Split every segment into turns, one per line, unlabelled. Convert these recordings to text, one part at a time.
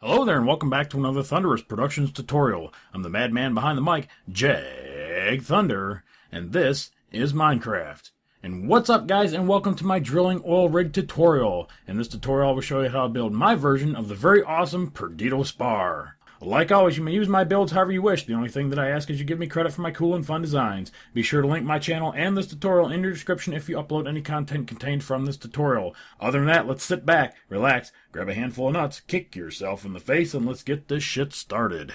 Hello there and welcome back to another Thunderous Productions tutorial. I'm the madman behind the mic, Jag Thunder, and this is Minecraft. And what's up guys, and welcome to my drilling oil rig tutorial. In this tutorial I will show you how to build my version of the very awesome Perdido Spar. Like always, you may use my builds however you wish. The only thing that I ask is you give me credit for my cool and fun designs. Be sure to link my channel and this tutorial in your description if you upload any content contained from this tutorial. Other than that, let's sit back, relax, grab a handful of nuts, kick yourself in the face, and let's get this shit started.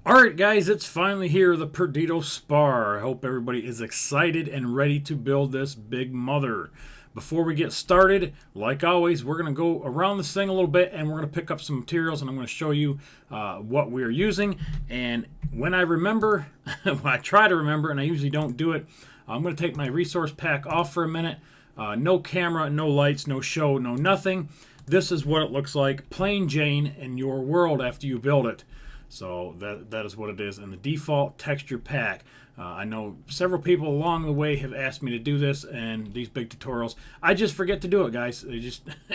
Alright guys, it's finally here, the Perdido Spar. I hope everybody is excited and ready to build this big mother. Before we get started, like always, we're going to go around this thing a little bit and we're going to pick up some materials and I'm going to show you what we're using. And when I remember, when I try to remember, and I usually don't do it, I'm going to take my resource pack off for a minute. No camera, no lights, no show, no nothing. This is what it looks like, plain Jane, in your world after you build it. So that is what it is in the default texture pack. I know several people along the way have asked me to do this and these big tutorials. I just forget to do it, guys. It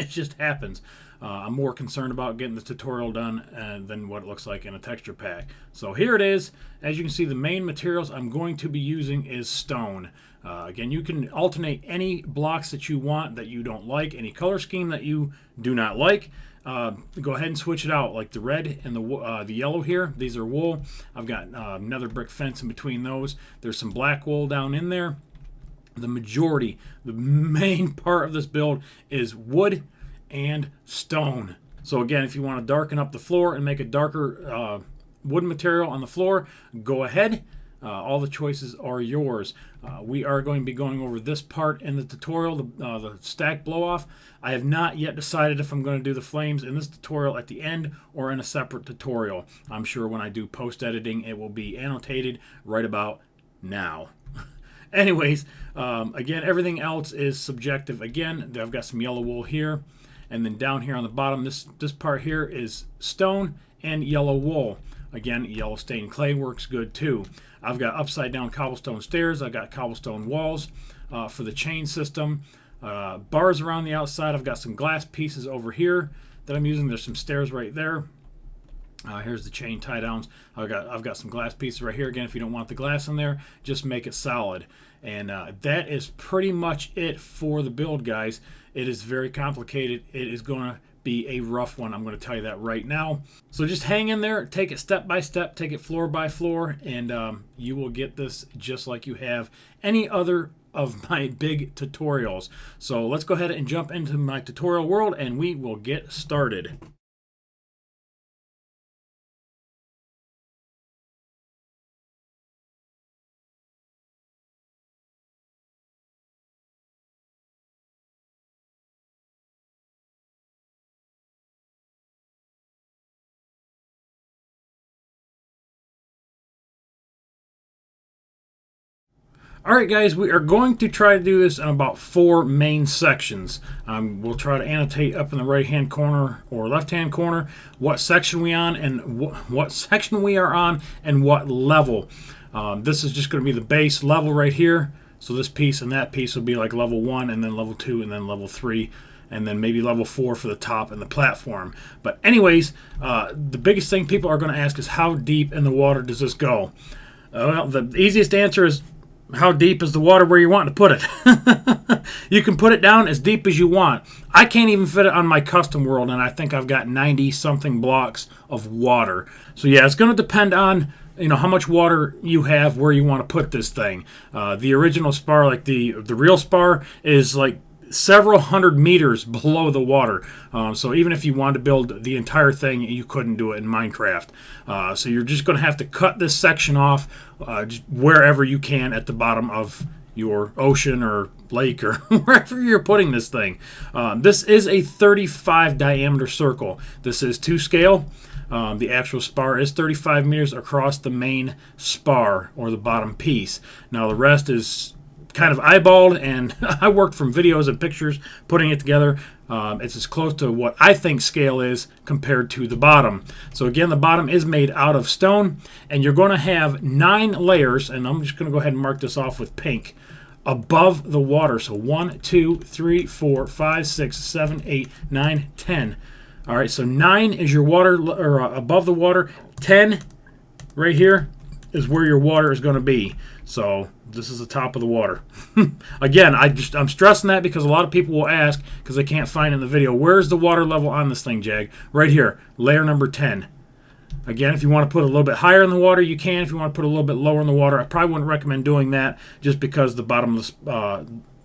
just happens. I'm more concerned about getting the tutorial done than what it looks like in a texture pack. So here it is. As you can see, the main materials I'm going to be using is stone. Again, you can alternate any blocks that you want that you don't like, any color scheme that you do not like. Go ahead and switch it out, like the red and the yellow here. These are wool. I've got nether brick fence in between those. There's some black wool down in there. The main part of this build is wood and stone. So again, if you want to darken up the floor and make a darker wood material on the floor, go ahead. All the choices are yours. We are going to be going over this part in the tutorial, the stack blow off. I have not yet decided if I'm going to do the flames in this tutorial at the end or in a separate tutorial. I'm sure when I do post editing it will be annotated right about now. Anyways, again, everything else is subjective. Again, I've got some yellow wool here, and then down here on the bottom, this part here is stone and yellow wool. Again, yellow stained clay works good too. I've got upside down cobblestone stairs. I've got cobblestone walls for the chain system. Bars around the outside. I've got some glass pieces over here that I'm using. There's some stairs right there. Here's the chain tie downs. I've got some glass pieces right here. Again, if you don't want the glass in there, just make it solid. And that is pretty much it for the build, guys. It is very complicated. It is going to be a rough one. I'm going to tell you that right now. So just hang in there, take it step by step, take it floor by floor, and you will get this just like you have any other of my big tutorials. So let's go ahead and jump into my tutorial world and we will get started. Alright guys, we are going to try to do this in about 4 main sections. We'll try to annotate up in the right hand corner or left hand corner what section we on and what section we are on and what level. This is just going to be the base level right here. So this piece and that piece will be like level 1 and then level 2 and then level 3 and then maybe level 4 for the top and the platform. But anyways, the biggest thing people are going to ask is how deep in the water does this go? Well, the easiest answer is how deep is the water where you want to put it. You can put it down as deep as you want. I can't even fit it on my custom world, and I think I've got 90 something blocks of water. So yeah, it's going to depend on how much water you have where you want to put this thing. The original Spar, like the real Spar, is like several hundred meters below the water. So even if you wanted to build the entire thing, you couldn't do it in Minecraft. So you're just going to have to cut this section off just wherever you can at the bottom of your ocean or lake or wherever you're putting this thing. This is a 35 diameter circle. This is to scale. The actual spar is 35 meters across the main spar or the bottom piece. Now the rest is kind of eyeballed, and I worked from videos and pictures putting it together. It's as close to what I think scale is compared to the bottom. So again, the bottom is made out of stone, and you're going to have 9 layers, and I'm just going to go ahead and mark this off with pink, above the water. So 1, 2, 3, 4, 5, 6, 7, 8, 9, 10. All right, so 9 is your water, or above the water. 10 right here is where your water is going to be. So this is the top of the water. Again, I'm stressing that because a lot of people will ask, because they can't find it in the video, where's the water level on this thing, Jag? Right here, layer number 10. Again, if you want to put a little bit higher in the water, you can. If you want to put a little bit lower in the water, I probably wouldn't recommend doing that just because the bottom of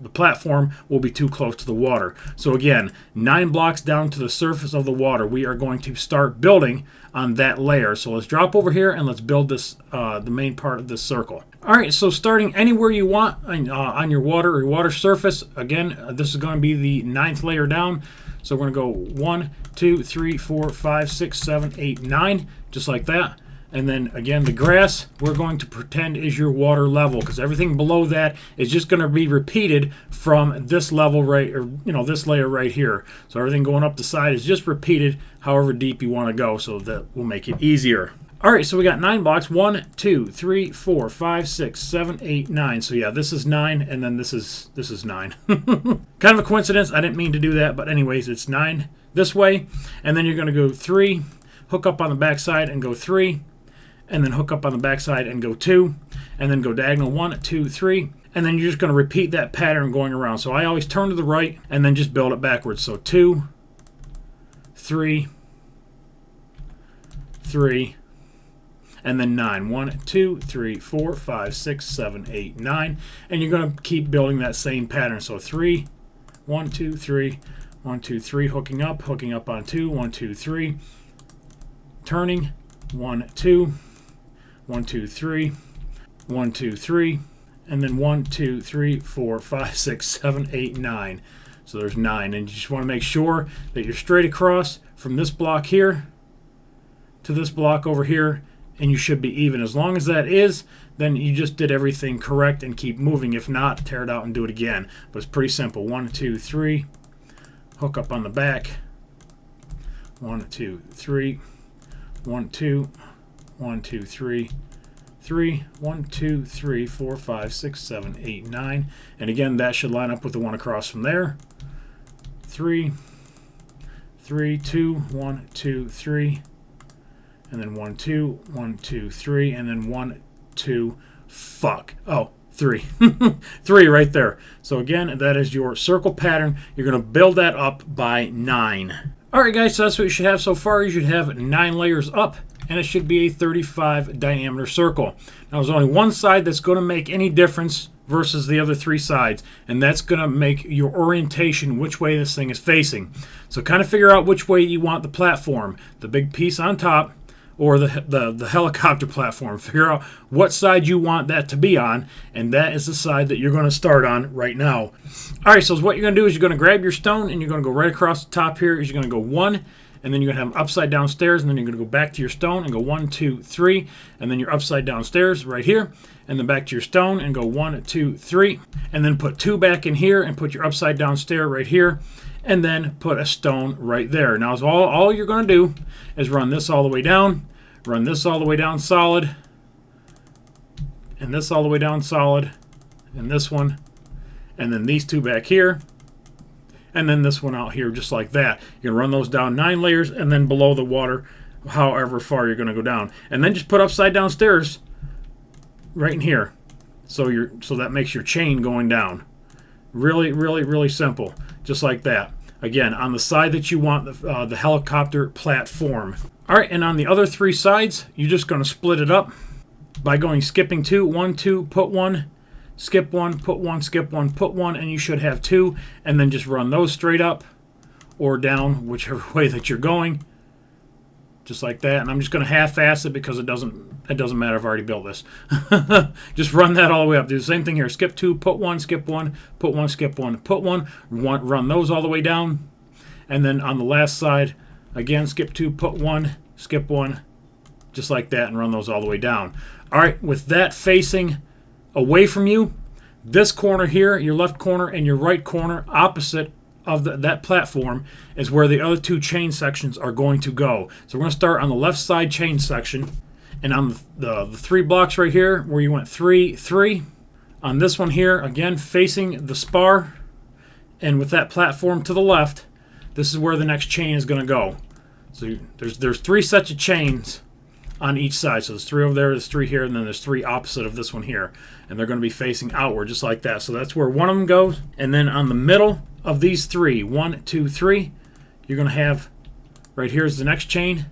the platform will be too close to the water. So again, 9 blocks down to the surface of the water, we are going to start building on that layer. So let's drop over here and let's build this, the main part of this circle. All right, so starting anywhere you want on your water or your water surface, again, this is going to be the 9th layer down. So we're going to go 1, 2, 3, 4, 5, 6, 7, 8, 9, just like that. And then again, the grass, we're going to pretend is your water level, because everything below that is just going to be repeated from this level right, or this layer right here. So everything going up the side is just repeated however deep you want to go, so that will make it easier. All right, so we got 9 blocks. 1, 2, 3, 4, 5, 6, 7, 8, 9. So yeah, this is 9, and then this is 9. Kind of a coincidence. I didn't mean to do that, but anyways, it's 9 this way. And then you're going to go 3, hook up on the back side and go 3, and then hook up on the back side and go 2, and then go diagonal 1, 2, 3. And then you're just going to repeat that pattern going around. So I always turn to the right and then just build it backwards. So 2, 3, 3, and then 9. 1, 2, 3, 4, 5, 6, 7, 8, 9. And you're going to keep building that same pattern. So 3, 1, 2, 3, 1, 2, 3, hooking up on 2, 1, 2, 3, turning, 1, 2, 1, 2, 3, 1, 2, 3, and then 1, 2, 3, 4, 5, 6, 7, 8, 9. So there's 9. And you just want to make sure that you're straight across from this block here to this block over here, and you should be even. As long as that is, then you just did everything correct and keep moving. If not, tear it out and do it again. But it's pretty simple. 1, 2, 3, hook up on the back. 1, 2, 3, 1, 2, 1, 2, 3, 3, 1, 2, 3, 4, 5, 6, 7, 8, 9. And again, that should line up with the one across from there. 3, 3, 2, 1, 2, 3, and then 1, 2, 1, 2, 3, and then 1, 2, 3. 3 right there. So again, that is your circle pattern. You're going to build that up by 9. Alright guys, so that's what you should have so far. You should have 9 layers up, and it should be a 35 diameter circle. Now there's only one side that's going to make any difference versus the other 3 sides, and that's going to make your orientation, which way this thing is facing. So kind of figure out which way you want the platform, the big piece on top, or the helicopter platform. Figure out what side you want that to be on, and that is the side that you're going to start on right now. All right, so what you're going to do is you're going to grab your stone, and you're going to go right across the top here. You're going to go 1, and then you're going to have them upside down stairs, and then you're going to go back to your stone and go 1, 2, 3, and then you're upside down stairs right here, and then back to your stone and go 1, 2, 3, and then put 2 back in here and put your upside down stair right here, and then put a stone right there. Now, all you're going to do is run this all the way down, run this all the way down solid, and this all the way down solid, and this one, and then these 2 back here, and then this one out here, just like that. You're going to run those down 9 layers, and then below the water, however far you're going to go down. And then just put upside down stairs right in here. So that makes your chain going down. Really, really, really simple. Just like that. Again, on the side that you want the helicopter platform. All right, and on the other 3 sides, you're just going to split it up by going skipping 2, 1, 2, put 1, skip 1, put 1, skip 1, put 1, and you should have 2, and then just run those straight up or down, whichever way that you're going. Just like that. And I'm just going to half-ass it because it doesn't matter. I've already built this. Just run that all the way up. Do the same thing here. Skip 2, put 1, skip 1, put 1, skip 1, put 1. Run those all the way down. And then on the last side, again, skip 2, put 1, skip 1, just like that, and run those all the way down. All right, with that facing away from you, this corner here, your left corner and your right corner opposite of that platform is where the other 2 chain sections are going to go. So we're going to start on the left side chain section, and on the 3 blocks right here where you went 3, 3, on this one here, again facing the spar, and with that platform to the left, this is where the next chain is going to go. So there's 3 sets of chains on each side. So there's 3 over there, there's 3 here, and then there's 3 opposite of this one here. And they're going to be facing outward just like that. So that's where one of them goes. And then on the middle of these 3, 1, 2, 3, you're going to have right here is the next chain.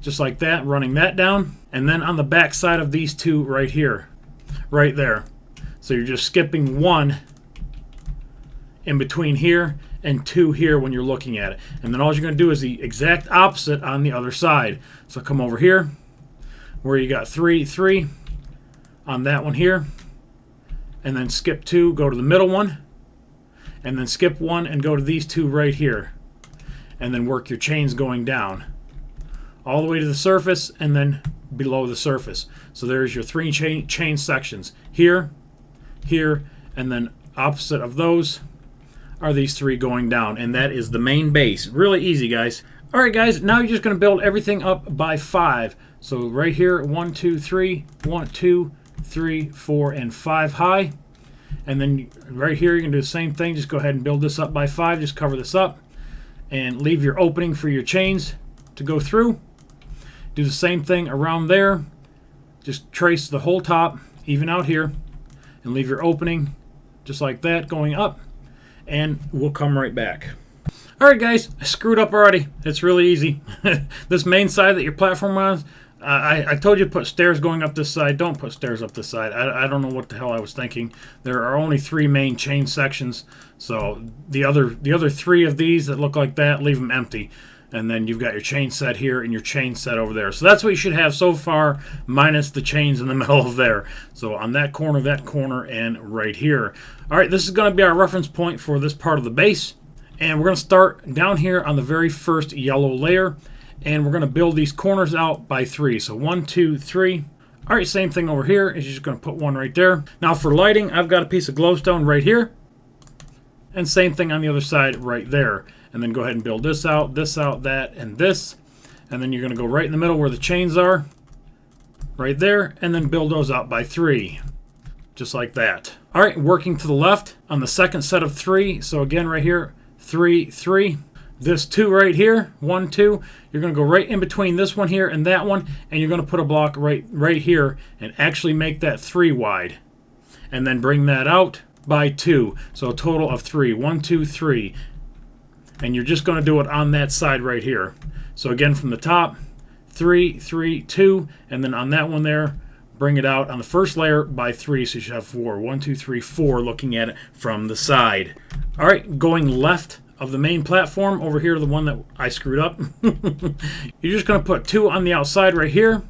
Just like that, running that down. And then on the back side of these 2 right here, right there. So you're just skipping 1 in between here and 2 here when you're looking at it. And then all you're going to do is the exact opposite on the other side. So come over here where you got 3, 3 on that one here. And then skip 2, go to the middle one. And then skip 1 and go to these 2 right here. And then work your chains going down all the way to the surface and then below the surface. So there's your 3 chain sections. Here, here, and then opposite of those are these 3 going down. And that is the main base. Really easy, guys. Alright, guys, now you're just going to build everything up by 5. So right here, 1, 2, 3, 1, 2, 3, 4, and 5 high. And then right here, you're going to do the same thing. Just go ahead and build this up by 5. Just cover this up and leave your opening for your chains to go through. Do the same thing around there. Just trace the whole top, even out here, and leave your opening just like that going up, and we'll come right back. Alright guys, I screwed up already. It's really easy. This main side that your platform on, I told you to put stairs going up this side. Don't put stairs up this side. I don't know what the hell I was thinking. There are only 3 main chain sections, so the other 3 of these that look like that, leave them empty. And then you've got your chain set here and your chain set over there. So that's what you should have so far, minus the chains in the middle of there. So on that corner, and right here. All right, this is going to be our reference point for this part of the base. And we're going to start down here on the very first yellow layer. And we're going to build these corners out by 3. So 1, 2, 3. All right, same thing over here. Is you're just going to put 1 right there. Now for lighting, I've got a piece of glowstone right here. And same thing on the other side right there. And then go ahead and build this out, that, and this. And then you're going to go right in the middle where the chains are. Right there. And then build those out by 3. Just like that. Alright, working to the left on the second set of 3. So again right here, 3, 3. This 2 right here, 1, 2. You're going to go right in between this one here and that one. And you're going to put a block right here and actually make that 3 wide. And then bring that out by 2. So a total of 3. 1, 2, 3. And you're just going to do it on that side right here. So again from the top, 3, 3, 2, and then on that one there, bring it out on the first layer by 3, so you should have 4. 1, 2, 3, 4 looking at it from the side. Alright, going left of the main platform, over here the one that I screwed up. You're just going to put 2 on the outside right here,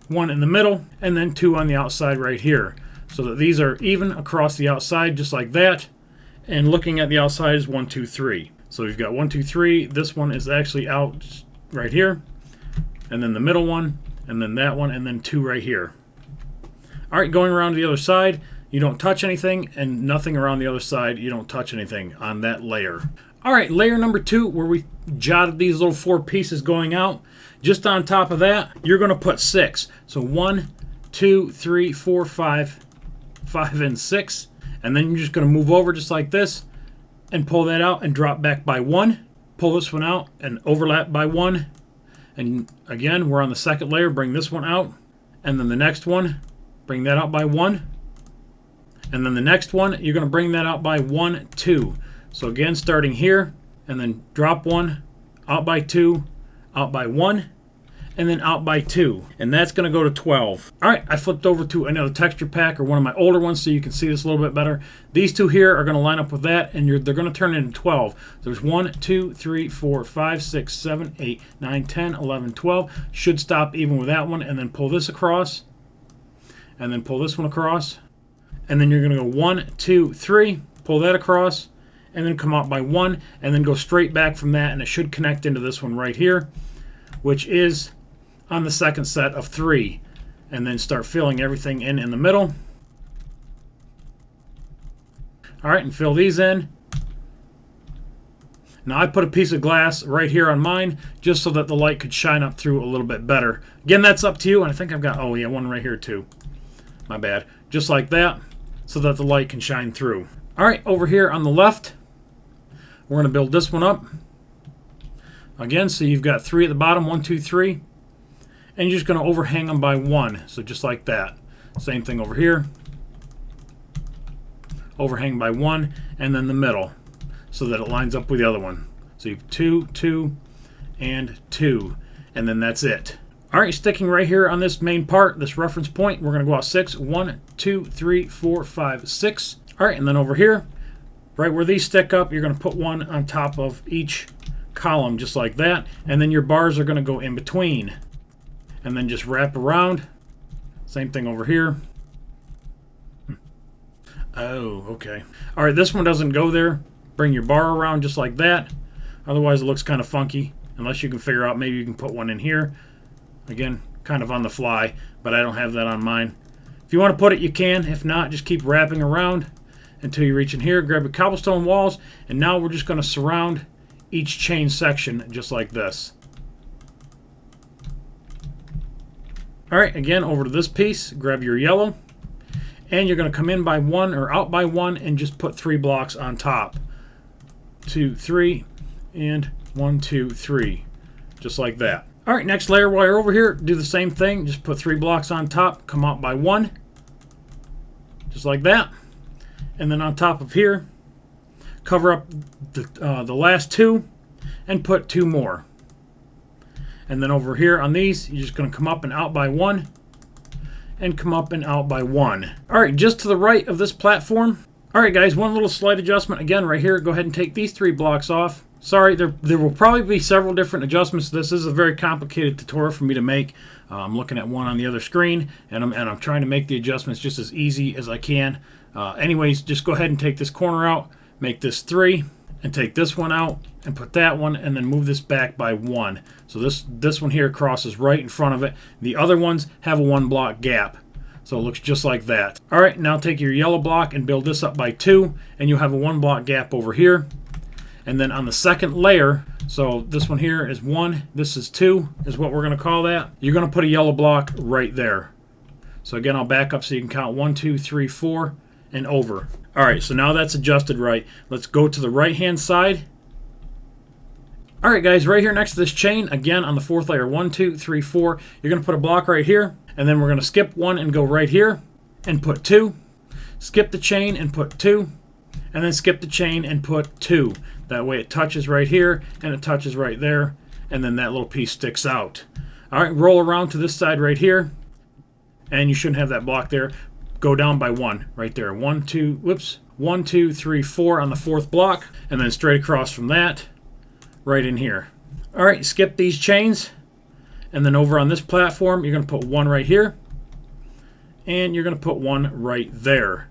1 in the middle, and then 2 on the outside right here. So that these are even across the outside just like that. And looking at the outside is 1, 2, 3. So we've got 1, 2, 3. This one is actually out right here. And then the middle one. And then that one. And then 2 right here. Alright, going around to the other side. You don't touch anything. And nothing around the other side. You don't touch anything on that layer. Alright, layer number 2 where we jotted these little 4 pieces going out. Just on top of that, you're going to put 6. So 1, 2, 3, 4, 5. 5 and 6. And then you're just going to move over just like this and pull that out and drop back by 1. Pull this one out and overlap by 1. And again, we're on the second layer. Bring this one out. And then the next one, bring that out by 1. And then the next one, you're going to bring that out by 1, 2. So again, starting here and then drop 1, out by 2, out by 1. And then out by 2. And that's going to go to 12. Alright, I flipped over to another texture pack or one of my older ones so you can see this a little bit better. These 2 here are going to line up with that, and they're going to turn into 12. So there's 1, 2, 3, 4, 5, 6, 7, 8, 9, 10, 11, 12. Should stop even with that one, and then pull this across. And then pull this one across. And then you're going to go 1, 2, 3. Pull that across. And then come out by 1. And then go straight back from that, and it should connect into this one right here, which is on the second set of 3, and then start filling everything in the middle. Alright, and fill these in. Now I put a piece of glass right here on mine just so that the light could shine up through a little bit better. Again, that's up to you, and I think I've got, oh yeah, one right here too. My bad. Just like that, so that the light can shine through. Alright, over here on the left, we're going to build this one up. Again, so you've got 3 at the bottom, 1, 2, 3. And you're just going to overhang them by 1. So just like that. Same thing over here. Overhang by 1, and then the middle, so that it lines up with the other one. So you have 2, 2, and 2, and then that's it. All right, sticking right here on this main part, this reference point, we're going to go out 6. 1, 2, 3, 4, 5, 6. All right, and then over here, right where these stick up, you're going to put one on top of each column, just like that, and then your bars are going to go in between, and then just wrap around. Same thing over here. Oh, okay. All right, this one doesn't go there. Bring your bar around just like that. Otherwise, it looks kind of funky. Unless you can figure out, maybe you can put one in here. Again, kind of on the fly, but I don't have that on mine. If you want to put it, you can. If not, just keep wrapping around until you reach in here. Grab your cobblestone walls, and now we're just going to surround each chain section just like this. All right, again, over to this piece. Grab your yellow. And you're going to come in by 1 or out by 1 and just put 3 blocks on top. 2, 3, and 1, 2, 3. Just like that. All right, next layer while you're over here, do the same thing. Just put 3 blocks on top, come out by 1. Just like that. And then on top of here, cover up the last 2 and put 2 more. And then over here on these, you're just going to come up and out by 1. And come up and out by 1. All right, just to the right of this platform. All right, guys, one little slight adjustment. Again, right here, go ahead and take these 3 blocks off. Sorry, there will probably be several different adjustments. This is a very complicated tutorial for me to make. I'm looking at one on the other screen, and I'm trying to make the adjustments just as easy as I can. Anyways, just go ahead and take this corner out, make this 3, and take this one out, and put that one, and then move this back by 1. So this one here crosses right in front of it. The other ones have a 1 block gap. So it looks just like that. All right, now take your yellow block and build this up by 2, and you'll have a 1 block gap over here. And then on the second layer, so this one here is 1, this is 2, is what we're going to call that. You're going to put a yellow block right there. So again, I'll back up so you can count 1, 2, 3, 4, and over. All right, so now that's adjusted right. Let's go to the right-hand side. All right, guys, right here next to this chain, again on the 4th layer, 1, 2, 3, 4, you're going to put a block right here, and then we're going to skip 1 and go right here and put 2. Skip the chain and put 2, and then skip the chain and put 2. That way it touches right here, and it touches right there, and then that little piece sticks out. All right, roll around to this side right here, and you shouldn't have that block there. Go down by 1 right there. 1, 2, whoops, 1, 2, 3, 4 on the 4th block, and then straight across from that, right in here. All right, skip these chains, and then over on this platform, you're going to put 1 right here, and you're going to put 1 right there.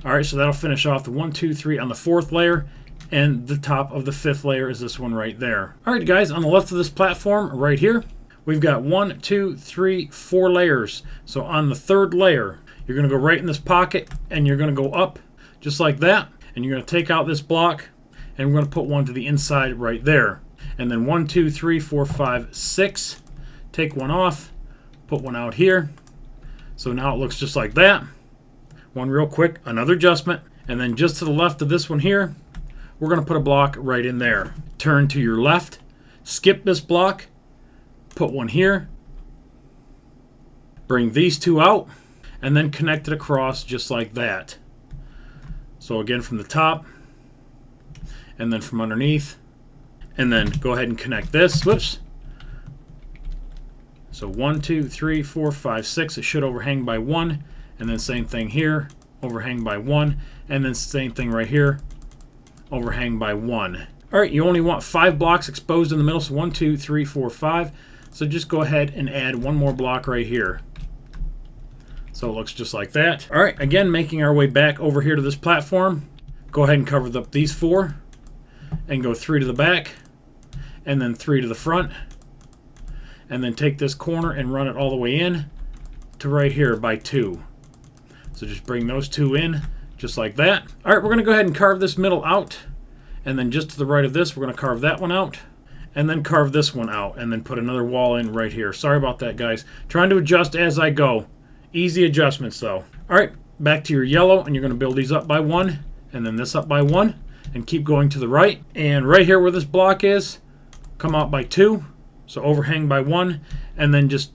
All right, so that'll finish off the 1, 2, 3 on the 4th layer, and the top of the 5th layer is this one right there. All right, guys, on the left of this platform, right here, we've got 1, 2, 3, 4 layers. So on the 3rd layer, you're going to go right in this pocket, and you're going to go up just like that, and you're going to take out this block, and we're going to put 1 to the inside right there. And then 1, 2, 3, 4, 5, 6. Take 1 off, put 1 out here. So now it looks just like that. One real quick, another adjustment. And then just to the left of this one here, we're going to put a block right in there. Turn to your left, skip this block, put 1 here. Bring these 2 out, and then connect it across just like that. So again, from the top, and then from underneath, and then go ahead and connect this. Whoops. So 1, 2, 3, 4, 5, 6. It should overhang by 1, and then same thing here, overhang by 1, and then same thing right here, overhang by 1. All right, you only want 5 blocks exposed in the middle, so 1, 2, 3, 4, 5. So just go ahead and add 1 more block right here. So it looks just like that. All right, again, making our way back over here to this platform. Go ahead and cover up these 4, and go 3 to the back, and then 3 to the front. And then take this corner and run it all the way in to right here by 2. So just bring those 2 in, just like that. All right, we're going to go ahead and carve this middle out. And then just to the right of this, we're going to carve that one out. And then carve this one out. And then put another wall in right here. Sorry about that, guys. Trying to adjust as I go. Easy adjustments, though. All right, back to your yellow. And you're going to build these up by 1. And then this up by 1. And keep going to the right. And right here where this block is, come out by 2, so overhang by 1, and then just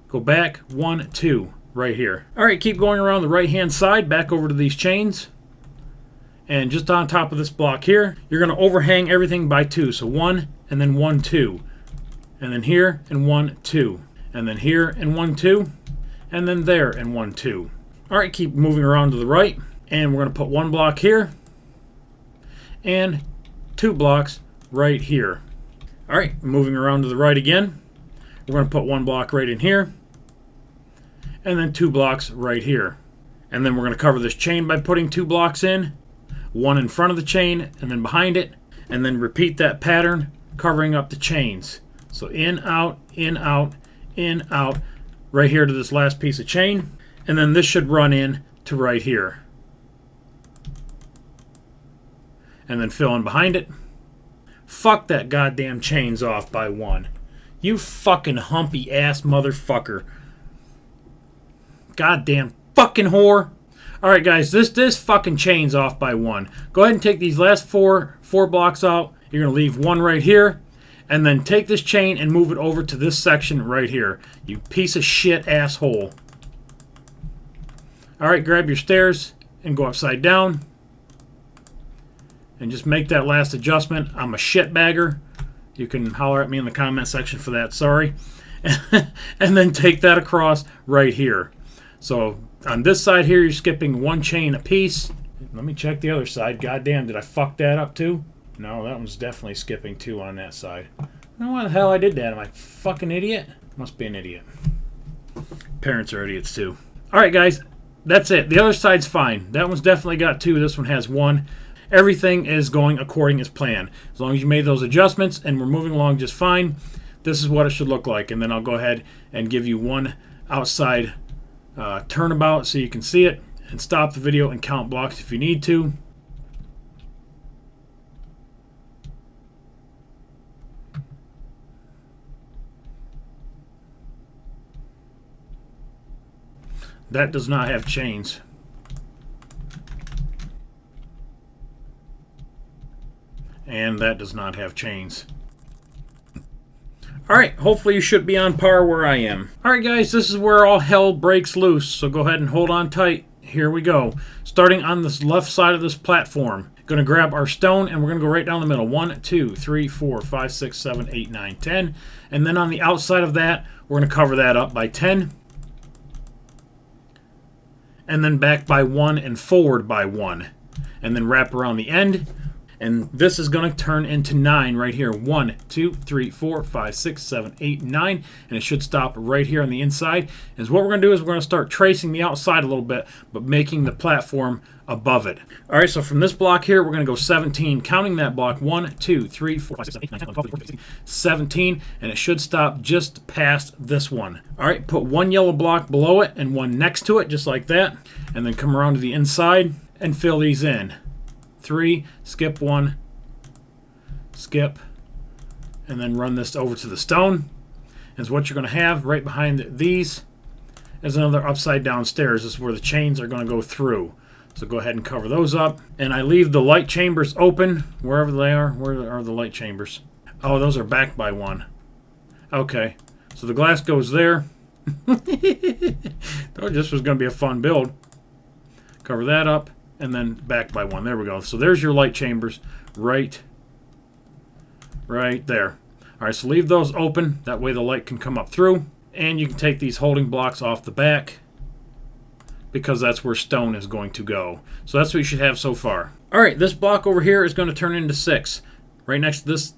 go back 1, 2 right here. Alright, keep going around the right hand side, back over to these chains, and just on top of this block here, you're going to overhang everything by 2, so 1, and then 1, 2, and then here, and 1, 2, and then here, and 1, 2, and then there, and 1, 2. Alright, keep moving around to the right, and we're going to put 1 block here, and 2 blocks right here. Alright, moving around to the right again, we're going to put 1 block right in here, and then 2 blocks right here. And then we're going to cover this chain by putting 2 blocks in, 1 in front of the chain, and then behind it, and then repeat that pattern, covering up the chains. So in, out, right here to this last piece of chain, and then this should run in to right here. And then fill in behind it. Fuck that goddamn chains off by 1. You fucking humpy ass motherfucker. Goddamn fucking whore. Alright guys, this fucking chain's off by 1. Go ahead and take these last four blocks out. You're going to leave 1 right here. And then take this chain and move it over to this section right here. You piece of shit asshole. Alright, grab your stairs and go upside down. And just make that last adjustment. I'm a shitbagger. You can holler at me in the comment section for that, sorry. And then take that across right here. So on this side here, you're skipping 1 chain a piece. Let me check the other side. Goddamn, did I fuck that up too? No, that one's definitely skipping 2 on that side. I don't know why the hell I did that. Am I a fucking idiot? Must be an idiot. Parents are idiots too. Alright guys, that's it. The other side's fine. That one's definitely got 2. This one has 1. Everything is going according as planned. As long as you made those adjustments and we're moving along just fine, this is what it should look like. And then I'll go ahead and give you one outside turnabout so you can see it, and stop the video and count blocks if you need to. That does not have chains. And that does not have chains. Alright, hopefully you should be on par where I am. Alright guys, this is where all hell breaks loose, so go ahead and hold on tight. Here we go. Starting on this left side of this platform. Going to grab our stone and we're going to go right down the middle. 1, 2, 3, 4, 5, 6, 7, 8, 9, 10. And then on the outside of that, we're going to cover that up by 10. And then back by 1 and forward by 1. And then wrap around the end. And this is going to turn into 9 right here. 1, 2, 3, 4, 5, 6, 7, 8, 9. And it should stop right here on the inside. And so what we're going to do is we're going to start tracing the outside a little bit, but making the platform above it. Alright, so from this block here, we're going to go 17. Counting that block. 1, 2, 3, 4, 5, 6, 7, 8, 9, 10, 11, 12, 13, 14, 15, 17. And it should stop just past this one. Alright, put 1 yellow block below it and 1 next to it, just like that. And then come around to the inside and fill these in. 3, skip 1, skip, and then run this over to the stone. And so what you're going to have right behind these is another upside down stairs. This is where the chains are going to go through. So go ahead and cover those up. And I leave the light chambers open wherever they are. Where are the light chambers? Oh, those are backed by 1. Okay, so the glass goes there. This was going to be a fun build. Cover that up. And then back by 1. There we go. So there's your light chambers right there. Alright, so leave those open. That way the light can come up through. And you can take these holding blocks off the back, because that's where stone is going to go. So that's what you should have so far. Alright, this block over here is going to turn into 6. Right next to this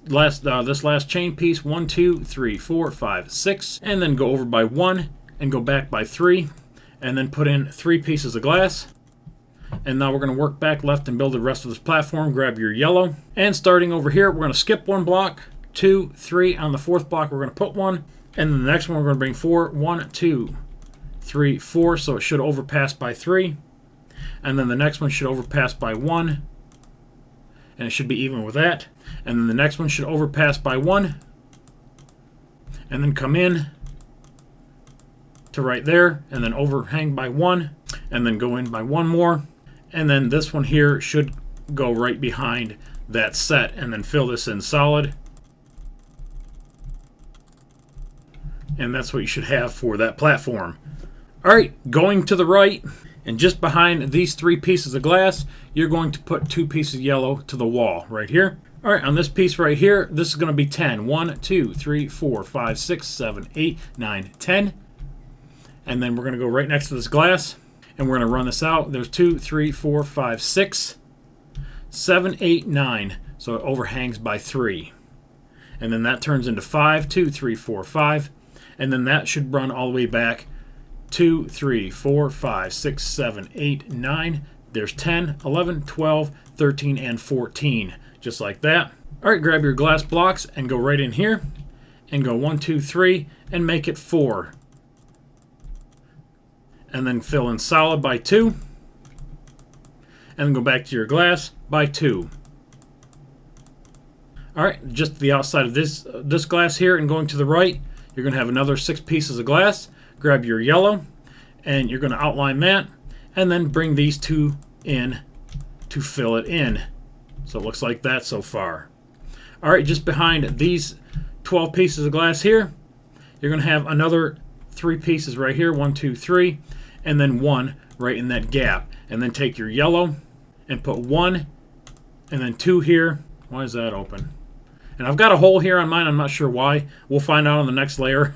last chain piece. 1, 2, 3, 4, 5, 6. And then go over by 1 and go back by 3. And then put in 3 pieces of glass. And now we're going to work back left and build the rest of this platform. Grab your yellow. And starting over here, we're going to skip 1 block, 2, 3. On the 4th block, we're going to put 1. And then the next one, we're going to bring 4. 1, 2, 3, 4. So it should overpass by 3. And then the next one should overpass by 1. And it should be even with that. And then the next one should overpass by 1. And then come in to right there. And then overhang by 1. And then go in by 1 more. And then this one here should go right behind that set, and then fill this in solid. And that's what you should have for that platform. Alright, going to the right, and just behind these 3 pieces of glass, you're going to put 2 pieces of yellow to the wall right here. Alright, on this piece right here, this is going to be 10. 1, 2, 3, 4, 5, 6, 7, 8, 9, 10. And then we're going to go right next to this glass, and we're going to run this out. There's 2, 3, 4, 5, 6, 7, 8, 9. So it overhangs by 3. And then that turns into 5, 2, 3, 4, 5. And then that should run all the way back 2, 3, 4, 5, 6, 7, 8, 9. There's 10, 11, 12, 13, and 14. Just like that. Alright, grab your glass blocks and go right in here. And go 1, 2, 3, and make it 4. And then fill in solid by 2. And then go back to your glass by 2. Alright, just the outside of this glass here, and going to the right, you're going to have another 6 pieces of glass. Grab your yellow, and you're going to outline that, and then bring these 2 in to fill it in. So it looks like that so far. Alright, just behind these 12 pieces of glass here, you're going to have another 3 pieces right here, 1, 2, 3, and then 1 right in that gap. And then take your yellow and put 1, and then 2 here. Why is that open? And I've got a hole here on mine, I'm not sure why. We'll find out on the next layer.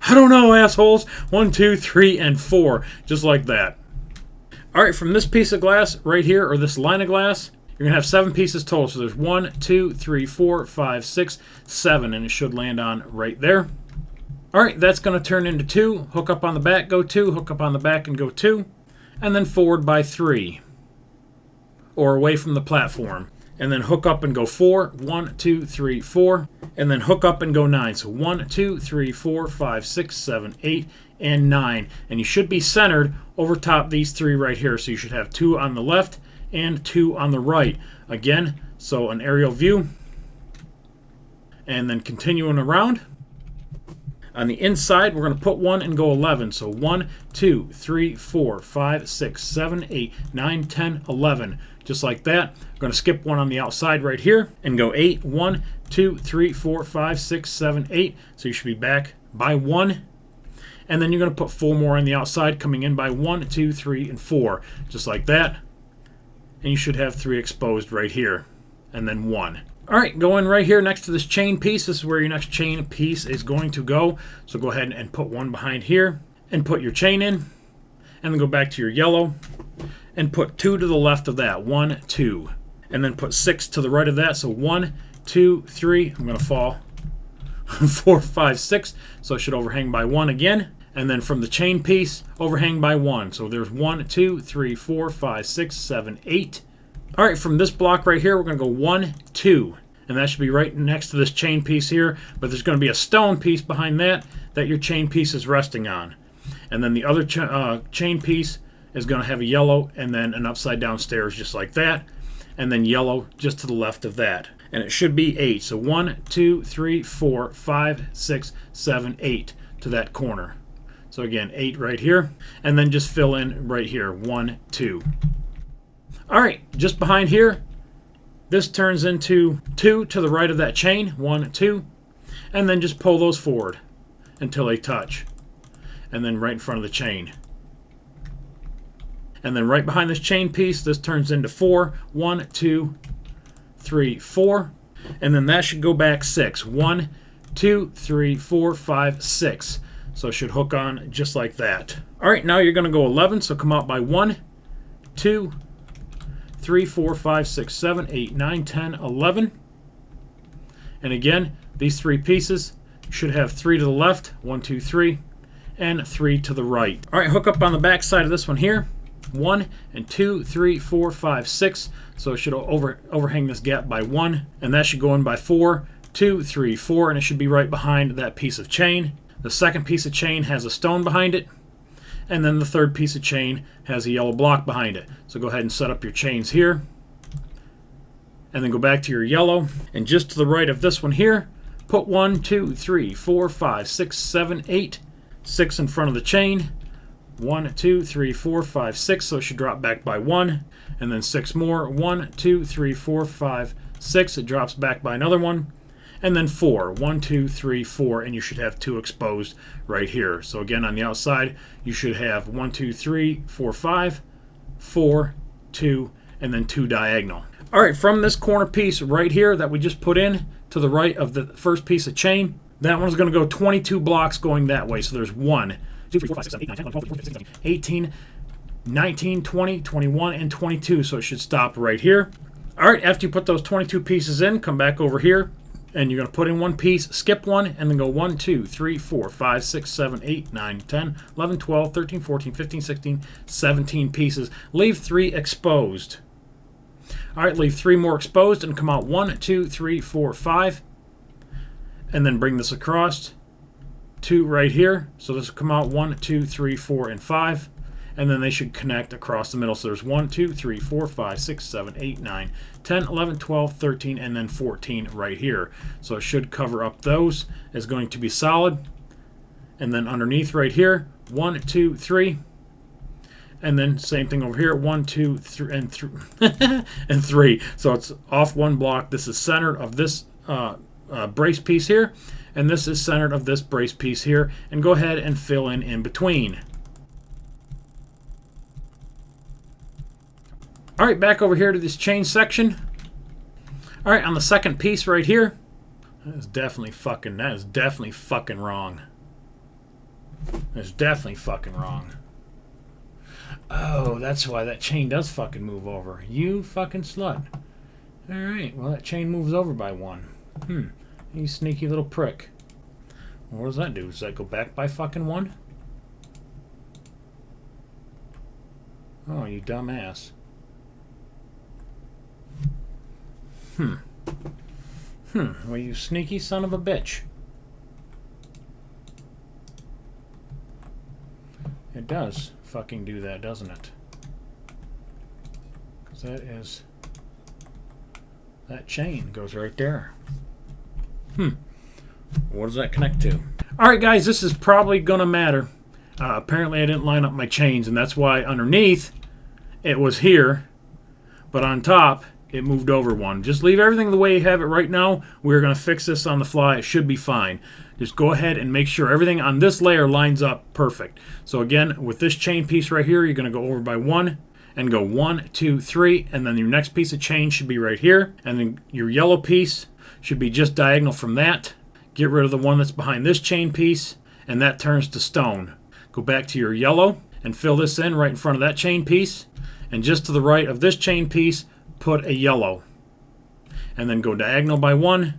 I don't know, assholes. 1, 2, 3, and 4. Just like that. Alright, from this piece of glass right here, or this line of glass, you're going to have 7 pieces total. So there's 1, 2, 3, 4, 5, 6, 7. And it should land on right there. Alright, that's going to turn into 2. Hook up on the back, go 2. Hook up on the back and go 2. And then forward by 3. Or away from the platform. And then hook up and go 4. 1, 2, 3, 4. And then hook up and go 9. So 1, 2, 3, 4, 5, 6, 7, 8, and 9. And you should be centered over top these 3 right here. So you should have 2 on the left and 2 on the right. Again, so an aerial view. And then continuing around. On the inside, we're going to put 1 and go 11. So 1, 2, 3, 4, 5, 6, 7, 8, 9, 10, 11. Just like that. We're going to skip 1 on the outside right here and go 8. 1, 2, 3, 4, 5, 6, 7, 8. So you should be back by 1. And then you're going to put 4 more on the outside, coming in by 1, 2, 3, and 4. Just like that. And you should have 3 exposed right here. And then 1. Alright, going right here next to this chain piece. This is where your next chain piece is going to go. So go ahead and put 1 behind here. And put your chain in. And then go back to your yellow. And put 2 to the left of that. 1, 2. And then put 6 to the right of that. So 1, 2, 3. I'm going to fall. 4, 5, 6. So it should overhang by 1 again. And then from the chain piece, overhang by 1. So there's 1, 2, 3, 4, 5, 6, 7, 8. Alright, from this block right here, we're going to go 1, 2. And that should be right next to this chain piece here. But there's going to be a stone piece behind that your chain piece is resting on. And then the other chain piece is going to have a yellow and then an upside down stairs just like that. And then yellow just to the left of that. And it should be 8. So 1, 2, 3, 4, 5, 6, 7, 8 to that corner. So again, 8 right here. And then just fill in right here. 1, 2. Alright, just behind here, this turns into 2 to the right of that chain. 1, 2. And then just pull those forward until they touch. And then right in front of the chain. And then right behind this chain piece, this turns into 4. 1, 2, 3, 4. And then that should go back 6. 1, 2, 3, 4, 5, 6. So it should hook on just like that. Alright, now you're going to go 11. So come out by 1, 2, 3, 4, 5, 6, 7, 8, 9, 10, 11. And again, these 3 pieces should have 3 to the left. 1, 2, 3. And 3 to the right. Alright, hook up on the back side of this one here. 1 and 2, 3, 4, 5, 6. So it should overhang this gap by 1. And that should go in by 4, 2, 3, 4. And it should be right behind that piece of chain. The second piece of chain has a stone behind it. And then the third piece of chain has a yellow block behind it. So go ahead and set up your chains here. And then go back to your yellow. And just to the right of this one here, put 1, 2, 3, 4, 5, 6, 7, 8. 6 in front of the chain. 1, 2, 3, 4, 5, 6. So it should drop back by 1. And then 6 more. 1, 2, 3, 4, 5, 6. It drops back by another one. and then 4. 1, 2, 3, 4, and you should have 2 exposed right here. So again, on the outside, you should have 1, 2, 3, 4, 5, 4, 2, and then 2 diagonal. All right, from this corner piece right here that we just put in to the right of the first piece of chain, that one's going to go 22 blocks going that way. So there's 1, 2, 3, 4, 5, 6, 7, 8, 9, 10, 11, 12, 13, 14, 15, 16, 18, 19, 20, 21, and 22. So it should stop right here. All right, after you put those 22 pieces in, come back over here, and you're going to put in one piece, skip one, and then go 1, 2, 3, 4, 5, 6, 7, 8, 9, 10, 11, 12, 13, 14, 15, 16, 17 pieces. Leave 3 exposed. All right, leave 3 more exposed and come out 1, 2, 3, 4, 5. And then bring this across. 2 right here. So this will come out 1, 2, 3, 4, and 5. And then they should connect across the middle. So there's 1, 2, 3, 4, 5, 6, 7, 8, 9, 10, 11, 12, 13, and then 14 right here. So it should cover up those. It's going to be solid. And then underneath right here, 1, 2, 3. And then same thing over here, 1, 2, 3, and 3. So it's off 1 block. This is centered of this brace piece here, and this is centered of this brace piece here. And go ahead and fill in between. All right, back over here to this chain section. All right, on the second piece right here, that is definitely fucking wrong. That's definitely fucking wrong. Oh, that's why that chain does fucking move over. You fucking slut. Alright, well that chain moves over by 1. You sneaky little prick. Well, what does that do? Does that go back by fucking 1? Oh, you dumbass. Well, you sneaky son of a bitch. It does fucking do that, doesn't it? Because that chain goes right there. What does that connect to? Alright guys, this is probably gonna matter. Apparently I didn't line up my chains, and that's why underneath it was here, but on top it moved over 1. Just leave everything the way you have it right now. We're going to fix this on the fly. It should be fine. Just go ahead and make sure everything on this layer lines up perfect. So again, with this chain piece right here, you're going to go over by 1 and go 1, 2, 3, and then your next piece of chain should be right here, and then your yellow piece should be just diagonal from that. Get rid of the one that's behind this chain piece, and that turns to stone. Go back to your yellow and fill this in right in front of that chain piece, and just to the right of this chain piece, put a yellow, and then go diagonal by 1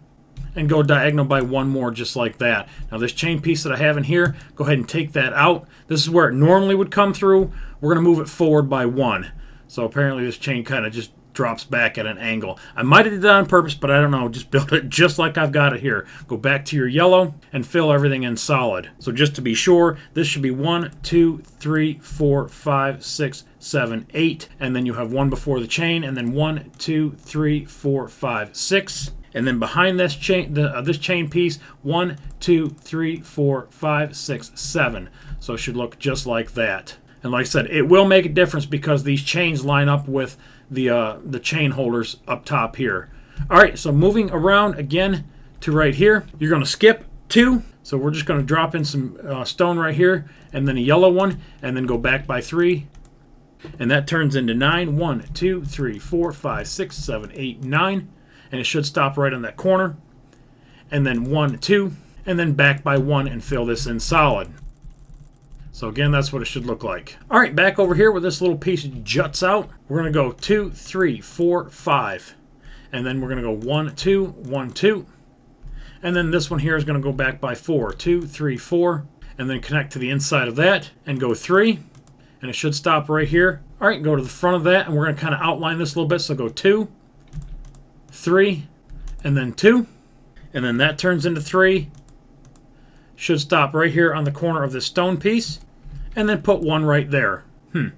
and go diagonal by 1 more, just like that. Now this chain piece that I have in here, go ahead and take that out. This is where it normally would come through. We're going to move it forward by 1. So apparently this chain kind of just drops back at an angle. I might have did that on purpose, but I don't know. Just build it just like I've got it here. Go back to your yellow and fill everything in solid. So just to be sure, this should be 1, 2, 3, 4, 5, 6, 7, 8, and then you have 1 before the chain, and then 1, 2, 3, 4, 5, 6. And then behind this chain, this chain piece, 1, 2, 3, 4, 5, 6, 7. So it should look just like that. And like I said, it will make a difference because these chains line up with the chain holders up top here. All right, so moving around again to right here, you're going to skip 2. So we're just going to drop in some stone right here, and then a yellow one, and then go back by 3. And that turns into 9. 1, 2, 3, 4, 5, 6, 7, 8, 9. And it should stop right on that corner. And then 1, 2, and then back by 1 and fill this in solid. So again, that's what it should look like. All right, back over here where this little piece juts out, we're going to go 2, 3, 4, 5. And then we're going to go 1, 2, 1, 2. And then this one here is going to go back by 4. 2, 3, 4. And then connect to the inside of that and go 3. And it should stop right here. All right, go to the front of that, and we're going to kind of outline this a little bit. So go 2, 3, and then 2. And then that turns into 3. Should stop right here on the corner of this stone piece. And then put 1 right there. Ain't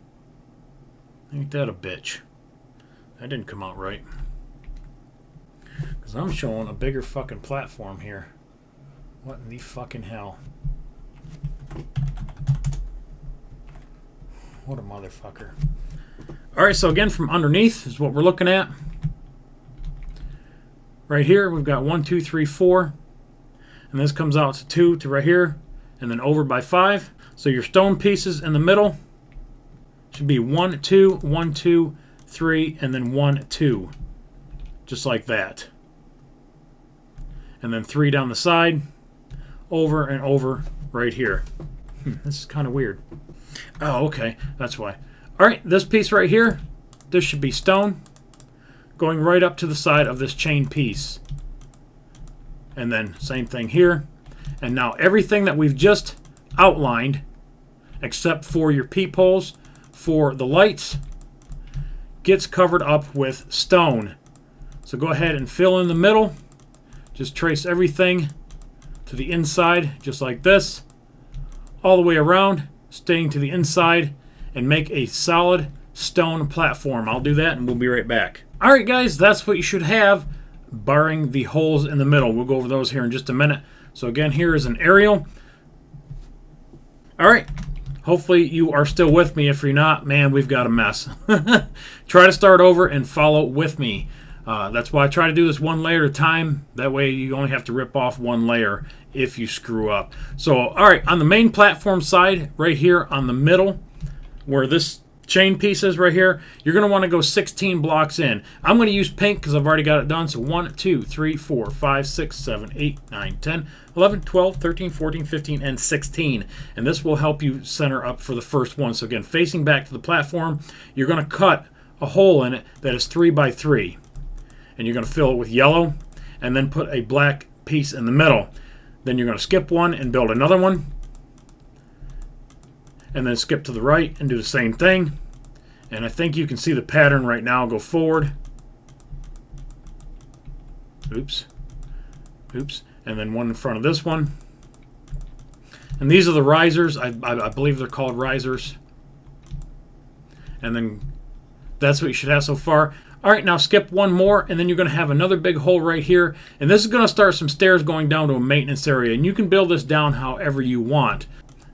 that a bitch? That didn't come out right. Because I'm showing a bigger fucking platform here. What in the fucking hell? What a motherfucker. Alright, so again, from underneath is what we're looking at. right here, we've got 1, 2, 3, 4. And this comes out to 2 to right here, and then over by 5. So your stone pieces in the middle should be 1, 2, 1, 2, 3, and then 1, 2. Just like that. And then 3 down the side, over and over right here. This is kind of weird. Oh, okay, that's why. Alright, this piece right here, this should be stone, going right up to the side of this chain piece. And then same thing here. And now everything that we've just outlined, except for your peepholes, for the lights, gets covered up with stone. So go ahead and fill in the middle. Just trace everything to the inside, just like this, all the way around, staying to the inside, and make a solid stone platform. I'll do that and we'll be right back. Alright guys, that's what you should have, barring the holes in the middle. We'll go over those here in just a minute. So again, here is an aerial. Alright, hopefully you are still with me. If you're not, man, we've got a mess. Try to start over and follow with me. That's why I try to do this one layer at a time. That way you only have to rip off one layer if you screw up. So, alright, on the main platform side, right here on the middle, where this chain piece is right here, you're going to want to go 16 blocks in. I'm going to use pink because I've already got it done. So 1, 2, 3, 4, 5, 6, 7, 8, 9, 10, 11, 12, 13, 14, 15, and 16. And this will help you center up for the first one. So again, facing back to the platform, you're going to cut a hole in it that is 3 by 3. And you're going to fill it with yellow and then put a black piece in the middle. Then you're going to skip one and build another one. And then skip to the right and do the same thing. And I think you can see the pattern right now. Go forward. Oops. Oops. And then one in front of this one. And these are the risers. I believe they're called risers. And then that's what you should have so far. Alright, now skip one more, and then you're going to have another big hole right here. And this is going to start some stairs going down to a maintenance area. And you can build this down however you want.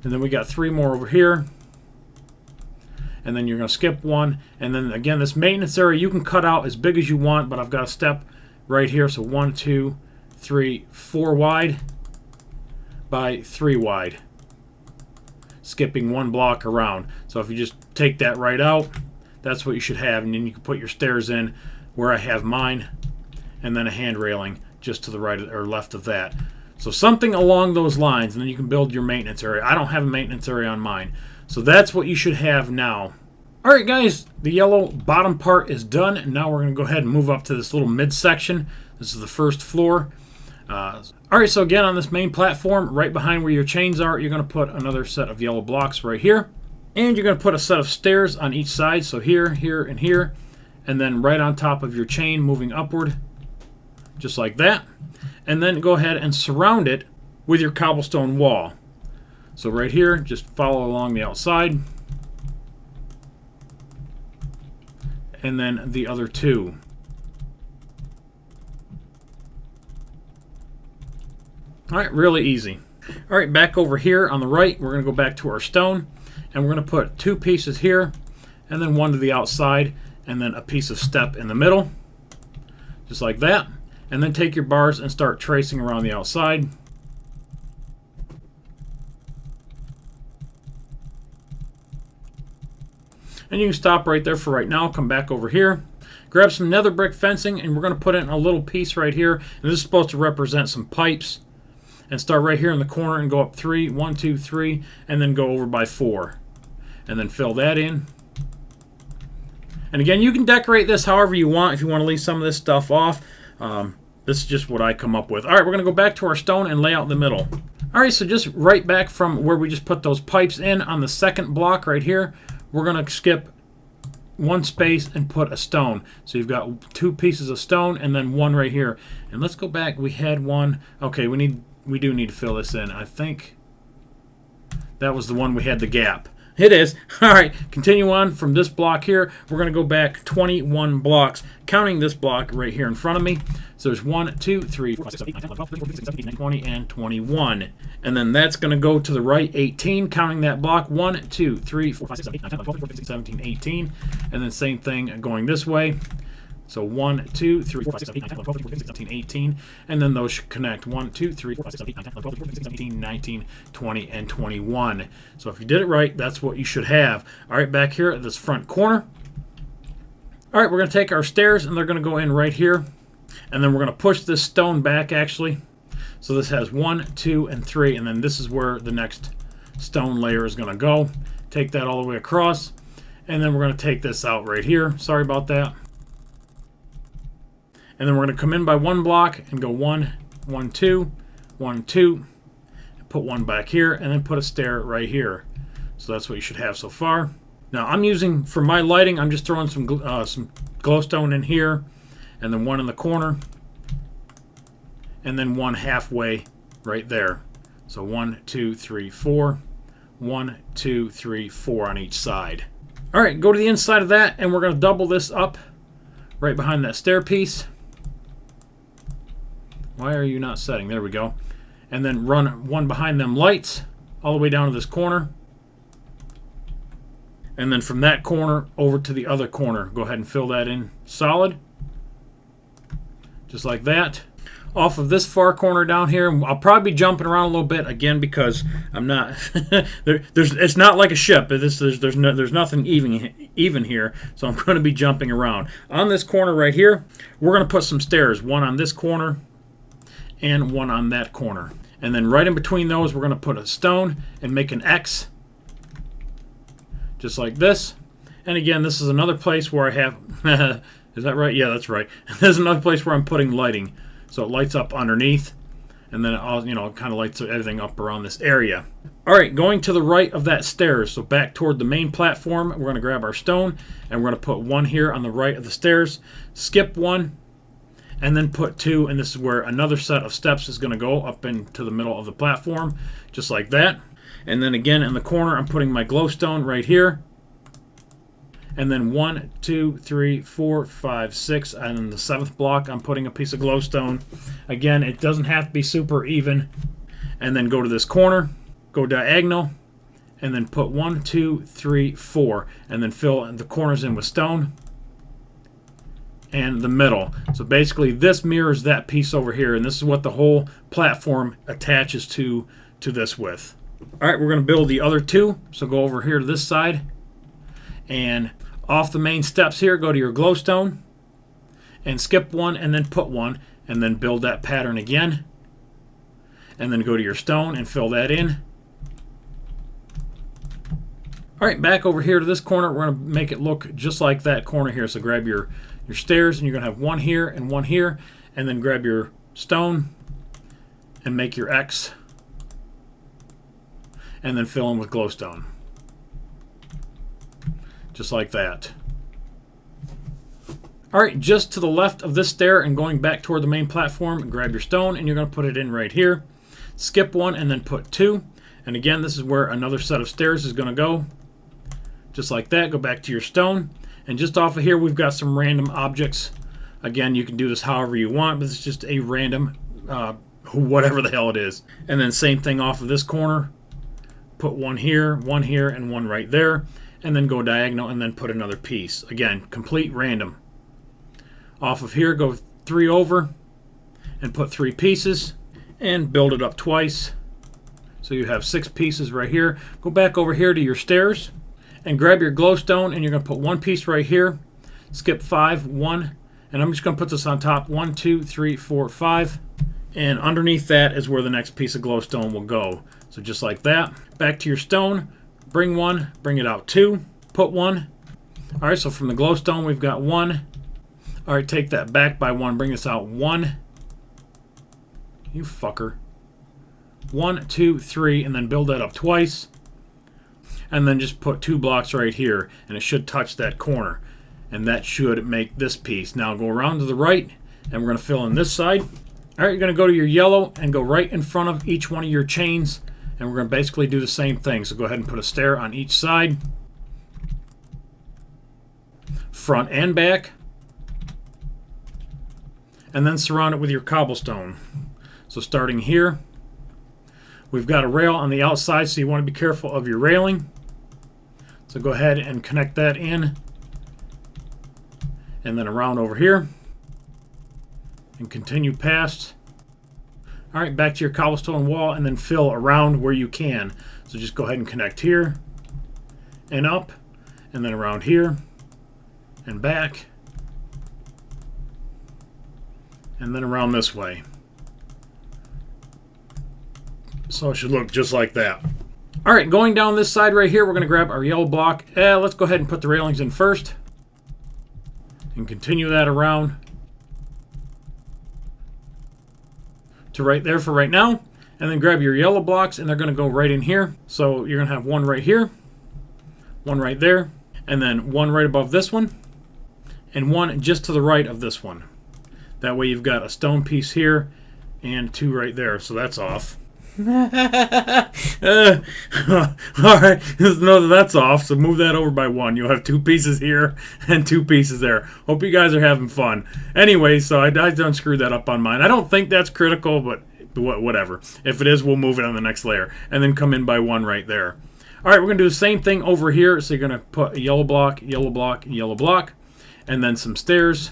And then we got 3 more over here. And then you're going to skip one. And then again, this maintenance area you can cut out as big as you want, but I've got a step right here. So 1, 2, 3, 4 wide by 3 wide. Skipping one block around. So if you just take that right out, that's what you should have. And then you can put your stairs in where I have mine. And then a hand railing just to the right or left of that. So something along those lines, and then you can build your maintenance area. I don't have a maintenance area on mine. So that's what you should have now. Alright guys, the yellow bottom part is done. And now we're going to go ahead and move up to this little midsection. This is the first floor. Alright, so again on this main platform, right behind where your chains are, you're going to put another set of yellow blocks right here. And you're going to put a set of stairs on each side. So here, here, and here. And then right on top of your chain moving upward. Just like that. And then go ahead and surround it with your cobblestone wall. So right here, just follow along the outside. And then the other 2. Alright, really easy. Alright, back over here on the right, we're going to go back to our stone. And we're going to put 2 pieces here. And then 1 to the outside. And then a piece of step in the middle. Just like that. And then take your bars and start tracing around the outside. And you can stop right there for right now. Come back over here. Grab some nether brick fencing, and we're going to put in a little piece right here. And this is supposed to represent some pipes. And start right here in the corner and go up 3, 1, 2, 3, and then go over by 4. And then fill that in. And again, you can decorate this however you want if you want to leave some of this stuff off. This is just what I come up with. Alright, we're going to go back to our stone and lay out the middle. Alright, so just right back from where we just put those pipes in on the second block right here, we're going to skip 1 space and put a stone. So you've got 2 pieces of stone and then 1 right here. And let's go back. We had 1. Okay, we do need to fill this in. I think that was the one we had the gap. It is. Alright, continue on from this block here. We're going to go back 21 blocks, counting this block right here in front of me. So there's 1, 2, 3, 4, 5, 6, 7, 8, 9, 10, 11, 12, 13, 14, 15, 16, 17, 18, 19, 20, and 21. And then that's going to go to the right 18, counting that block. 1, 2, 3, 4, 5, 6, 7, 8, 9, 10, 11, 12, 13, 14, 15, 16, 17, 18. And then same thing going this way. So 1, 2, 3, 4, 5, 6, 7, 8, 9, 10, 11, 12, 13, 14, 15, 16, 18. And then those should connect 1, 2, 3, 4, 5, 6, 7, 8, 9, 10, 11, 12, 13, 14, 15, 16, 17, 18, 19, 20, and 21. So if you did it right, that's what you should have. All right, back here at this front corner. All right, we're going to take our stairs, and they're going to go in right here. And then we're going to push this stone back, actually. So this has 1, 2, and 3. And then this is where the next stone layer is going to go. Take that all the way across. And then we're going to take this out right here. Sorry about that. And then we're going to come in by one block and go 1, 1, 2, 1, 2. Put one back here, and then put a stair right here. So that's what you should have so far. Now I'm using, for my lighting, I'm just throwing some glowstone in here, and then one in the corner, and then one halfway right there. So 1, 2, 3, 4. 1, 2, 3, 4 on each side. All right, go to the inside of that, and we're going to double this up right behind that stair piece. Why are you not setting? There we go. And then run one behind them lights all the way down to this corner. And then from that corner over to the other corner. Go ahead and fill that in solid. Just like that. Off of this far corner down here, I'll probably be jumping around a little bit again because I'm not. It's not like a ship. There's nothing even here, so I'm going to be jumping around. On this corner right here, we're going to put some stairs. One on this corner, and one on that corner. And then right in between those, we're going to put a stone and make an X, just like this. And again, this is another place where I have. Is that right? Yeah, that's right. There's another place where I'm putting lighting. So it lights up underneath, and then it all, kind of lights everything up around this area. All right, going to the right of that stairs, so back toward the main platform, we're going to grab our stone, and we're going to put one here on the right of the stairs, skip one, and then put two, and this is where another set of steps is going to go up into the middle of the platform, just like that. And then again, in the corner, I'm putting my glowstone right here. And then 1, 2, 3, 4, 5, 6, and in the 7th block, I'm putting a piece of glowstone. Again, it doesn't have to be super even. And then go to this corner, go diagonal, and then put 1, 2, 3, 4, and then fill the corners in with stone. And the middle. So basically, this mirrors that piece over here, and this is what the whole platform attaches to this with. All right, we're going to build the other two. So go over here to this side, and off the main steps here, go to your glowstone and skip one and then put one, and then build that pattern again. And then go to your stone and fill that in. All right, back over here to this corner, we're going to make it look just like that corner here. So grab your stairs, and you're going to have one here, and then grab your stone and make your X, and then fill in with glowstone. Just like that. All right, just to the left of this stair and going back toward the main platform, grab your stone, and you're going to put it in right here. Skip one and then put two. And again, this is where another set of stairs is going to go. Just like that. Go back to your stone. And just off of here, we've got some random objects. Again, you can do this however you want, but it's just a random, whatever the hell it is. And then same thing off of this corner. Put one here, and one right there. And then go diagonal and then put another piece. Again, complete random. Off of here, go 3 over and put 3 pieces and build it up twice. So you have 6 pieces right here. Go back over here to your stairs and grab your glowstone, and you're going to put 1 piece right here. Skip 5, 1, and I'm just going to put this on top. 1, 2, 3, 4, 5. And underneath that is where the next piece of glowstone will go. So just like that. Back to your stone. Bring one, bring it out 2, put 1. All right, so from the glowstone, we've got 1. All right, take that back by 1, bring this out 1. You fucker. 1, 2, 3, and then build that up twice. And then just put 2 blocks right here, and it should touch that corner. And that should make this piece. Now go around to the right, and we're going to fill in this side. All right, you're going to go to your yellow and go right in front of each one of your chains. And we're going to basically do the same thing. So go ahead and put a stair on each side. Front and back. And then surround it with your cobblestone. So starting here, we've got a rail on the outside, so you want to be careful of your railing. So go ahead and connect that in. and then around over here, and continue past. All right, back to your cobblestone wall, and then fill around where you can. So just go ahead and connect here, and up, and then around here, and back, and then around this way. So it should look just like that. All right, going down this side right here, we're going to grab our yellow block. Let's go ahead and put the railings in first. And continue that around to right there for right now. And then grab your yellow blocks, and they're going to go right in here. So you're going to have one right here, one right there, and then one right above this one, and one just to the right of this one. That way you've got a stone piece here and two right there. So that's off. Alright, just know that that's off, so move that over by one. You'll have two pieces here and two pieces there. Hope you guys are having fun. Anyway, so I done screwed that up on mine. I don't think that's critical, but whatever. If it is, we'll move it on the next layer. And then come in by one right there. Alright, we're going to do the same thing over here. So you're going to put a yellow block, yellow block, yellow block, and then some stairs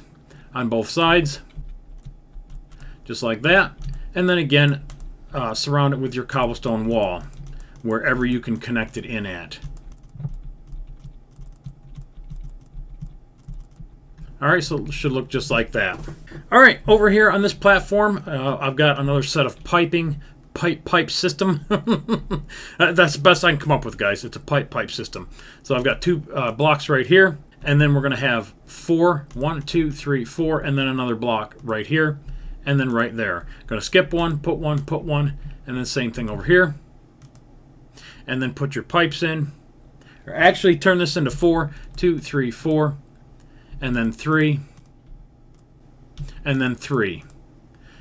on both sides. Just like that. And then again, surround it with your cobblestone wall wherever you can connect it in at. Alright, so it should look just like that. Alright, over here on this platform, I've got another set of pipe system. That's the best I can come up with, guys. It's a pipe system. So I've got two blocks right here, and then we're going to have 4, 1, 2, 3, 4, and then another block right here. And then right there. Going to skip one, put one, and then same thing over here. And then put your pipes in. Or actually turn this into 4, 2, 3, 4, and then 3, and then 3.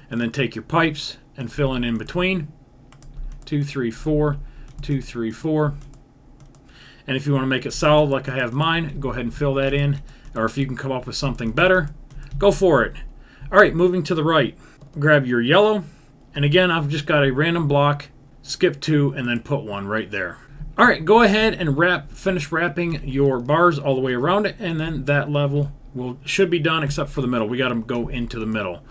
And then take your pipes and fill in between. 2, 3, 4, 2, 3, 4. And if you want to make it solid like I have mine, go ahead and fill that in. Or if you can come up with something better, go for it. Alright, moving to the right, grab your yellow, and again, I've just got a random block, skip 2, and then put one right there. Alright, go ahead and finish wrapping your bars all the way around it, and then that level should be done except for the middle. We got to go into the middle.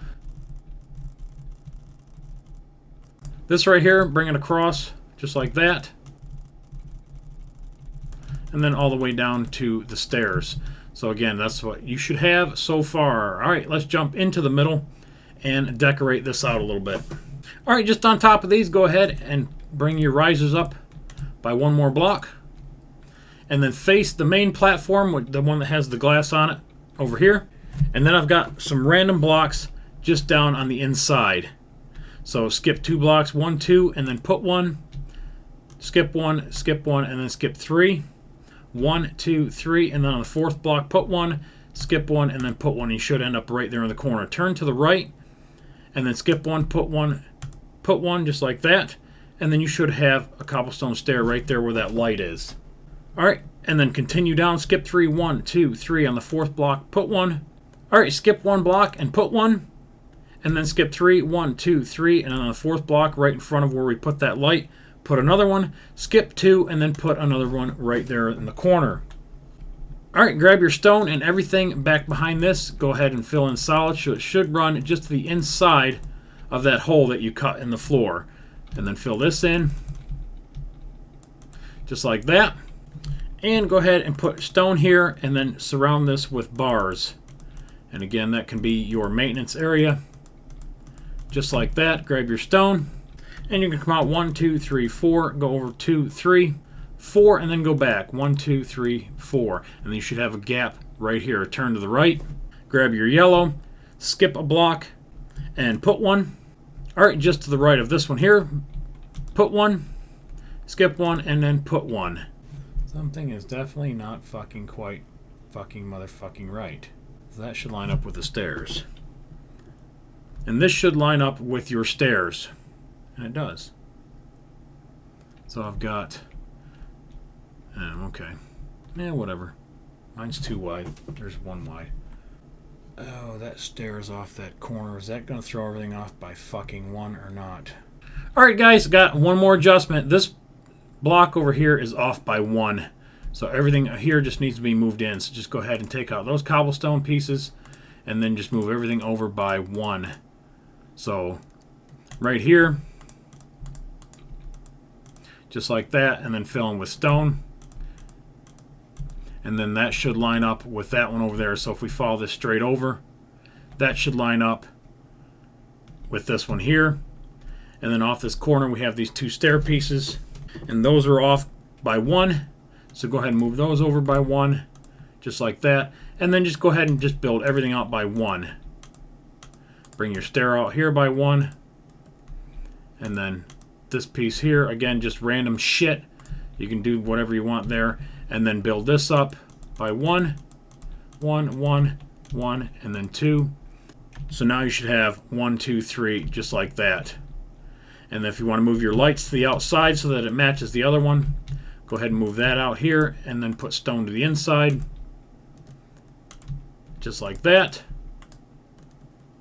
This right here, bring it across, just like that, and then all the way down to the stairs. So again, that's what you should have so far. Alright, let's jump into the middle and decorate this out a little bit. Alright, just on top of these, go ahead and bring your risers up by one more block. And then face the main platform, the one that has the glass on it, over here. And then I've got some random blocks just down on the inside. So skip 2 blocks, 1, 2, and then put one. Skip 1, and then skip 3. 1, 2, 3, and then on the 4th block, put one, skip 1, and then put one. You should end up right there in the corner. Turn to the right, and then skip 1, put one, just like that, and then you should have a cobblestone stair right there where that light is. Alright, and then continue down, skip 3, 1, 2, 3, on the 4th block, put one. Alright, skip 1 block and put one, and then skip 3, 1, 2, 3, and on the 4th block, right in front of where we put that light, put another one, skip 2, and then put another one right there in the corner. Alright, grab your stone and everything back behind this. Go ahead and fill in solid, so it should run just to the inside of that hole that you cut in the floor. And then fill this in, just like that. And go ahead and put stone here, and then surround this with bars. And again, that can be your maintenance area. Just like that, grab your stone. And you can come out 1, 2, 3, 4, go over 2, 3, 4, and then go back. 1, 2, 3, 4. And then you should have a gap right here. Turn to the right, grab your yellow, skip a block, and put one. Alright, just to the right of this one here, put one, skip one, and then put one. Something is definitely not fucking quite fucking motherfucking right. That should line up with the stairs. And this should line up with your stairs. And it does. So I've got... okay. Whatever. Mine's too wide. There's one wide. Oh, that stair is off that corner. Is that going to throw everything off by fucking one or not? Alright guys, got one more adjustment. This block over here is off by one. So everything here just needs to be moved in. So just go ahead and take out those cobblestone pieces and then just move everything over by 1. So right here, just like that, and then fill in with stone. And then that should line up with that one over there. So if we follow this straight over, that should line up with this one here. And then off this corner we have these 2 stair pieces, and those are off by 1. So go ahead and move those over by 1, just like that. And then just go ahead and just build everything out by 1. Bring your stair out here by 1. And then this piece here, again, just random shit. You can do whatever you want there. And then build this up by 1, 1, 1, 1, and then 2. So now you should have 1, 2, 3, just like that. And if you want to move your lights to the outside so that it matches the other one, go ahead and move that out here and then put stone to the inside. Just like that.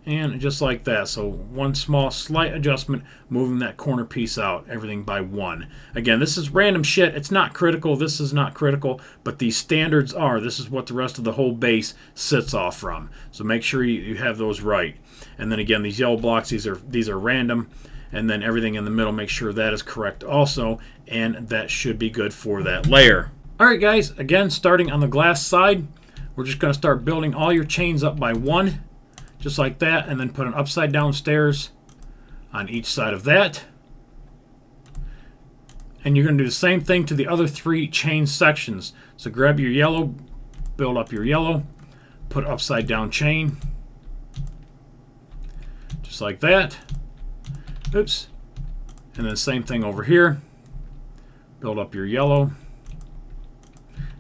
And just like that. So one small slight adjustment, moving that corner piece out, everything by 1. Again, this is random shit. It's not critical. This is not critical, but these standards are. This is what the rest of the whole base sits off from. So make sure you have those right. And then again, these yellow blocks, these are random. And then everything in the middle, make sure that is correct also, and that should be good for that layer. Alright guys, again, starting on the glass side, we're just going to start building all your chains up by 1, just like that, and then put an upside down stairs on each side of that. And you're going to do the same thing to the other 3 chain sections. So grab your yellow, build up your yellow, put upside down chain, just like that. Oops. And then same thing over here. Build up your yellow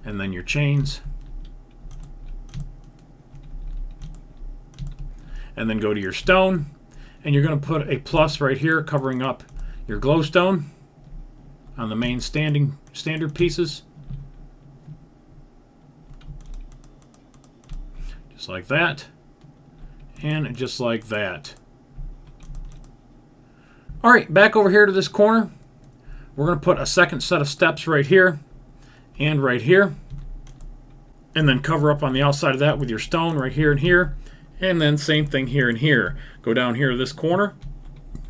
and then your chains. And then go to your stone, and you're going to put a plus right here covering up your glowstone on the main standard pieces. Just like that. And just like that. Alright, back over here to this corner. We're going to put a second set of steps right here and right here. And then cover up on the outside of that with your stone right here and here. And then same thing here and here. Go down here to this corner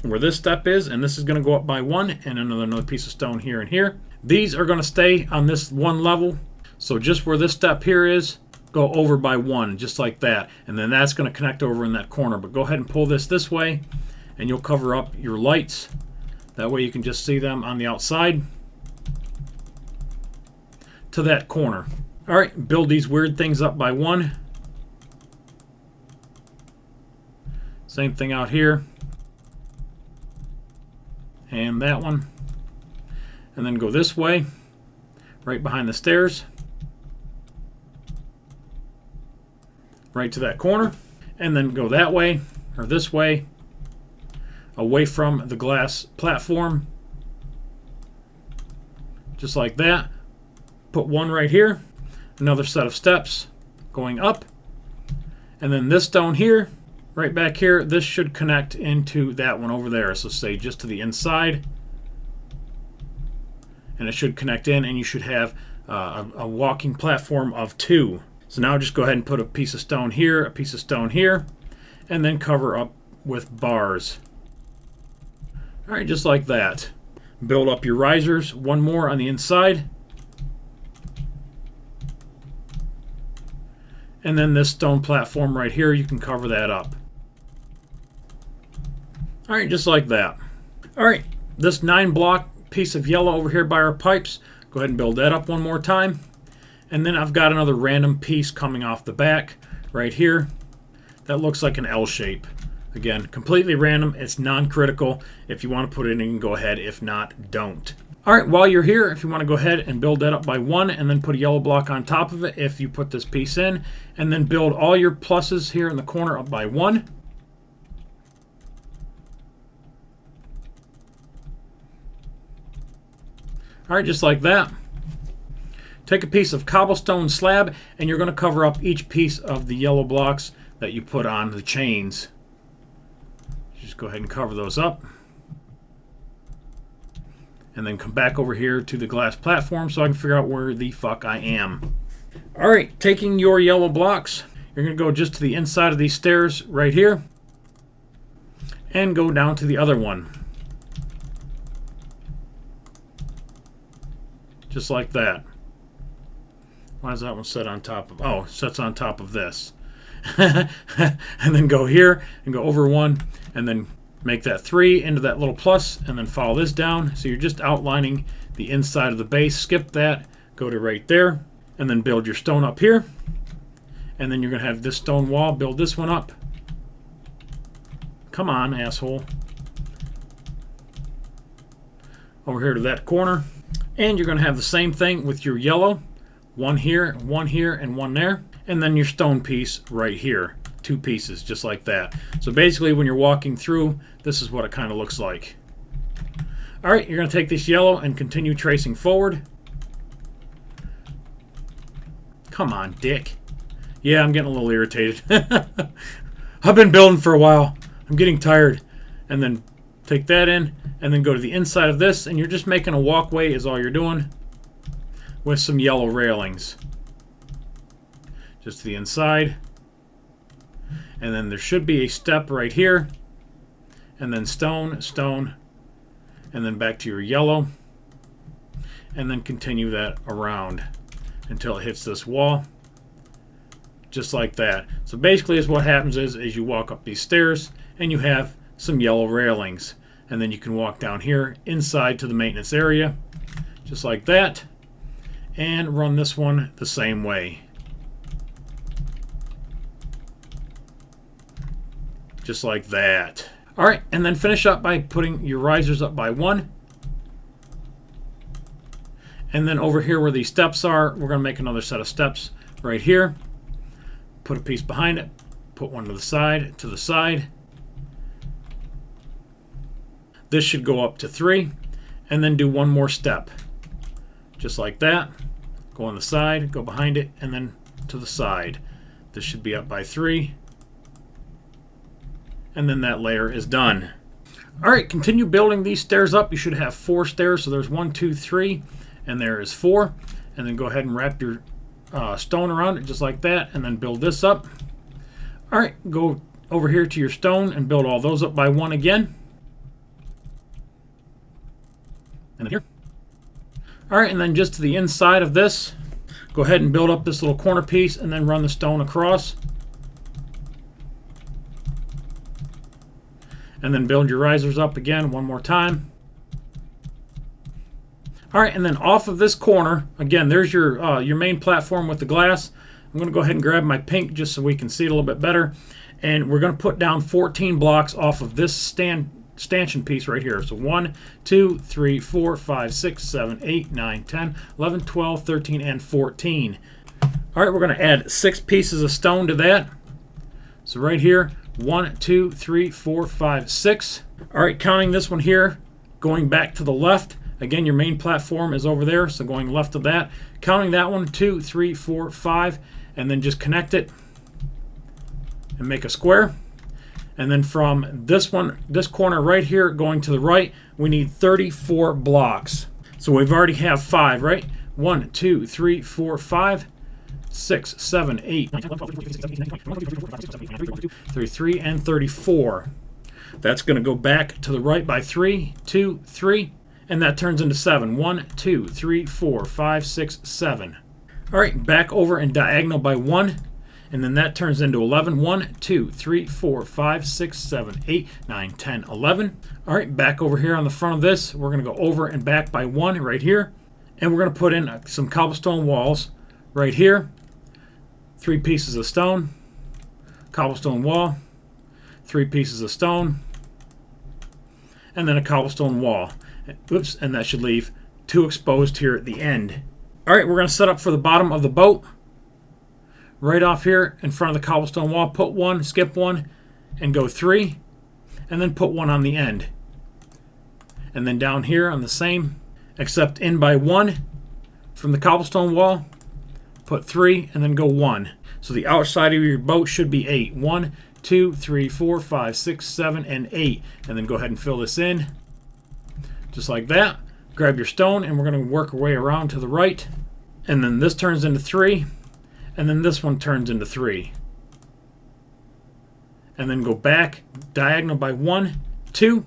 where this step is, and this is going to go up by 1, and another piece of stone here and here. These are going to stay on this one level. So just where this step here is, go over by 1, just like that. And then that's going to connect over in that corner. But go ahead and pull this way, and you'll cover up your lights. That way you can just see them on the outside to that corner. Alright, build these weird things up by 1. Same thing out here. And that one. And then go this way, right behind the stairs. Right to that corner. And then go that way, or this way, away from the glass platform, just like that. Put one right here, another set of steps going up, and then this stone here, right back here, this should connect into that one over there. So say just to the inside, and it should connect in, and you should have a walking platform of 2. So now just go ahead and put a piece of stone here, a piece of stone here, and then cover up with bars. Alright, just like that. Build up your risers, one more on the inside. And then this stone platform right here, you can cover that up. Alright, just like that. Alright, this 9-block piece of yellow over here by our pipes, go ahead and build that up one more time. And then I've got another random piece coming off the back right here. That looks like an L shape. Again, completely random. It's non-critical. If you want to put it in, go ahead. If not, don't. Alright, while you're here, if you want to go ahead and build that up by 1 and then put a yellow block on top of it if you put this piece in, and then build all your pluses here in the corner up by 1. Alright, just like that. Take a piece of cobblestone slab, and you're going to cover up each piece of the yellow blocks that you put on the chains. Just go ahead and cover those up. and then come back over here to the glass platform so I can figure out where the fuck I am. Alright, taking your yellow blocks, you're going to go just to the inside of these stairs right here and go down to the other one. Just like that. Why is that one set on top of... Oh, it sets on top of this. And then go here and go over one and then make that 3 into that little plus and then follow this down. So you're just outlining the inside of the base. Skip that. Go to right there and then build your stone up here. And then you're going to have this stone wall. Build this one up. Come on, asshole. Over here to that corner. And you're going to have the same thing with your yellow. One here, and one there. And then your stone piece right here. 2 pieces, just like that. So basically, when you're walking through, this is what it kind of looks like. Alright, you're going to take this yellow and continue tracing forward. Come on, dick. Yeah, I'm getting a little irritated. I've been building for a while. I'm getting tired. And then take that in, and then go to the inside of this, and you're just making a walkway is all you're doing with some yellow railings. Just to the inside. And then there should be a step right here. And then stone, stone, and then back to your yellow. And then continue that around until it hits this wall. Just like that. So basically is what happens is you walk up these stairs and you have some yellow railings. And then you can walk down here inside to the maintenance area. Just like that. And run this one the same way. Just like that. Alright, and then finish up by putting your risers up by 1. And then over here where these steps are, we're going to make another set of steps right here. Put a piece behind it. Put one to the side. This should go up to 3. And then do one more step. Just like that. Go on the side, go behind it, and then to the side. This should be up by 3. And then that layer is done. Alright, continue building these stairs up. You should have 4 stairs. So there's 1, 2, 3, and there is 4. And then go ahead and wrap your stone around it just like that, and then build this up. Alright, go over here to your stone and build all those up by 1 again. And then here. Alright, and then just to the inside of this, go ahead and build up this little corner piece and then run the stone across. And then build your risers up again one more time. Alright, and then off of this corner, again, there's your main platform with the glass. I'm going to go ahead and grab my pink just so we can see it a little bit better. And we're going to put down 14 blocks off of this stanchion piece right here. So 1, 2, 3, 4, 5, 6, 7, 8, 9, 10, 11, 12, 13, and 14. Alright, we're going to add 6 pieces of stone to that. So right here, 1, 2, 3, 4, 5, 6. Alright, counting this one here, going back to the left. Again, your main platform is over there, so going left of that. Counting that one, 2, 3, 4, 5, and then just connect it and make a square. And then from this one, this corner right here, going to the right, we need 34 blocks. So we've already have 5, right? 1, 2, 3, 4, 5, 6, 7, 8, 9, 10, 11, 12, 13, 14, 15, 16, 17, 33, and 34. That's going to go back to the right by 3, 2, 3, and that turns into 7. 1, 2, 3, 4, 5, 6, 7. Alright, back over and diagonal by 1. And then that turns into 11. 1, 2, 3, 4, 5, 6, 7, 8, 9, 10, 11. Alright, back over here on the front of this, we're going to go over and back by 1 right here. And we're going to put in some cobblestone walls right here. 3 pieces of stone. Cobblestone wall. 3 pieces of stone. And then a cobblestone wall. Oops, and that should leave 2 exposed here at the end. Alright, we're going to set up for the bottom of the boat. Right off here in front of the cobblestone wall, put 1, skip 1, and go 3. And then put 1 on the end. And then down here on the same, except in by 1 from the cobblestone wall, put 3, and then go 1. So the outside of your boat should be 8. 1, 2, 3, 4, 5, 6, 7, and 8. And then go ahead and fill this in. Just like that. grab your stone, and we're going to work our way around to the right. And then this turns into 3. And then this one turns into 3. And then go back diagonal by 1, 2.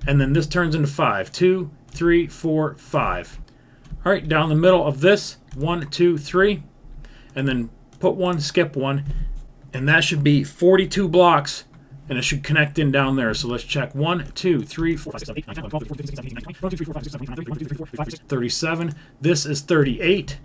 And then this turns into 5. 2, 3, 4, 5. All right, down the middle of this, 1, 2, 3. And then put 1, skip 1. And that should be 42 blocks. And it should connect in down there. So let's check. 1, 2, 3, 4, 5, 6, 7, 8, 9, 10, 11, 12, 13, 14, 15, 16, 17, 18, 19, 20, 21, 22, 23, 24, 25, 26, 37. This is 38,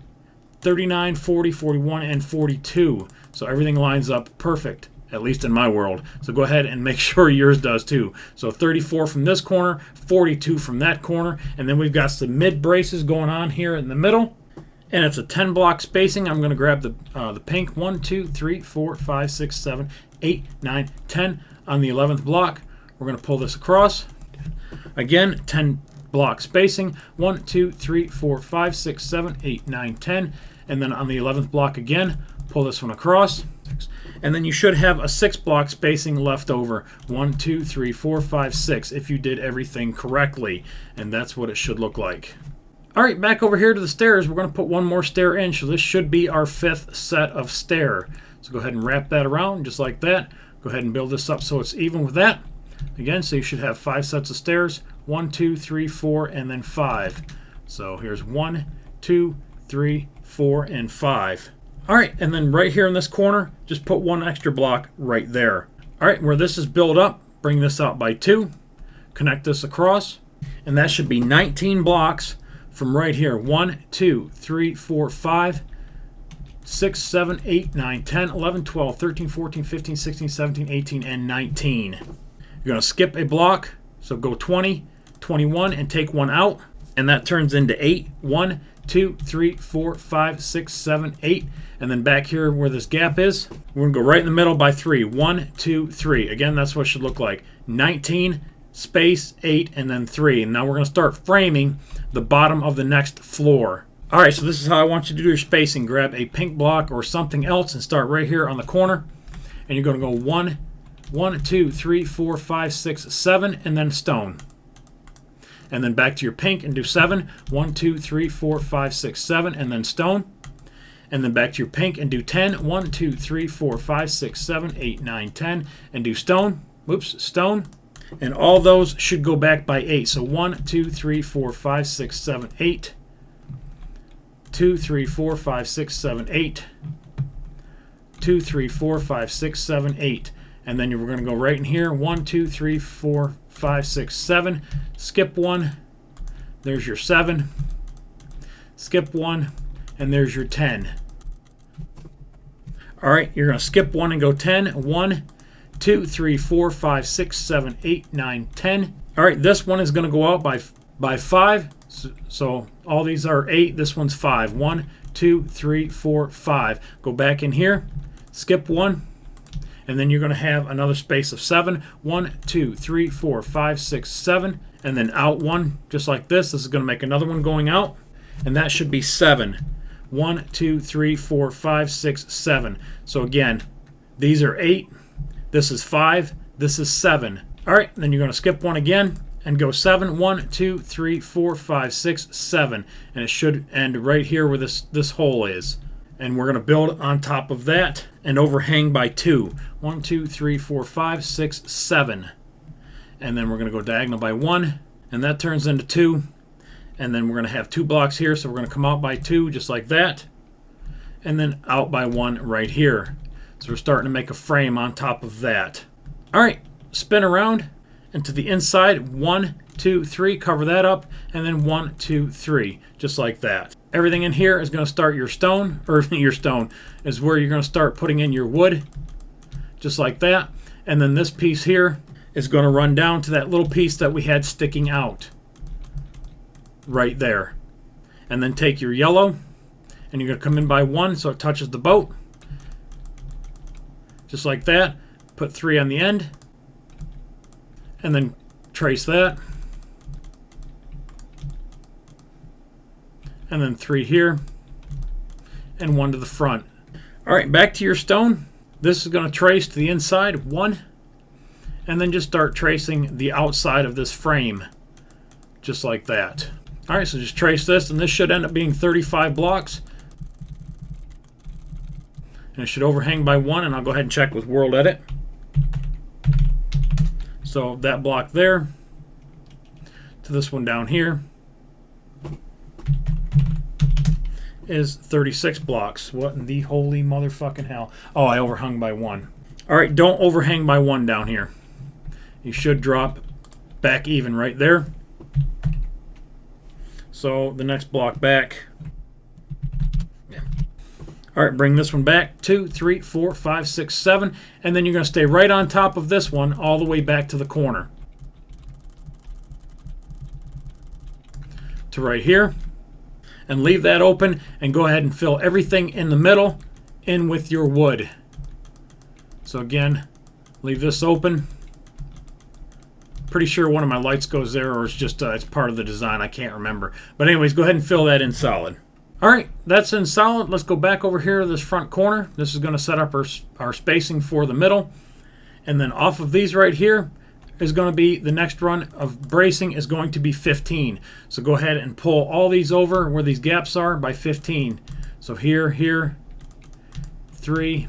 39, 40, 41, and 42. So everything lines up perfect, at least in my world. So go ahead and make sure yours does too. So 34 from this corner, 42 from that corner, and then we've got some mid braces going on here in the middle. And it's a 10 block spacing. I'm going to grab the pink. 1, 2, 3, 4, 5, 6, 7, 8, 9, 10. On the 11th block, we're going to pull this across. Again, 10 block spacing. 1, 2, 3, 4, 5, 6, 7, 8, 9, 10. And then on the 11th block again, pull this one across. And then you should have a 6 block spacing left over. 1, 2, 3, 4, 5, 6 if you did everything correctly. And that's what it should look like. All right, back over here to the stairs. We're going to put one more stair in. So this should be our 5th set of stair. So go ahead and wrap that around just like that. Go ahead and build this up so it's even with that. Again, so you should have 5 sets of stairs. 1, 2, 3, 4, and then 5. So here's 1, 2, 3, 4, and 5. All right, and then right here in this corner, just put 1 extra block right there. All right, where this is built up, bring this out by 2. Connect this across. And that should be 19 blocks from right here. 1, 2, 3, 4, 5. 6, 7, 8, 9, 10, 11, 12, 13, 14, 15, 16, 17, 18, and 19. You're going to skip a block, so go 20, 21, and take 1 out, and that turns into 8. 1, 2, 3, 4, 5, 6, 7, 8, and then back here where this gap is, we're going to go right in the middle by 3. 1, 2, 3. Again, that's what it should look like. 19, space, 8, and then 3. And now we're going to start framing the bottom of the next floor. All right, so this is how I want you to do your spacing. Grab a pink block or something else and start right here on the corner. And you're going to go 1, 1, 2, 3, 4, 5, 6, 7, and then stone. And then back to your pink and do 7. 1, 2, 3, 4, 5, 6, 7, and then stone. And then back to your pink and do 10. 1, 2, 3, 4, 5, 6, 7, 8, 9, 10, and do stone. Whoops, stone. And all those should go back by 8. So 1, 2, 3, 4, 5, 6, 7, 8. 2, 3, 4, 5, 6, 7, 8. 2, 3, 4, 5, 6, 7, 8. And then we're going to go right in here. 1, 2, 3, 4, 5, 6, 7. Skip 1. There's your 7. Skip 1. And there's your 10. All right, you're going to skip 1 and go 10. 1, 2, 3, 4, 5, 6, 7, 8, 9, 10. All right, this one is going to go out by 5. So all these are 8. This one's 5. 1, 2, 3, 4, 5. Go back in here, skip 1, and then you're going to have another space of 7. 1, 2, 3, 4, 5, 6, 7, and then out 1, just like this. This is going to make another one going out, and that should be 7. 1, 2, 3, 4, 5, 6, 7. So again, these are 8. This is 5. This is 7. All right, then you're going to skip 1 again and go 7. 1, 2, 3, 4, 5, 6, 7. And it should end right here where this hole is. And we're going to build on top of that and overhang by 2. 1, 2, 3, 4, 5, 6, 7. And then we're going to go diagonal by 1. And that turns into 2. And then we're going to have 2 blocks here. So we're going to come out by 2 just like that. And then out by 1 right here. So we're starting to make a frame on top of that. All right, spin around. And to the inside, 1, 2, 3, cover that up, and then 1, 2, 3, just like that. Everything in here is going to start your stone, or your stone is where you're going to start putting in your wood, just like that. And then this piece here is going to run down to that little piece that we had sticking out, right there. And then take your yellow, and you're going to come in by 1 so it touches the boat, just like that. Put 3 on the end. And then trace that. And then 3 here. And 1 to the front. All right, back to your stone. This is going to trace to the inside, 1. And then just start tracing the outside of this frame. just like that. Alright, so just trace this, and this should end up being 35 blocks. And it should overhang by 1, and I'll go ahead and check with World Edit. So that block there to this one down here is 36 blocks. What in the holy motherfucking hell? Oh, I overhung by 1. Alright, don't overhang by 1 down here. You should drop back even right there. So the next block back. Yeah. Alright, bring this one back. 2, 3, 4, 5, 6, 7. And then you're going to stay right on top of this one all the way back to the corner. To right here. And leave that open and go ahead and fill everything in the middle in with your wood. So again, leave this open. Pretty sure one of my lights goes there, or it's just it's part of the design. I can't remember. But anyways, go ahead and fill that in solid. Alright, that's in solid. Let's go back over here to this front corner. This is going to set up our spacing for the middle. And then off of these right here is going to be the next run of bracing is going to be 15. So go ahead and pull all these over where these gaps are by 15. So here, 3,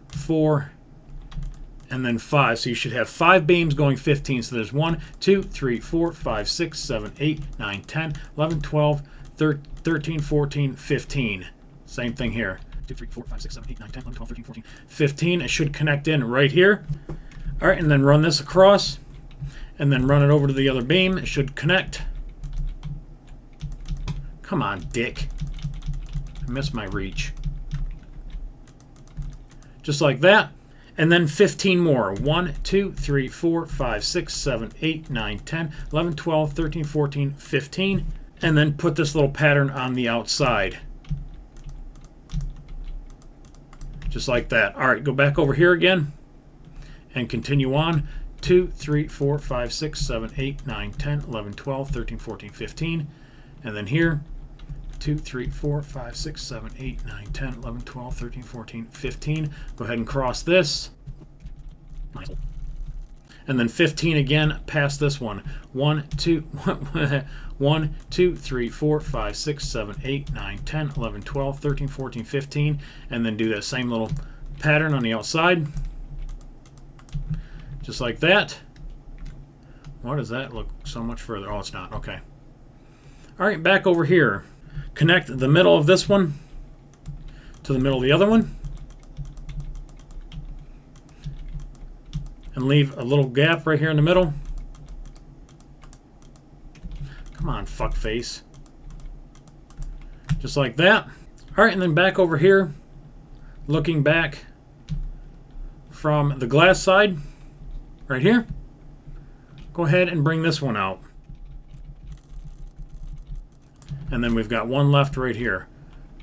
4, and then 5. So you should have 5 beams going 15. So there's 1, 2, 3, 4, 5, 6, 7, 8, 9, 10, 11, 12, 13, 14, 15. Same thing here. 2, 3, 4, 5, 6, 7, 8, 9, 10, 11, 12, 13, 14, 15. It should connect in right here. All right, and then run this across. And then run it over to the other beam. It should connect. Come on, dick. I missed my reach. Just like that. And then 15 more. 1, 2, 3, 4, 5, 6, 7, 8, 9, 10, 11, 12, 13, 14, 15. And then put this little pattern on the outside. Just like that. All right, go back over here again. And continue on. 2, 3, 4, 5, 6, 7, 8, 9, 10, 11, 12, 13, 14, 15. And then here. 2, 3, 4, 5, 6, 7, 8, 9, 10, 11, 12, 13, 14, 15. Go ahead and cross this. Nice. And then 15 again past this one. 1, 2, 1, 2, 3, 4, 5, 6, 7, 8, 9, 10, 11, 12, 13, 14, 15. And then do that same little pattern on the outside. Just like that. Why does that look so much further? Oh, it's not. Okay. All right, back over here. Connect the middle of this one to the middle of the other one. And leave a little gap right here in the middle. Come on, fuckface. Just like that. All right, and then back over here, looking back from the glass side, right here. Go ahead and bring this one out. And then we've got one left right here.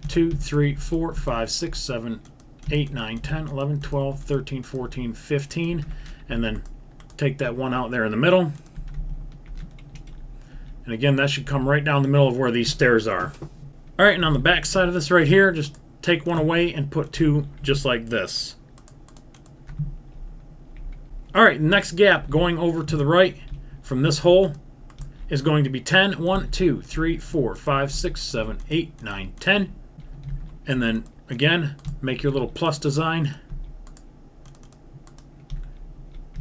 2, 3, 4, 5, 6, 7, 8, 9, 10, 11, 12, 13, 14, 15. And then take that one out there in the middle. And again, that should come right down the middle of where these stairs are. All right, and on the back side of this right here, just take one away and put 2 just like this. All right, next gap going over to the right from this hole is going to be 10. 1, 2, 3, 4, 5, 6, 7, 8, 9, 10. And then again, make your little plus design.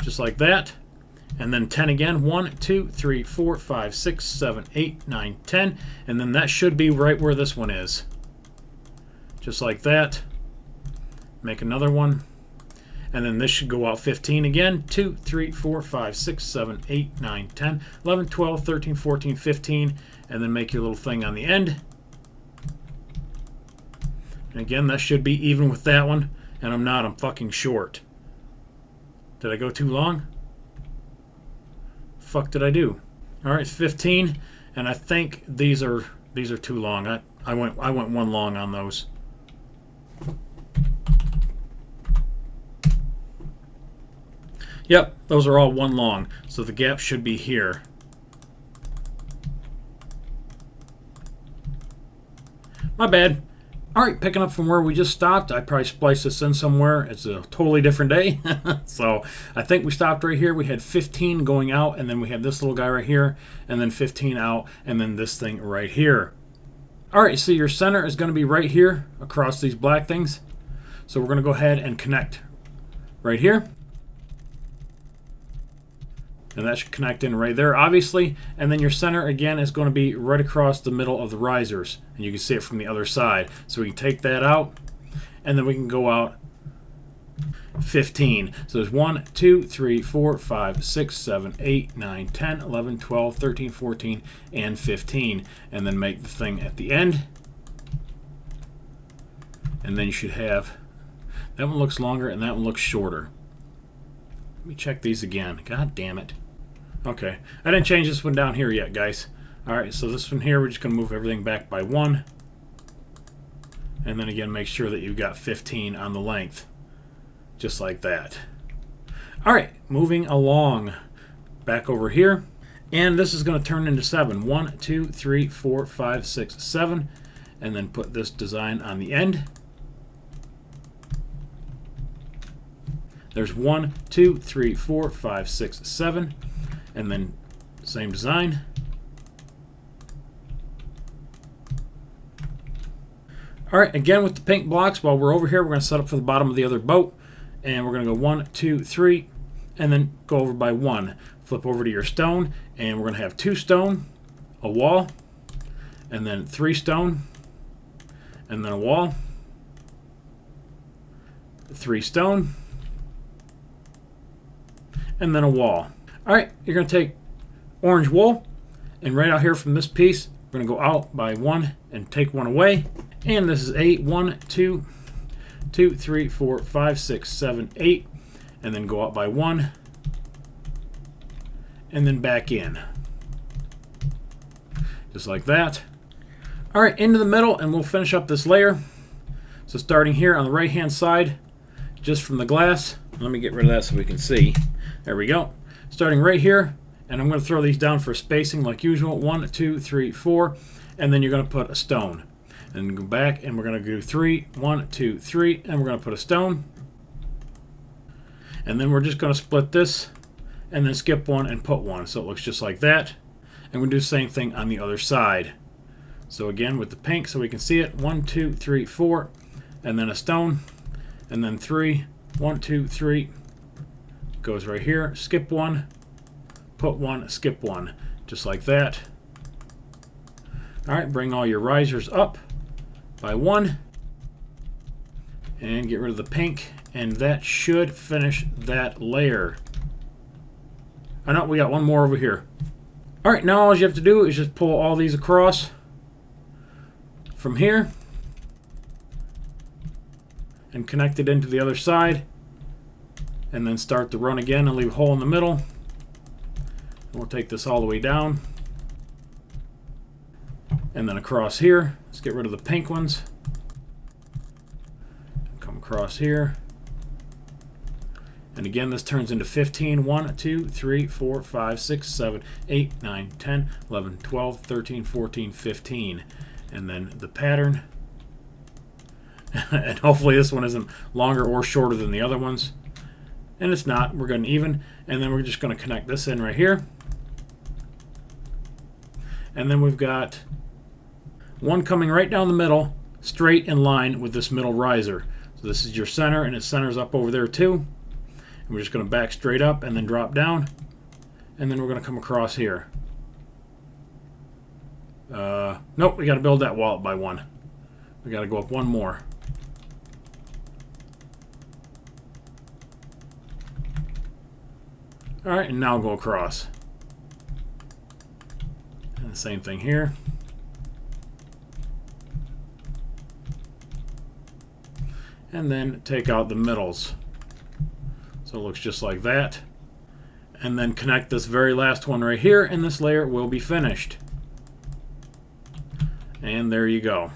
Just like that. And then 10 again. 1, 2, 3, 4, 5, 6, 7, 8, 9, 10. And then that should be right where this one is. Just like that. Make another one. And then this should go out 15 again. 2, 3, 4, 5, 6, 7, 8, 9, 10, 11, 12, 13, 14, 15. And then make your little thing on the end. And again, that should be even with that one. And I'm not. I'm fucking short. Did I go too long? Fuck did I do? All right, 15. And I think these are too long. I went one long on those. Yep, those are all one long, so the gap should be here. My bad. Alright, picking up from where we just stopped, I probably spliced this in somewhere. It's a totally different day. So I think we stopped right here. We had 15 going out, and then we had this little guy right here, and then 15 out, and then this thing right here. Alright, so your center is going to be right here across these black things. So we're going to go ahead and connect right here. And that should connect in right there, obviously. And then your center, again, is going to be right across the middle of the risers. And you can see it from the other side. So we can take that out, and then we can go out 15. So there's 1, 2, 3, 4, 5, 6, 7, 8, 9, 10, 11, 12, 13, 14, and 15. And then make the thing at the end. And then you should have, that one looks longer and that one looks shorter. Let me check these again. God damn it. Okay, I didn't change this one down here yet, guys. Alright, so this one here, we're just going to move everything back by 1. And then again, make sure that you've got 15 on the length. Just like that. Alright, moving along. Back over here. And this is going to turn into 7. 1, 2, 3, 4, 5, 6, 7. And then put this design on the end. There's 1, 2, 3, 4, 5, 6, 7. And then same design. Alright, again with the pink blocks, while we're over here, we're going to set up for the bottom of the other boat. And we're going to go 1, 2, 3, and then go over by 1. Flip over to your stone, and we're going to have 2 stone, a wall, and then 3 stone, and then a wall, 3 stone, and then a wall. Alright, you're going to take orange wool, and right out here from this piece, we're going to go out by 1 and take 1 away. And this is 8. 1, 2, 2, 3, 4, 5, 6, 7, 8. And then go out by 1. And then back in. Just like that. Alright, into the middle, and we'll finish up this layer. So starting here on the right hand side, just from the glass. Let me get rid of that so we can see. There we go. Starting right here, and I'm going to throw these down for spacing like usual. 1, 2, 3, 4, and then you're going to put a stone. And go back, and we're going to do 3, 1, 2, 3, and we're going to put a stone. And then we're just going to split this, and then skip 1 and put 1, so it looks just like that. And we're going to do the same thing on the other side. So again with the pink, so we can see it. 1, 2, 3, 4, and then a stone, and then 3, 1, 2, 3. Goes right here, skip 1, put 1, skip 1, just like that. Alright, bring all your risers up by 1, and get rid of the pink, and that should finish that layer. I know we got one more over here. Alright, now all you have to do is just pull all these across from here and connect it into the other side. And then start the run again and leave a hole in the middle. And we'll take this all the way down. And then across here. Let's get rid of the pink ones. Come across here. And again, this turns into 15. 1, 2, 3, 4, 5, 6, 7, 8, 9, 10, 11, 12, 13, 14, 15. And then the pattern. And hopefully this one isn't longer or shorter than the other ones. And it's not. We're going even. And then we're just going to connect this in right here. And then we've got one coming right down the middle, straight in line with this middle riser. So this is your center, and it centers up over there too. And we're just going to back straight up and then drop down. And then we're going to come across here. Nope, we got to build that wall up by 1. We got to go up 1 more. Alright, and now go across. And the same thing here. And then take out the middles. So it looks just like that. And then connect this very last one right here, and this layer will be finished. And there you go.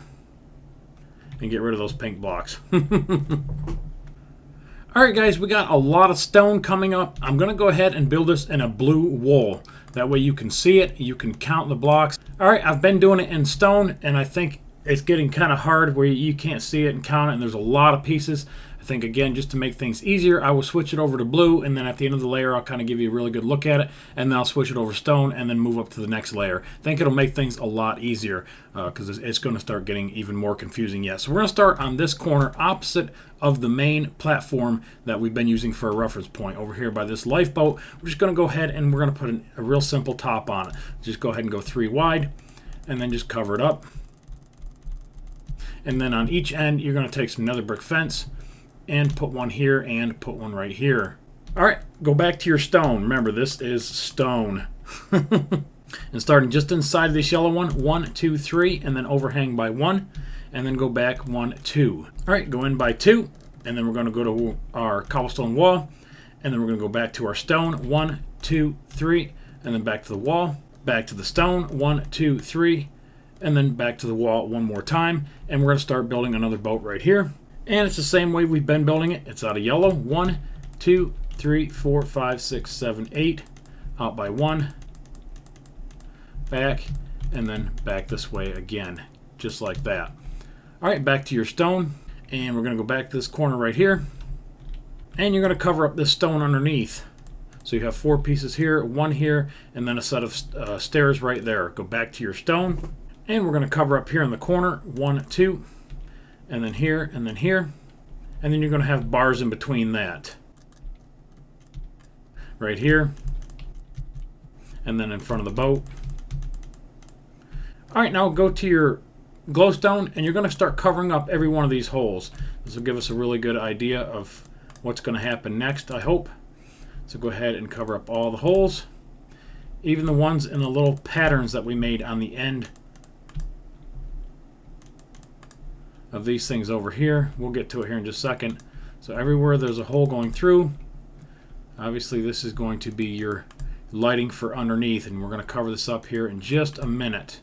And get rid of those pink blocks. Alright guys, we got a lot of stone coming up. I'm going to go ahead and build this in a blue wool. That way you can see it, you can count the blocks. Alright, I've been doing it in stone, and I think it's getting kind of hard where you can't see it and count it, and there's a lot of pieces. I think, again, just to make things easier, I will switch it over to blue, and then at the end of the layer, I'll kind of give you a really good look at it, and then I'll switch it over to stone, and then move up to the next layer. I think it'll make things a lot easier, because it's going to start getting even more confusing yet. So we're going to start on this corner opposite of the main platform that we've been using for a reference point. Over here by this lifeboat, we're just going to go ahead and we're going to put a real simple top on it. Just go ahead and go 3 wide, and then just cover it up. And then on each end, you're going to take some nether brick fence, and put one here and put one right here. Alright, go back to your stone. Remember, this is stone. And starting just inside of this yellow one, 1, 2, 3, and then overhang by 1, and then go back 1, 2. Alright, go in by 2, and then we're going to go to our cobblestone wall, and then we're going to go back to our stone, 1, 2, 3, and then back to the wall, back to the stone, 1, 2, 3, and then back to the wall one more time, and we're going to start building another boat right here. And it's the same way we've been building it. It's out of yellow. 1, 2, 3, 4, 5, 6, 7, 8. Out by 1. Back. And then back this way again. Just like that. Alright, back to your stone. And we're going to go back to this corner right here. And you're going to cover up this stone underneath. So you have 4 pieces here, 1 here, and then a set of stairs right there. Go back to your stone. And we're going to cover up here in the corner. 1, 2. And then here, and then here. And then you're going to have bars in between that. Right here. And then in front of the boat. Alright, now go to your glowstone, and you're going to start covering up every one of these holes. This will give us a really good idea of what's going to happen next, I hope. So go ahead and cover up all the holes. Even the ones in the little patterns that we made on the end of these things over here. We'll get to it here in just a second. So everywhere there's a hole going through, obviously this is going to be your lighting for underneath, and we're going to cover this up here in just a minute.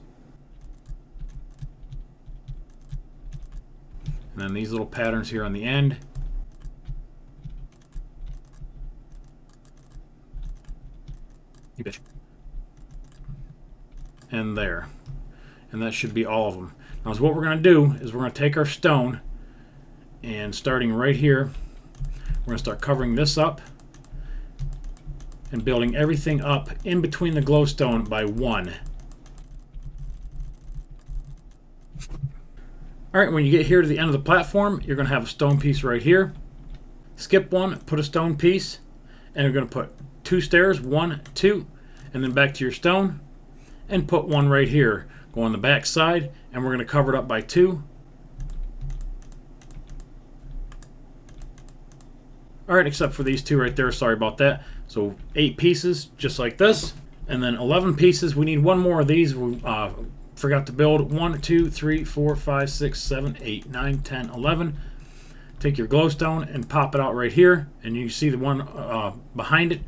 And then these little patterns here on the end. You bitch. And there. And that should be all of them. Now, so what we're going to do is we're going to take our stone, and starting right here, we're going to start covering this up and building everything up in between the glowstone by 1. Alright, when you get here to the end of the platform, you're going to have a stone piece right here. Skip 1, put a stone piece, and you're going to put 2 stairs, 1, 2, and then back to your stone, and put 1 right here. Go on the back side, and we're going to cover it up by 2. Alright, except for these 2 right there, sorry about that. So 8 pieces, just like this. And then 11 pieces, we need 1 more of these. We forgot to build 1, 2, 3, 4, 5, 6, 7, 8, 9, 10, 11. Take your glowstone and pop it out right here, and you see the one behind it.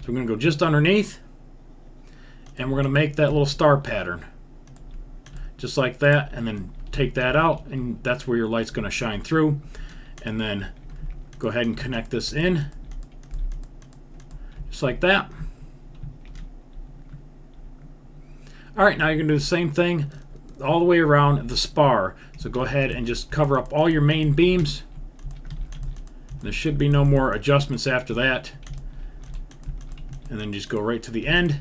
So we're going to go just underneath, and we're going to make that little star pattern. Just like that, and then take that out, and that's where your light's going to shine through. And then go ahead and connect this in, just like that. Alright, now you're going to do the same thing all the way around the spar. So go ahead and just cover up all your main beams. There should be no more adjustments after that. And then just go right to the end.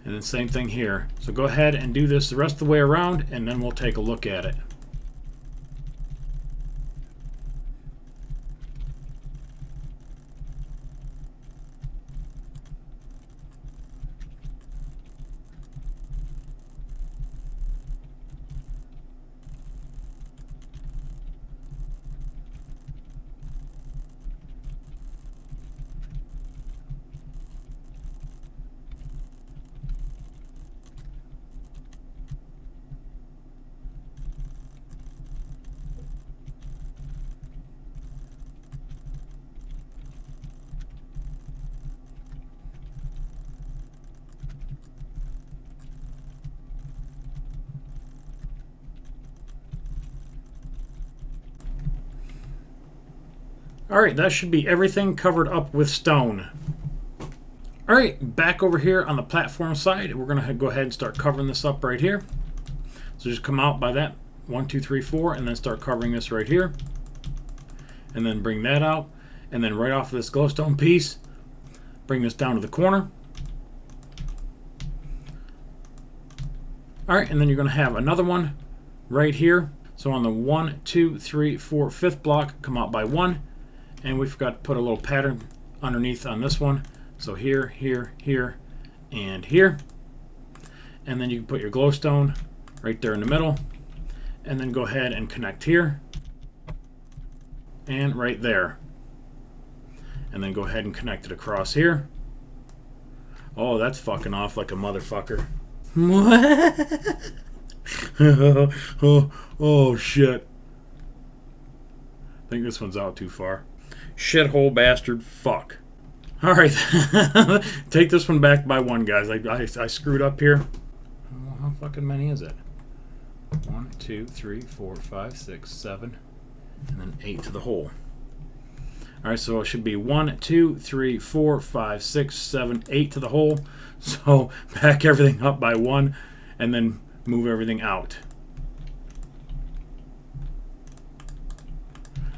And then same thing here. So go ahead and do this the rest of the way around, and then we'll take a look at it. Alright, that should be everything covered up with stone. Alright, back over here on the platform side, we're going to go ahead and start covering this up right here. So just come out by that 1, 2, 3, 4, and then start covering this right here. And then bring that out. And then right off of this glowstone piece, bring this down to the corner. Alright, and then you're going to have another one right here. So on the 1, 2, 3, 4, 5th block, come out by 1. And we forgot to put a little pattern underneath on this one. So here, here, here, and here. And then you can put your glowstone right there in the middle. And then go ahead and connect here. And right there. And then go ahead and connect it across here. Oh, that's fucking off like a motherfucker. What? oh, shit. I think this one's out too far. Shithole bastard fuck. Alright. Take this one back by 1, guys. I screwed up here. Oh, how fucking many is it? 1, 2, 3, 4, 5, 6, 7, and then 8 to the hole. Alright, so it should be 1, 2, 3, 4, 5, 6, 7, 8 to the hole. So back everything up by 1 and then move everything out.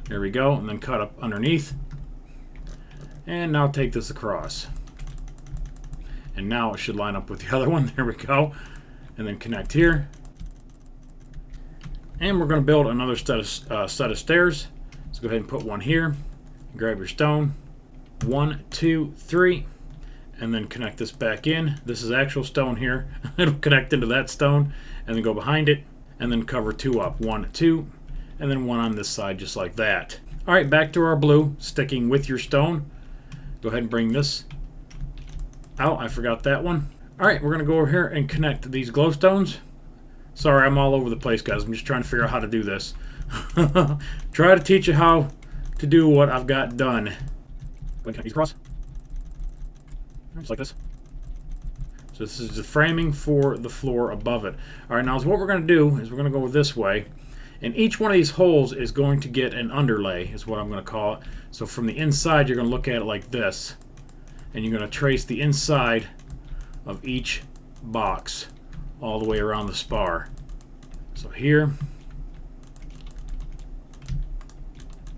There we go, and then cut up underneath. And now take this across. And now it should line up with the other one. There we go. And then connect here. And we're going to build another set of stairs. So go ahead and put one here. Grab your stone. 1, 2, 3. And then connect this back in. This is actual stone here. It'll connect into that stone. And then go behind it. And then cover 2 up. 1, 2. And then 1 on this side just like that. Alright, back to our blue. Sticking with your stone. Go ahead and bring this out. I forgot that one. Alright, we're going to go over here and connect these glowstones. Sorry, I'm all over the place, guys. I'm just trying to figure out how to do this. Try to teach you how to do what I've got done. Go ahead and connect these across. Just like this. So this is the framing for the floor above it. Alright, now what we're going to do is we're going to go this way. And each one of these holes is going to get an underlay, is what I'm going to call it. So from the inside, you're going to look at it like this. And you're going to trace the inside of each box all the way around the spar. So here.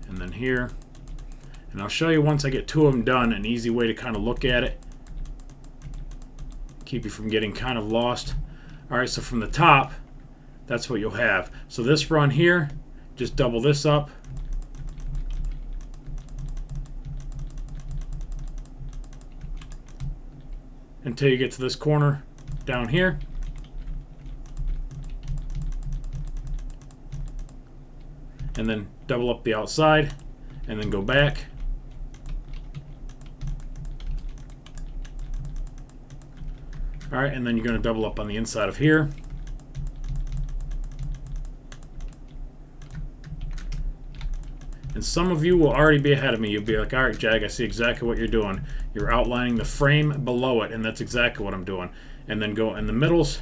And then here. And I'll show you once I get 2 of them done, an easy way to kind of look at it. Keep you from getting kind of lost. Alright, so from the top, that's what you'll have. So this run here, just double this up. Until you get to this corner down here. And then double up the outside. And then go back. Alright, and then you're going to double up on the inside of here. And some of you will already be ahead of me. You'll be like, alright, Jag, I see exactly what you're doing. You're outlining the frame below it, and that's exactly what I'm doing. And then go in the middles.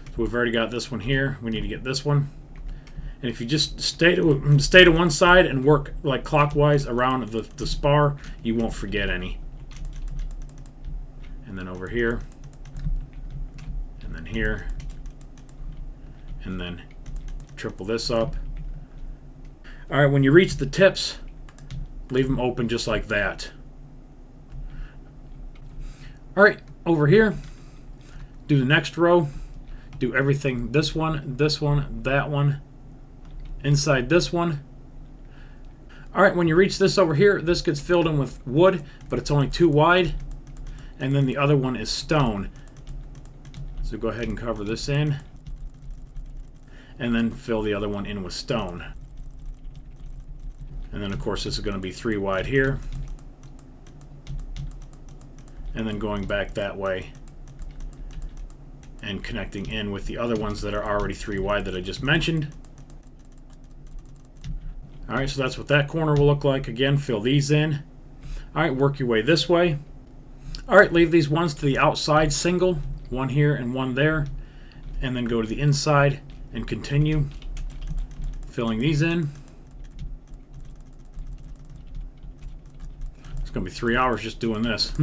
So we've already got this one here. We need to get this one. And if you just stay to one side and work like clockwise around the spar, you won't forget any. And then over here. And then here. And then triple this up. Alright, when you reach the tips, leave them open just like that. Alright, over here, do the next row. Do everything, this one, that one, inside this one. Alright, when you reach this over here, this gets filled in with wood, but it's only 2 wide. And then the other one is stone. So go ahead and cover this in. And then fill the other one in with stone. And then, of course, this is going to be 3 wide here. And then going back that way. And connecting in with the other ones that are already 3 wide that I just mentioned. Alright, so that's what that corner will look like. Again, fill these in. Alright, work your way this way. Alright, leave these ones to the outside single. 1 here and 1 there. And then go to the inside and continue filling these in. It's going to be 3 hours just doing this.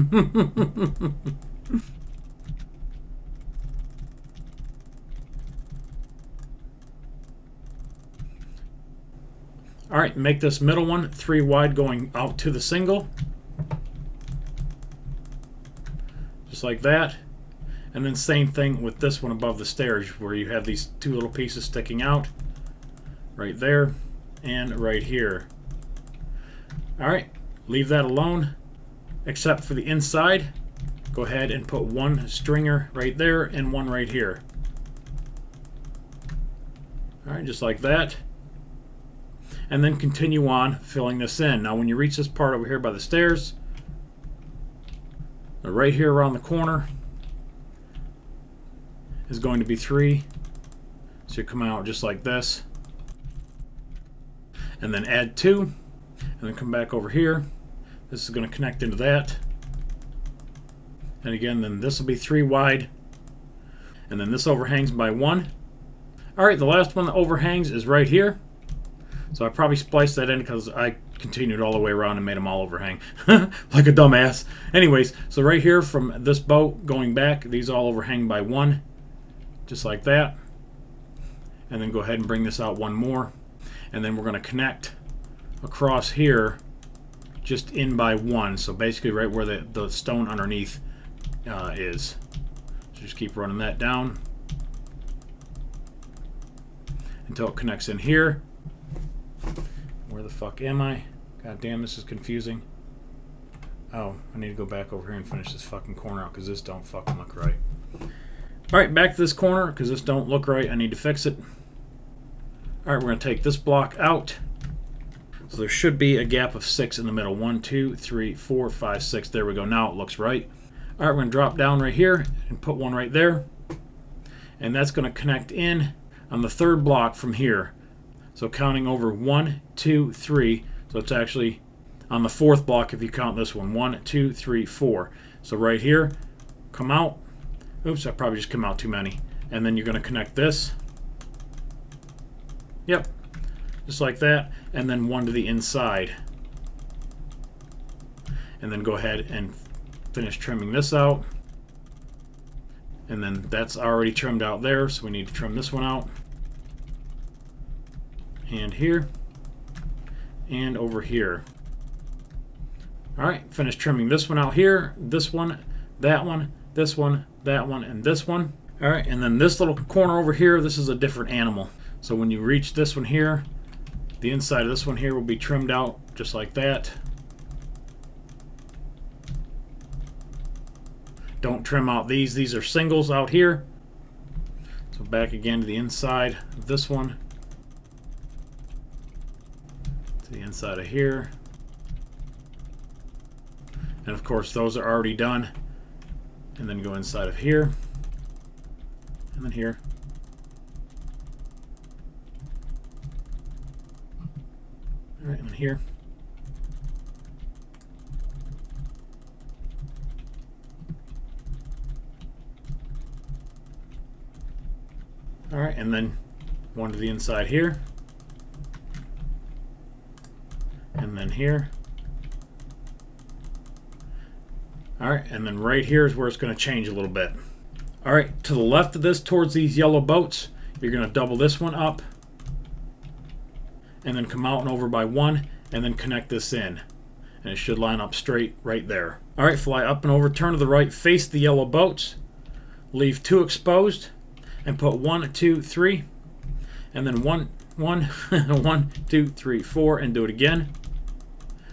All right, make this middle one 3 wide going out to the single. Just like that. And then same thing with this one above the stairs where you have these 2 little pieces sticking out. Right there and right here. All right, leave that alone except for the inside. Go ahead and put 1 stringer right there and 1 right here. All right, just like that. And then continue on filling this in. Now when you reach this part over here by the stairs, right here around the corner is going to be 3. So you come out just like this. And then add 2. And then come back over here. This is going to connect into that. And again, then this will be 3 wide. And then this overhangs by 1. Alright, the last one that overhangs is right here. So I probably spliced that in because I continued all the way around and made them all overhang. Like a dumbass. Anyways, so right here from this boat going back, these all overhang by 1. Just like that. And then go ahead and bring this out 1 more. And then we're going to connect across here just in by 1. So basically right where the stone underneath is. So just keep running that down until it connects in here. Where the fuck am I? God damn, this is confusing. Oh, I need to go back over here and finish this fucking corner out because this don't fucking look right. Alright, back to this corner because this don't look right. I need to fix it. Alright, we're going to take this block out. So there should be a gap of 6 in the middle. 1, 2, 3, 4, 5, 6. There we go. Now it looks right. Alright, we're going to drop down right here and put 1 right there. And that's going to connect in on the 3rd block from here. So counting over 1, 2, 3. So it's actually on the 4th block if you count this one. 1, 2, 3, 4. So right here, come out. Oops, I probably just come out too many. And then you're going to connect this. Yep, just like that. And then 1 to the inside. And then go ahead and finish trimming this out. And then that's already trimmed out there, so we need to trim this one out. And here. And over here. Alright, finish trimming this one out here, this one, that one, this one, that one, and this one. Alright, and then this little corner over here, this is a different animal. So when you reach this one here, the inside of this one here will be trimmed out just like that. Don't trim out these. These are singles out here. So back again to the inside of this one. To the inside of here. And of course those are already done. And then go inside of here. And then here. Alright, and then here. Alright, and then 1 to the inside here. And then here. Alright, and then right here is where it's going to change a little bit. Alright, to the left of this, towards these yellow boats, you're going to double this one up. And then come out and over by 1, and then connect this in. And it should line up straight right there. Alright, fly up and over, turn to the right, face the yellow boats. Leave 2 exposed. And put 1, 2, 3. And then 1, 1, 2, 3, 4, and do it again.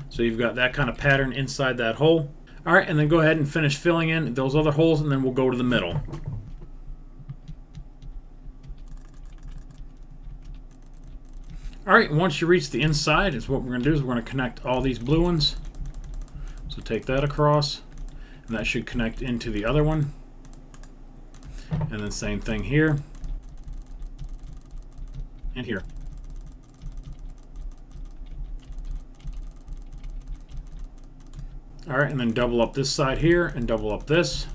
So you've got that kind of pattern inside that hole. Alright, and then go ahead and finish filling in those other holes, and then we'll go to the middle. Alright, once you reach the inside, is what we're going to do is we're going to connect all these blue ones. So take that across, and that should connect into the other one. And then same thing here. And here. Alright, and then double up this side here and double up this.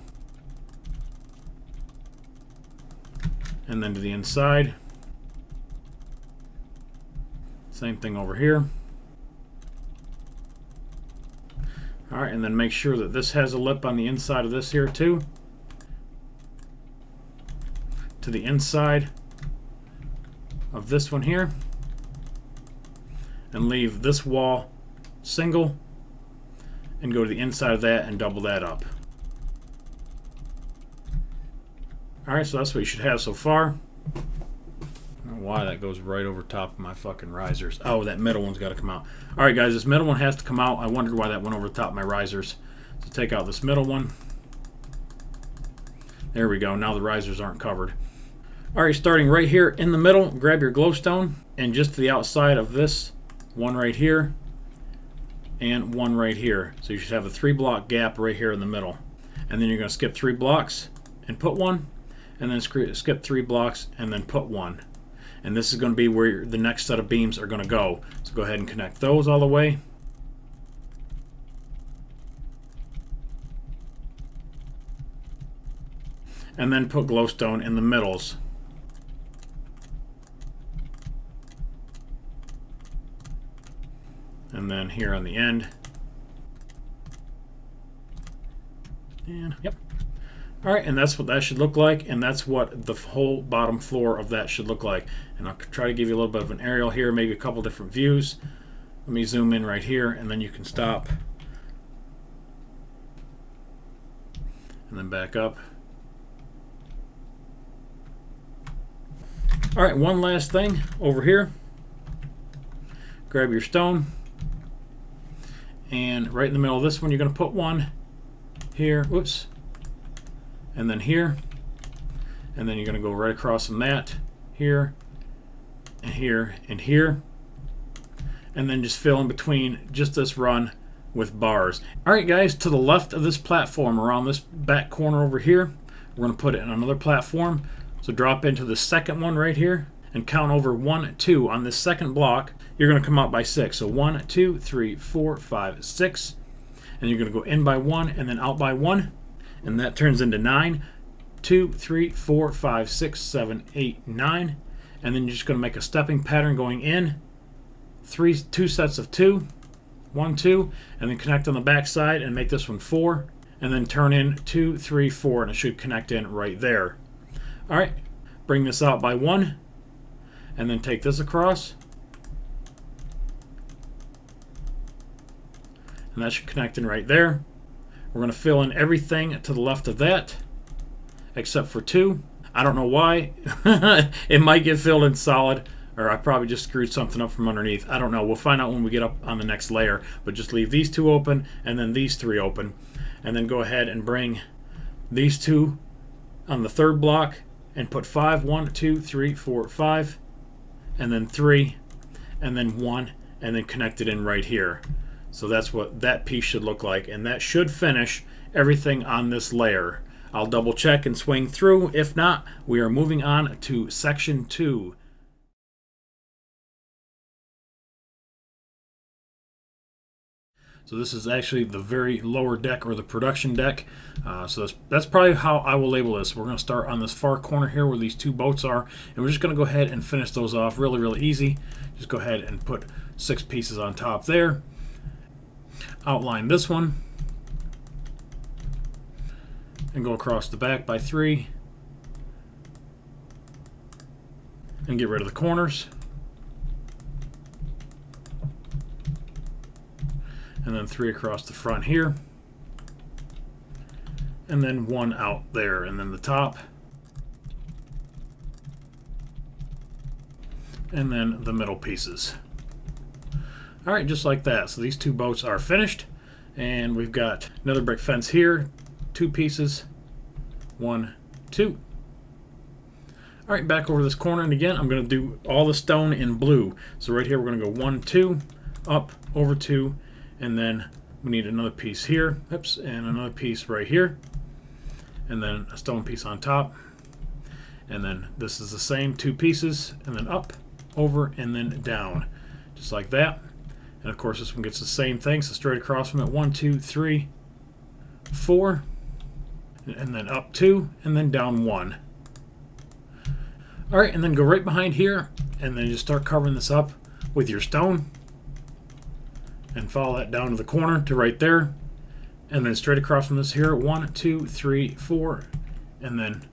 And then to the inside. Same thing over here. Alright, and then make sure that this has a lip on the inside of this here too. To the inside of this one here. and leave this wall single and go to the inside of that and double that up. Alright, so that's what you should have so far. I don't know why that goes right over top of my fucking risers. Oh, that middle one's got to come out. Alright guys, this middle one has to come out. I wondered why that went over the top of my risers. So take out this middle one. There we go. Now the risers aren't covered. Alright, starting right here in the middle, grab your glowstone, and just to the outside of this, one right here, and one right here. So you should have a 3-block gap right here in the middle. And then you're going to skip 3 blocks and put one, and then skip 3 blocks and then put one. And this is going to be where the next set of beams are going to go. So go ahead and connect those all the way. And then put glowstone in the middles. And then here on the end. And yep. Alright, and that's what that should look like, and that's what the whole bottom floor of that should look like. And I'll try to give you a little bit of an aerial here, maybe a couple different views. Let me zoom in right here, and then you can stop. And then back up. Alright, one last thing over here. Grab your stone. And right in the middle of this one, you're going to put one here. Whoops. And then here. And then you're going to go right across from that. Here. And here. And here. And then just fill in between just this run with bars. Alright guys, to the left of this platform, around this back corner over here, we're going to put it in another platform. So drop into the second one right here and count over 1, 2 on this second block. You're going to come out by 6. So 1, 2, 3, 4, 5, 6. And you're going to go in by 1 and then out by 1. And that turns into 9. 2, 3, 4, 5, 6, 7, 8, 9. And then you're just going to make a stepping pattern going in. 2 sets of 2. 1, 2. And then connect on the back side and make this one 4. And then turn in 2, 3, 4. And it should connect in right there. Alright, bring this out by 1, and then take this across, and that should connect in right there. We're going to fill in everything to the left of that, except for 2. I don't know why. It might get filled in solid, or I probably just screwed something up from underneath. I don't know. We'll find out when we get up on the next layer, but just leave these 2 open, and then these 3 open, and then go ahead and bring these 2 on the 3rd block, and put 5, 1, 2, 3, 4, 5, and then 3, and then 1, and then connect it in right here. So that's what that piece should look like, and that should finish everything on this layer. I'll double check and swing through. If not, we are moving on to section 2. So this is actually the very lower deck, or the production deck. So that's probably how I will label this. We're going to start on this far corner here where these 2 boats are, and we're just going to go ahead and finish those off really, really easy. Just go ahead and put 6 pieces on top there. Outline this one. And go across the back by 3. And get rid of the corners. And then 3 across the front here. And then 1 out there. And then the top. And then the middle pieces. Alright, just like that. So these 2 boats are finished. And we've got another brick fence here. 2 pieces. 1, 2. Alright, back over this corner. And again, I'm going to do all the stone in blue. So right here, we're going to go 1, 2, up, over 2. And then we need another piece here, oops, and another piece right here, and then a stone piece on top, and then this is the same 2 pieces, and then up, over, and then down, just like that. And of course this one gets the same thing, so straight across from it, 1, 2, 3, 4, and then up 2, and then down 1. Alright, and then go right behind here, and then just start covering this up with your stone. And follow that down to the corner to right there, and then straight across from this here, 1, 2, 3, 4, and then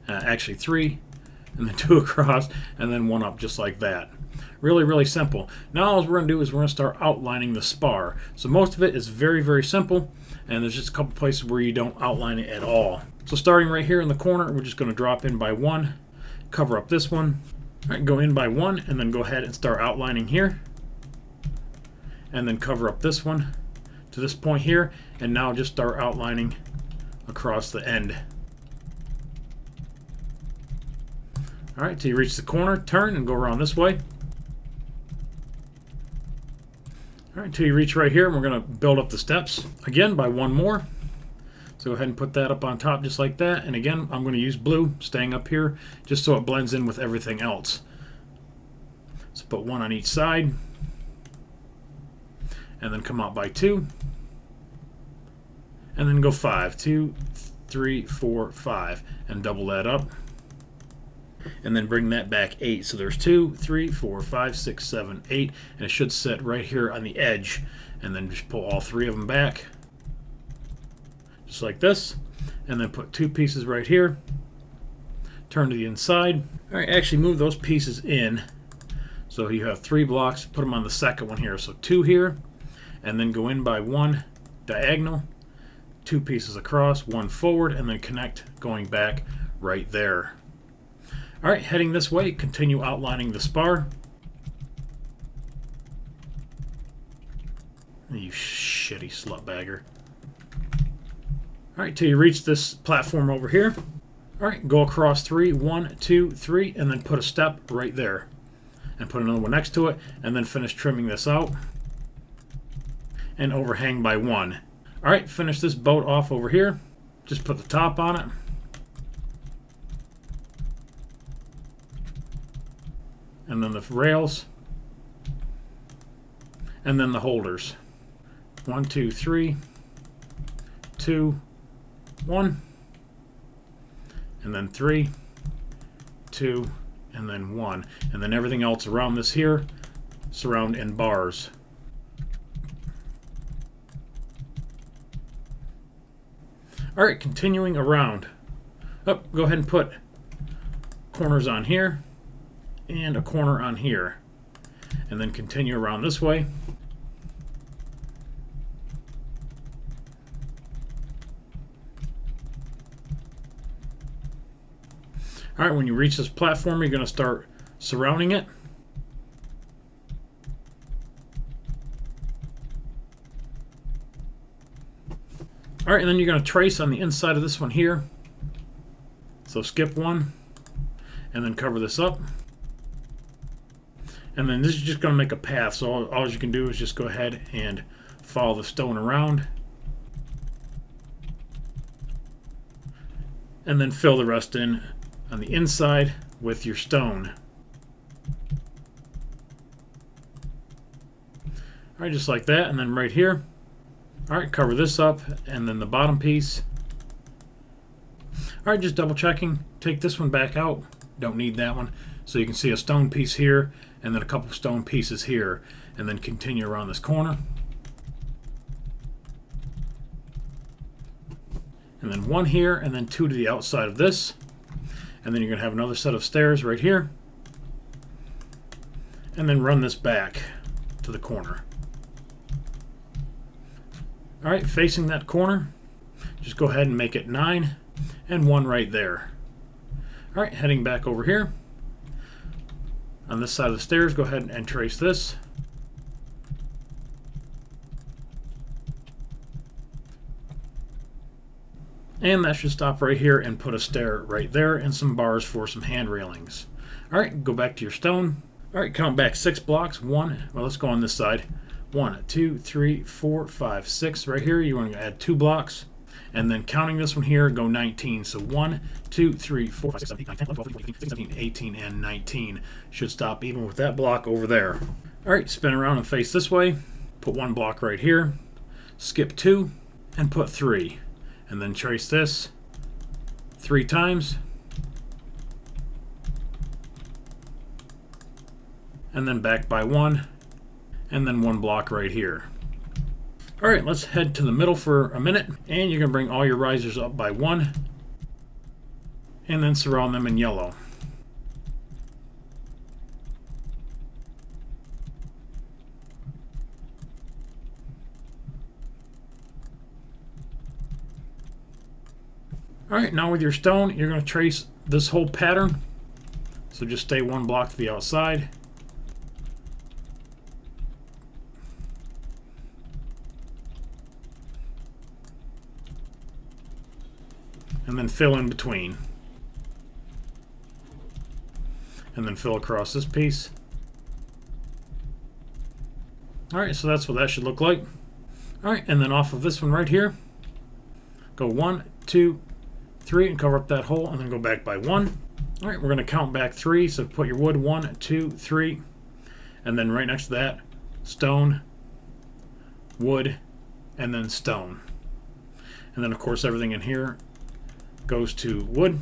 actually 3, and then 2 across, and then 1 up, just like that. Really, really simple. Now all we're going to do is we're going to start outlining the spar. So most of it is very, very simple, and there's just a couple places where you don't outline it at all. So starting right here in the corner, we're just going to drop in by 1, cover up this one, all right, go in by 1, and then go ahead and start outlining here, and then cover up this one to this point here, and now just start outlining across the end. All right, till you reach the corner, turn and go around this way. All right, until you reach right here, and we're going to build up the steps again by 1 more. So go ahead and put that up on top just like that. And again, I'm going to use blue, staying up here, just so it blends in with everything else. So put 1 on each side, and then come out by 2, and then go 5, 2, 3, 4, 5, and double that up. And then bring that back 8. So there's 2, 3, 4, 5, 6, 7, 8, and it should sit right here on the edge. And then just pull all 3 of them back, just like this. And then put 2 pieces right here. Turn to the inside. All right, actually move those pieces in. So you have 3 blocks. Put them on the second one here. So 2 here, and then go in by 1 diagonal, 2 pieces across, 1 forward, and then connect going back right there. All right, heading this way, continue outlining the spar. You shitty slutbagger. All right, till you reach this platform over here. All right, go across 3, 1, 2, 3, and then put a step right there. And put another one next to it, and then finish trimming this out. And overhang by 1. All right, finish this boat off over here. Just put the top on it. And then the rails, and then the holders. 1, 2, 3, 2, 1, and then 3, 2, and then 1. And then everything else around this here, surround in bars. All right, continuing around. Oh, go ahead and put corners on here, and a corner on here, and then continue around this way. All right, when you reach this platform, you're going to start surrounding it. All right, and then you're going to trace on the inside of this one here. So skip 1, and then cover this up. And then this is just going to make a path, so all you can do is just go ahead and follow the stone around. And then fill the rest in on the inside with your stone. Alright, just like that, and then right here. Alright, cover this up, and then the bottom piece. Alright, just double checking. Take this one back out. Don't need that one. So you can see a stone piece here, and then a couple stone pieces here, and then continue around this corner. And then 1 here, and then 2 to the outside of this. And then you're going to have another set of stairs right here. And then run this back to the corner. Alright, facing that corner, just go ahead and make it 9, and 1 right there. Alright, heading back over here. On this side of the stairs, go ahead and trace this. And that should stop right here and put a stair right there and some bars for some hand railings. Alright, go back to your stone. Alright, count back 6 blocks. 1, well, let's go on this side. 1, 2, 3, 4, 5, 6. Right here, you want to add 2 blocks. And then counting this one here, go 19. So 1, 2, 3, 4, 5, 6, 7, 8, 9, 10, 11, 12, 13, 14, 15, 16, 17, 18, and 19. Should stop even with that block over there. Alright, spin around and face this way. Put 1 block right here. Skip 2, and put 3. And then trace this 3 times. And then back by 1. And then 1 block right here. Alright, let's head to the middle for a minute. And you're going to bring all your risers up by 1. And then surround them in yellow. Alright, now with your stone, you're going to trace this whole pattern. So just stay one block to the outside. And then fill in between. And then fill across this piece. Alright, so that's what that should look like. Alright, and then off of this one right here, go 1, 2, 3 and cover up that hole, and then go back by 1. Alright, we're going to count back 3, so put your wood 1, 2, 3, and then right next to that, stone, wood, and then stone. And then of course everything in here goes to wood,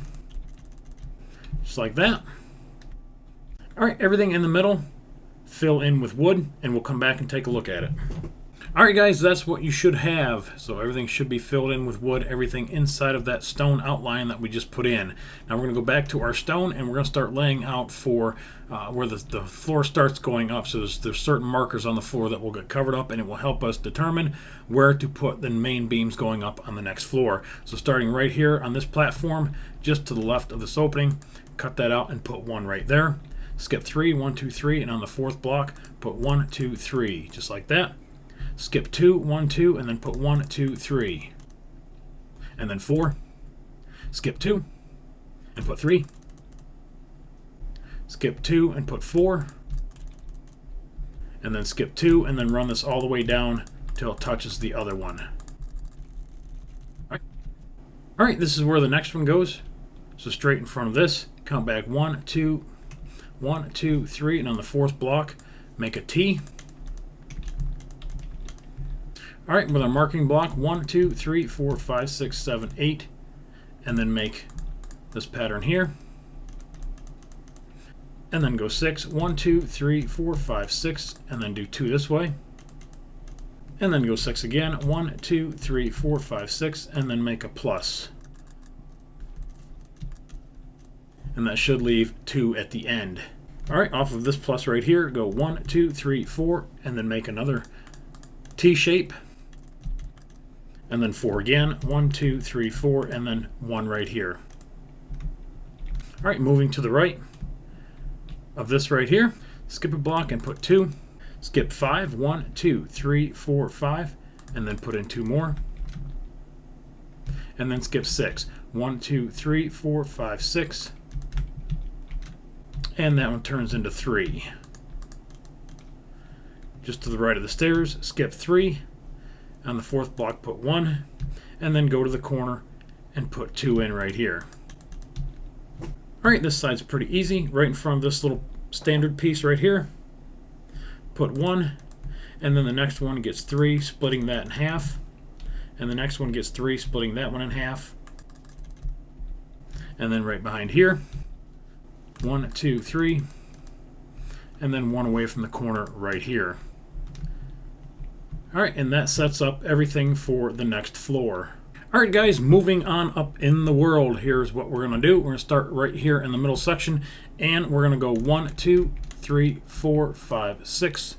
just like that. Alright, everything in the middle, fill in with wood, and we'll come back and take a look at it. Alright guys, that's what you should have. So everything should be filled in with wood, everything inside of that stone outline that we just put in. Now we're going to go back to our stone and we're going to start laying out for where the floor starts going up. So there's certain markers on the floor that will get covered up, and it will help us determine where to put the main beams going up on the next floor. So starting right here on this platform, just to the left of this opening, cut that out and put one right there. Skip 3, 1, 2, 3, and on the fourth block, put 1, 2, 3, just like that. Skip 2, 1, 2, and then put 1, 2, 3. And then 4. Skip 2, and put 3. Skip 2, and put 4. And then skip 2, and then run this all the way down till it touches the other one. Alright, this is where the next one goes. So straight in front of this, count back 1, 2, 1, 2, 3, and on the fourth block, make a T. Alright, with our marking block, 1, 2, 3, 4, 5, 6, 7, 8, and then make this pattern here. And then go 6, 1, 2, 3, 4, 5, 6, and then do 2 this way. And then go 6 again, 1, 2, 3, 4, 5, 6, and then make a plus. And that should leave 2 at the end. Alright, off of this plus right here, go 1, 2, 3, 4, and then make another T shape. And then 4 again, 1, 2, 3, 4, and then 1 right here. Alright, moving to the right of this right here, skip a block and put 2. Skip 5, 1, 2, 3, 4, 5, and then put in 2 more. And then skip 6, 1, 2, 3, 4, 5, 6. And that one turns into 3. Just to the right of the stairs, skip 3. On the fourth block, put 1. And then go to the corner and put 2 in right here. Alright, this side's pretty easy. Right in front of this little standard piece right here, put 1. And then the next one gets 3, splitting that in half. And the next one gets 3, splitting that one in half. And then right behind here, 1, 2, 3, and then 1 away from the corner right here. Alright, and that sets up everything for the next floor. Alright guys, moving on up in the world, here's what we're going to do. We're going to start right here in the middle section, and we're going to go 1, 2, 3, 4, 5, 6.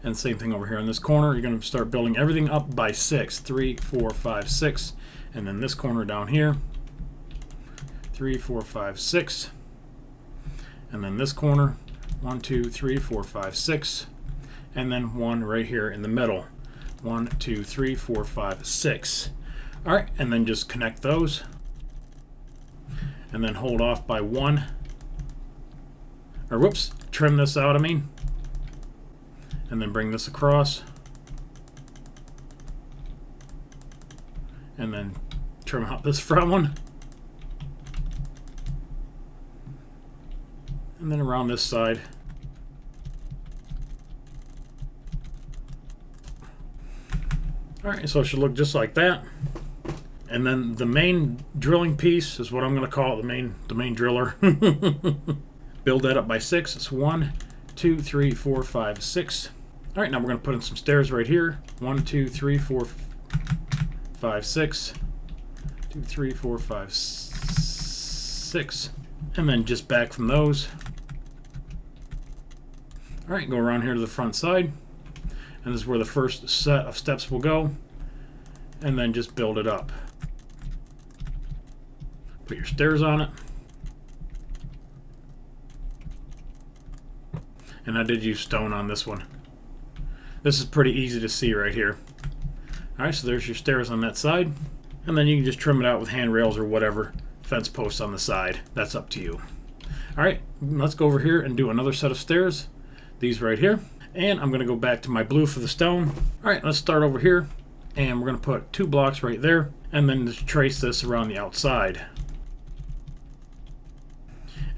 And same thing over here in this corner. You're going to start building everything up by 6. 3, 4, 5, 6. And then this corner down here, 3, 4, 5, 6. And then this corner, 1, 2, 3, 4, 5, 6. And then 1 right here in the middle. 1, 2, 3, 4, 5, 6. Alright, and then just connect those. And then hold off by 1. Or whoops, trim this out, I mean. And then bring this across. And then trim out this front one. And then around this side. Alright, so it should look just like that. And then the main drilling piece is what I'm going to call it, the main driller. Build that up by 6. It's 1, 2, 3, 4, 5, 6. Alright, now we're going to put in some stairs right here. 1, 2, 3, 4, 5, 6. 2, 3, 4, 5, 6. And then just back from those. Alright, go around here to the front side. And this is where the first set of steps will go. And then just build it up. Put your stairs on it. And I did use stone on this one. This is pretty easy to see right here. Alright, so there's your stairs on that side. And then you can just trim it out with handrails or whatever. Fence posts on the side. That's up to you. Alright, let's go over here and do another set of stairs. These right here. And I'm going to go back to my blue for the stone. Alright, let's start over here. And we're going to put 2 blocks right there. And then just trace this around the outside.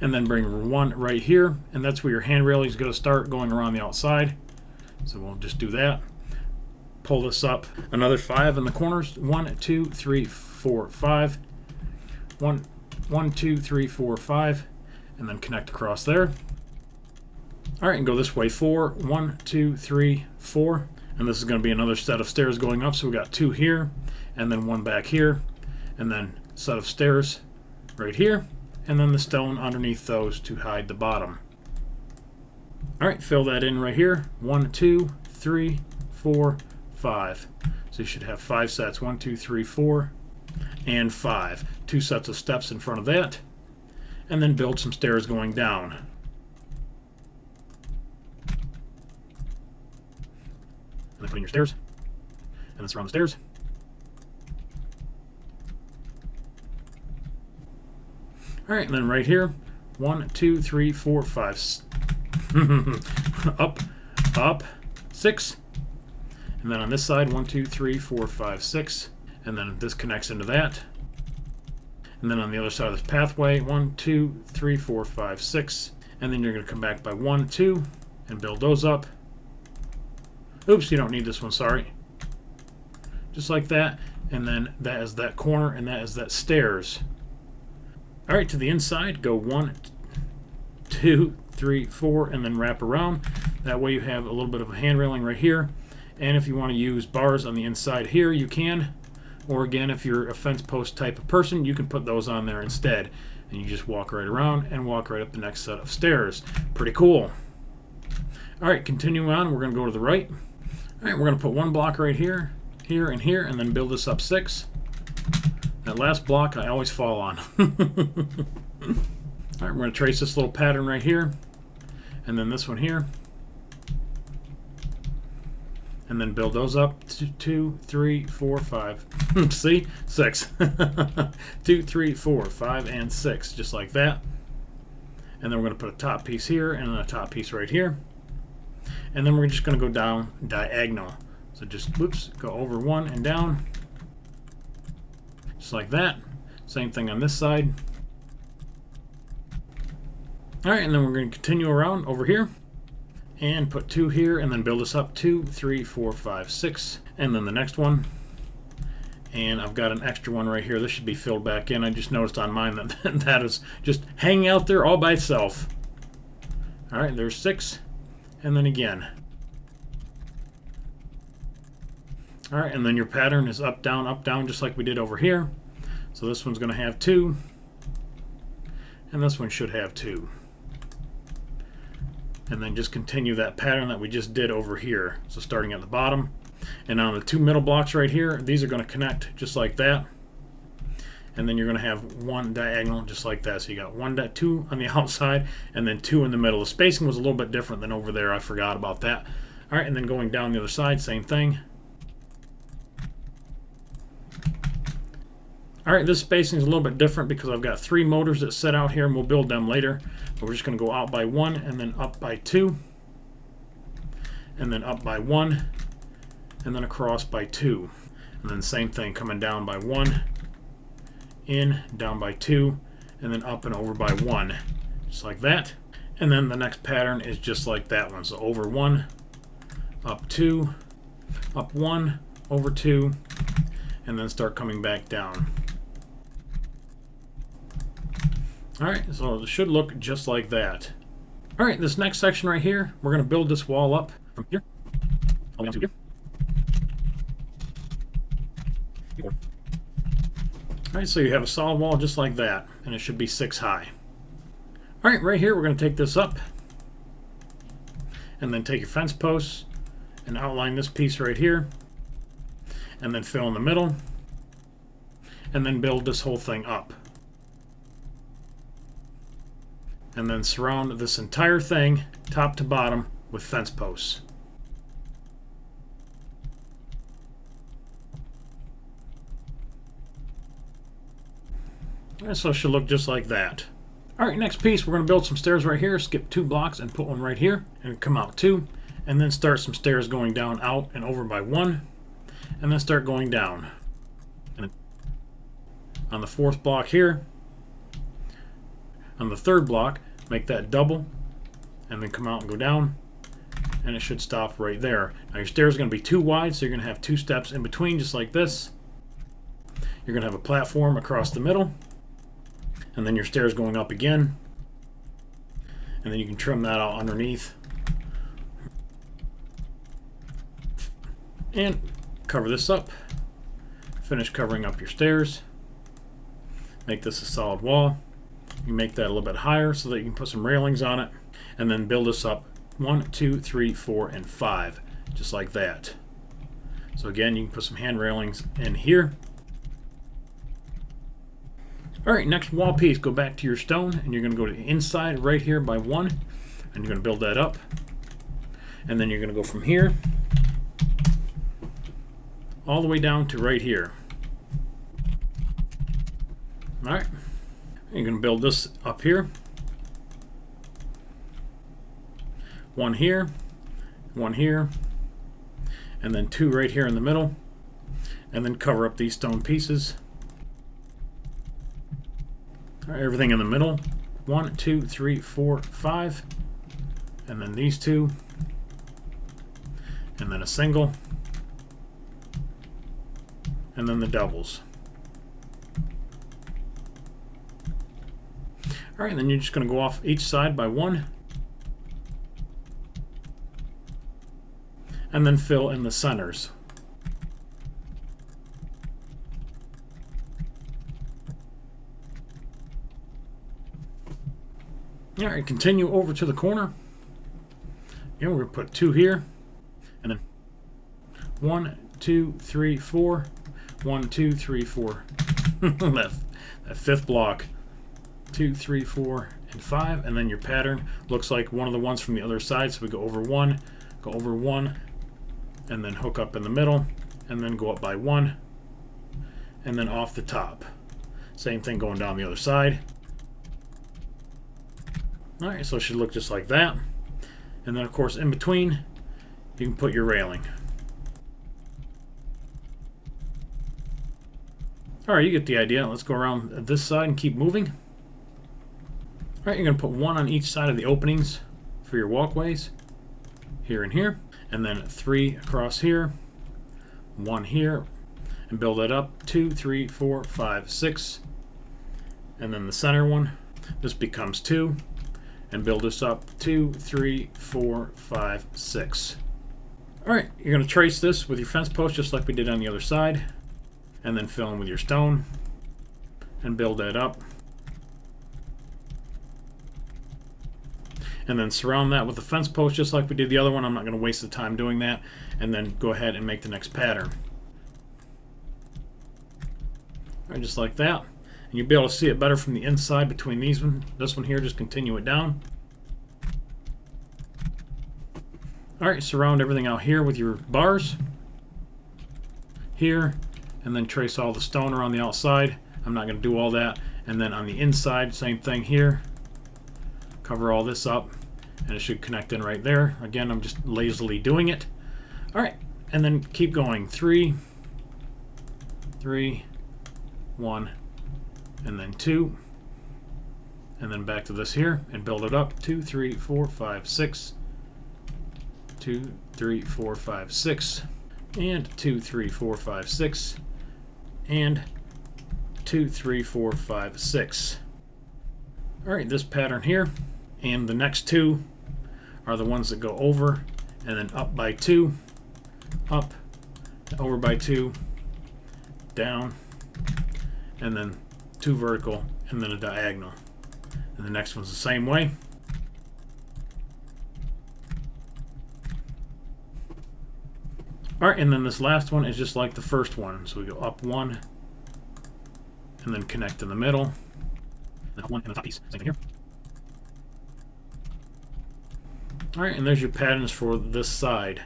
And then bring 1 right here. And that's where your handrail is going to start going around the outside. So we'll just do that. Pull this up. Another 5 in the corners. 1, 2, 3, 4, 5. 1, 2, 3, 4, 5. And then connect across there. Alright, and go this way. 4, 1, 2, 3, 4. And this is going to be another set of stairs going up. So we got 2 here, and then 1 back here, and then set of stairs right here, and then the stone underneath those to hide the bottom. Alright, fill that in right here. 1, 2, 3, 4, 5. So you should have 5 sets. 1, 2, 3, 4, and 5. 2 sets of steps in front of that, and then build some stairs going down. And then put in your stairs, and then surround the stairs. Alright, and then right here, 1, 2, 3, 4, 5. Up, 6. And then on this side, 1, 2, 3, 4, 5, 6. And then this connects into that. And then on the other side of this pathway, 1, 2, 3, 4, 5, 6. And then you're going to come back by 1, 2, and build those up. Oops, you don't need this one, sorry. Just like that. And then that is that corner, and that is that stairs. Alright, to the inside, go 1, 2, 3, 4, and then wrap around. That way you have a little bit of a hand railing right here. And if you want to use bars on the inside here, you can. Or again, if you're a fence post type of person, you can put those on there instead. And you just walk right around and walk right up the next set of stairs. Pretty cool. Alright, continuing on, we're going to go to the right. Alright, we're going to put 1 block right here, here, and here, and then build this up 6. That last block I always fall on. Alright, we're going to trace this little pattern right here, and then this one here. And then build those up. 2, 3, 4, 5. See? 6. 2, 3, 4, 5, and 6. Just like that. And then we're going to put a top piece here and a top piece right here. And then we're just going to go down diagonal. So just, whoops, go over 1 and down. Just like that. Same thing on this side. Alright, and then we're going to continue around over here. And put 2 here, and then build this up. 2, 3, 4, 5, 6. And then the next one. And I've got an extra one right here. This should be filled back in. I just noticed on mine that that is just hanging out there all by itself. Alright, there's 6. And then again. Alright, and then your pattern is up, down, just like we did over here. So this one's going to have 2. And this one should have 2. And then just continue that pattern that we just did over here. So starting at the bottom. And on the 2 middle blocks right here, these are going to connect just like that. And then you're going to have 1 diagonal just like that. So you got 1, 2 on the outside, and then 2 in the middle. The spacing was a little bit different than over there. I forgot about that. Alright, and then going down the other side, same thing. Alright, this spacing is a little bit different because I've got 3 motors that set out here, and we'll build them later. But we're just going to go out by 1, and then up by 2. And then up by 1. And then across by 2. And then same thing, coming down by 1. In, down by 2, and then up and over by 1, just like that. And then the next pattern is just like that one. So over 1, up 2, up 1, over 2, and then start coming back down. Alright, so it should look just like that. Alright, this next section right here, we're going to build this wall up from here all the way down to here. Alright, so you have a solid wall just like that, and it should be 6 high. Alright, right here we're going to take this up, and then take your fence posts, and outline this piece right here, and then fill in the middle, and then build this whole thing up. and then surround this entire thing, top to bottom, with fence posts. And so it should look just like that. Alright, next piece, we're going to build some stairs right here. Skip 2 blocks and put one right here, and come out 2, and then start some stairs going down, out, and over by 1, and then start going down. And on the 4th block here, on the 3rd block, make that double, and then come out and go down, and it should stop right there. Now your stairs are going to be too wide, so you're going to have 2 steps in between, just like this. You're going to have a platform across the middle, and then your stairs going up again, and then you can trim that out underneath and cover this up. Finish covering up your stairs. Make this a solid wall. You make that a little bit higher so that you can put some railings on it, and then build this up 1, 2, 3, 4, and 5, just like that. So again, you can put some hand railings in here. Alright, next wall piece, go back to your stone, and you're going to go to the inside right here by 1, and you're going to build that up. And then you're going to go from here all the way down to right here. Alright, you're going to build this up here. 1 here, 1 here, and then 2 right here in the middle, and then cover up these stone pieces. Everything in the middle, 1, 2, 3, 4, 5, and then these 2, and then a single, and then the doubles. Alright, then you're just going to go off each side by 1, and then fill in the centers. Alright, continue over to the corner. And we're going to put 2 here. And then 1, 2, 3, 4. 1, 2, 3, 4. that 5th block. 2, 3, 4, and 5. And then your pattern looks like one of the ones from the other side. So we go over 1, and then hook up in the middle, and then go up by 1, and then off the top. Same thing going down the other side. Alright, so it should look just like that. And then of course in between you can put your railing. Alright, you get the idea. Let's go around this side and keep moving. Alright, you're going to put 1 on each side of the openings for your walkways. Here and here. And then 3 across here. 1 here. And build that up. 2, 3, 4, 5, 6. And then the center one. This becomes 2. And build this up 2, 3, 4, 5, 6. Alright, you're going to trace this with your fence post just like we did on the other side. And then fill in with your stone. And build that up. And then surround that with the fence post just like we did the other one. I'm not going to waste the time doing that. And then go ahead and make the next pattern. Alright, just like that. And you'll be able to see it better from the inside between these one. This one here, just continue it down. Alright, surround everything out here with your bars. Here, and then trace all the stone around the outside. I'm not going to do all that. And then on the inside, same thing here. Cover all this up, and it should connect in right there. Again, I'm just lazily doing it. Alright, and then keep going. 3, 3, 1, and then 2, and then back to this here and build it up. 2, 3, 4, 5, 6, 2, 3, 4, 5, 6, and 2, 3, 4, 5, 6, and 2, 3, 4, 5, 6. Alright, this pattern here, and the next 2 are the ones that go over and then up by 2, up, over by 2, down, and then 2 vertical, and then a diagonal. And the next one's the same way. Alright, and then this last one is just like the first one. So we go up 1, and then connect in the middle. Then up 1 and the top piece. Same thing here. Alright, and there's your patterns for this side.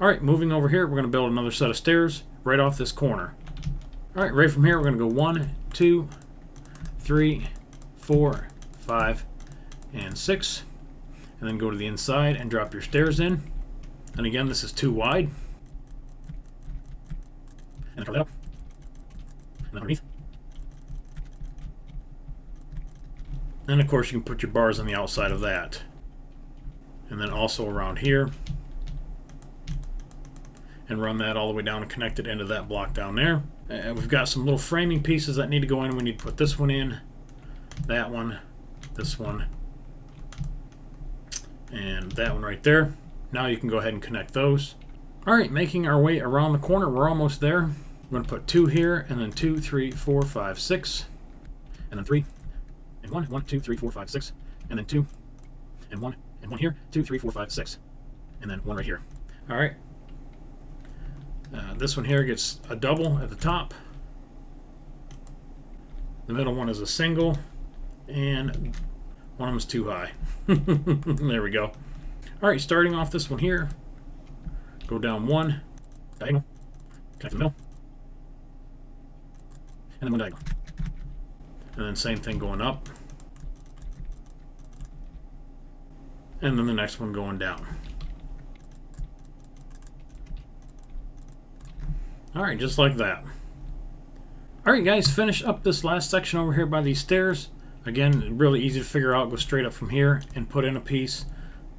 Alright, moving over here, we're going to build another set of stairs right off this corner. Alright, right from here, we're going to go 1, 2, 3, 4, 5, and 6. And then go to the inside and drop your stairs in. And again, this is too wide. And cover that up. And then underneath. And of course, you can put your bars on the outside of that. And then also around here. And run that all the way down and connect it into that block down there. We've got some little framing pieces that need to go in. We need to put this one in, that one, this one, and that one right there. Now you can go ahead and connect those. Alright, making our way around the corner. We're almost there. We're going to put 2 here, and then 2, 3, 4, 5, 6, and then 3, and 1, 1, 2, 3, 4, 5, 6, and then 2, and 1 here, 2, 3, 4, 5, 6, and then 1 right here. Alright. This one here gets a double at the top. The middle one is a single, and one of them is too high. There we go. Alright, starting off this one here, go down 1, diagonal, connect the middle, and then 1 diagonal. And then same thing going up. And then the next one going down. Alright, just like that. Alright guys, finish up this last section over here by these stairs. Again, really easy to figure out. Go straight up from here and put in a piece.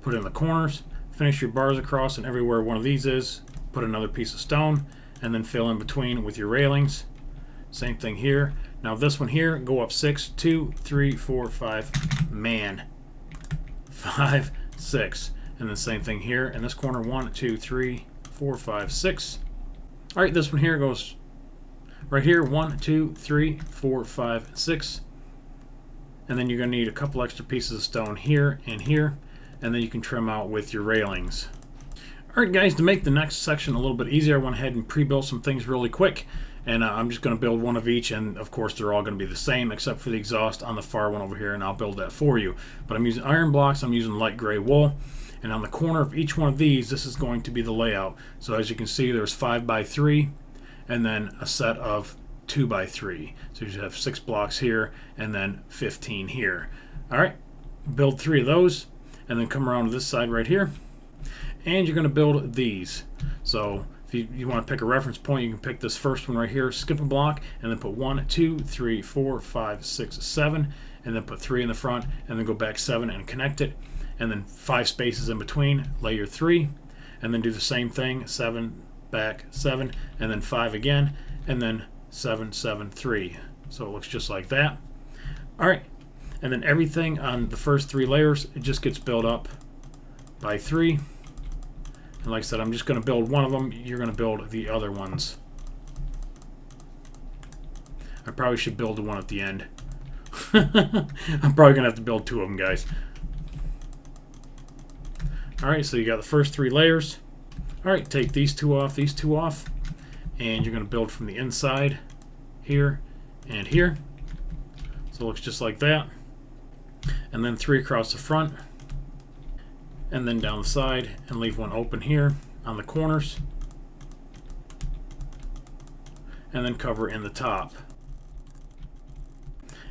Put in the corners. Finish your bars across, and everywhere one of these is, put another piece of stone. And then fill in between with your railings. Same thing here. Now this one here, go up 6, 2, 3, 4, 5. Man. 5, 6. And then same thing here. In this corner, 1, 2, 3, 4, 5, 6. Alright, this one here goes right here, 1, 2, 3, 4, 5, 6. And then you're going to need a couple extra pieces of stone here and here. And then you can trim out with your railings. Alright guys, to make the next section a little bit easier, I went ahead and pre-built some things really quick. And I'm just going to build one of each, and of course they're all going to be the same except for the exhaust on the far one over here, and I'll build that for you. But I'm using iron blocks, I'm using light gray wool. And on the corner of each one of these, this is going to be the layout. So as you can see, there's 5 by 3, and then a set of 2 by 3. So you should have 6 blocks here, and then 15 here. Alright, build 3 of those, and then come around to this side right here. And you're going to build these. So if you want to pick a reference point, you can pick this first one right here, skip a block, and then put 1, 2, 3, 4, 5, 6, 7, and then put 3 in the front, and then go back 7 and connect it. And then 5 spaces in between, lay your 3, and then do the same thing, 7, back 7, and then 5 again, and then 7, 7, 3. So it looks just like that. Alright, and then everything on the first 3 layers, it just gets built up by 3. And like I said, I'm just going to build one of them, you're going to build the other ones. I probably should build the one at the end. I'm probably going to have to build 2 of them, guys. Alright, so you got the first 3 layers. Alright, take these 2 off, and you're going to build from the inside, here, and here. So it looks just like that. And then 3 across the front, and then down the side, and leave 1 open here on the corners. And then cover in the top.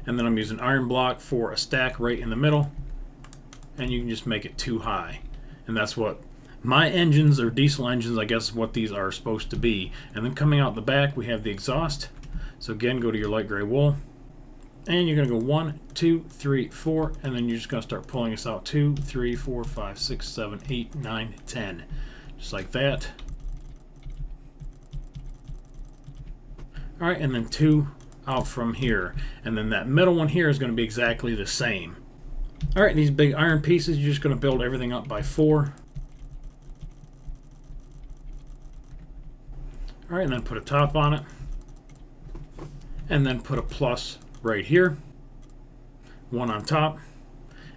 And then I'm using iron block for a stack right in the middle, and you can just make it 2 high. And that's what my engines, or diesel engines, I guess, what these are supposed to be. And then coming out the back, we have the exhaust. So again, go to your light gray wool, and you're going to go 1, 2, 3, 4, and then you're just going to start pulling this out. 2, 3, 4, 5, 6, 7, 8, 9, 10. Just like that. Alright, and then 2 out from here. And then that middle one here is going to be exactly the same. Alright, these big iron pieces, you're just going to build everything up by 4. Alright, and then put a top on it. And then put a plus right here. 1 on top.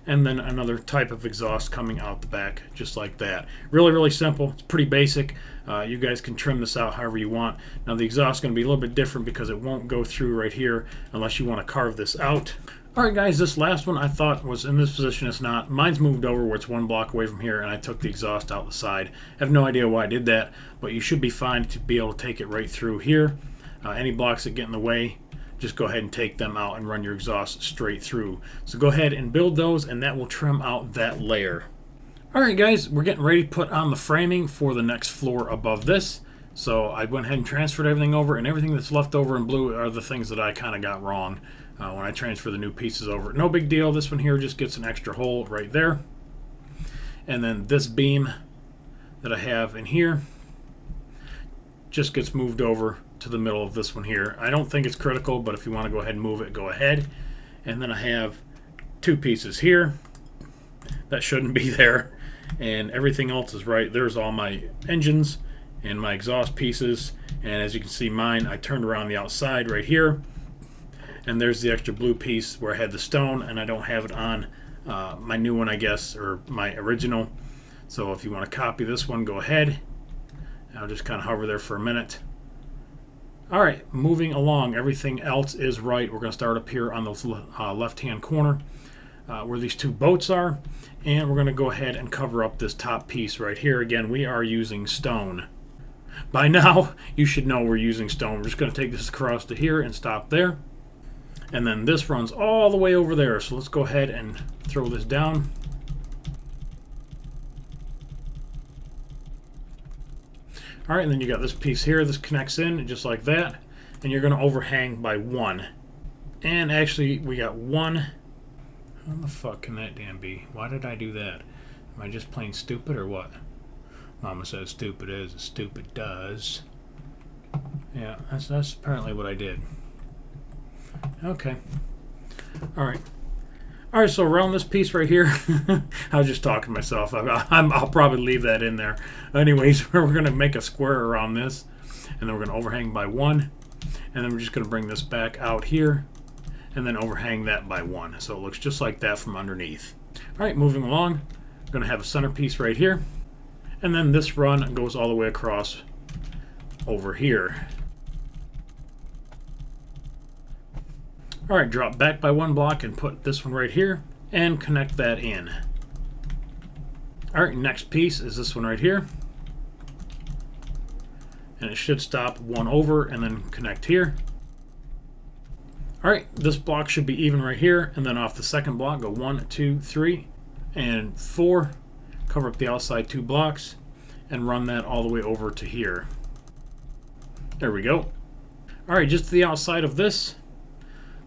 And then another type of exhaust coming out the back, just like that. Really, really simple. It's pretty basic. You guys can trim this out however you want. Now the exhaust is going to be a little bit different because it won't go through right here unless you want to carve this out. Alright guys, this last one I thought was in this position. It's not. Mine's moved over where it's 1 block away from here, and I took the exhaust out the side. I have no idea why I did that, but you should be fine to be able to take it right through here. Any blocks that get in the way, just go ahead and take them out and run your exhaust straight through. So go ahead and build those, and that will trim out that layer. Alright guys, we're getting ready to put on the framing for the next floor above this. So I went ahead and transferred everything over, and everything that's left over in blue are the things that I kind of got wrong when I transfer the new pieces over. No big deal. This one here just gets an extra hole right there. And then this beam that I have in here just gets moved over to the middle of this one here. I don't think it's critical, but if you want to go ahead and move it, go ahead. And then I have 2 pieces here that shouldn't be there, and everything else is right. There's all my engines and my exhaust pieces, and as you can see, mine I turned around the outside right here, and there's the extra blue piece where I had the stone, and I don't have it on my new one, I guess, or my original. So if you want to copy this one, go ahead. I'll just kind of hover there for a minute. Alright, moving along, everything else is right. We're going to start up here on the left hand corner where these 2 boats are, and we're going to go ahead and cover up this top piece right here. Again, we are using stone. By now, you should know we're using stone. We're just going to take this across to here and stop there. And then this runs all the way over there. So let's go ahead and throw this down. Alright, and then you got this piece here. This connects in just like that. And you're going to overhang by 1. And actually, we got 1. How the fuck can that damn be? Why did I do that? Am I just plain stupid or what? Mama says stupid is, stupid does. Yeah, that's apparently what I did. Okay. Alright. Alright, so around this piece right here, I was just talking to myself. I'll probably leave that in there. Anyways, we're going to make a square around this, and then we're going to overhang by 1, and then we're just going to bring this back out here, and then overhang that by 1. So it looks just like that from underneath. Alright, moving along, we're going to have a centerpiece right here, and then this run goes all the way across over here. Alright, drop back by 1 block and put this one right here and connect that in. Alright, next piece is this one right here. And it should stop 1 over and then connect here. Alright, this block should be even right here, and then off the second block go 1, 2, 3, and 4. Cover up the outside 2 blocks and run that all the way over to here. There we go. Alright, just to the outside of this,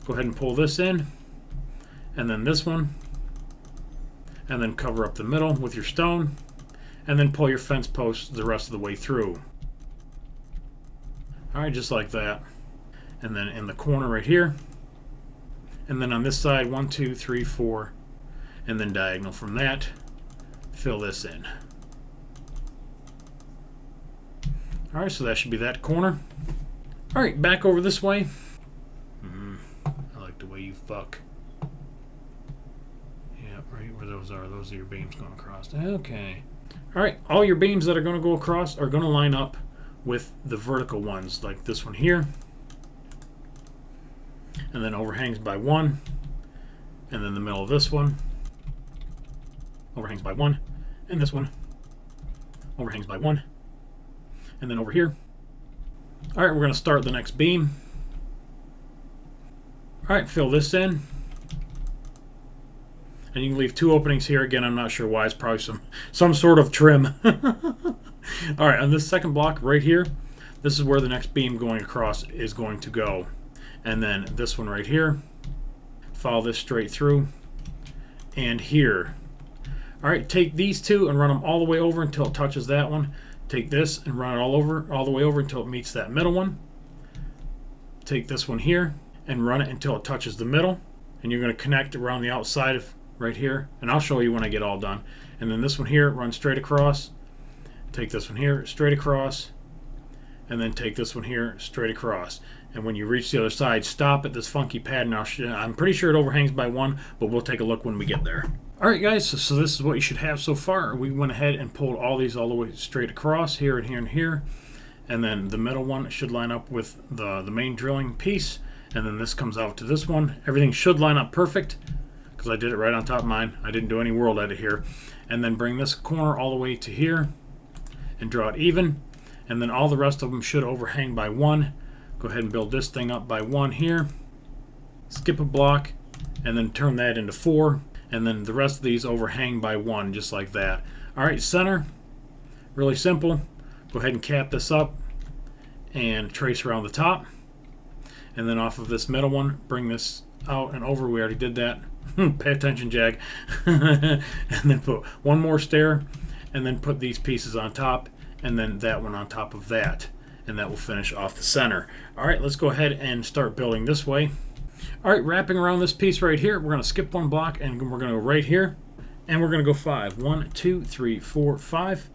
go ahead and pull this in, and then this one, and then cover up the middle with your stone, and then pull your fence posts the rest of the way through. Alright, just like that. And then in the corner right here, and then on this side, 1, 2, 3, 4, and then diagonal from that, fill this in. Alright, so that should be that corner. Alright, back over this way. I like the way you fuck. Yeah, right where those are your beams going across. Okay. Alright, all your beams that are going to go across are going to line up with the vertical ones, like this one here. And then overhangs by 1. And then the middle of this one. Overhangs by 1. And this one. Overhangs by 1. And then over here. Alright, we're going to start the next beam. Alright, fill this in. And you can leave 2 openings here. Again, I'm not sure why. It's probably some sort of trim. Alright, on this second block right here, this is where the next beam going across is going to go. And then this one right here. Follow this straight through. And here. Alright, take these 2 and run them all the way over until it touches that one. Take this and run it all the way over until it meets that middle one. Take this one here and run it until it touches the middle. And you're going to connect around the outside of right here. And I'll show you when I get all done. And then this one here, run straight across. Take this one here, straight across. And then take this one here, straight across. And when you reach the other side, stop at this funky pad. Now, I'm pretty sure it overhangs by 1, but we'll take a look when we get there. Alright guys, so this is what you should have so far. We went ahead and pulled all these all the way straight across, here and here and here. And then the middle one should line up with the main drilling piece. and then this comes out to this one. Everything should line up perfect because I did it right on top of mine. I didn't do any world edit here. And then bring this corner all the way to here and draw it even. And then all the rest of them should overhang by 1. Go ahead and build this thing up by 1 here. Skip a block and then turn that into 4. And then the rest of these overhang by 1, just like that. Alright, center. Really simple. Go ahead and cap this up and trace around the top. And then off of this middle one, bring this out and over. We already did that. Pay attention, Jag. And then put one more stair, and then put these pieces on top, and then that one on top of that. And that will finish off the center. Alright, let's go ahead and start building this way. Alright, wrapping around this piece right here, we're going to skip one block, and we're going to go right here. And we're going to go 5. 1, 2, 3, 4, 5.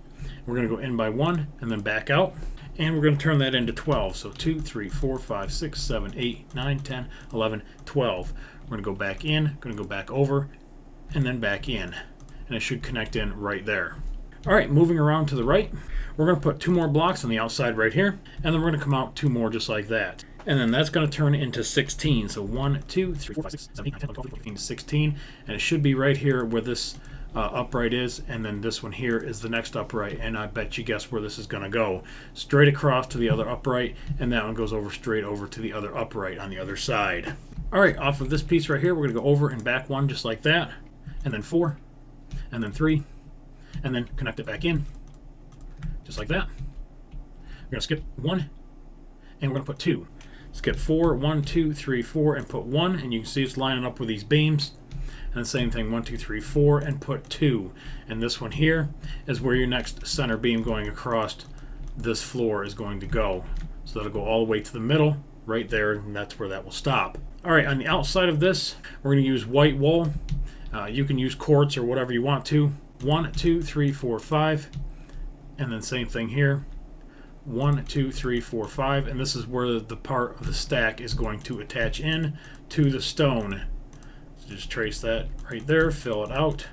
We're going to go in by 1, and then back out. And we're going to turn that into 12. So 2, 3, 4, 5, 6, 7, 8, 9, 10, 11, 12. We're going to go back in, going to go back over, and then back in. And it should connect in right there. Alright, moving around to the right, we're going to put 2 more blocks on the outside right here. And then we're going to come out 2 more just like that. And then that's going to turn into 16. So 1, 2, 3, 4, 5, 6, 7, 8, 9, 10, 11, 12, 13, 14, 16. And it should be right here where this upright is, and then this one here is the next upright, and I bet you guess where this is going to go. Straight across to the other upright, and that one goes over straight over to the other upright on the other side. Alright, off of this piece right here, we're going to go over and back 1 just like that, and then 4, and then 3, and then connect it back in, just like that. We're going to skip 1, and we're going to put 2. Skip 4, 1, 2, 3, 4, and put 1, and you can see it's lining up with these beams. And the same thing, 1, 2, 3, 4, and put 2. And this one here is where your next center beam going across this floor is going to go. So that'll go all the way to the middle, right there, and that's where that will stop. Alright, on the outside of this, we're going to use white wool. You can use quartz or whatever you want to. 1, 2, 3, 4, 5. And then same thing here. 1, 2, 3, 4, 5. And this is where the part of the stack is going to attach in to the stone. Just trace that right there, fill it out,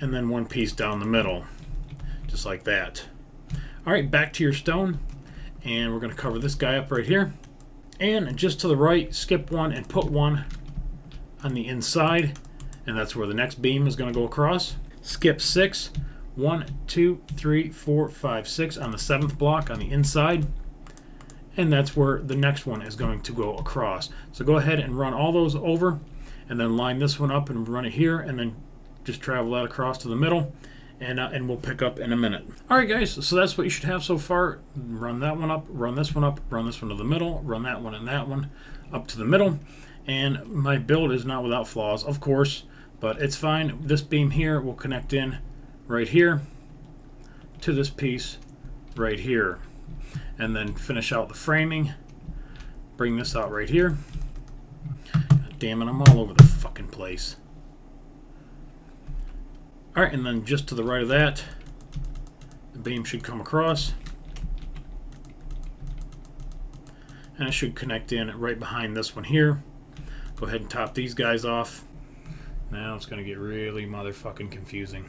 and then one piece down the middle, just like that. Alright, back to your stone, and we're going to cover this guy up right here. And just to the right, skip 1 and put 1 on the inside, and that's where the next beam is going to go across. Skip 6, 1, 2, 3, 4, 5, 6 on the 7th block on the inside. And that's where the next one is going to go across. So go ahead and run all those over, and then line this one up and run it here, and then just travel that across to the middle, and we'll pick up in a minute. Alright guys, so that's what you should have so far. Run that one up, run this one up, run this one to the middle, run that one and that one up to the middle, and my build is not without flaws, of course, but it's fine. This beam here will connect in right here to this piece right here, and then finish out the framing. Bring this out right here. Damn it, I'm all over the fucking place. Alright, and then just to the right of that, the beam should come across. And it should connect in right behind this one here. Go ahead and top these guys off. Now it's going to get really motherfucking confusing.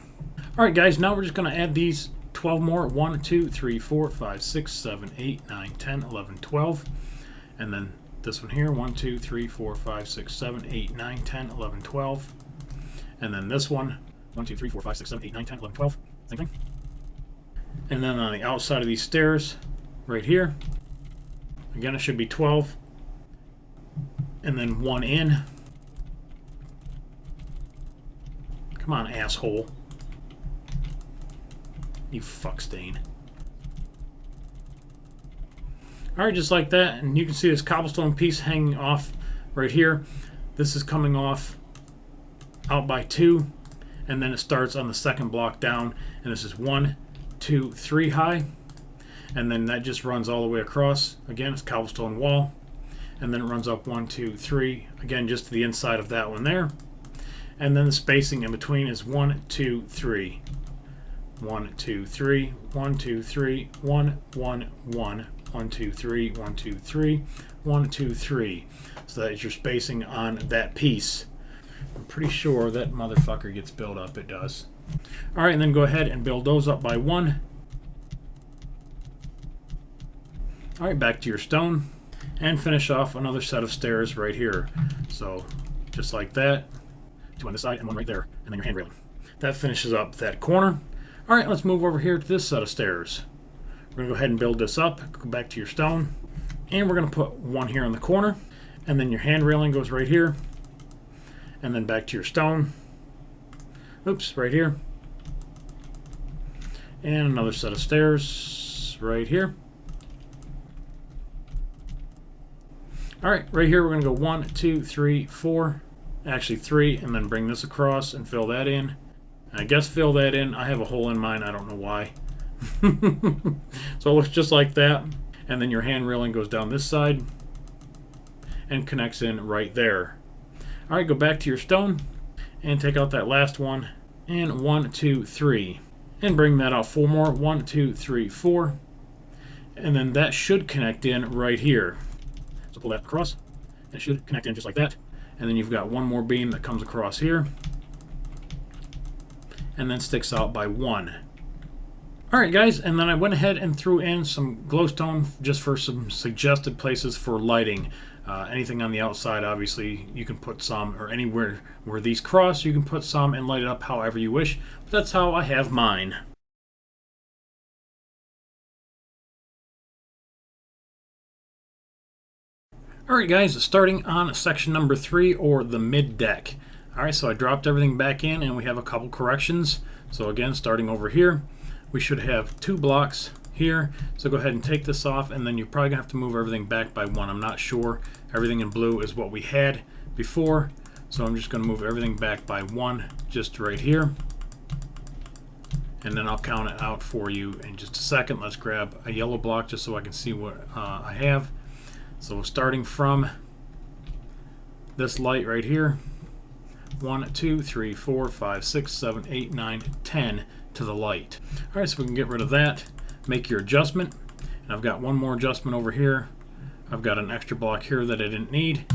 Alright guys, now we're just going to add these 12 more. 1, 2, 3, 4, 5, 6, 7, 8, 9, 10, 11, 12. And then this one here, 1, 2, 3, 4, 5, 6, 7, 8, 9, 10, 11, 12. And then this one, 1, 2, 3, 4, 5, 6, 7, 8, 9, 10, 11, 12. Same thing. And then on the outside of these stairs, right here, again it should be 12. And then 1 in. Come on, asshole. You fuck stain. Alright, just like that, and you can see this cobblestone piece hanging off right here. This is coming off out by 2, and then it starts on the 2nd block down, and this is 1, 2, 3 high, and then that just runs all the way across. Again, it's cobblestone wall, and then it runs up 1, 2, 3, again just to the inside of that one there, and then the spacing in between is 1, 2, 3. 1, 2, 3, 1, 2, 3, 1, 1, 1. 1, 2, 3, 1, 2, 3, 1, 2, 3. So that is your spacing on that piece. I'm pretty sure that motherfucker gets built up. It does. Alright, and then go ahead and build those up by 1. Alright, back to your stone. and finish off another set of stairs right here. So just like that, two on this side and one right there, and then your hand railing. That finishes up that corner. All right, let's move over here to this set of stairs. We're gonna go ahead and build this up, go back to your stone, and we're gonna put one here in the corner, and then your hand railing goes right here, and then back to your stone. Oops, right here. And another set of stairs right here. All right, right here we're gonna go 1, 2, 3, 4, actually 3, and then bring this across and fill that in. I guess fill that in. I have a hole in mine, I don't know why. So it looks just like that, and then your hand railing goes down this side and connects in right there. All right, go back to your stone and take out that last one, and 1, 2, 3, and bring that out 4 more. 1, 2, 3, 4, and then that should connect in right here. So pull that across, and it should connect in just like that, and then you've got one more beam that comes across here and then sticks out by 1. Alright guys, and then I went ahead and threw in some glowstone just for some suggested places for lighting. Anything on the outside, obviously, you can put some, or anywhere where these cross, you can put some and light it up however you wish. But that's how I have mine. Alright guys, starting on section number 3, or the mid deck. Alright, so I dropped everything back in and we have a couple corrections. So again, starting over here, we should have 2 blocks here. So go ahead and take this off, and then you're probably gonna have to move everything back by 1. I'm not sure. Everything in blue is what we had before. So I'm just gonna move everything back by 1, just right here. And then I'll count it out for you in just a second. Let's grab a yellow block just so I can see what I have. So starting from this light right here, 1, 2, 3, 4, 5, 6, 7, 8, 9, 10 to the light. All right, so we can get rid of that. Make your adjustment. And I've got one more adjustment over here. I've got an extra block here that I didn't need.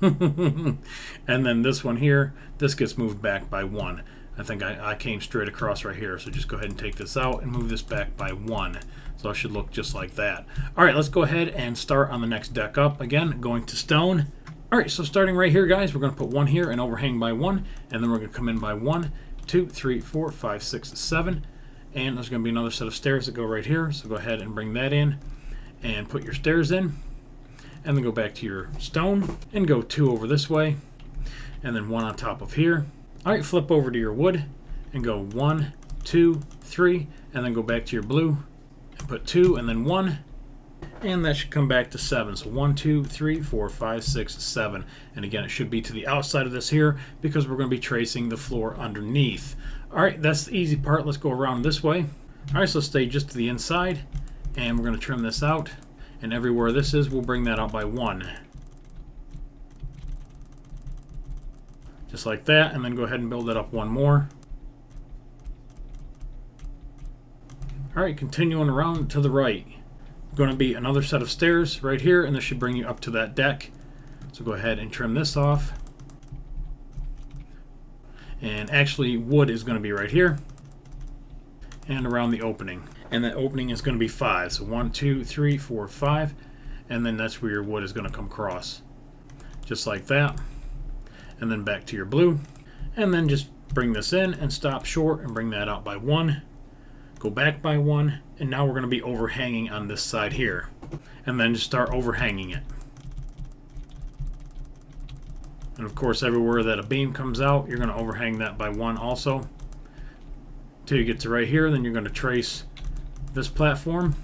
And then this one here, this gets moved back by 1. I think I came straight across right here, so just go ahead and take this out and move this back by 1. So it should look just like that. All right, let's go ahead and start on the next deck up. Again, going to stone. All right, so starting right here, guys, we're going to put 1 here and overhang by 1, and then we're going to come in by 1, 2, 3, 4, 5, 6, 7, and there's going to be another set of stairs that go right here. So go ahead and bring that in and put your stairs in, and then go back to your stone and go 2 over this way, and then 1 on top of here. All right, flip over to your wood and go 1, 2, 3, and then go back to your blue and put 2 and then 1, and that should come back to 7. So 1, 2, 3, 4, 5, 6, 7, and again it should be to the outside of this here because we're going to be tracing the floor underneath. All right, that's the easy part. Let's go around this way. All right, so stay just to the inside, and we're going to trim this out, and everywhere this is, we'll bring that out by 1. Just like that, and then go ahead and build it up 1 more. All right, continuing around to the right. Going to be another set of stairs right here, and this should bring you up to that deck. So go ahead and trim this off. And actually, wood is going to be right here and around the opening. And that opening is going to be 5. So 1, 2, 3, 4, 5, and then that's where your wood is going to come across. Just like that. And then back to your blue. And then just bring this in and stop short and bring that out by 1. Go back by 1, and now we're going to be overhanging on this side here. And then just start overhanging it. And of course, everywhere that a beam comes out, you're going to overhang that by 1 also. Till you get to right here, then you're going to trace this platform.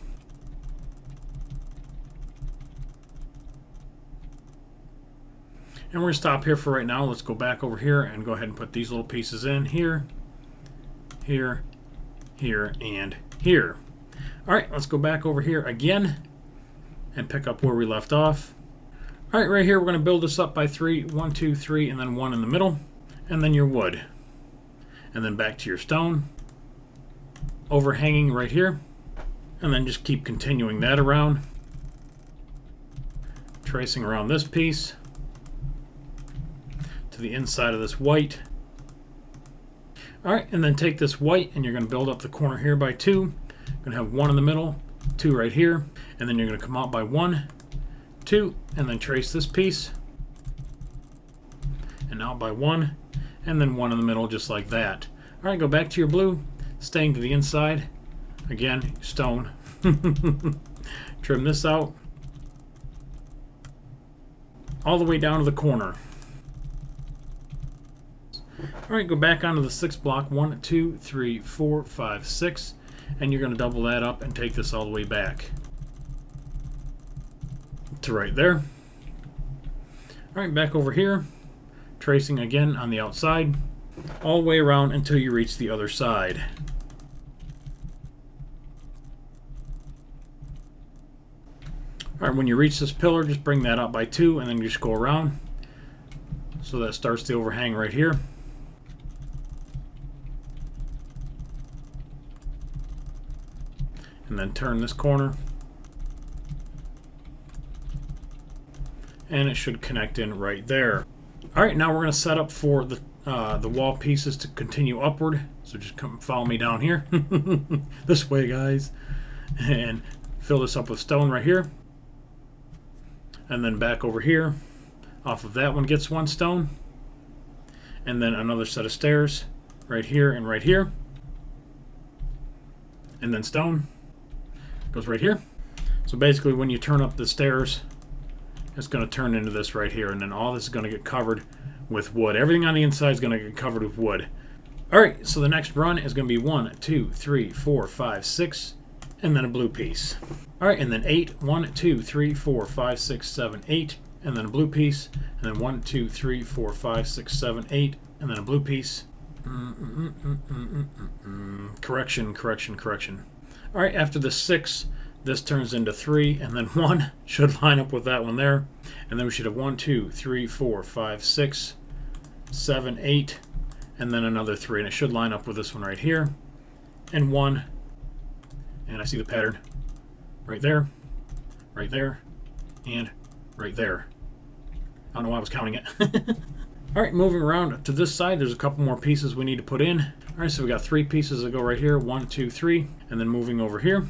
And we're going to stop here for right now. Let's go back over here and go ahead and put these little pieces in here, here, here, and here. All right, let's go back over here again and pick up where we left off. All right, right here, we're going to build this up by 3, 1, 2, 3, and then 1 in the middle, and then your wood. And then back to your stone, overhanging right here, and then just keep continuing that around, tracing around this piece to the inside of this white. All right, and then take this white, and you're going to build up the corner here by 2. You're going to have 1 in the middle, 2 right here, and then you're going to come out by 1, 2, and then trace this piece, and out by 1, and then 1 in the middle, just like that. Alright, go back to your blue, staying to the inside. Again, stone. Trim this out all the way down to the corner. Alright, go back onto the 6 block, 1, 2, 3, 4, 5, 6, and you're going to double that up and take this all the way back to right there. Alright, back over here, tracing again on the outside, all the way around until you reach the other side. Alright, when you reach this pillar, just bring that up by 2, and then you just go around. So that starts the overhang right here. And then turn this corner. And it should connect in right there. Alright, now we're going to set up for the wall pieces to continue upward. So just come follow me down here. This way, guys. And fill this up with stone right here. And then back over here. Off of that one gets 1 stone. And then another set of stairs right here and right here. And then stone goes right here. So basically when you turn up the stairs, it's going to turn into this right here, and then all this is going to get covered with wood. Everything on the inside is going to get covered with wood. Alright, so the next run is going to be 1, 2, 3, 4, 5, 6, and then a blue piece. Alright, and then 8, 1, 2, 3, 4, 5, 6, 7, 8, and then a blue piece, and then 1, 2, 3, 4, 5, 6, 7, 8, and then a blue piece. Correction. Alright, after the 6, this turns into 3, and then 1 should line up with that one there. And then we should have 1, 2, 3, 4, 5, 6, 7, 8, and then another 3. And it should line up with this one right here. And 1. And I see the pattern. Right there, and right there. I don't know why I was counting it. Alright, moving around to this side, there's a couple more pieces we need to put in. Alright, so we got 3 pieces that go right here. 1, 2, 3. And then moving over here.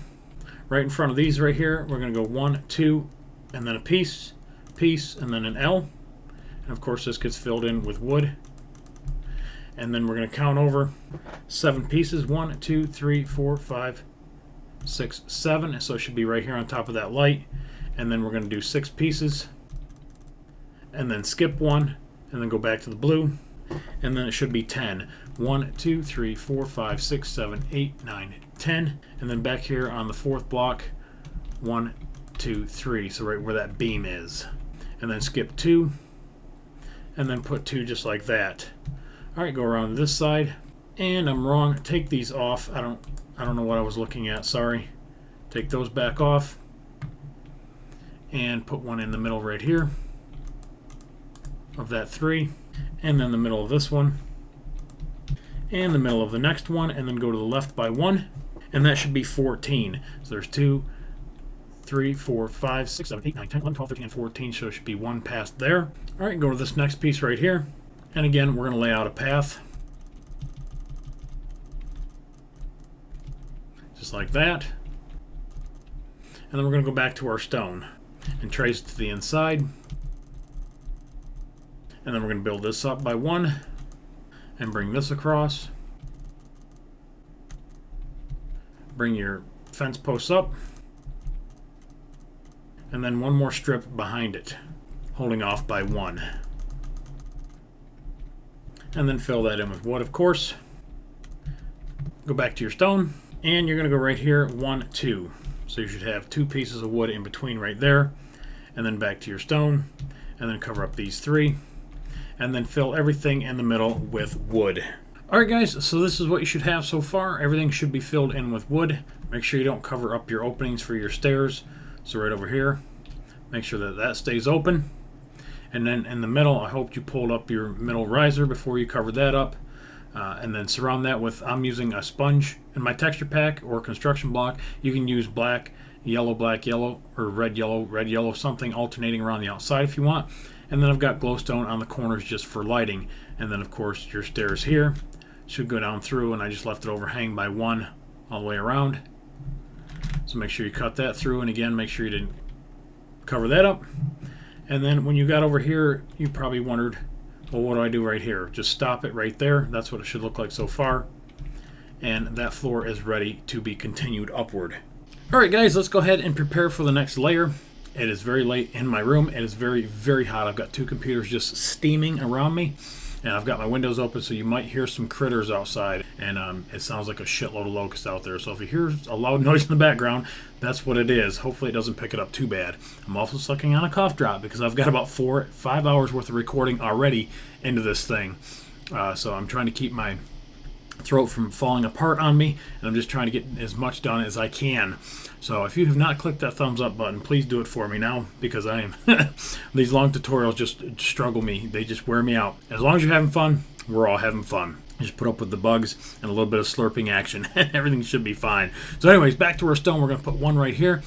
Right in front of these right here, we're going to go 1, 2, and then a piece, and then an L. And of course this gets filled in with wood. And then we're going to count over 7 pieces. 1, 2, 3, 4, 5, 6, 7. So it should be right here on top of that light. And then we're going to do 6 pieces. And then skip 1, and then go back to the blue. And then it should be 10. 1, 2, 3, 4, 5, 6, 7, 8, 9, 10. And then back here on the 4th block, 1, 2, 3. So right where that beam is. And then skip 2. And then put 2 just like that. Alright, go around this side. And I'm wrong. Take these off. I don't know what I was looking at. Sorry. Take those back off. And put 1 in the middle right here. Of that 3. And then the middle of this one. And the middle of the next one. And then go to the left by 1. And that should be 14. So there's 2, 3, 4, 5, 6, 7, 8, 9, 10, 11, 12, 13, and 14. So it should be 1 past there. Alright, go to this next piece right here. And again, we're going to lay out a path. Just like that. And then we're going to go back to our stone. And trace to the inside. And then we're going to build this up by 1. And bring this across. Bring your fence posts up. And then 1 more strip behind it. Holding off by 1. And then fill that in with wood, of course. Go back to your stone. And you're going to go right here, 1, 2. So you should have 2 pieces of wood in between right there. And then back to your stone. And then cover up these 3. And then fill everything in the middle with wood. Alright guys, so this is what you should have so far. Everything should be filled in with wood. Make sure you don't cover up your openings for your stairs. So right over here, make sure that that stays open. And then in the middle, I hope you pulled up your middle riser before you covered that up. And then surround that with, I'm using a sponge in my texture pack or construction block. You can use black, yellow, or red, yellow, something alternating around the outside if you want. And then I've got glowstone on the corners just for lighting. And then of course your stairs here should go down through, and I just left it overhang by 1 all the way around. So make sure you cut that through, and again make sure you didn't Cover that up. And then when you got over here, you probably wondered, well, what do I do right here? Just stop it right there. That's what it should look like so far. And that floor is ready to be continued upward. Alright guys, let's go ahead and prepare for the next layer. It is very late in my room. It is very, very hot. I've got two computers just steaming around me. And I've got my windows open, so you might hear some critters outside. And it sounds like a shitload of locusts out there. So if you hear a loud noise in the background, that's what it is. Hopefully it doesn't pick it up too bad. I'm also sucking on a cough drop because I've got about 5 hours worth of recording already into this thing. So I'm trying to keep my throat from falling apart on me, and I'm just trying to get as much done as I can. So if you have not clicked that thumbs up button, please do it for me now, because I am these long tutorials just struggle me. They just wear me out. As long as you're having fun, we're all having fun. Just put up with the bugs and a little bit of slurping action, and everything should be fine. So anyways, back to our stone. We're going to put one right here,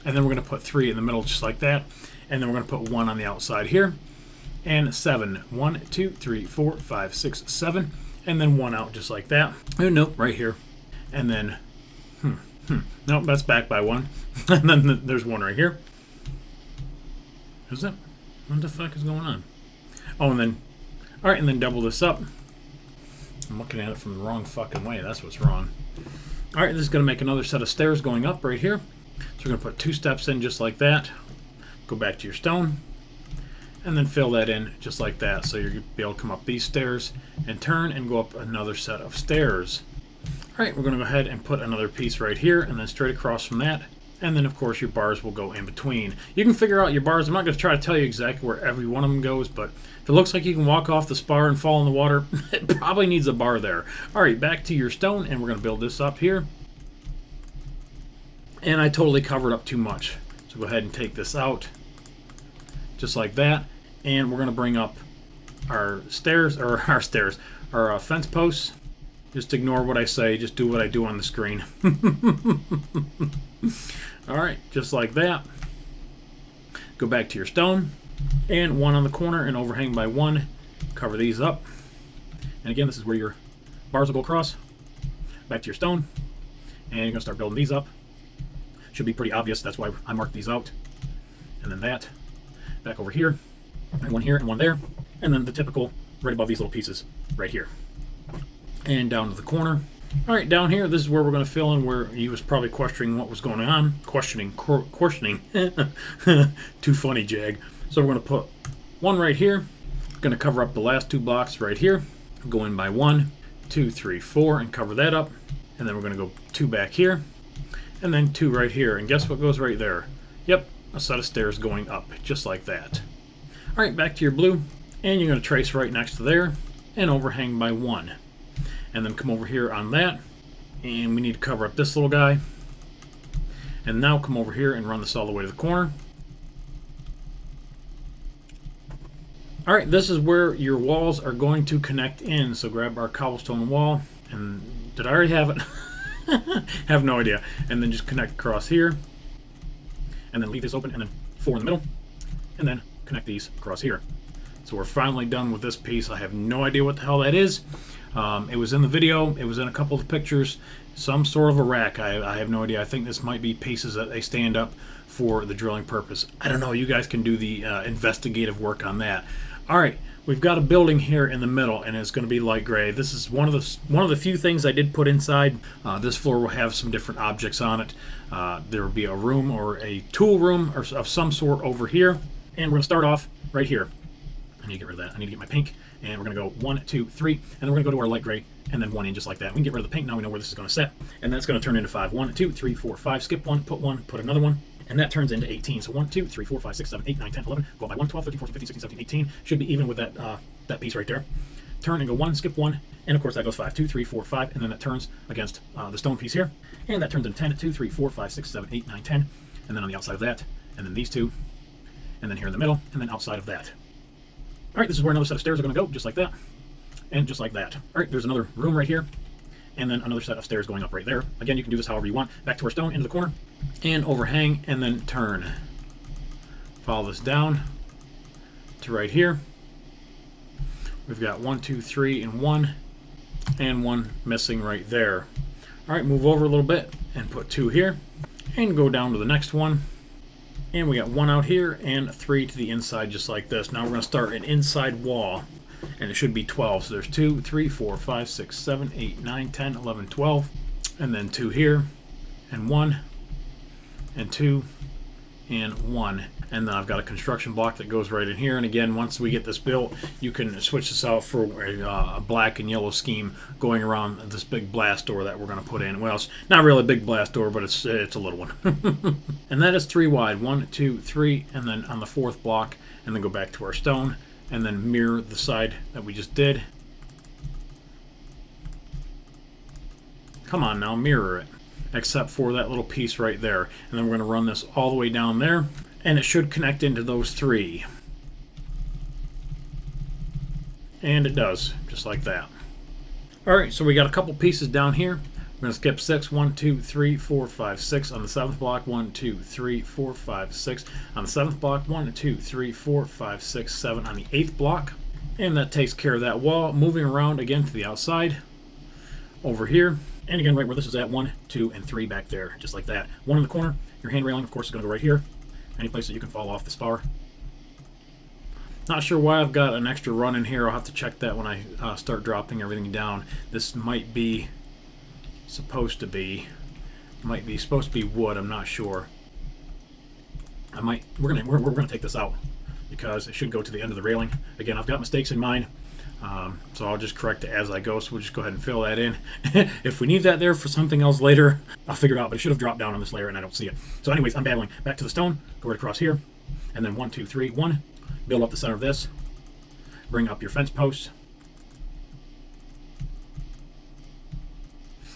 and then we're going to put 3 in the middle just like that, and then we're going to put 1 on the outside here, and 7. 1, 2, 3, 4, 5, 6, 7. And then 1 out just like that. Oh, nope, right here. And then, nope, that's back by 1. And then there's 1 right here. Is that? What the fuck is going on? Oh, and then, all right, and then double this up. I'm looking at it from the wrong fucking way. That's what's wrong. All right, this is going to make another set of stairs going up right here. So we're going to put 2 steps in just like that. Go back to your stone. And then fill that in just like that, so you'll be able to come up these stairs and turn and go up another set of stairs. Alright, we're going to go ahead and put another piece right here, and then straight across from that, and then of course your bars will go in between. You can figure out your bars. I'm not going to try to tell you exactly where every one of them goes, but if it looks like you can walk off the spar and fall in the water, it probably needs a bar there. Alright, back to your stone, and we're going to build this up here. And I totally covered up too much, so go ahead and take this out. Just like that, and we're going to bring up our stairs, or our fence posts. Just ignore what I say, just do what I do on the screen. Alright, just like that. Go back to your stone, and 1 on the corner, and overhang by 1. Cover these up. And again, this is where your bars will go across. Back to your stone, and you're going to start building these up. Should be pretty obvious, that's why I marked these out. And then that. Back over here, and 1 here, and 1 there, and then the typical right above these little pieces right here. And down to the corner. Alright, down here, this is where we're going to fill in where he was probably questioning what was going on. Questioning. Too funny, Jag. So we're going to put 1 right here. Going to cover up the last 2 blocks right here. Go in by 1, 2, 3, 4, and cover that up. And then we're going to go 2 back here, and then 2 right here. And guess what goes right there? Yep. A set of stairs going up, just like that. Alright, back to your blue, and you're going to trace right next to there, and overhang by 1. And then come over here on that, and we need to cover up this little guy. And now come over here and run this all the way to the corner. Alright, this is where your walls are going to connect in, so grab our cobblestone wall, and did I already have it? Have no idea. And then just connect across here. And then leave this open, and then 4 in the middle, and then connect these across here. So we're finally done with this piece. I have no idea what the hell that is. It was in the video, it was in a couple of pictures, some sort of a rack. I have no idea. I think this might be pieces that they stand up for the drilling purpose. I don't know, you guys can do the investigative work on that. Alright, we've got a building here in the middle, and it's going to be light gray. This is one of the few things I did put inside. This floor will have some different objects on it. There will be a room or a tool room or of some sort over here, and we're going to start off right here. I need to get rid of that. I need to get my pink, and we're going to go 1, 2, 3, and then we're going to go to our light gray, and then 1 in just like that. We can get rid of the pink. Now we know where this is going to set, and that's going to turn into 5. 1, 2, 3, 4, 5. Skip 1, put another 1. And that turns into 18. So 1, 2, 3, 4, 5, 6, 7, 8, 9, 10, 11. Go by 1, 12, 13, 14, 15, 16, 17, 18. Should be even with that piece right there. Turn and go 1, skip 1. And of course that goes 5, 2, 3, 4, 5. And then that turns against the stone piece here. And that turns into 10, 2, 3, 4, 5, 6, 7, 8, 9, 10. And then on the outside of that. And then these 2. And then here in the middle. And then outside of that. Alright, this is where another set of stairs are going to go. Just like that. And just like that. Alright, there's another room right here. And then another set of stairs going up right there. Again, you can do this however you want. Back to our stone, into the corner, and overhang, and then turn. Follow this down to right here. We've got 1, 2, 3, and 1, and 1 missing right there. All right, move over a little bit and put 2 here, and go down to the next one, And we got one out here and 3 to the inside, just like this. Now we're going to start an inside wall, and it should be 12. So there's 2, 3, 4, 5, 6, 7, 8, 9, 10, 11, 12, and then 2 here, and 1, and 2, and 1. And then I've got a construction block that goes right in here. And again, once we get this built, you can switch this out for a black and yellow scheme going around this big blast door that we're going to put in. Well, it's not really a big blast door, but it's a little one. And that is 3 wide. 1, 2, 3, and then on the 4th block, and then go back to our stone, and then mirror the side that we just did. Come on now, mirror it. Except for that little piece right there. And then we're going to run this all the way down there. And it should connect into those 3. And it does, just like that. Alright, so we got a couple pieces down here. We're going to skip 6. 1, 2, 3, 4, 5, 6 on the 7th block. 1, 2, 3, 4, 5, 6 on the 7th block. 1, 2, 3, 4, 5, 6, 7 on the 8th block. And that takes care of that wall. Moving around again to the outside. Over here. And again, right where this is at, 1, 2, and 3 back there, just like that. 1 in the corner. Your hand railing, of course, is going to go right here. Any place that you can fall off the spar. Not sure why I've got an extra run in here. I'll have to check that when I start dropping everything down. This might be supposed to be wood. I'm not sure. We're gonna take this out because it should go to the end of the railing. Again, I've got mistakes in mind. So I'll just correct it as I go, so we'll just go ahead and fill that in. If we need that there for something else later, I'll figure it out, but it should have dropped down on this layer and I don't see it. So anyways, I'm battling. Back to the stone, go right across here, and then 1, 2, 3, 1. Build up the center of this. Bring up your fence posts.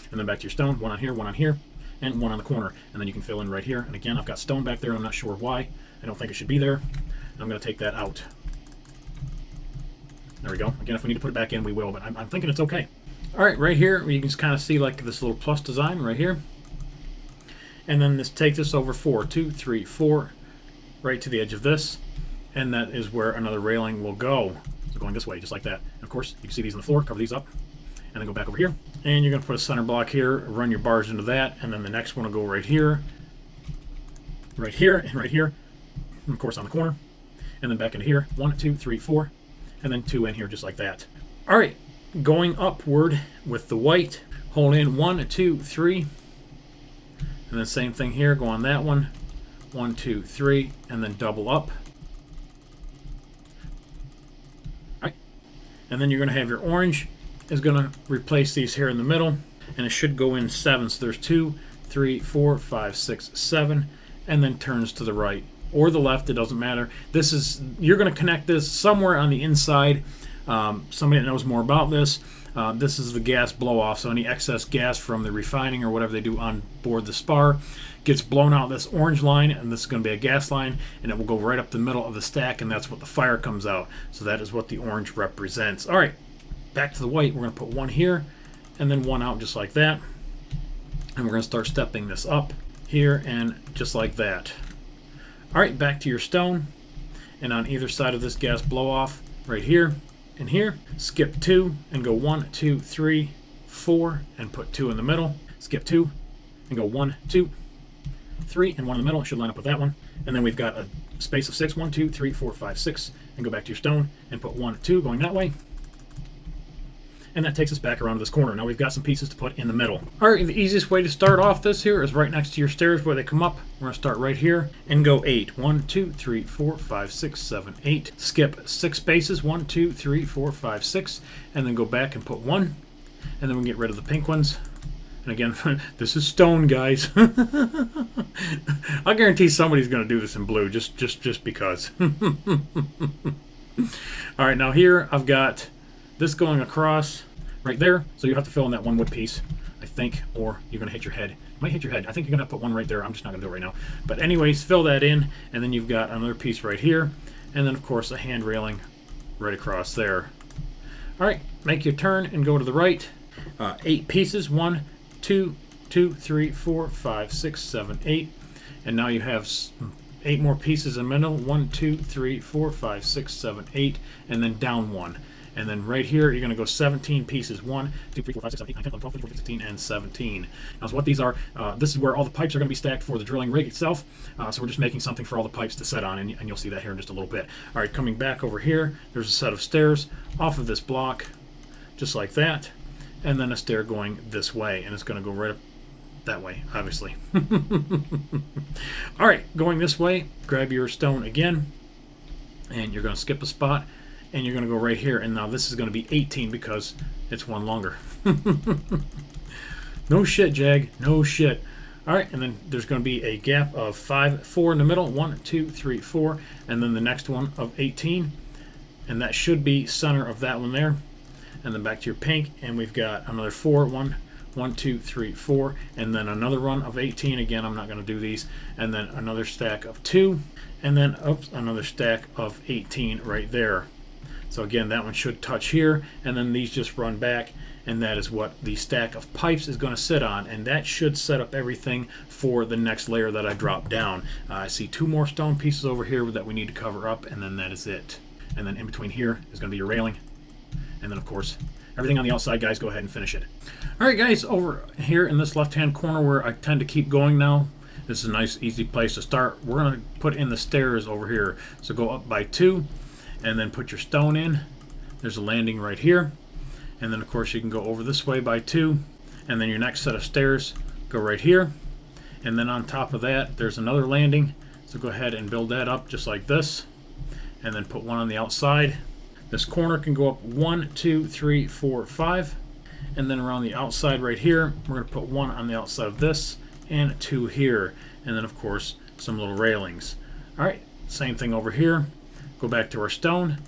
And then back to your stone, 1 on here, and 1 on the corner. And then you can fill in right here. And again, I've got stone back there, I'm not sure why. I don't think it should be there. I'm going to take that out. There we go. Again, if we need to put it back in, we will, but I'm thinking it's okay. Alright, right here, you can just kind of see like this little plus design right here. And then take this over 4, 2, 3, 4, right to the edge of this. And that is where another railing will go. So going this way, just like that. And of course, you can see these on the floor, cover these up, and then go back over here. And you're going to put a center block here, run your bars into that, and then the next one will go right here, and right here, and of course on the corner. And then back into here, 1, 2, 3, 4. And then 2 in here just like that. Alright, going upward with the white, hold in 1, 2, 3, and then same thing here, go on that one, 1, 2, 3, and then double up. Alright, and then you're going to have your orange is going to replace these here in the middle, and it should go in 7, so there's 2, 3, 4, 5, 6, 7, and then turns to the right. Or the left, it doesn't matter. You're going to connect this somewhere on the inside. Somebody that knows more about this. This is the gas blow off, so any excess gas from the refining or whatever they do on board the Spar gets blown out this orange line, and this is going to be a gas line, and it will go right up the middle of the stack, and that's what the fire comes out. So that is what the orange represents. All right, back to the white. We're going to put 1 here, and then 1 out just like that. And we're going to start stepping this up here, and just like that. Alright, back to your stone, and on either side of this gas blow off, right here and here, skip 2 and go 1, 2, 3, 4, and put 2 in the middle. Skip 2 and go 1, 2, 3, and 1 in the middle. It should line up with that one. And then we've got a space of 6, 1, 2, 3, 4, 5, 6, and go back to your stone and put 1, 2 going that way. And that takes us back around to this corner. Now we've got some pieces to put in the middle. Alright, the easiest way to start off this here is right next to your stairs where they come up. We're going to start right here and go 8. 1, 2, 3, 4, 5, 6, 7, 8. Skip 6 spaces. 1, 2, 3, 4, 5, 6. And then go back and put 1. And then we get rid of the pink ones. And again, this is stone, guys. I guarantee somebody's going to do this in blue just because. Alright, now here I've got this going across right there, so you have to fill in that 1 wood piece, I think, or you're going to hit your head. You might hit your head. I think you're going to put 1 right there. I'm just not going to do it right now. But anyways, fill that in, and then you've got another piece right here, and then, of course, a hand railing right across there. All right, make your turn and go to the right. 8 pieces. 1, 2, 2, 3, 4, 5, 6, 7, 8. And now you have 8 more pieces in the middle. 1, 2, 3, 4, 5, 6, 7, 8, and then down 1. And then right here, you're going to go 17 pieces. 1, 2, 3, 4, 5, 6, 7, 8, 9, 10, 11, 12, 13, 14, 15, 16, and 17. Now, so what these are, this is where all the pipes are going to be stacked for the drilling rig itself. So we're just making something for all the pipes to set on, and you'll see that here in just a little bit. All right, coming back over here, there's a set of stairs off of this block, just like that. And then a stair going this way, and it's going to go right up that way, obviously. All right, going this way, grab your stone again, and you're going to skip a spot, and you're going to go right here. And now this is going to be 18 because it's one longer. No shit, Jag. No shit. All right, and then there's going to be a gap of 5, 4 in the middle. 1, 2, 3, 4, and then the next one of 18, and that should be center of that one there. And then back to your pink, and we've got another 4. 1, 2, 3, 4, and then another run of 18. Again, I'm not going to do these. And then another stack of 2, and then another stack of 18 right there. So again, that one should touch here, and then these just run back, and that is what the stack of pipes is going to sit on, and that should set up everything for the next layer that I drop down. I see 2 more stone pieces over here that we need to cover up, and then that is it. And then in between here is going to be your railing. And then, of course, everything on the outside, guys, go ahead and finish it. All right, guys, over here in this left-hand corner where I tend to keep going now, this is a nice, easy place to start. We're going to put in the stairs over here. So go up by 2, and then put your stone in. There's a landing right here. And then, of course, you can go over this way by 2. And then your next set of stairs go right here. And then on top of that, there's another landing. So go ahead and build that up just like this. And then put one on the outside. This corner can go up 1, 2, 3, 4, 5. And then around the outside right here, we're going to put 1 on the outside of this and 2 here. And then, of course, some little railings. All right, same thing over here. Go back to our stone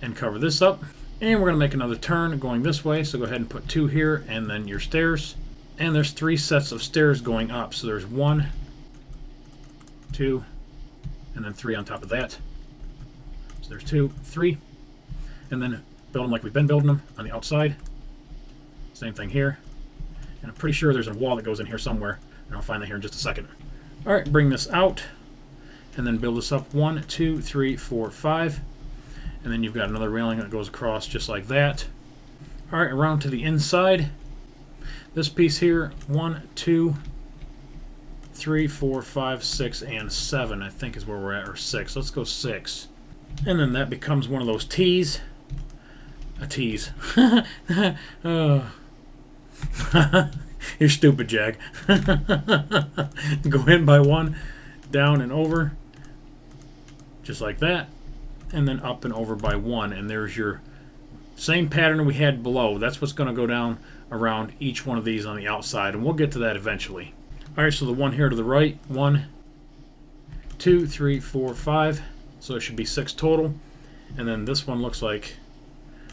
and cover this up. And we're going to make another turn going this way. So go ahead and put 2 here and then your stairs. And there's 3 sets of stairs going up. So there's 1, 2, and then 3 on top of that. So there's 2, 3. And then build them like we've been building them on the outside. Same thing here. And I'm pretty sure there's a wall that goes in here somewhere. And I'll find that here in just a second. All right, bring this out. And then build this up 1, 2, 3, 4, 5. And then you've got another railing that goes across just like that. All right, around to the inside. This piece here, 1, 2, 3, 4, 5, 6, and 7, I think is where we're at, or 6. Let's go 6. And then that becomes one of those T's. A tease. Oh. You're stupid, Jag. Go in by 1, down and over, just like that, and then up and over by 1. And there's your same pattern we had below. That's what's going to go down around each one of these on the outside, and we'll get to that eventually. All right, so the one here to the right, 1, 2, 3, 4, 5. So it should be 6 total. And then this one looks like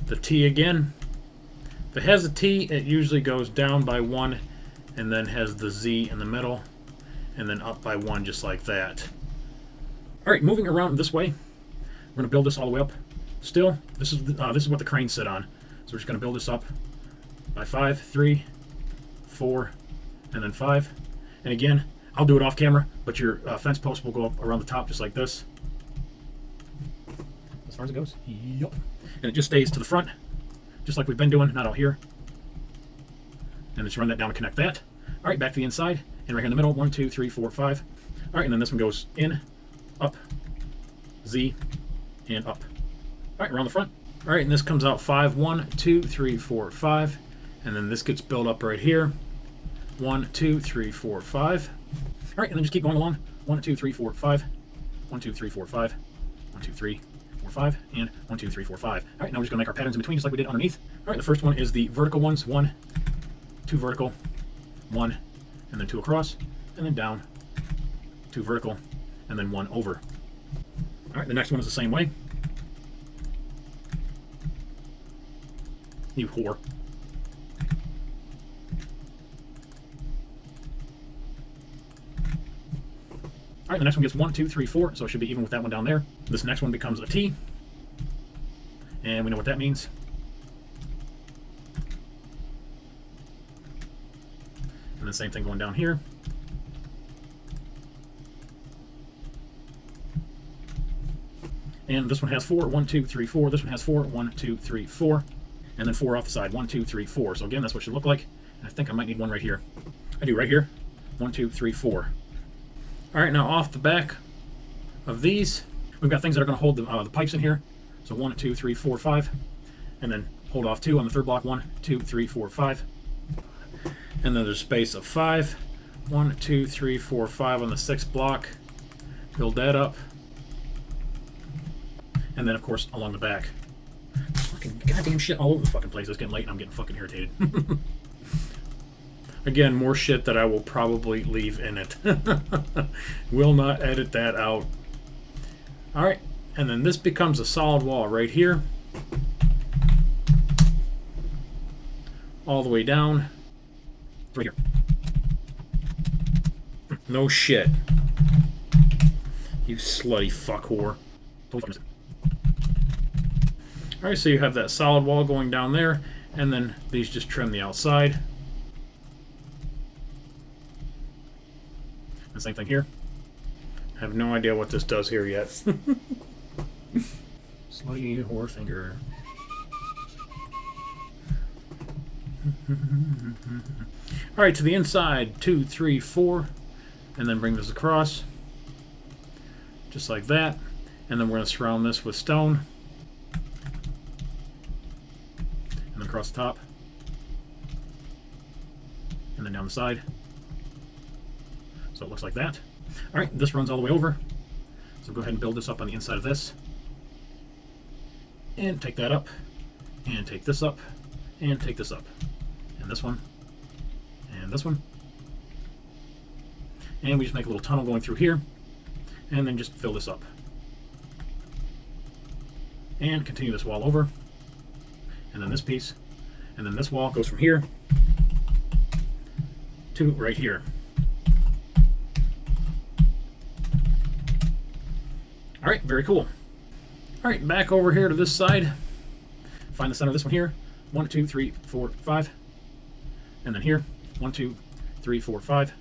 the T again. If it has a T, it usually goes down by 1 and then has the Z in the middle and then up by 1 just like that. All right, moving around this way, we're going to build this all the way up. Still, this is what the cranes sit on. So we're just going to build this up by 5, 3, 4, and then 5. And again, I'll do it off camera, but your fence post will go up around the top just like this. As far as it goes. Yep. And it just stays to the front, just like we've been doing, not out here. And just run that down and connect that. All right, back to the inside, and right here in the middle, 1, 2, 3, 4, 5. All right, and then this one goes in, up, Z, and up. All right, around the front. All right, and this comes out 5, 1, 2, 3, 4, 5. And then this gets built up right here. 1, 2, 3, 4, 5. All right, and then just keep going along. 1, 2, 3, 4, 5. 1, 2, 3, 4, 5. 1, 2, 3, 4, 5. And 1, 2, 3, 4, 5. All right, now we're just going to make our patterns in between just like we did underneath. All right, the first one is the vertical ones. 1, 2 vertical, 1, and then 2 across, and then down, 2 vertical, and then 1 over. All right, the next one is the same way. You whore. All right, the next one gets 1, 2, 3, 4, so it should be even with that one down there. This next one becomes a T, and we know what that means. And the same thing going down here. And this one has 4, 1, 2, 3, 4. This one has 4, 1, 2, 3, 4. And then 4 off the side, 1, 2, 3, 4. So again, that's what it should look like. And I think I might need one right here. I do, right here. 1, 2, 3, 4. All right, now off the back of these, we've got things that are going to hold the pipes in here. So 1, 2, 3, 4, 5. And then hold off 2 on the third block. 1, 2, 3, 4, 5. And then there's space of 5. 1, 2, 3, 4, 5 on the 6th block. Build that up. And then, of course, along the back. Fucking goddamn shit all over the fucking place. It's getting late and I'm getting fucking irritated. Again, more shit that I will probably leave in it. Will not edit that out. Alright, and then this becomes a solid wall right here. All the way down. Right here. No shit. You slutty fuck whore. Alright, so you have that solid wall going down there, and then these just trim the outside. The same thing here. I have no idea what this does here yet. Slutty whore finger. Alright, to the inside, 2, 3, 4, and then bring this across. Just like that. And then we're going to surround this with stone. And then across the top. And then down the side. So it looks like that. Alright, this runs all the way over. So go ahead and build this up on the inside of this. And take that up. And take this up. And take this up. And this one. And this one. And we just make a little tunnel going through here. And then just fill this up. And continue this wall over. And then this piece. And then this wall goes from here to right here. Alright, very cool. Alright, back over here to this side. Find the center of this one here. 1, 2, 3, 4, 5. And then here. 1, 2, 3, 4, 5.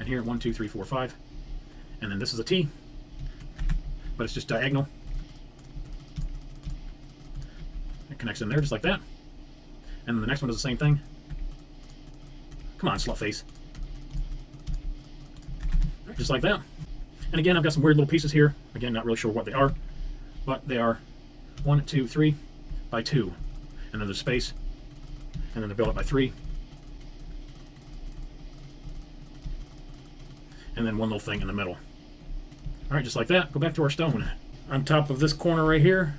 And here, 1, 2, 3, 4, 5. And then this is a T. But it's just diagonal. It connects in there just like that. And then the next one does the same thing. Come on, slut face. Just like that. And again, I've got some weird little pieces here. Again, not really sure what they are. But they are 1, 2, 3 by 2. And then there's space. And then they're built up by 3. And then one little thing in the middle. Alright, just like that. Go back to our stone. On top of this corner right here,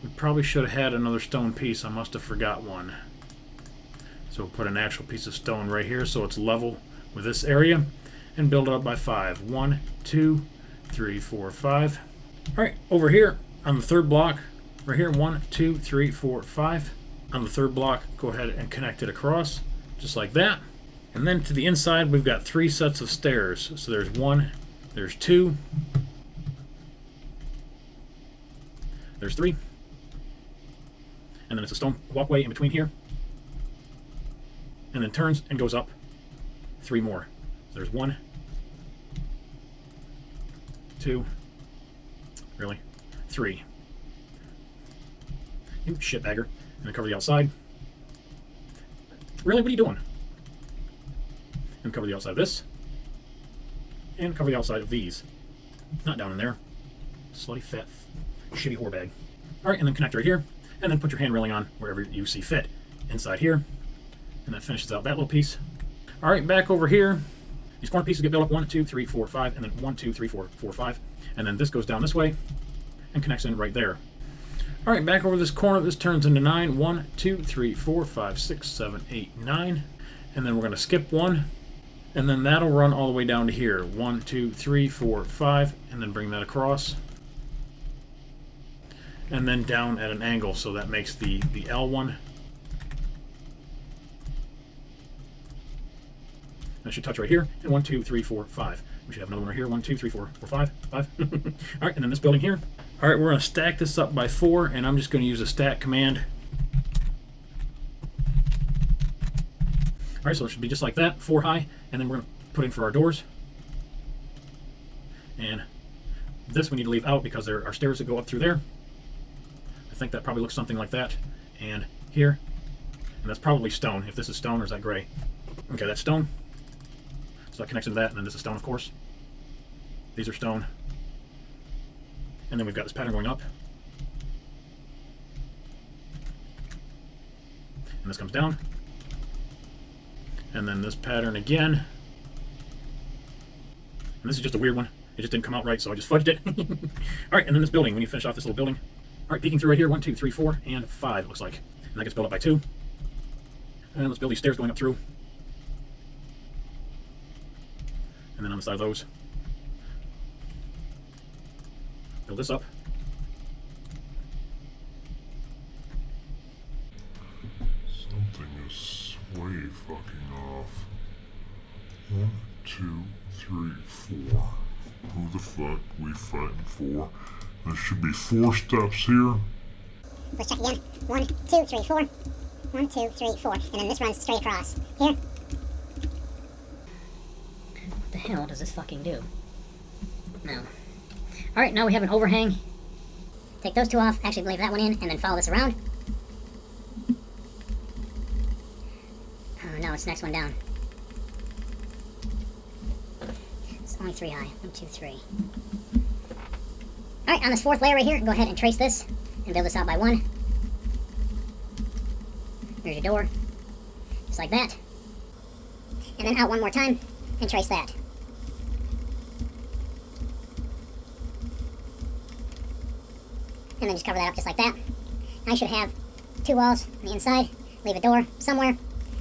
we probably should have had another stone piece. I must have forgot one. So we'll put an actual piece of stone right here so it's level with this area. And build it up by 5. 1, 2, 3, 4, 5. Alright, over here on the third block, right here, 1, 2, 3, 4, 5. On the third block, go ahead and connect it across, just like that. And then to the inside, we've got 3 sets of stairs. So there's 1, there's 2, there's 3. And then it's a stone walkway in between here. And then turns and goes up 3 more. So there's 1, 2, really, 3. You shitbagger. And then cover the outside. Really, what are you doing? And cover the outside of this. And cover the outside of these. Not down in there. Slutty, fat, shitty whore bag. Alright, and then connect right here. And then put your hand railing on wherever you see fit. Inside here. And that finishes out that little piece. Alright, back over here. These corner pieces get built up 1, 2, 3, 4, 5. And then 1, 2, 3, 4, 4, 5. And then this goes down this way. And connects in right there. Alright, back over this corner. This turns into 9. 1, 2, 3, 4, 5, 6, 7, 8, 9. And then we're going to skip 1. And then that'll run all the way down to here. 1, 2, 3, 4, 5. And then bring that across. And then down at an angle. So that makes the L one. That should touch right here. And 1, 2, 3, 4, 5. We should have another one right here. 1, 2, 3, 4, 4, 5. 5. Alright, and then this building here. Alright, we're going to stack this up by 4. And I'm just going to use a stack command. Alright, so it should be just like that. 4 high. And then we're going to put in for our doors. And This we need to leave out because there are stairs that go up through there. I think that probably looks something like that. And here. And that's probably stone. If this is stone, or is that gray? Okay, that's stone. So that connects into that, and then this is stone, of course. These are stone. And then we've got this pattern going up. And this comes down. And then this pattern again. And this is just a weird one. It just didn't come out right, so I just fudged it. Alright, and then this building. We need to finish off this little building. Alright, peeking through right here. 1, 2, 3, 4, and 5, it looks like. And that gets built up by 2. And let's build these stairs going up through. And then on the side of those, build this up.
Something is way fucking off. 1, 2, 3, 4. Who the fuck we fighting for? There should be 4 steps here.
Let's check again. 1, 2, 3, 4. 1, 2, 3, 4. And then this runs straight across. Here.
What the hell does this fucking do? No. Alright, now we have an overhang. Take those 2 off, actually leave that one in, and then follow this around. Oh no, it's the next one down. It's only 3 high. 1, 2, 3. Alright, on this 4th layer right here, go ahead and trace this, and build this out by 1. There's your door. Just like that. And then out 1 more time, and trace that. And then just cover that up just like that. I should have 2 walls on the inside. Leave a door somewhere.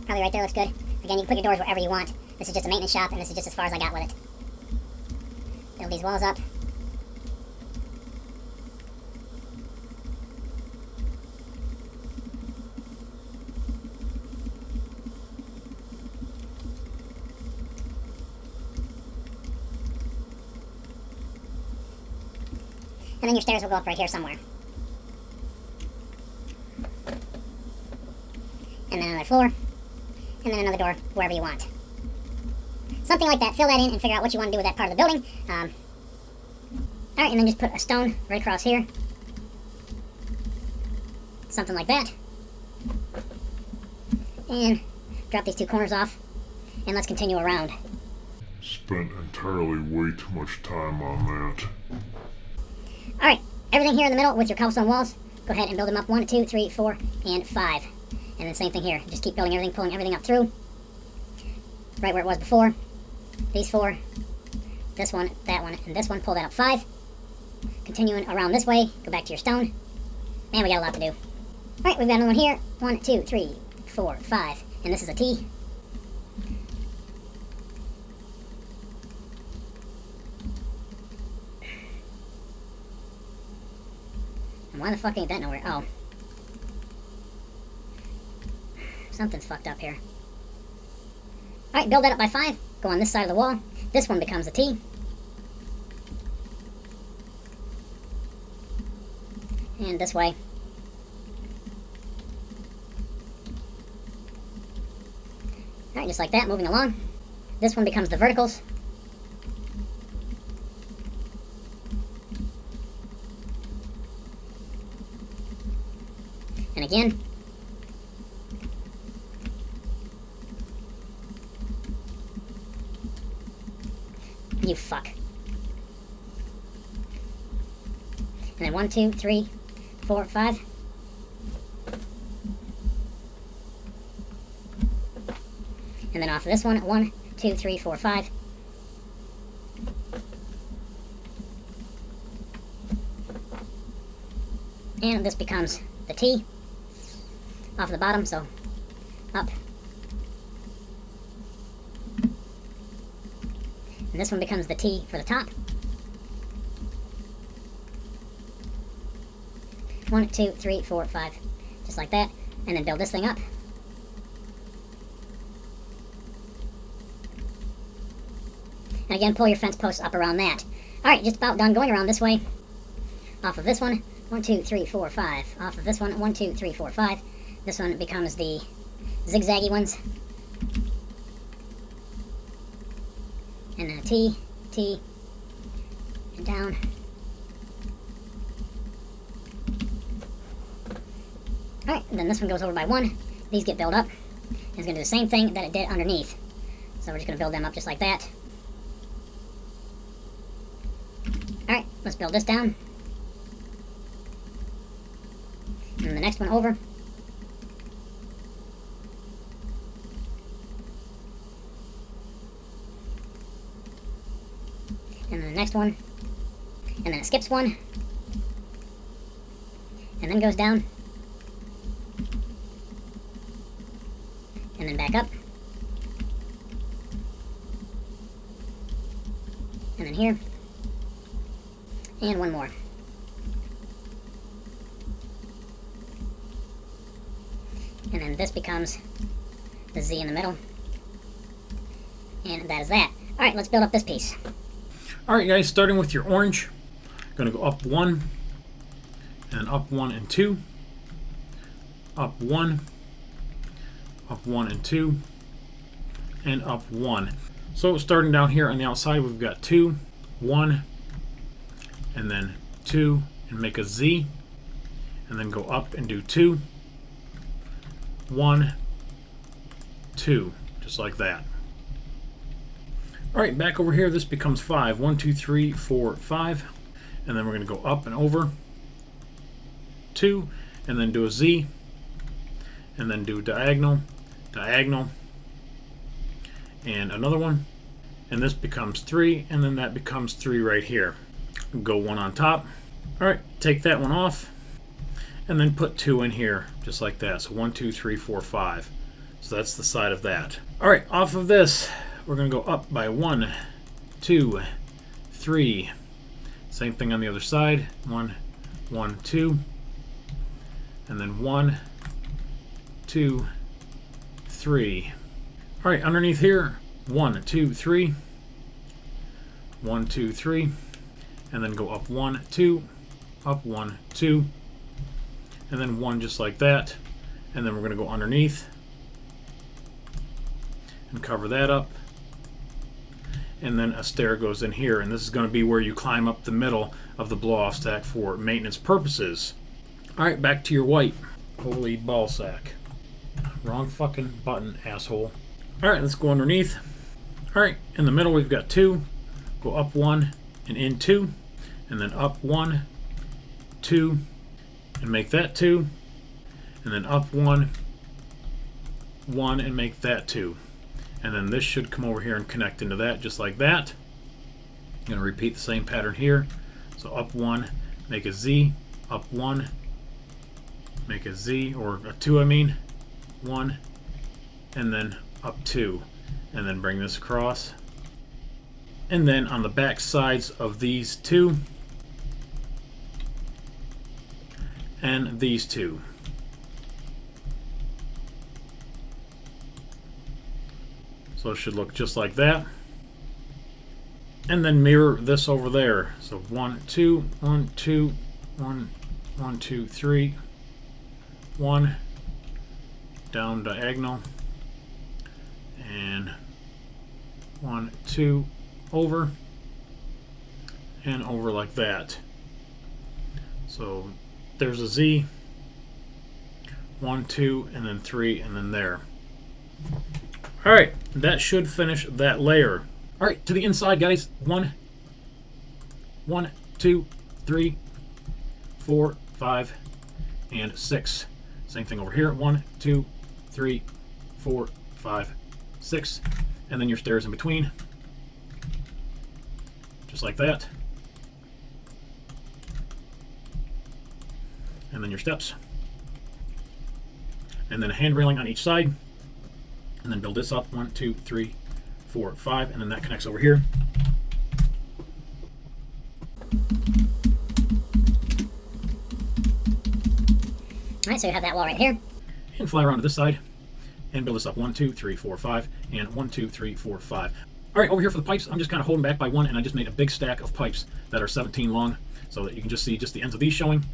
Probably right there looks good. Again, you can put your doors wherever you want. This is just a maintenance shop, and this is just as far as I got with it. Build these walls up. And then your stairs will go up right here somewhere. And then another floor. And then another door wherever you want. Something like that. Fill that in and figure out what you want to do with that part of the building. Alright, and then just put a stone right across here. Something like that. And drop these 2 corners off. And let's continue around.
Spent entirely way too much time on that.
Alright, everything here in the middle with your cobblestone walls, go ahead and build them up 1, 2, 3, 4, and 5. And then same thing here. Just keep building everything, pulling everything up through. Right where it was before. These 4, this one, that one, and this one. Pull that up 5. Continuing around this way, go back to your stone. Man, we got a lot to do. Alright, we've got another one here. 1, 2, 3, 4, 5. And this is a T. Why the fuck ain't that nowhere? Oh. Something's fucked up here. Alright, build that up by 5. Go on this side of the wall. This one becomes a T. And this way. Alright, just like that, moving along. This one becomes the verticals. And again. You fuck. And then 1, 2, 3, 4, 5. And then off of this one, 1, 2, 3, 4, 5. And this becomes the T off the bottom, so up. And this one becomes the T for the top. 1, 2, 3, 4, 5. Just like that. And then build this thing up. And again, pull your fence posts up around that. Alright, just about done going around this way. Off of this one, 1, 2, 3, 4, 5. Off of this one, 1, 2, 3, 4, 5. This one becomes the zigzaggy ones. And then a T, T, and down. Alright, then this one goes over by 1. These get built up. And it's going to do the same thing that it did underneath. So we're just going to build them up just like that. Alright, let's build this down. And then the next one over. And then the next one. And then it skips one. And then goes down. And then back up. And then here. And one more. And then this becomes the Z in the middle. And that is that. Alright, let's build up this piece.
Alright guys, starting with your orange, going to go up 1, and up 1 and 2, up 1, up 1 and 2, and up 1. So starting down here on the outside, we've got 2, 1, and then 2, and make a Z, and then go up and do 2, 1, 2, just like that. Alright, back over here, this becomes 5. 1, 2, 3, 4, 5. And then we're going to go up and over 2, and then do a Z, and then do diagonal, diagonal, and another one. And this becomes 3, and then that becomes 3 right here. Go 1 on top. Alright, take that one off, and then put 2 in here, just like that. So 1, 2, 3, 4, 5. So that's the side of that. Alright, off of this, we're going to go up by 1, 2, 3. Same thing on the other side. 1, 1, 2. And then 1, 2, 3. Alright, underneath here, 1, 2, 3. 1, 2, 3. And then go up 1, 2. Up 1, 2. And then 1 just like that. And then we're going to go underneath and cover that up. And then a stair goes in here, and this is going to be where you climb up the middle of the blow-off stack for maintenance purposes. Alright, back to your white. Holy ballsack. Wrong fucking button, asshole. Alright, let's go underneath. Alright, in the middle we've got 2. Go up 1 and in 2. And then up 1, 2, and make that 2. And then up 1, 1, and make that 2. And then this should come over here and connect into that just like that. I'm going to repeat the same pattern here. So up 1, make a Z, up 1, make a Z, or a 2 I mean, 1, and then up 2. And then bring this across. And then on the back sides of these 2, and these 2. So it should look just like that. And then mirror this over there. So 1, 2, 1, 2, 1, 1, 2, 3, 1, down diagonal, and 1, 2, over, and over like that. So there's a Z, 1, 2, and then 3, and then there. Alright, that should finish that layer. Alright, to the inside, guys. 1, 2, 3, 4, 5, and 6. Same thing over here. 1, 2, 3, 4, 5, 6. And then your stairs in between. Just like that. And then your steps. And then a hand railing on each side. And then build this up. 1, 2, 3, 4, 5. And then that connects over here.
Alright, so you have that wall right here.
And fly around to this side. And build this up. 1, 2, 3, 4, 5. And 1, 2, 3, 4, 5. Alright, over here for the pipes, I'm just kind of holding back by 1. And I just made a big stack of pipes that are 17 long. So that you can just see just the ends of these showing.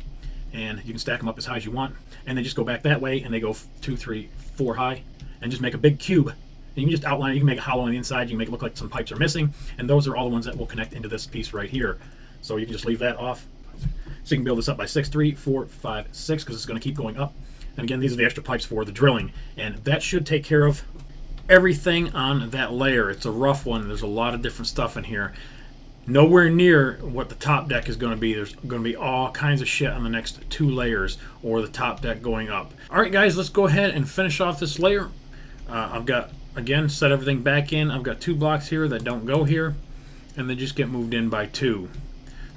And you can stack them up as high as you want. And they just go back that way. And they go 2, 3, 4 high. And just make a big cube. And you can just outline it. You can make a hollow on the inside. You can make it look like some pipes are missing. And those are all the ones that will connect into this piece right here. So you can just leave that off. So you can build this up by 6, 3, 4, 5, 6, because it's going to keep going up. And again, these are the extra pipes for the drilling. And that should take care of everything on that layer. It's a rough one. There's a lot of different stuff in here. Nowhere near what the top deck is going to be. There's going to be all kinds of shit on the next 2 layers, or the top deck going up. All right, guys, let's go ahead and finish off this layer. I've got, again, set everything back in. I've got 2 blocks here that don't go here, and they just get moved in by 2.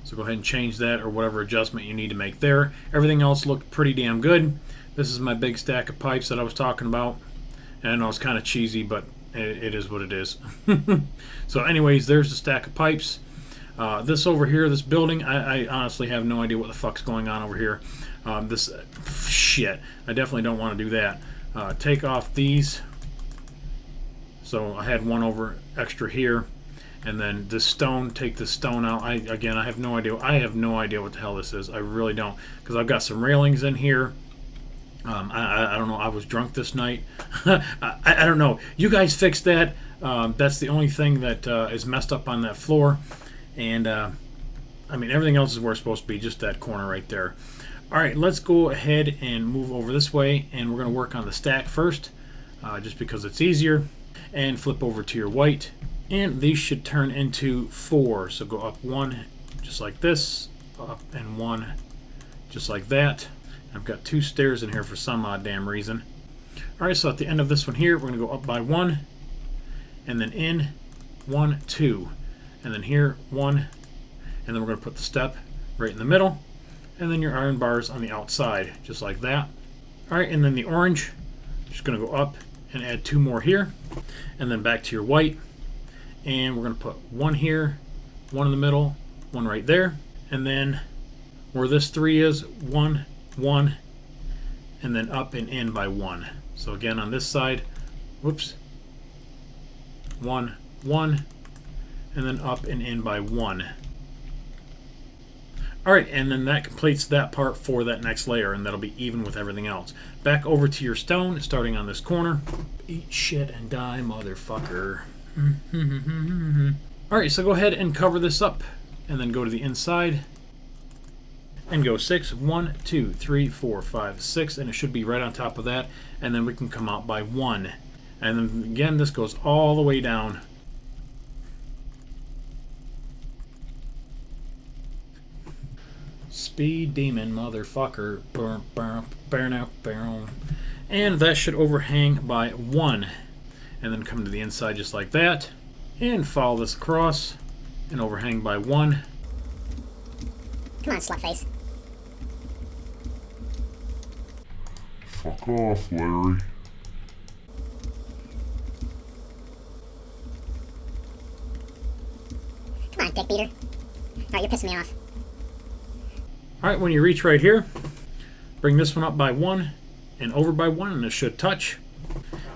So go ahead and change that, or whatever adjustment you need to make there. Everything else looked pretty damn good. This is my big stack of pipes that I was talking about. And I know it's kind of cheesy, but it is what it is. So anyways, there's the stack of pipes. This over here, this building, I honestly have no idea what the fuck's going on over here. This shit, I definitely don't want to do that. Take off these. So I had one over extra here, and then this stone, take this stone out. Again, I have no idea. I have no idea what the hell this is. I really don't, because I've got some railings in here. I don't know. I was drunk this night. I don't know. You guys fix that. That's the only thing that is messed up on that floor. And, I mean, everything else is where it's supposed to be, just that corner right there. All right, let's go ahead and move over this way, and we're going to work on the stack first, just because it's easier. And flip over to your white. And these should turn into 4. So go up 1, just like this, up and 1, just like that. I've got 2 stairs in here for some odd damn reason. All right, so at the end of this one here, we're going to go up by 1, and then in 1, 2, and then here 1, and then we're going to put the step right in the middle, and then your iron bars on the outside, just like that. All right, and then the orange, just going to go up and add 2 more here, and then back to your white, and we're going to put 1 here, 1 in the middle, 1 right there, and then where this 3 is, 1, 1, and then up and in by 1. So again on this side, whoops, 1, 1, and then up and in by 1. Alright, and then that completes that part for that next layer, and that'll be even with everything else. Back over to your stone, starting on this corner. Eat shit and die, motherfucker. Alright, so go ahead and cover this up, and then go to the inside, and go 6, 1, 2, 3, 4, 5, 6, and it should be right on top of that, and then we can come out by 1. And then again, this goes all the way down. Speed demon motherfucker. And that should overhang by 1. And then come to the inside just like that. And follow this across. And overhang by 1.
Come on, slutface.
Fuck off, Larry.
Come on, dick beater. Alright, you're pissing me off.
Alright, when you reach right here, bring this one up by 1 and over by 1, and it should touch.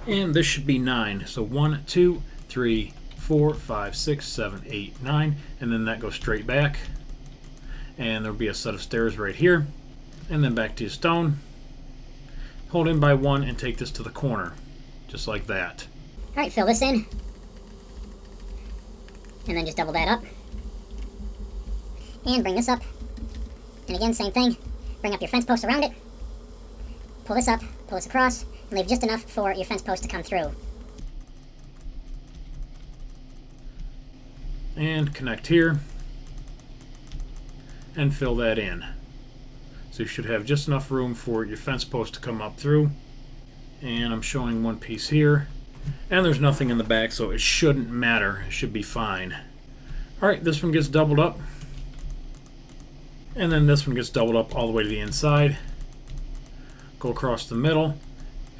And this should be 9. So 1, 2, 3, 4, 5, 6, 7, 8, 9. And then that goes straight back. And there'll be a set of stairs right here. And then back to your stone. Hold in by 1 and take this to the corner. Just like that.
Alright, fill this in. And then just double that up.
And bring this up. And again, same thing. Bring up your fence post around it. Pull this up, pull this across, and leave just enough for your fence post to come through.
And connect here. And fill that in. So you should have just enough room for your fence post to come up through. And I'm showing one piece here. And there's nothing in the back, so it shouldn't matter. It should be fine. Alright, this one gets doubled up. And then this one gets doubled up all the way to the inside. Go across the middle.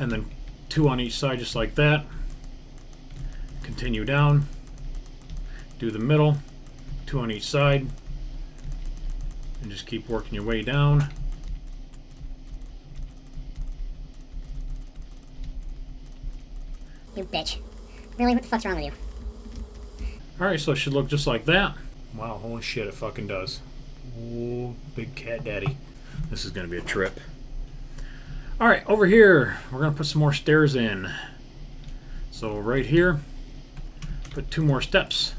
And then 2 on each side just like that. Continue down. Do the middle. 2 on each side. And just keep working your way down.
You bitch. Really? What the fuck's wrong with you?
Alright, so it should look just like that. Wow, holy shit, it fucking does. Oh, big cat daddy. This is going to be a trip. Alright, over here, we're going to put some more stairs in. So right here, put 2 more steps.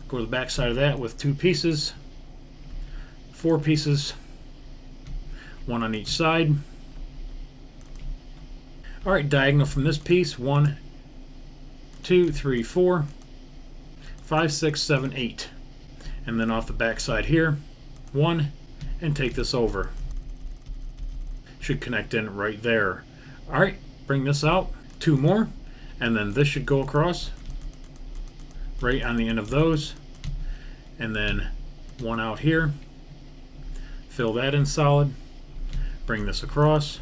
Go to the back side of that with 2 pieces. 4 pieces. 1 on each side. Alright, diagonal from this piece, 1, 2, 3, 4, 5, 6, 7, 8. And then off the back side here, 1, and take this over. Should connect in right there. Alright, bring this out, 2 more, and then this should go across right on the end of those, and then 1 out here. Fill that in solid, bring this across,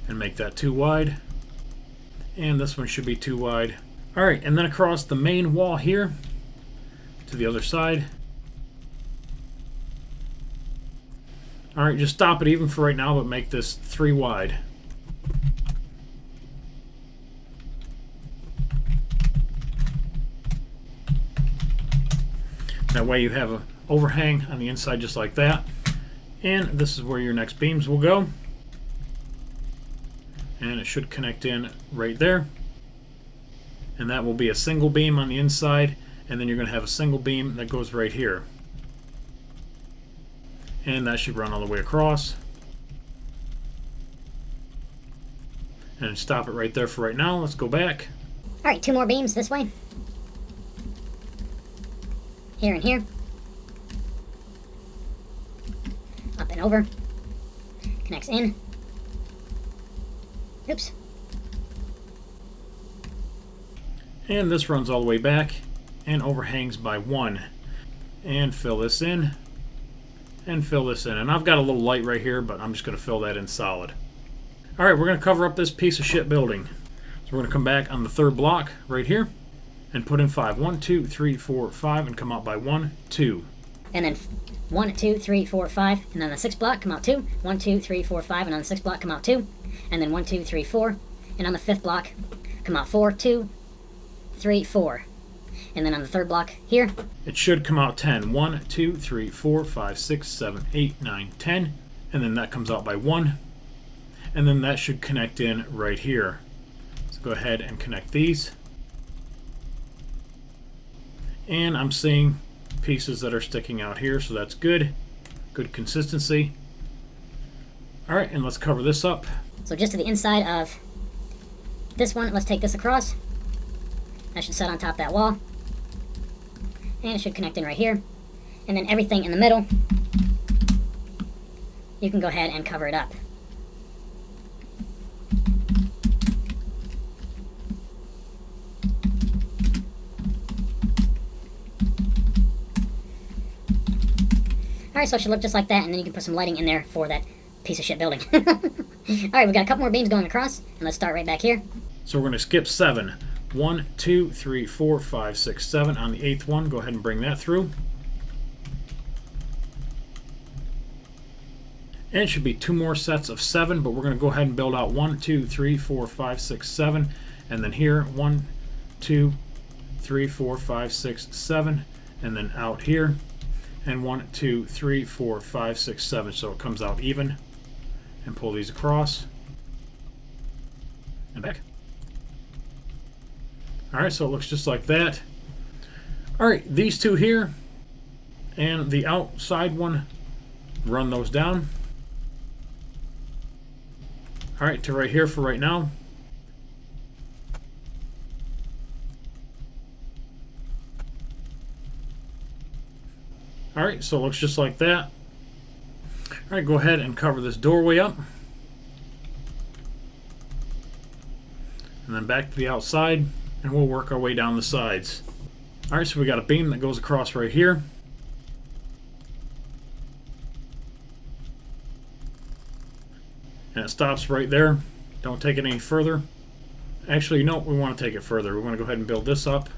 and make that 2 wide. And this one should be 2 wide. Alright, and then across the main wall here to the other side. Alright, just stop it even for right now, but make this 3 wide. That way you have an overhang on the inside just like that. And this is where your next beams will go. And it should connect in right there, and that will be a single beam on the inside, and then you're going to have a single beam that goes right here, and that should run all the way across. And stop it right there for right now. Let's go back.
Alright, 2 more beams this way. Here and here. Up and over. Connects in. Oops.
And this runs all the way back and overhangs by 1. And fill this in. And fill this in. And I've got a little light right here, but I'm just going to fill that in solid. Alright, we're going to cover up this piece of shit building. So we're going to come back on the 3rd block right here and put in 5. 1, 2, 3, 4, 5, and come out by 1, 2.
And then 1, 2, 3, 4, 5, and on the 6th block come out 2. 1, 2, 3, 4, 5, and on the 6th block come out 2. And then 1, 2, 3, 4, and on the 5th block come out 4, 2, 3, 4. And then on the 3rd block here,
it should come out 10. 1, 2, 3, 4, 5, 6, 7, 8, 9, 10. And then that comes out by 1. And then that should connect in right here. So go ahead and connect these. And I'm seeing pieces that are sticking out here, so that's good. Good consistency. Alright, and let's cover this up.
so just to the inside of this one, let's take this across. That should set on top of that wall. And it should connect in right here. And then everything in the middle, you can go ahead and cover it up. Alright, so it should look just like that, and then you can put some lighting in there for that piece of shit building. Alright, we've got a couple more beams going across, and let's start right back here.
So we're going to skip 7. 1, 2, 3, 4, 5, 6, 7. On the 8th one, go ahead and bring that through. And it should be 2 more sets of 7, but we're going to go ahead and build out 1, 2, 3, 4, 5, 6, 7. And then here, 1, 2, 3, 4, 5, 6, 7. And then out here. And 1, 2, 3, 4, 5, 6, 7. So it comes out even. And pull these across. And back. Alright, so it looks just like that. Alright, these two here. And the outside one. Run those down. Alright, to right here for right now. Alright, so it looks just like that. Alright, go ahead and cover this doorway up. And then back to the outside, and we'll work our way down the sides. Alright, so we got a beam that goes across right here. And it stops right there. Don't take it any further. Actually, no, we want to take it further. We want to go ahead and build this up.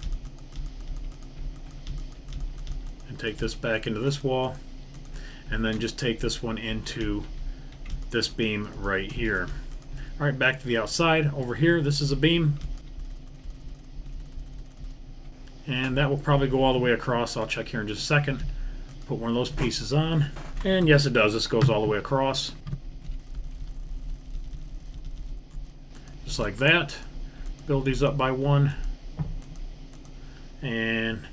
And take this back into this wall. And then just take this one into this beam right here. Alright, back to the outside. Over here, this is a beam. And that will probably go all the way across. I'll check here in just a second. Put one of those pieces on. And yes, it does. This goes all the way across. Just like that. Build these up by 1. And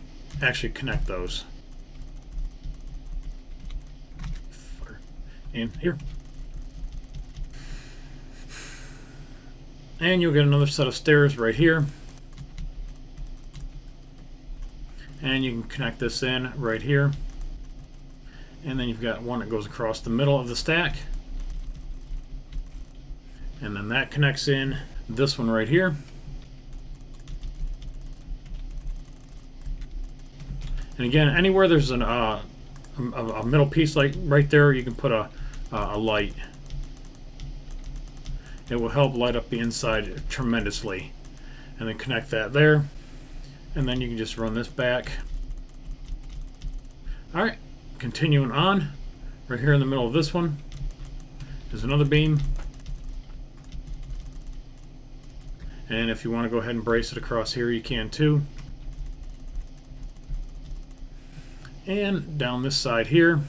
actually connect those. In here. And you'll get another set of stairs right here. And you can connect this in right here. And then you've got one that goes across the middle of the stack. And then that connects in this one right here. And again, anywhere there's a middle piece like right there, you can put a light. It will help light up the inside tremendously. And then connect that there. And then you can just run this back. Alright, continuing on. Right here in the middle of this one is another beam. And if you want to go ahead and brace it across here, you can too. And down this side here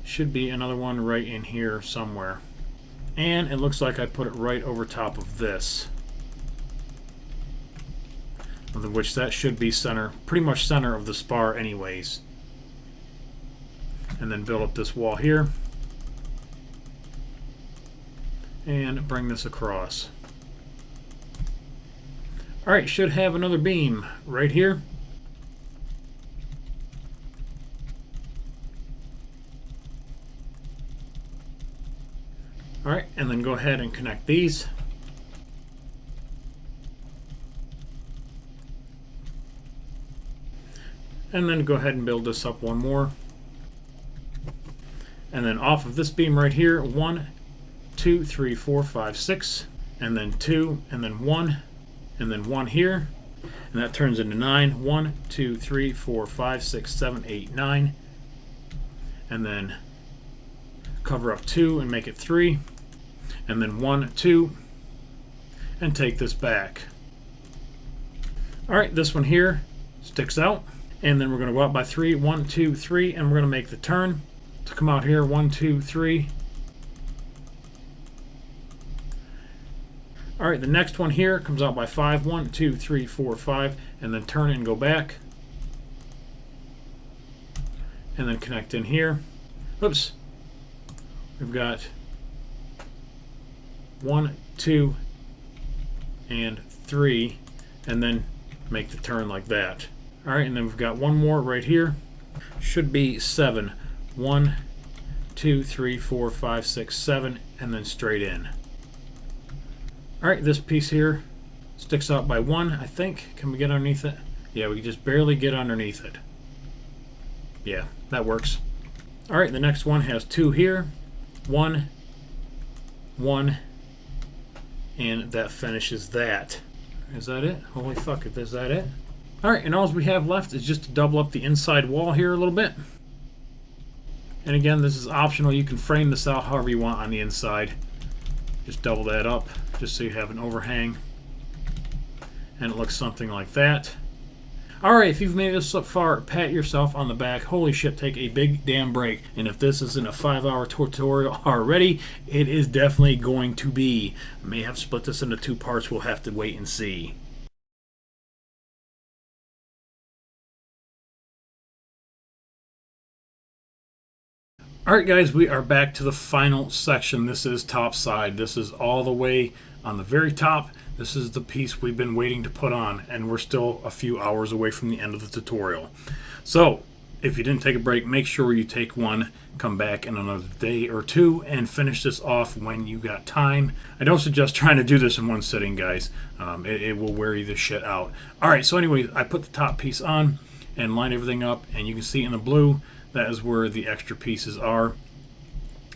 should be another one right in here somewhere. And it looks like I put it right over top of this, which that should be center, pretty much center of the spar anyways. And then build up this wall here and bring this across. Alright, should have another beam right here. Alright, and then go ahead and connect these. And then go ahead and build this up one more. And then off of this beam right here, 1, 2, 3, 4, 5, 6, and then 2, and then 1, and then 1 here. And that turns into 9. 1, 2, 3, 4, 5, 6, 7, 8, 9. And then cover up 2 and make it 3. And then 1, 2, and take this back. Alright, this one here sticks out. And then we're going to go out by 3. 1, 2, 3, and we're going to make the turn to come out here. 1, 2, 3. Alright, the next one here comes out by 5. 1, 2, 3, 4, 5, and then turn and go back. And then connect in here. Oops. We've got 1, 2, and 3, and then make the turn like that. Alright, and then we've got one more right here. Should be 7. 1, 2, 3, 4, 5, 6, 7, and then straight in. Alright, this piece here sticks out by 1, I think. Can we get underneath it? Yeah, we can just barely get underneath it. Yeah, that works. Alright, the next one has 2 here. 1, 1, and that finishes that. Is that it? Holy fuck, is that it? Alright, and all we have left is just to double up the inside wall here a little bit. And again, this is optional. You can frame this out however you want on the inside. Just double that up, just so you have an overhang. And it looks something like that. Alright, if you've made this so far, pat yourself on the back. Holy shit, take a big damn break. And if this isn't a 5-hour tutorial already, it is definitely going to be. I may have split this into 2 parts. We'll have to wait and see. Alright guys, we are back to the final section. This is top side. This is all the way on the very top. This is the piece we've been waiting to put on, and we're still a few hours away from the end of the tutorial. So, if you didn't take a break, make sure you take one, come back in another day or 2, and finish this off when you got time. I don't suggest trying to do this in one sitting, guys. It will wear you the shit out. Alright, so anyway, I put the top piece on and lined everything up, and you can see in the blue, that is where the extra pieces are.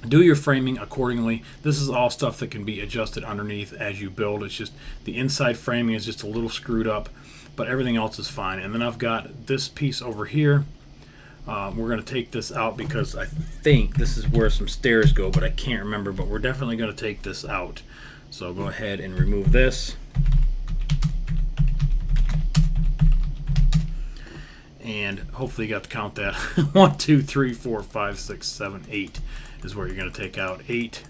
Do your framing accordingly. This is all stuff that can be adjusted underneath as you build. It's just the inside framing is just a little screwed up, but everything else is fine. And then I've got this piece over here. We're going to take this out because I think this is where some stairs go, but I can't remember. But we're definitely going to take this out. So go ahead and remove this. And hopefully you got to count that. 1, 2, 3, 4, 5, 6, 7, 8 is where you're going to take out 8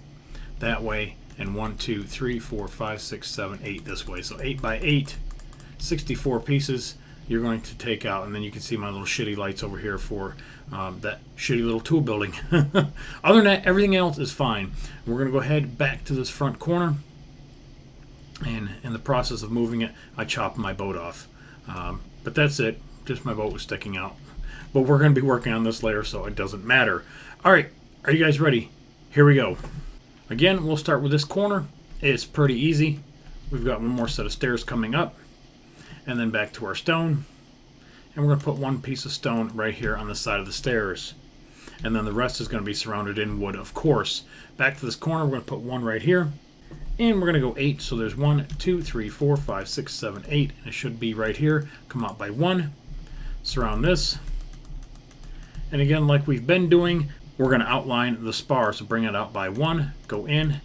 that way, and 1, 2, 3, 4, 5, 6, 7, 8 this way. So 8 by 8, 64 pieces you're going to take out, and then you can see my little shitty lights over here for that shitty little tool building. Other than that, everything else is fine. We're going to go ahead back to this front corner, And in the process of moving it, I chopped my boat off. But that's it. Just my boat was sticking out. But we're going to be working on this later, so it doesn't matter. All right, are you guys ready? Here we go. Again, we'll start with this corner. It's pretty easy. We've got one more set of stairs coming up, and then back to our stone. And we're going to put one piece of stone right here on the side of the stairs. And then the rest is going to be surrounded in wood, of course. Back to this corner, we're going to put one right here. And we're going to go 8, so there's 1, 2, 3, 4, 5, 6, 7, 8. And it should be right here. Come out by 1. Surround this. And again, like we've been doing, we're going to outline the spar. So bring it out by 1, go in,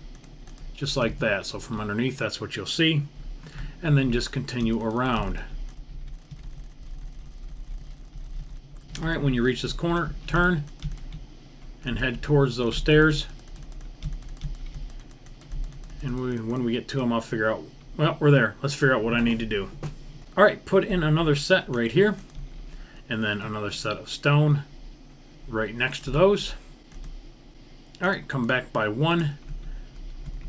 just like that. So from underneath, that's what you'll see. And then just continue around. All right, when you reach this corner, turn and head towards those stairs. And when we get to them, I'll figure out, well, we're there. Let's figure out what I need to do. All right, put in another set right here. And then another set of stone right next to those. All right, come back by 1.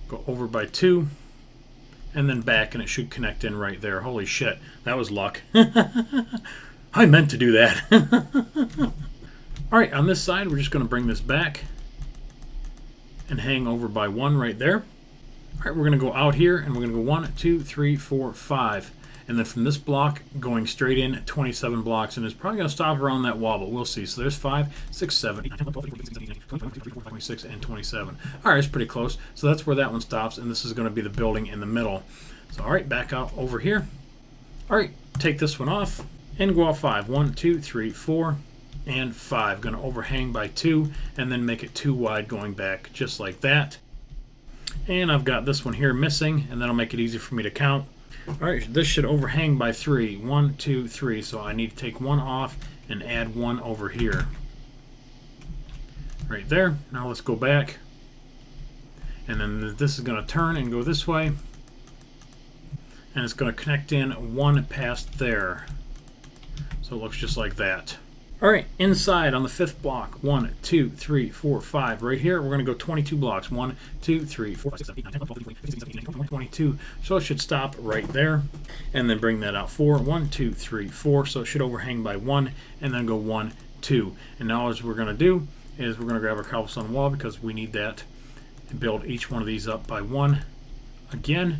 Go over by 2. And then back, and it should connect in right there. Holy shit, that was luck. I meant to do that. All right, on this side, we're just going to bring this back and hang over by 1 right there. All right, we're going to go out here, and we're going to go 1, 2, 3, 4, 5. And then from this block, going straight in 27 blocks, and it's probably going to stop around that wall, but we'll see. So there's 5, 6, 7, 8, 9, 10, 11, 12, 13, 14, 15, 16, 17, 18, 19, 20, 21, 22, 23, 24, 25, 26, and 27. All right, it's pretty close. So that's where that one stops, and this is going to be the building in the middle. So all right, back out over here. All right, take this one off and go out 5. 1, 2, 3, 4, and 5. Going to overhang by 2, and then make it 2 wide going back, just like that. And I've got this one here missing, and that'll make it easy for me to count. All right, this should overhang by 3. 1, 2, 3. So I need to take 1 off and add 1 over here. Right there. Now let's go back. And then this is going to turn and go this way. And it's going to connect in 1 past there. So it looks just like that. All right, inside on the 5th block, 1, 2, 3, 4, 5. Right here, we're going to go 22 blocks. 1, 2, 3, 4, 5, 6, 7, 8, 9, 10, 11, 12, 13, 14, 15, 16, 17, 18, 19, 20, 22. So it should stop right there. And then bring that out 4. 1, 2, 3, 4. So it should overhang by 1, and then go 1, 2. And now what we're going to do is we're going to grab our cobblestone wall because we need that and build each one of these up by 1 again.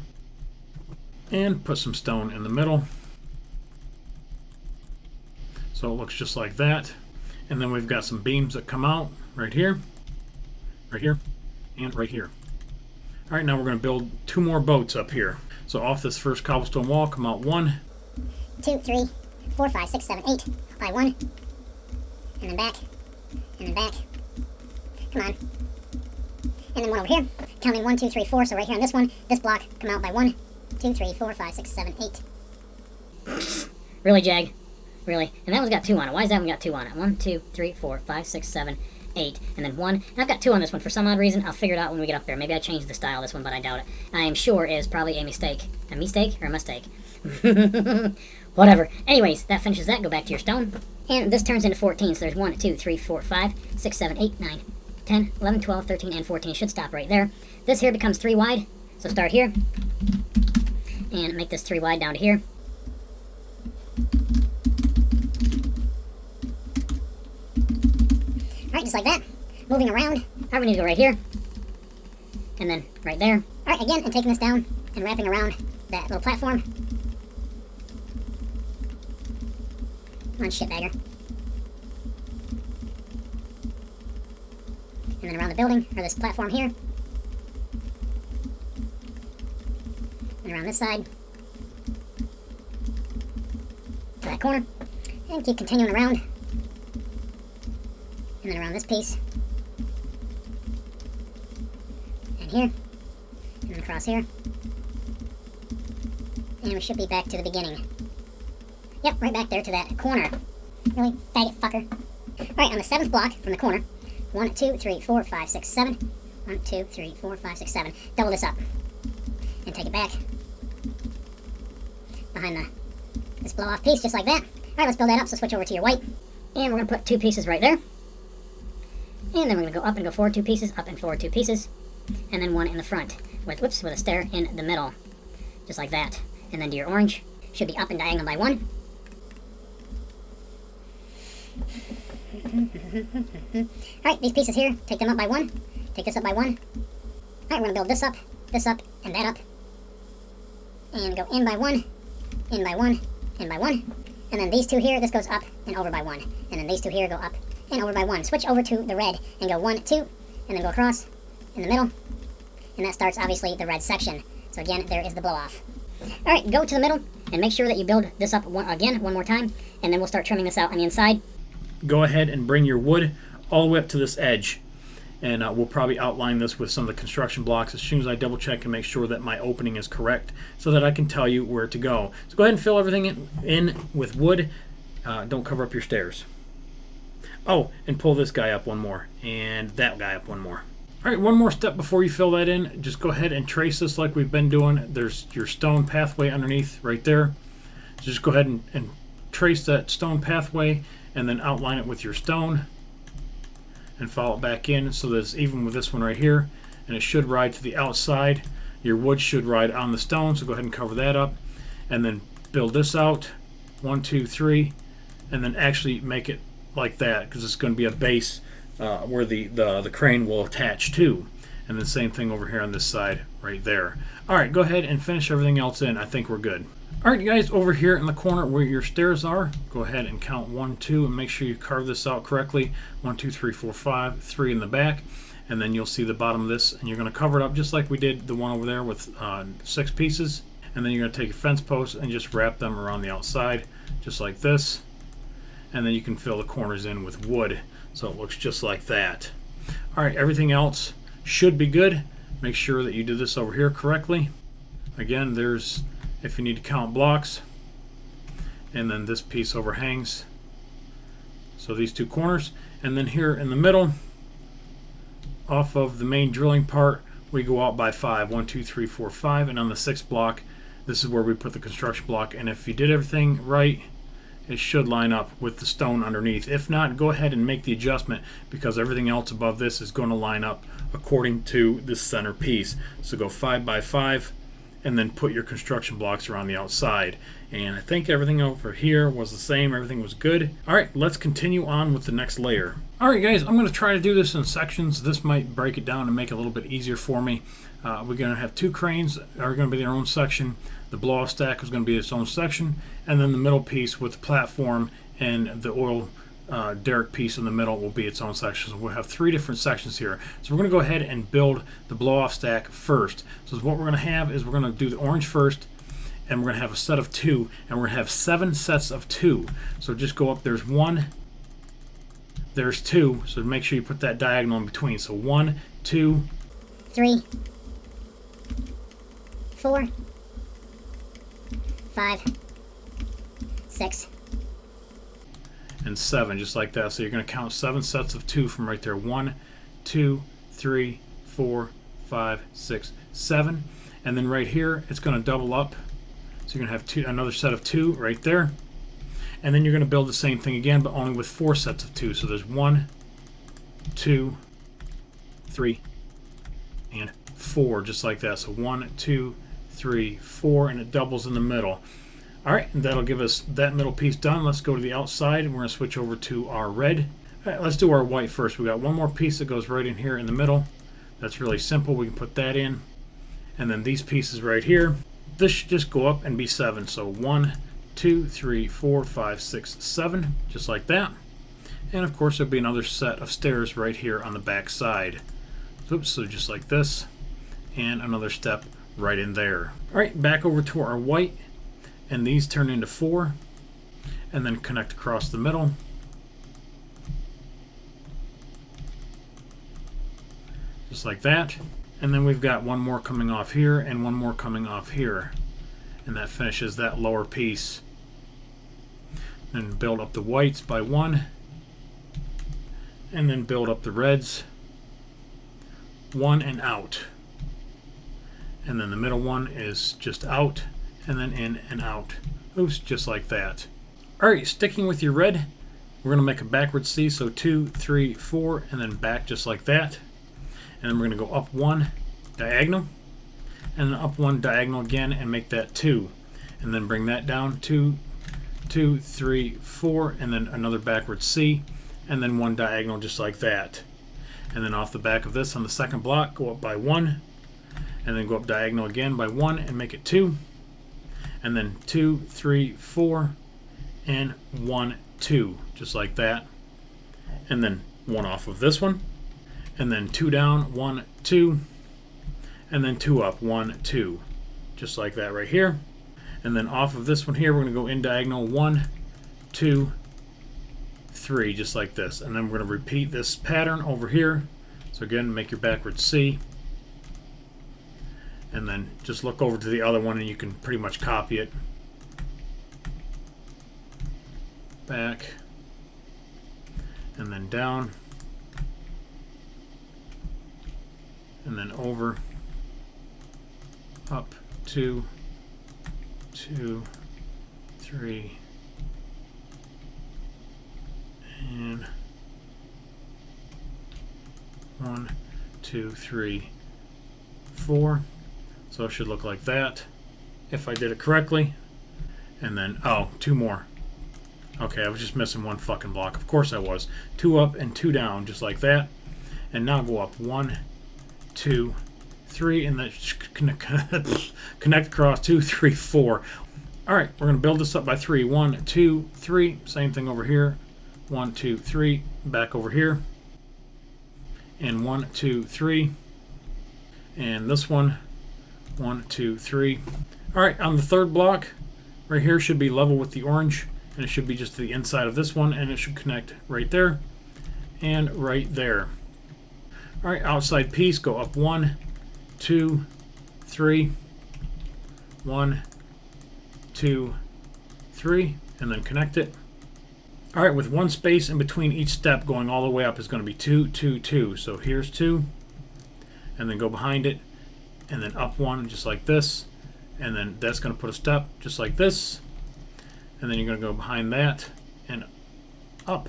And put some stone in the middle. So it looks just like that. And then we've got some beams that come out right here, and right here. All right, now we're going to build 2 more boats up here. So off this first cobblestone wall, come out 1,
2, 3, 4, 5, 6, 7, 8. By 1. And then back. And then back. Come on. And then 1 over here. Counting 1, 2, 3, 4. So right here on this one, this block, come out by 1, 2, 3, 4, 5, 6, 7, 8.
Really, Jag? Really? And that one's got 2 on it. Why is that one got 2 on it? 1, 2, 3, 4, 5, 6, 7, 8. And then 1. And I've got 2 on this one for some odd reason. I'll figure it out when we get up there. Maybe I changed the style of this one, but I doubt it. I am sure it is probably a mistake. A mistake or a mistake? Whatever. Anyways, that finishes that. Go back to your stone. And this turns into 14. So there's 1, 2, 3, 4, 5, 6, 7, 8, 9, 10, 11, 12, 13, and 14. Should stop right there. This here becomes 3 wide. So start here. And make this 3 wide down to here.
Alright, just like that. Moving around.
Alright, we need to go right here. And then right there.
Alright, again, and taking this down and wrapping around that little platform. Come on, shitbagger. And then around the building, or this platform here. And around this side. To that corner. And keep continuing around. And then around this piece. And here. And then across here. And we should be back to the beginning. Yep, right back there to that corner. Really, faggot fucker. Alright, on the 7th block from the corner. 1, 2, 3, 4, 5, 6, 7. 1, 2, 3, 4, 5, 6, 7. Double this up. And take it back. Behind this blow off piece, just like that. Alright, let's build that up, so switch over to your white.
And we're going to put 2 pieces right there. And then we're going to go up and go forward 2 pieces, up and forward 2 pieces. And then 1 in the front, with a stair in the middle. just like that. And then to your orange, should be up and diagonal by 1. Alright, these pieces here, take them up by 1. Take this up by 1. Alright, we're going to build this up, and that up. And go in by 1, in by 1, in by 1. And then these two here, this goes up and over by 1. And then these two here go up and over by 1. Switch over to the red and go 1, 2, and then go across in the middle. And that starts, obviously, the red section. So again, there is the blow-off. Alright, go to the middle and make sure that you build this up one more time. And then we'll start trimming this out on the inside.
Go ahead and bring your wood all the way up to this edge. And we'll probably outline this with some of the construction blocks as soon as I double check and make sure that my opening is correct so that I can tell you where to go. So go ahead and fill everything in with wood. Don't cover up your stairs. Oh, and pull this guy up one more and that guy up one more. Alright, one more step before you fill that in. Just go ahead and trace this like we've been doing. There's your stone pathway underneath right there. So just go ahead and trace that stone pathway and then outline it with your stone. And follow it back in so that it's even with this one right here, and it should ride to the outside. Your wood should ride on the stone, so go ahead and cover that up and then build this out 1, 2, 3, and then actually make it like that because it's going to be a base where the crane will attach to, and the same thing over here on this side right there. Alright, go ahead and finish everything else in. I think we're good. Alright guys, over here in the corner where your stairs are, go ahead and count 1, 2 and make sure you carve this out correctly. 1, 2, 3, 4, 5, 3 in the back, and then you'll see the bottom of this, and you're going to cover it up just like we did the one over there with 6 pieces. And then you're going to take your fence posts and just wrap them around the outside just like this, and then you can fill the corners in with wood so it looks just like that. Alright, everything else should be good. Make sure that you do this over here correctly. Again, there's if you need to count blocks, and then this piece overhangs, so these 2 corners, and then here in the middle off of the main drilling part we go out by 5, 1, 2, 3, 4, 5, and on the 6th block this is where we put the construction block, and if you did everything right it should line up with the stone underneath. If not, go ahead and make the adjustment because everything else above this is going to line up according to this center piece. So go 5 by 5 and then put your construction blocks around the outside. And I think everything over here was the same. Everything was good. Alright, let's continue on with the next layer. Alright guys, I'm going to try to do this in sections. This might break it down and make it a little bit easier for me. We're going to have 2 cranes are going to be their own section. The blow-off stack is going to be its own section. And then the middle piece with the platform and the oil derrick piece in the middle will be its own section. So we'll have 3 different sections here. So we're going to go ahead and build the blow-off stack first. So what we're going to have is we're going to do the orange first, and we're going to have a set of 2, and we're going to have 7 sets of 2. So just go up, there's 1, there's 2, so make sure you put that diagonal in between. So 1, 2,
3, 4, 5, 6,
and 7, just like that. So you're going to count 7 sets of 2 from right there. 1, 2, 3, 4, 5, 6, 7, and then right here it's going to double up. So you're going to have another set of 2 right there, and then you're going to build the same thing again, but only with 4 sets of 2. So there's 1, 2, 3, and 4, just like that. So 1, 2, 3, 4, and it doubles in the middle. Alright, and that'll give us that middle piece done. Let's go to the outside, and we're going to switch over to our red. Alright, let's do our white first. We got one more piece that goes right in here in the middle. That's really simple. We can put that in. And then these pieces right here, this should just go up and be 7. So 1, 2, 3, 4, 5, 6, 7, just like that. And of course there'll be another set of stairs right here on the back side. Oops, so just like this, and another step right in there. Alright, back over to our white, and these turn into 4, and then connect across the middle. Just like that. And then we've got one more coming off here and one more coming off here, and that finishes that lower piece. Then build up the whites by 1, and then build up the reds 1 and out, and then the middle one is just out and then in and out. Oops, just like that. Alright, sticking with your red, we're going to make a backward C, so 2, 3, 4, and then back just like that. And then we're going to go up 1 diagonal, and then up one diagonal again and make that 2. And then bring that down 2, 2, 3, 4, and then another backward C, and then one diagonal just like that. And then off the back of this on the second block, go up by 1, and then go up diagonal again by 1 and make it 2, and then 2, 3, 4, and 1, 2, just like that. And then 1 off of this one, and then 2 down, 1, 2, and then 2 up, 1, 2, just like that right here. And then off of this one here, we're going to go in diagonal 1, 2, 3, just like this. And then we're going to repeat this pattern over here. So again, make your backward C. And then just look over to the other one and you can pretty much copy it. Back. And then down. And then over. Up. 2, 2, 3, and 1, 2, 3, 4. So it should look like that if I did it correctly. And then, oh, 2 more. Okay, I was just missing one fucking block. Of course I was. 2 up and 2 down, just like that. And now go up 1, 2, 3, and then connect across 2, 3, 4. All right, we're going to build this up by 3. 1, 2, 3. Same thing over here. 1, 2, 3. Back over here. And 1, 2, 3. And this one. 1, 2, 3. All right, on the third block, right here should be level with the orange, and it should be just to the inside of this one, and it should connect right there and right there. All right, outside piece, go up 1, 2, 3. 1, 2, 3, and then connect it. All right, with one space in between each step going all the way up is going to be 2, 2, 2. So here's 2, and then go behind it, and then up 1 just like this, and then that's going to put a step just like this, and then you're going to go behind that and up,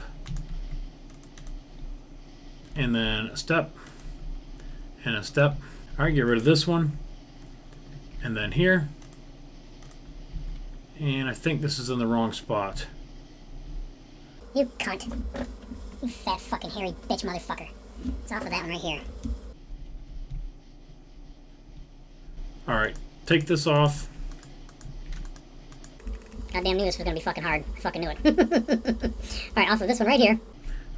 and then a step and a step. All right, get rid of this one, and then here, and I think this is in the wrong spot.
You cunt. You fat fucking hairy bitch motherfucker. It's off of that one right here.
Alright, take this off.
Goddamn knew this was gonna be fucking hard. I fucking knew it. Alright, off of this one right here.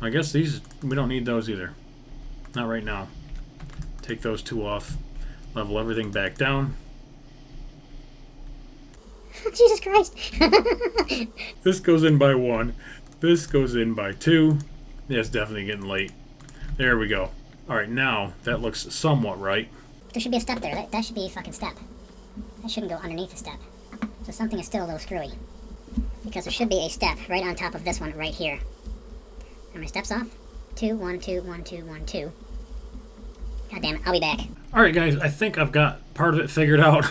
I guess these, we don't need those either. Not right now. Take those 2 off. Level everything back down.
Jesus Christ.
This goes in by 1. This goes in by 2. Yeah, it's definitely getting late. There we go. Alright, now that looks somewhat right.
There should be a step there. That should be a fucking step. That shouldn't go underneath the step. So something is still a little screwy. Because there should be a step right on top of this one right here. Are my steps off? 2, 1, 2, 1, 2, 1, 2. God damn it, I'll be back.
Alright guys, I think I've got part of it figured out.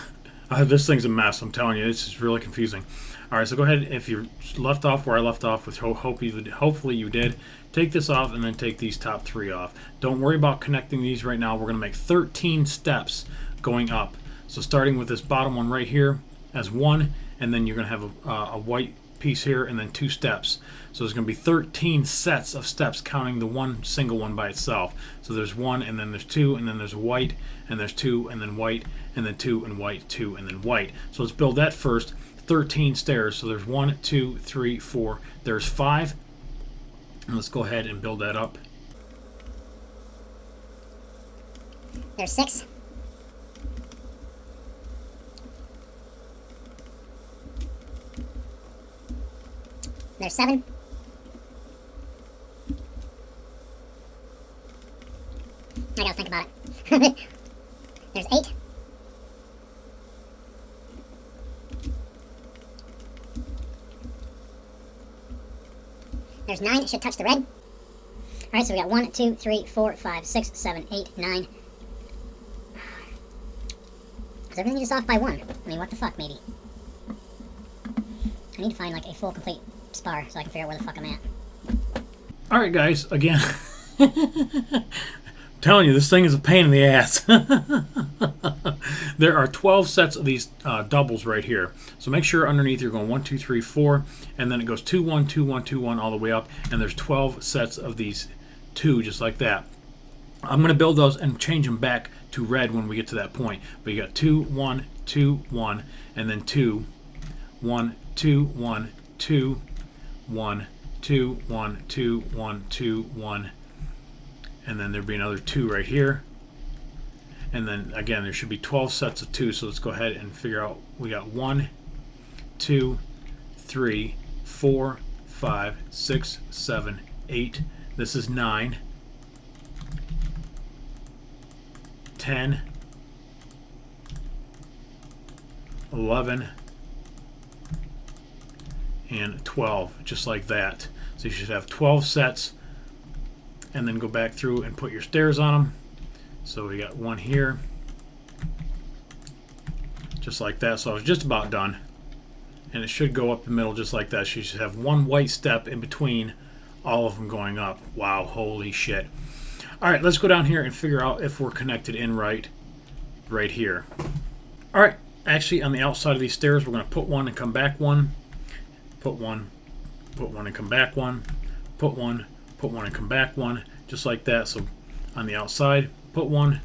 This thing's a mess, I'm telling you. This is really confusing. Alright, so go ahead, if you left off where I left off, which hopefully you did, take this off and then take these top 3 off. Don't worry about connecting these right now. We're going to make 13 steps going up. So starting with this bottom one right here as 1, and then you're going to have a white piece here and then 2 steps. So there's going to be 13 sets of steps counting the one single one by itself. So there's 1 and then there's 2 and then there's white and there's 2 and then white and then 2 and white, 2 and then white. So let's build that first. 13 stairs. So there's 1, 2, 3, 4. There's 5. And let's go ahead and build that up.
There's 6. There's 7. I gotta think about it. There's 8. There's 9. It should touch the red. Alright, so we got 1, 2, 3, 4, 5, 6, 7, 8, 9. Is everything just off by 1? I mean, what the fuck, maybe? I need to find, like, a full, complete spar so I can figure out where the fuck I'm at.
Alright, guys, again. I'm telling you, this thing is a pain in the ass. There are 12 sets of these doubles right here. So make sure underneath you're going 1, 2, 3, 4, and then it goes 2, 1, 2, 1, 2, 1 all the way up, and there's 12 sets of these 2 just like that. I'm going to build those and change them back to red when we get to that point. But you got 2, 1, 2, 1, and then 2, 1, 2, 1, 2, 1, 2, 1, 2, 1, 2, 1, and then there'd be another 2 right here. And then again, there should be 12 sets of 2. So let's go ahead and figure out. We got 1, 2, 3, 4, 5, 6, 7, 8. This is 9, 10, 11, and 12, just like that. So you should have 12 sets, and then go back through and put your stairs on them. So we got 1 here, just like that. So I was just about done, and it should go up the middle just like that. So you should have 1 white step in between all of them going up. Wow, holy shit. All right, let's go down here and figure out if we're connected in right here. All right, actually on the outside of these stairs, we're going to put 1 and come back 1, put 1, put 1 and come back 1, put 1, put 1 and come back 1, just like that. So on the outside, put 1,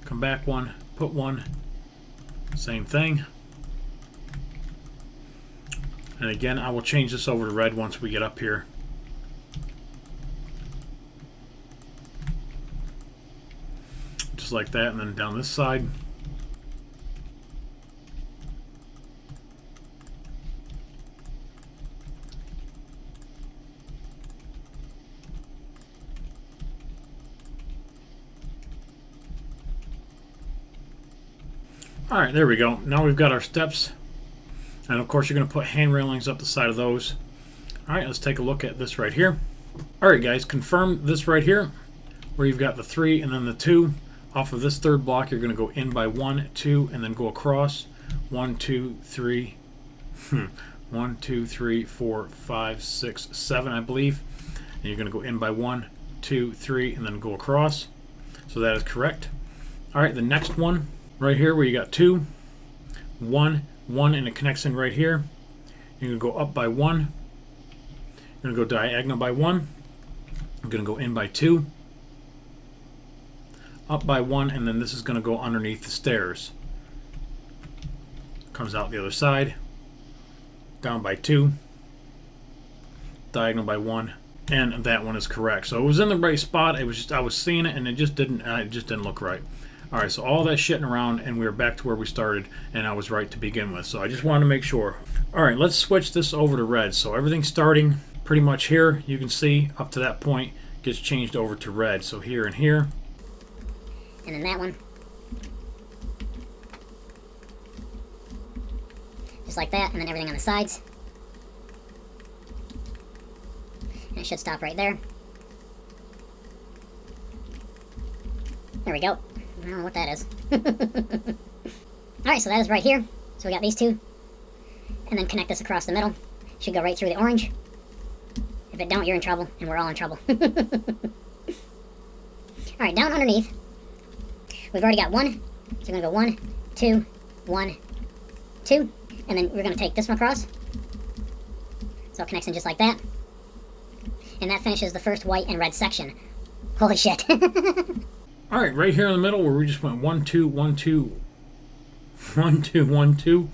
come back 1, put 1, same thing. And again, I will change this over to red once we get up here. Just like that, and then down this side. Alright, there we go. Now we've got our steps. And of course you're going to put hand railings up the side of those. Alright, let's take a look at this right here. Alright guys, confirm this right here, where you've got the 3 and then the 2. Off of this third block, you're going to go in by 1, 2, and then go across. 1, 2, 3. 1, 2, 3, 4, 5, 6, 7, I believe. And you're going to go in by 1, 2, 3, and then go across. So that is correct. Alright, the next one, right here where you got 2, 1, 1, and it connects in right here. You're going to go up by 1. You're going to go diagonal by 1. You're going to go in by 2. Up by 1, and then this is going to go underneath the stairs. Comes out the other side. Down by 2. Diagonal by 1. And that one is correct. So it was in the right spot. It was just I was seeing it and it just didn't look right. Alright, so all that shitting around and we were back to where we started and I was right to begin with. So I just wanted to make sure. Alright, let's switch this over to red. So everything's starting pretty much here. You can see up to that point gets changed over to red. So here and here.
And then that one. Just like that, and then everything on the sides. And it should stop right there. There we go. I don't know what that is. Alright, so that is right here. So we got these 2. And then connect this across the middle. Should go right through the orange. If it don't, you're in trouble, and we're all in trouble. Alright, down underneath. We've already got 1. So we're going to go 1, 2, 1, 2. And then we're going to take this one across. So it connects in just like that. And that finishes the first white and red section. Holy shit.
Alright, right here in the middle where we just went 1, 2, 1, 2, 1, 2, 1, 2.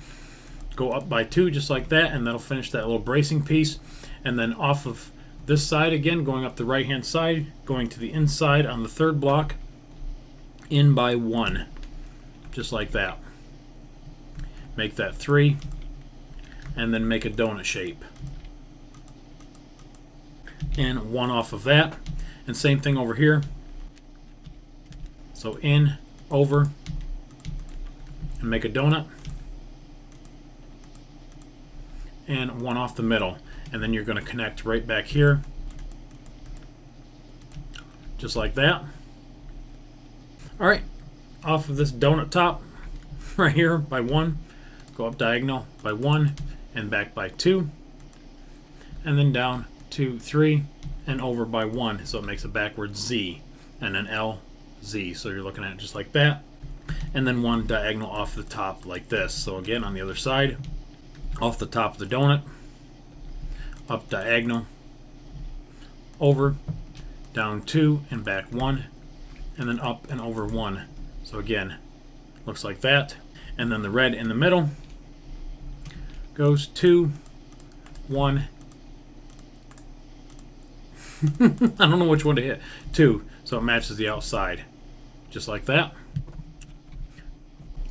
Go up by 2 just like that, and that'll finish that little bracing piece. And then off of this side again, going up the right hand side, going to the inside on the third block, in by 1. Just like that. Make that 3, and then make a donut shape. And 1 off of that. And same thing over here. So in, over, and make a donut. And 1 off the middle. And then you're going to connect right back here. Just like that. Alright, off of this donut top, right here by 1, go up diagonal by 1, and back by 2. And then down 2, 3, and over by 1. So it makes a backwards Z, and an L, Z. So you're looking at it just like that. and then one diagonal off the top like this. So again, on the other side, off the top of the donut, up diagonal, over, down 2 and back 1, and then up and over 1. So again, looks like that. And then the red in the middle goes 2, 1. I don't know which one to hit. 2, so it matches the outside, just like that.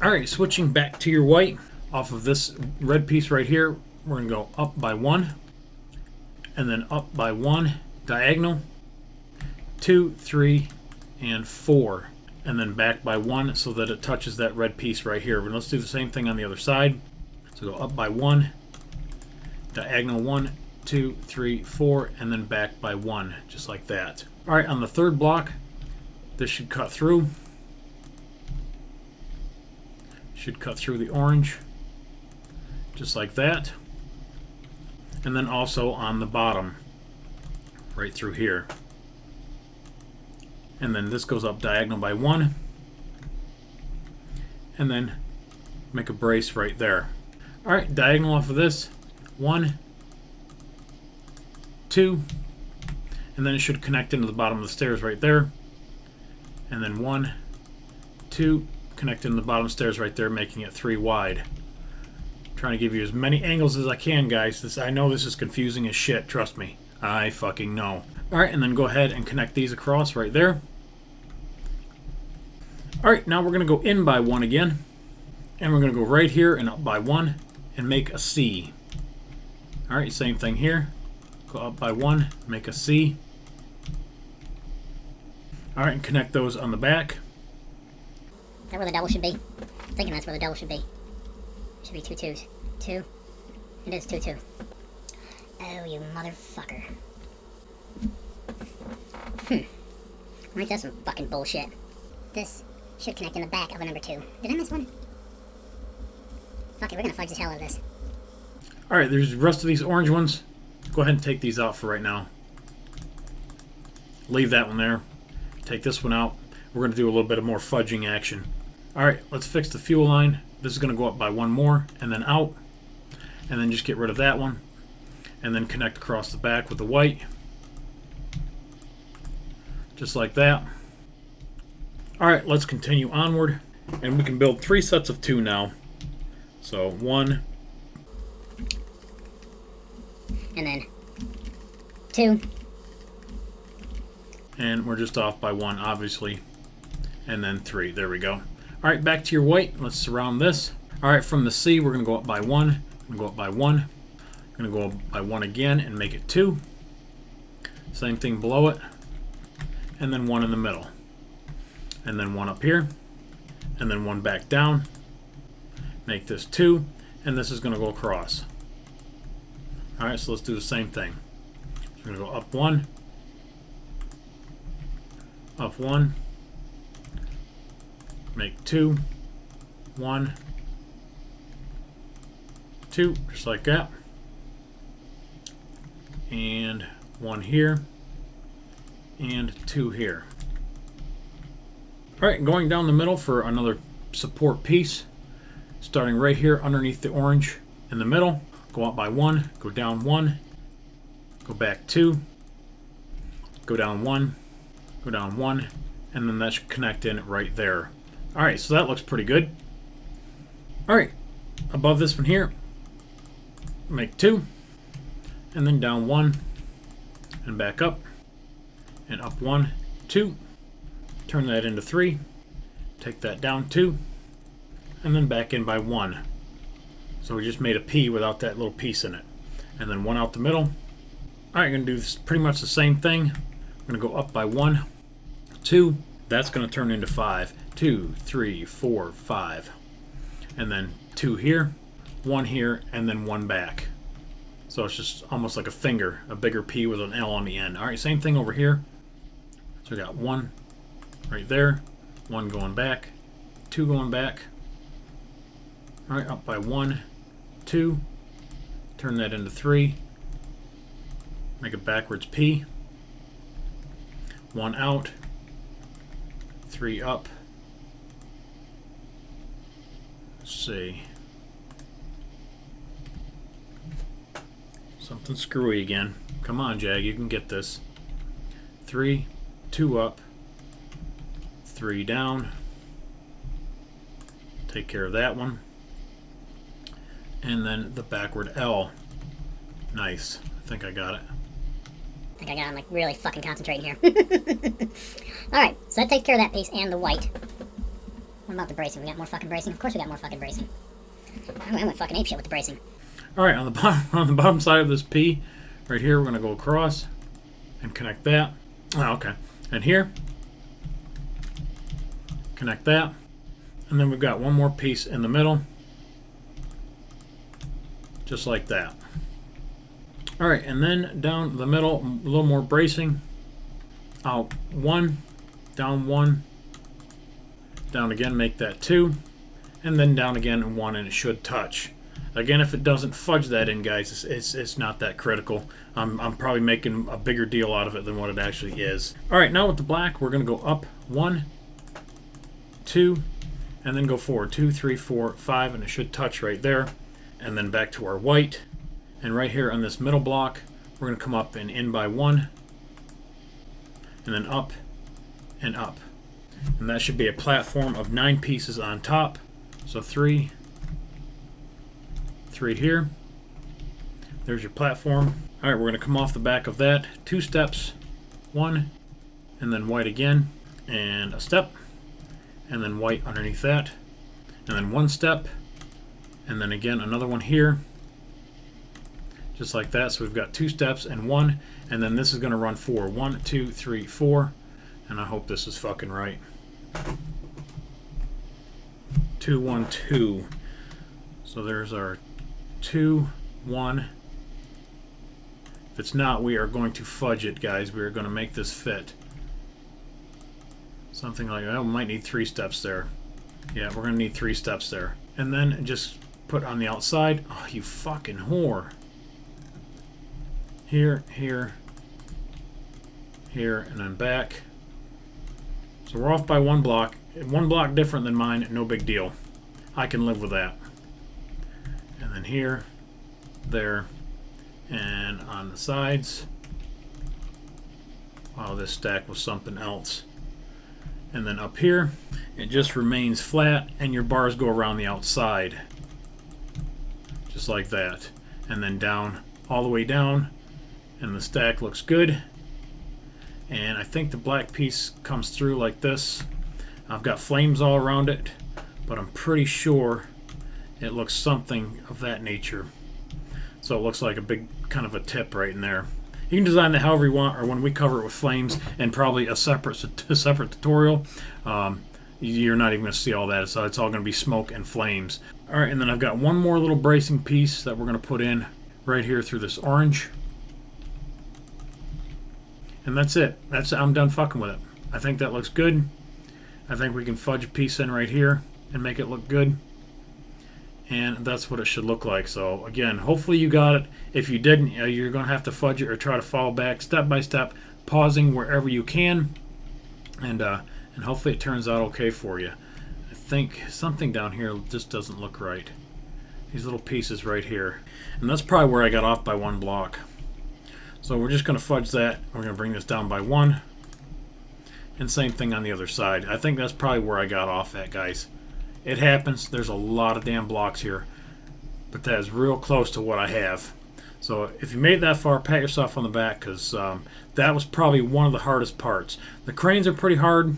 Alright, switching back to your white, off of this red piece right here, we're going to go up by 1, and then up by 1, diagonal, 2, 3, and 4, and then back by 1 so that it touches that red piece right here. But let's do the same thing on the other side. So go up by 1, diagonal 1, 2, 3, 4, and then back by 1, just like that. Alright, on the third block, this should cut through. Should cut through the orange, just like that. And then also on the bottom, right through here. And then this goes up diagonal by 1, and then make a brace right there. Alright, diagonal off of this, 1, 2, and then it should connect into the bottom of the stairs right there. And then 1, 2, connect into the bottom of the stairs right there, making it 3 wide. Trying to give you as many angles as I can, guys. I know this is confusing as shit, trust me. I fucking know. Alright, and then go ahead and connect these across right there. Alright, now we're going to go in by 1 again. And we're going to go right here and up by 1 and make a C. Alright, same thing here. Go up by 1, make a C. Alright, and connect those on the back.
Is that where the double should be? I'm thinking that's where the double should be. Should be 2 2s. 2. It is 2 2. Oh, you motherfucker. Right, that's some fucking bullshit. This should connect in the back of a number 2. Did I miss one? Fuck it, we're gonna fudge the hell out of this.
Alright, there's the rest of these orange ones. Go ahead and take these out for right now. Leave that one there. Take this one out. We're going to do a little bit of more fudging action. Alright, let's fix the fuel line. This is going to go up by 1 more, and then out. And then just get rid of that one. And then connect across the back with the white. Just like that. Alright, let's continue onward. And we can build 3 sets of 2 now. So 1.
And then 2.
And we're just off by 1, obviously. And then 3. There we go. Alright, back to your white. Let's surround this. Alright, from the C, we're going to go up by 1. We're going to go up by 1. We're going to go up by 1 again and make it 2. Same thing below it. And then 1 in the middle. And then 1 up here. And then 1 back down. Make this 2. And this is going to go across. Alright, so let's do the same thing. So we're going to go up 1. Up 1. Make 2. 1. 2. Just like that. And 1 here. And 2 here. Alright, going down the middle for another support piece. Starting right here underneath the orange in the middle. Go up by 1. Go down 1. Go back 2. Go down 1. Go down 1. And then that should connect in right there. Alright, so that looks pretty good. Alright, above this one here, make 2. And then down 1. And back up. And up 1, 2. Turn that into 3. Take that down 2. And then back in by 1. So we just made a P without that little piece in it. And then 1 out the middle. Alright, going to do this, pretty much the same thing. I'm going to go up by 1, 2. That's going to turn into 5. 2, 3, 4, 5. And then 2 here, 1 here, and then 1 back. So it's just almost like a finger, a bigger P with an L on the end. Alright, same thing over here. So we got 1 right there, 1 going back, 2 going back. Alright, up by 1, 2. Turn that into 3. Make a backwards P. 1 out. 3 up. Let's see. Something screwy again. Come on, Jag, you can get this. 3, 2 up, 3 down. Take care of that one. And then the backward L. Nice. I think I got it.
I think I got it. I'm like really fucking concentrating here. Alright, so that takes care of that piece and the white. What about the bracing? We got more fucking bracing? Of course we got more fucking bracing. I went fucking apeshit with the bracing.
Alright, on the bottom side of this P, right here, we're going to go across and connect that. Oh, okay. And here, connect that. And then we've got one more piece in the middle. Just like that. Alright, and then down the middle, a little more bracing. Out 1, down 1, down again, make that 2, and then down again 1, and it should touch. Again, if it doesn't fudge that in, guys, it's not that critical. I'm probably making a bigger deal out of it than what it actually is. Alright, now with the black, we're going to go up 1, 2, and then go forward 2, 3, 4, 5, and it should touch right there. And then back to our white. And right here on this middle block, we're going to come up and in by 1, and then up and up. And that should be a platform of 9 pieces on top. So 3 here. There's your platform. Alright, we're going to come off the back of that. 2 steps. 1, and then white again. And a step. And then white underneath that. And then 1 step. And then again another one here. Just like that. So we've got 2 steps and 1. And then this is going to run 4. 1, 2, 3, 4. And I hope this is fucking right. 2, 1, 2. So there's our 2, 1. If it's not, we are going to fudge it, guys. We are going to make this fit. Something like that. We might need 3 steps there. Yeah, we're going to need 3 steps there. And then just put on the outside. Oh, you fucking whore. Here, here, here, and then back. So we're off by 1 block. 1 block different than mine, no big deal. I can live with that. And then here, there, and on the sides. Wow, this stack was something else. And then up here, it just remains flat, and your bars go around the outside. Just like that. And then down, all the way down, and the stack looks good. And I think the black piece comes through like this. I've got flames all around it, but I'm pretty sure it looks something of that nature. So it looks like a big kind of a tip right in there. You can design it however you want, or when we cover it with flames and probably a separate tutorial, you're not even going to see all that. So it's all going to be smoke and flames. Alright, and then I've got one more little bracing piece that we're going to put in right here through this orange. And that's it. I'm done fucking with it. I think that looks good. I think we can fudge a piece in right here and make it look good. And that's what it should look like. So again, hopefully you got it. If you didn't, you're going to have to fudge it or try to follow back step by step, pausing wherever you can. And hopefully it turns out okay for you. I think something down here just doesn't look right. These little pieces right here. And that's probably where I got off by 1 block. So we're just going to fudge that. We're going to bring this down by 1. And same thing on the other side. I think that's probably where I got off at, guys. It happens. There's a lot of damn blocks here. But that is real close to what I have. So if you made it that far, pat yourself on the back, because that was probably one of the hardest parts. The cranes are pretty hard.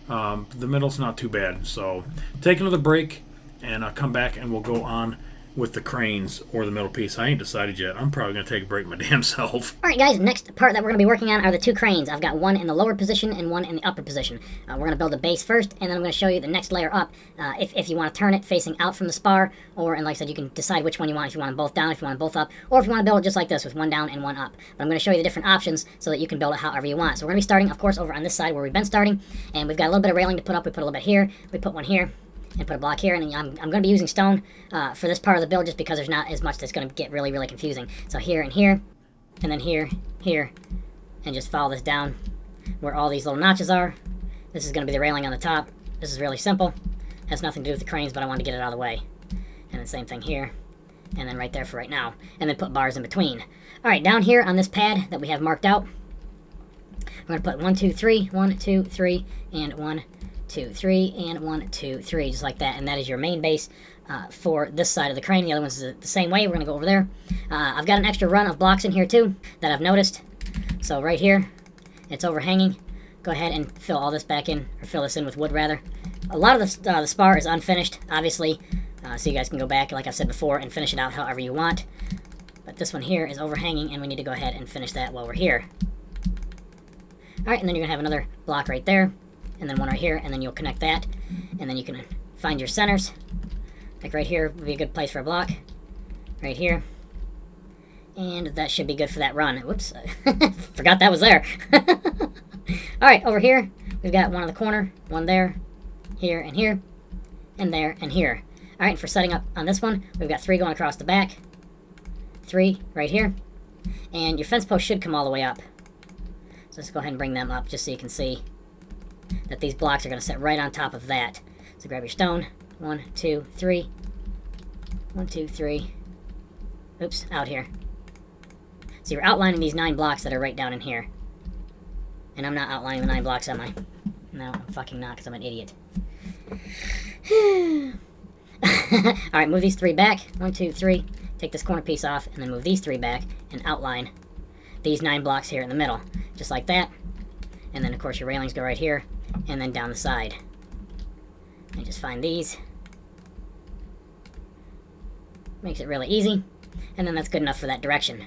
The middle's not too bad. So take another break, and I'll come back and we'll go on with the cranes or the middle piece. I ain't decided yet. I'm probably going to take a break my damn self.
Alright guys, next part that we're going to be working on are the 2 cranes. I've got one in the lower position and one in the upper position. We're going to build the base first, and then I'm going to show you the next layer up. If you want to turn it facing out from the spar, and like I said, you can decide which one you want. If you want them both down, if you want them both up, or if you want to build it just like this with 1 down and 1 up. But I'm going to show you the different options so that you can build it however you want. So we're going to be starting, of course, over on this side where we've been starting, and we've got a little bit of railing to put up. We put a little bit here, we put 1 here, and put a block here, and then I'm going to be using stone for this part of the build just because there's not as much that's going to get really, really confusing. So here and here, and then here, here, and just follow this down where all these little notches are. This is going to be the railing on the top. This is really simple. Has nothing to do with the cranes, but I wanted to get it out of the way. And then same thing here. And then right there for right now. And then put bars in between. Alright, down here on this pad that we have marked out, we're going to put 1, 2, 3, 1, 2, 3, and 1, 2, 3, and 1, 2, 3, just like that. And that is your main base for this side of the crane. The other one's the same way. We're going to go over there. I've got an extra run of blocks in here too that I've noticed. So right here, it's overhanging. Go ahead and fill all this back in, or fill this in with wood rather. A lot of the spar is unfinished, obviously, so you guys can go back, like I've said before, and finish it out however you want. But this one here is overhanging, and we need to go ahead and finish that while we're here. Alright, and then you're going to have another block right there, and then one right here, and then you'll connect that, and then you can find your centers. Like right here would be a good place for a block. Right here. And that should be good for that run. Whoops, forgot that was there. Alright, over here, we've got one in the corner, one there, here, and here, and there, and here. Alright, and for setting up on this one, we've got 3 going across the back, 3 right here, and your fence post should come all the way up. So let's go ahead and bring them up just so you can see that these blocks are going to sit right on top of that. So grab your stone, 1, 2, 3, 1, 2, 3, oops, out here. So you're outlining these 9 blocks that are right down in here. And I'm not outlining the 9 blocks, am I? No, I'm fucking not, because I'm an idiot. Alright, move these 3 back. 1, 2, 3. Take this corner piece off, and then move these 3 back, and outline these 9 blocks here in the middle. Just like that. And then, of course, your railings go right here, and then down the side. And just find these. Makes it really easy. And then that's good enough for that direction.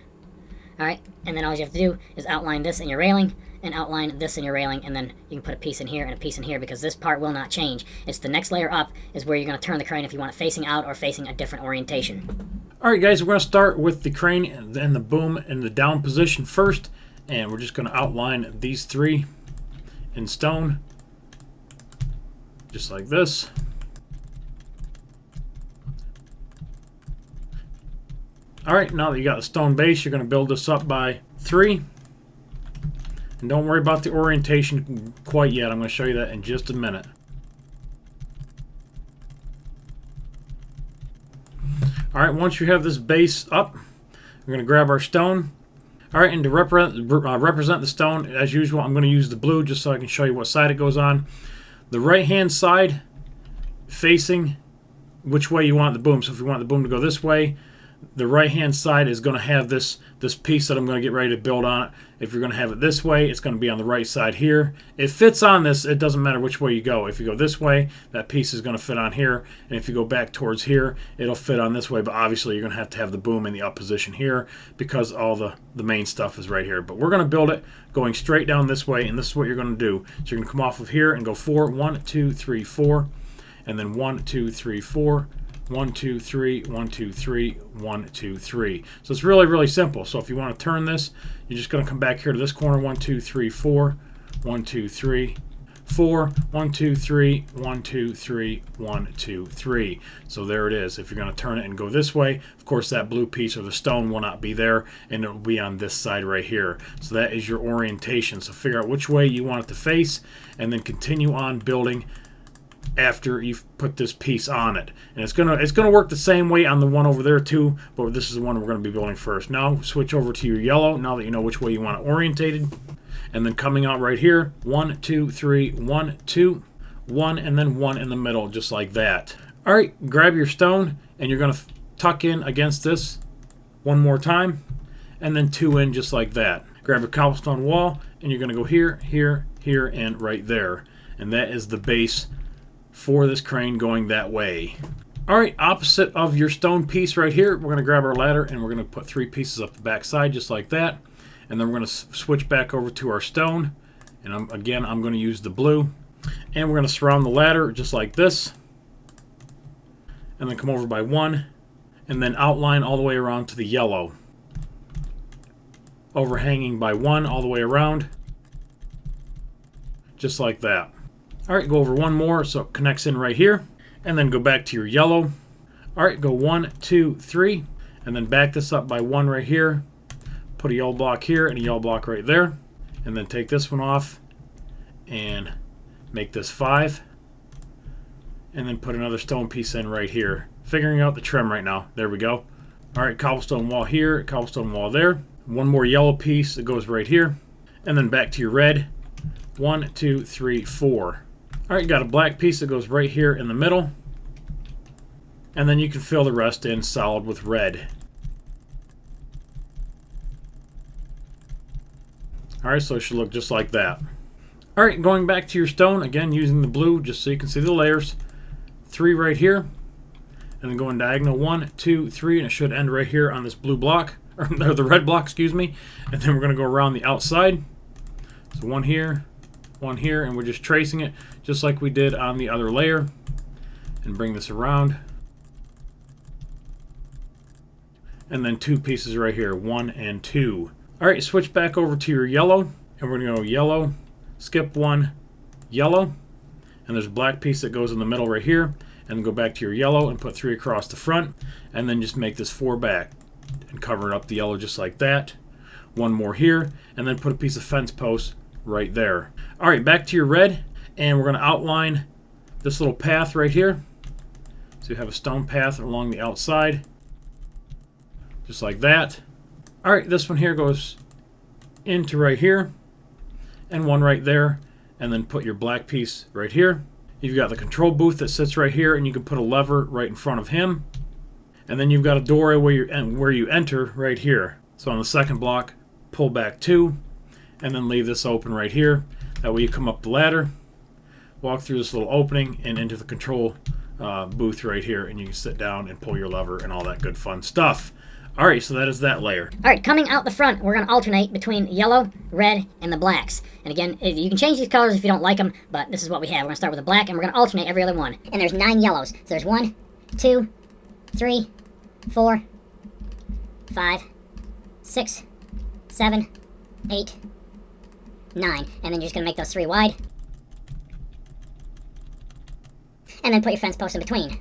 Alright, and then all you have to do is outline this in your railing, and outline this in your railing, and then you can put a piece in here and a piece in here, because this part will not change. It's the next layer up is where you're going to turn the crane if you want it facing out or facing a different orientation.
Alright guys, we're going to start with the crane and the boom in the down position first, and we're just going to outline these 3 in stone, just like this. Alright, now that you got a stone base, you're going to build this up by 3. And don't worry about the orientation quite yet. I'm going to show you that in just a minute. Alright, once you have this base up, we're going to grab our stone. Alright, and to represent the stone, as usual, I'm going to use the blue just so I can show you what side it goes on. The right-hand side facing which way you want the boom. So if you want the boom to go this way, the right-hand side is going to have this piece that I'm going to get ready to build on it. If you're going to have it this way, it's going to be on the right side here. It fits on this. It doesn't matter which way you go. If you go this way, that piece is going to fit on here. And if you go back towards here, it'll fit on this way. But obviously, you're going to have the boom in the up position here because all the main stuff is right here. But we're going to build it going straight down this way, and this is what you're going to do. So you're going to come off of here and go 4, 1, 2, 3, 4, and then 1, 2, 3, 4. 1, 2, 3, 1, 2, 3, 1, 2, 3. So it's really, really simple. So if you want to turn this, you're just going to come back here to this corner. 1, 2, 3, 4. 1, 2, 3, 4. 1, 2, 3, 1, 2, 3, 1, 2, 3. So there it is. If you're going to turn it and go this way, of course that blue piece or the stone will not be there, and it will be on this side right here. So that is your orientation. So figure out which way you want it to face, and then continue on building after you've put this piece on it. And it's gonna work the same way on the one over there too, but this is the one we're going to be building first. Now switch over to your yellow, now that you know which way you want it orientated. And then coming out right here, 1, 2, 3, 1, 2, 1, and then 1 in the middle, just like that. Alright, grab your stone, and you're going to tuck in against this one more time, and then 2 in just like that. Grab a cobblestone wall, and you're going to go here, here, here, and right there. And that is the base for this crane going that way. Alright, opposite of your stone piece right here, we're going to grab our ladder and we're going to put 3 pieces up the back side just like that. And then we're going to switch back over to our stone. And I'm going to use the blue. And we're going to surround the ladder just like this. And then come over by 1. And then outline all the way around to the yellow. Overhanging by 1 all the way around. Just like that. Alright, go over 1 more so it connects in right here. And then go back to your yellow. Alright, go 1, 2, 3. And then back this up by 1 right here. Put a yellow block here and a yellow block right there. And then take this one off. And make this 5. and then put another stone piece in right here. Figuring out the trim right now. There we go. Alright, cobblestone wall here, cobblestone wall there. One more yellow piece that goes right here. And then back to your red. 1, 2, 3, 4. Alright, got a black piece that goes right here in the middle. And then you can fill the rest in solid with red. Alright, so it should look just like that. Alright, going back to your stone, again using the blue just so you can see the layers. 3 right here. And then going diagonal 1, 2, 3, and it should end right here on this blue block. Or the red block, excuse me. And then we're going to go around the outside. So one here, and we're just tracing it just like we did on the other layer. And bring this around. And then 2 pieces right here, 1 and 2. Alright, switch back over to your yellow, and we're going to go yellow, skip 1, yellow, and there's a black piece that goes in the middle right here, and then go back to your yellow and put 3 across the front, and then just make this 4 back, and cover up the yellow just like that. 1 more here, and then put a piece of fence post right there. Alright, back to your red, and we're going to outline this little path right here. So you have a stone path along the outside, just like that. Alright, this one here goes into right here, and 1 right there, and then put your black piece right here. You've got the control booth that sits right here, and you can put a lever right in front of him. And then you've got a doorway where you enter right here. So on the second block, pull back 2, and then leave this open right here. That way you come up the ladder, walk through this little opening, and into the control booth right here, and you can sit down and pull your lever and all that good fun stuff. Alright, so that is that layer.
Alright, coming out the front, we're going to alternate between yellow, red, and the blacks. And again, you can change these colors if you don't like them, but this is what we have. We're going to start with the black, and we're going to alternate every other one. And there's 9 yellows. So there's 1, 2, 3, 4, 5, 6, 7, 8, 9. And then you're just going to make those 3 wide. And then put your fence post in between.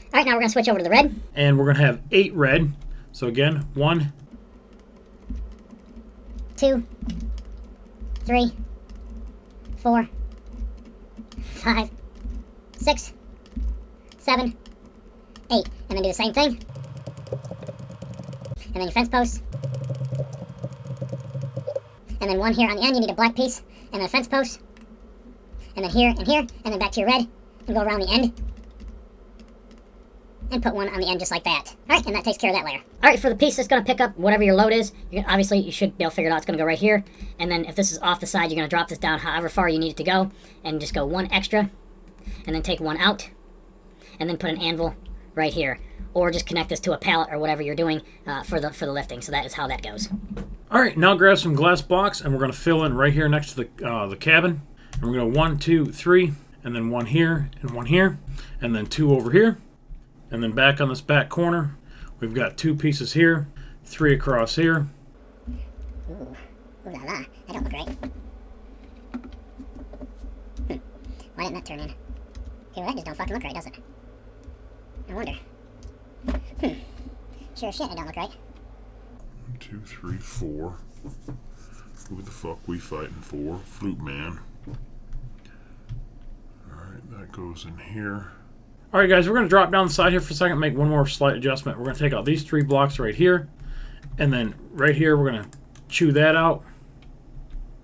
Alright, now we're going to switch over to the red.
And we're going to have 8 red. So again, 1,
2, 3, 4, 5, 6, 7, 8. And then do the same thing. And then your fence post. And then 1 here on the end, you need a black piece. And then a fence post. And then here, and then back to your red. And go around the end. And put 1 on the end just like that. Alright, and that takes care of that layer. Alright, for the piece that's going to pick up whatever your load is, obviously you should be able to figure it out. It's going to go right here. And then if this is off the side, you're going to drop this down however far you need it to go. And just go 1 extra. And then take 1 out. And then put an anvil right here. Or just connect this to a pallet or whatever you're doing for the lifting. So that is how that goes.
Alright, now grab some glass blocks, and we're going to fill in right here next to the cabin. And we're going to go 1, 2, 3, and then 1 here, and 1 here, and then 2 over here. And then back on this back corner, we've got 2 pieces here, 3 across here.
Ooh, ooh la la, that don't look right. Why didn't that turn in? Okay, well that just don't fucking look right, does it? I wonder. Sure as shit, it don't look right.
1, 2, 3, 4. Who the fuck we fighting for? Flute man. Alright, that goes in here.
Alright guys, we're going to drop down the side here for a second, make one more slight adjustment. We're going to take out these 3 blocks right here, and then right here we're going to chew that out,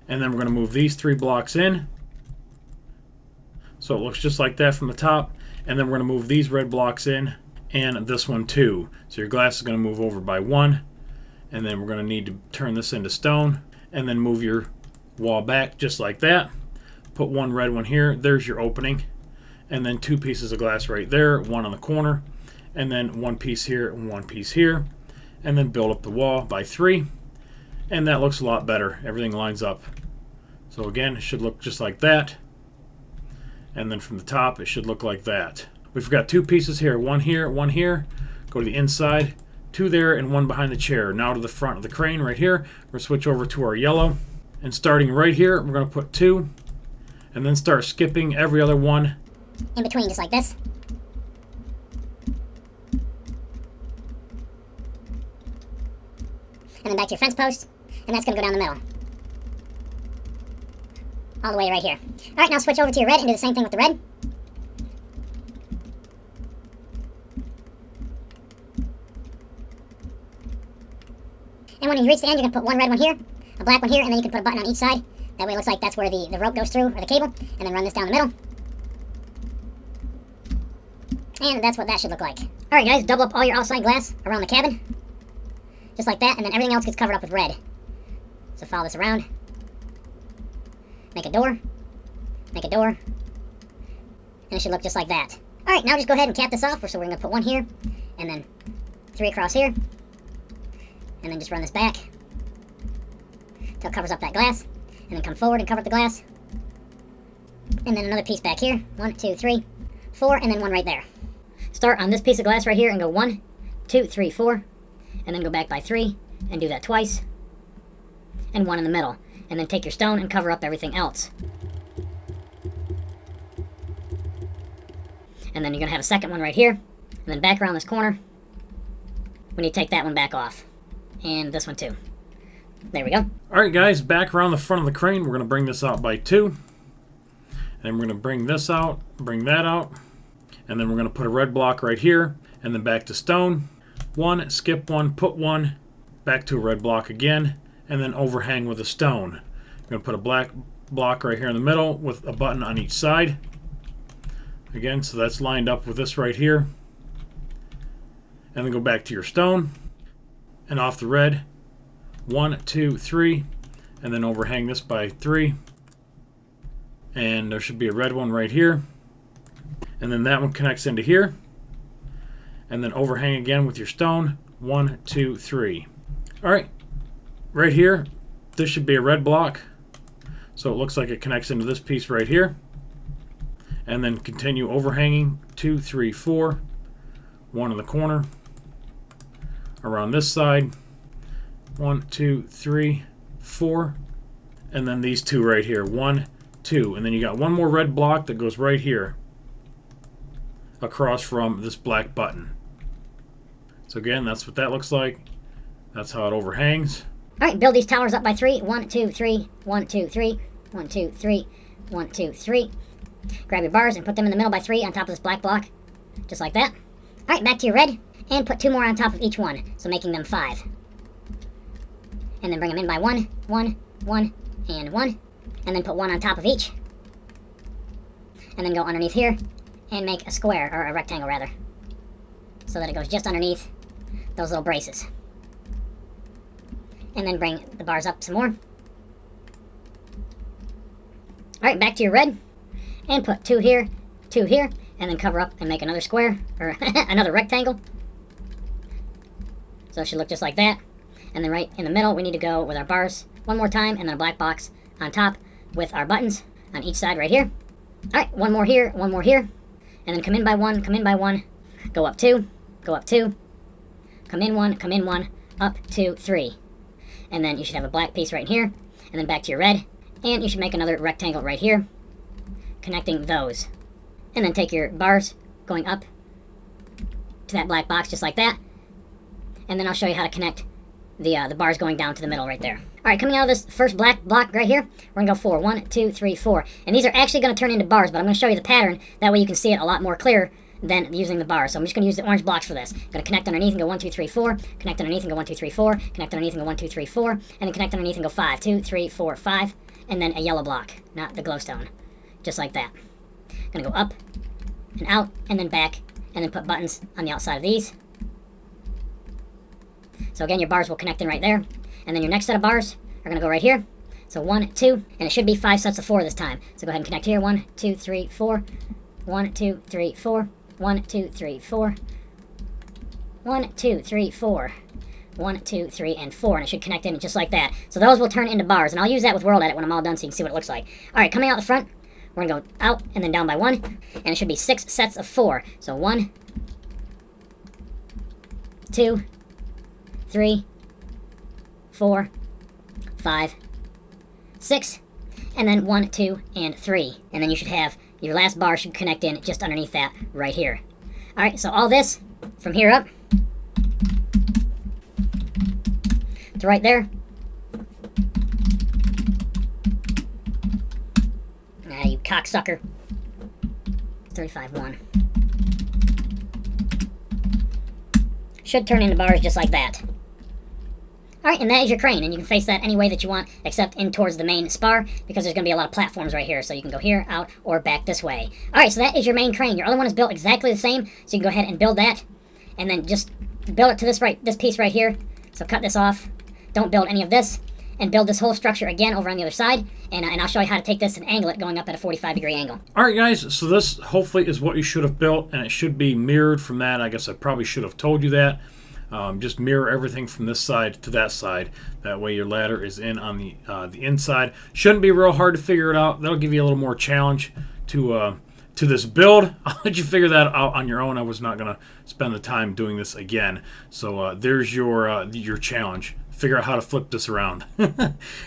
and then we're going to move these 3 blocks in, so it looks just like that from the top, and then we're going to move these red blocks in, and this one too. So your glass is going to move over by 1, and then we're going to need to turn this into stone, and then move your wall back just like that. Put 1 red one here, there's your opening. And then 2 pieces of glass right there, 1 on the corner, and then 1 piece here and 1 piece here, and then build up the wall by 3, and that looks a lot better. Everything lines up. So again, it should look just like that, and then from the top it should look like that. We've got 2 pieces here, 1 here, 1 here. Go to the inside, 2 there, and 1 behind the chair. Now to the front of the crane right here. We're going to switch over to our yellow, and starting right here, we're going to put 2, and then start skipping every other one
In between, just like this. And then back to your fence post, and that's going to go down the middle. all the way right here. All right, now switch over to your red and do the same thing with the red. And when you reach the end, you're going to put one red one here, a black one here, and then you can put a button on each side. That way it looks like that's where the rope goes through, or the cable, and then run this down the middle. And that's what that should look like. Alright guys, double up all your outside glass around the cabin. Just like that, and then everything else gets covered up with red. So follow this around. Make a door. Make a door. And it should look just like that. Alright, now just go ahead and cap this off. So we're going to put one here, and then 3 across here. And then just run this back until it covers up that glass. And then come forward and cover up the glass. And then another piece back here. 1, 2, 3, 4, and then one right there. Start on this piece of glass right here and go 1, 2, 3, 4. And then go back by 3 and do that twice. And 1 in the middle. And then take your stone and cover up everything else. And then you're going to have a second one right here. And then back around this corner. We need to take that one back off. And this one too. There we go.
Alright guys, back around the front of the crane, we're going to bring this out by 2. And then we're going to bring this out, bring that out. And then we're going to put a red block right here. And then back to stone. 1, skip 1, put 1. Back to a red block again. And then overhang with a stone. I'm going to put a black block right here in the middle with a button on each side. Again, so that's lined up with this right here. And then go back to your stone. And off the red. 1, 2, 3. And then overhang this by 3. And there should be a red one right here. And then that one connects into here. And then overhang again with your stone. 1, 2, 3. Alright. Right here, this should be a red block. So it looks like it connects into this piece right here. And then continue overhanging. 2, 3, 4. 1 in the corner. Around this side. 1, 2, 3, 4. And then these 2 right here. 1, 2. And then you got one more red block that goes right here. Across from this black button. So again, that's what that looks like. That's how it overhangs.
Alright, build these towers up by 3. 1, 2, 3, 1, 2, 3, 1, 2, 3, 1, 2, 3. Grab your bars and put them in the middle by 3 on top of this black block. Just like that. Alright, back to your red. And put 2 more on top of each one. So making them 5. And then bring them in by 1, 1, 1, and 1. And then put 1 on top of each. And then go underneath here. And make a square, or a rectangle rather. So that it goes just underneath those little braces. And then bring the bars up some more. Alright, back to your red. And put 2 here, 2 here. And then cover up and make another square, or another rectangle. So it should look just like that. And then right in the middle, we need to go with our bars one more time, and then a black box on top with our buttons on each side right here. Alright, one more here, one more here. And then come in by 1, come in by 1. Go up 2, go up 2. Come in 1, up 2, 3. And then you should have a black piece right here. And then back to your red. And you should make another rectangle right here, connecting those. And then take your bars going up to that black box just like that. And then I'll show you how to connect the bars going down to the middle right there. Alright, coming out of this first black block right here, we're going to go 4. 1, 2, 3, 4. And these are actually going to turn into bars, but I'm going to show you the pattern. That way you can see it a lot more clear than using the bars. So I'm just going to use the orange blocks for this. I'm going to connect underneath and go 1, 2, 3, 4. Connect underneath and go 1, 2, 3, 4. Connect underneath and go 1, 2, 3, 4. And then connect underneath and go 5. 2, 3, 4, 5. And then a yellow block, not the glowstone. Just like that. I'm going to go up and out and then back and then put buttons on the outside of these. So again, your bars will connect in right there. And then your next set of bars are going to go right here. So 1, 2, and it should be 5 sets of 4 this time. So go ahead and connect here. 1, 2, 3, 4. 1, 2, 3, 4. 1, 2, 3, 4. 1, 2, 3, 4. 1, 2, 3, and 4. And it should connect in just like that. So those will turn into bars. And I'll use that with World Edit when I'm all done so you can see what it looks like. Alright, coming out the front, we're going to go out and then down by 1. And it should be 6 sets of 4. So 1, 2, 3, 4, 5, 6, and then 1, 2, and 3. And then you should have your last bar should connect in just underneath that right here. Alright, so all this from here up to right there
cocksucker. 35-1. Should turn into bars just like that. Alright, and that is your crane, and you can face that any way that you want, except in towards the main spar, because there's going to be a lot of platforms right here, so you can go here, out, or back this way. Alright, so that is your main crane. Your other one is built exactly the same, so you can go ahead and build that, and then just build it to this piece right here. So cut this off, don't build any of this, and build this whole structure again over on the other side, and I'll show you how to take this and angle it going up at a 45-degree angle.
Alright guys, so this hopefully is what you should have built, and it should be mirrored from that. I guess I probably should have told you that. Just mirror everything from this side to that side. That way your ladder is in on the inside. Shouldn't be real hard to figure it out. That'll give you a little more challenge to this build. I'll let you figure that out on your own. I was not going to spend the time doing this again. So there's your challenge. Figure out how to flip this around.